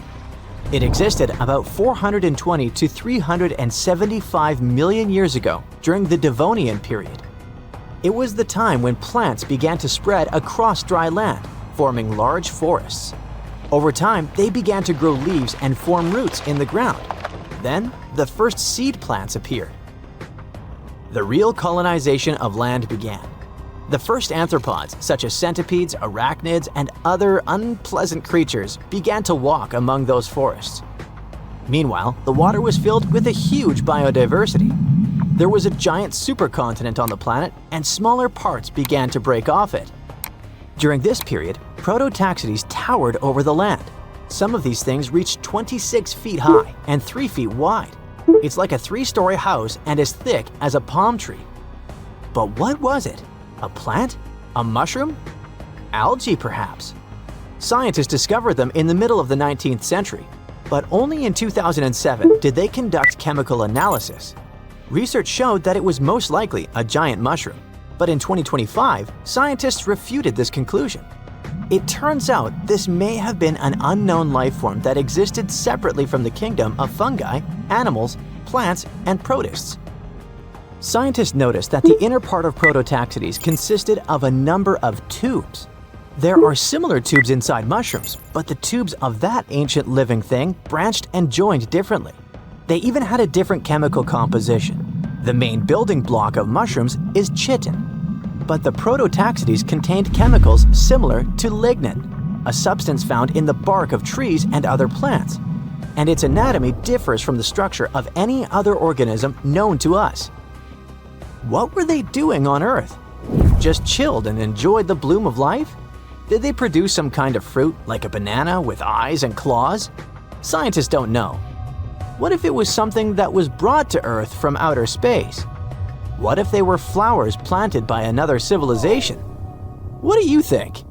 It existed about 420 to 375 million years ago during the Devonian period. It was the time when plants began to spread across dry land, forming large forests. Over time, they began to grow leaves and form roots in the ground. Then, the first seed plants appeared. The real colonization of land began. The first arthropods, such as centipedes, arachnids, and other unpleasant creatures, began to walk among those forests. Meanwhile, the water was filled with a huge biodiversity. There was a giant supercontinent on the planet, and smaller parts began to break off it. During this period, Prototaxites towered over the land. Some of these things reached 26 feet high and 3 feet wide. It's like a 3-story house and as thick as a palm tree. But what was it? A plant? A mushroom? Algae, perhaps? Scientists discovered them in the middle of the 19th century, but only in 2007 did they conduct chemical analysis. Research showed that it was most likely a giant mushroom, but in 2025, scientists refuted this conclusion. It turns out this may have been an unknown life form that existed separately from the kingdom of fungi, animals, plants, and protists. Scientists noticed that the inner part of Prototaxites consisted of a number of tubes. There are similar tubes inside mushrooms, but the tubes of that ancient living thing branched and joined differently. They even had a different chemical composition. The main building block of mushrooms is chitin, but the Prototaxites contained chemicals similar to lignin, a substance found in the bark of trees and other plants, and its anatomy differs from the structure of any other organism known to us. What were they doing on Earth? Just chilled and enjoyed the bloom of life? Did they produce some kind of fruit, like a banana with eyes and claws? Scientists don't know. What if it was something that was brought to Earth from outer space? What if they were flowers planted by another civilization? What do you think?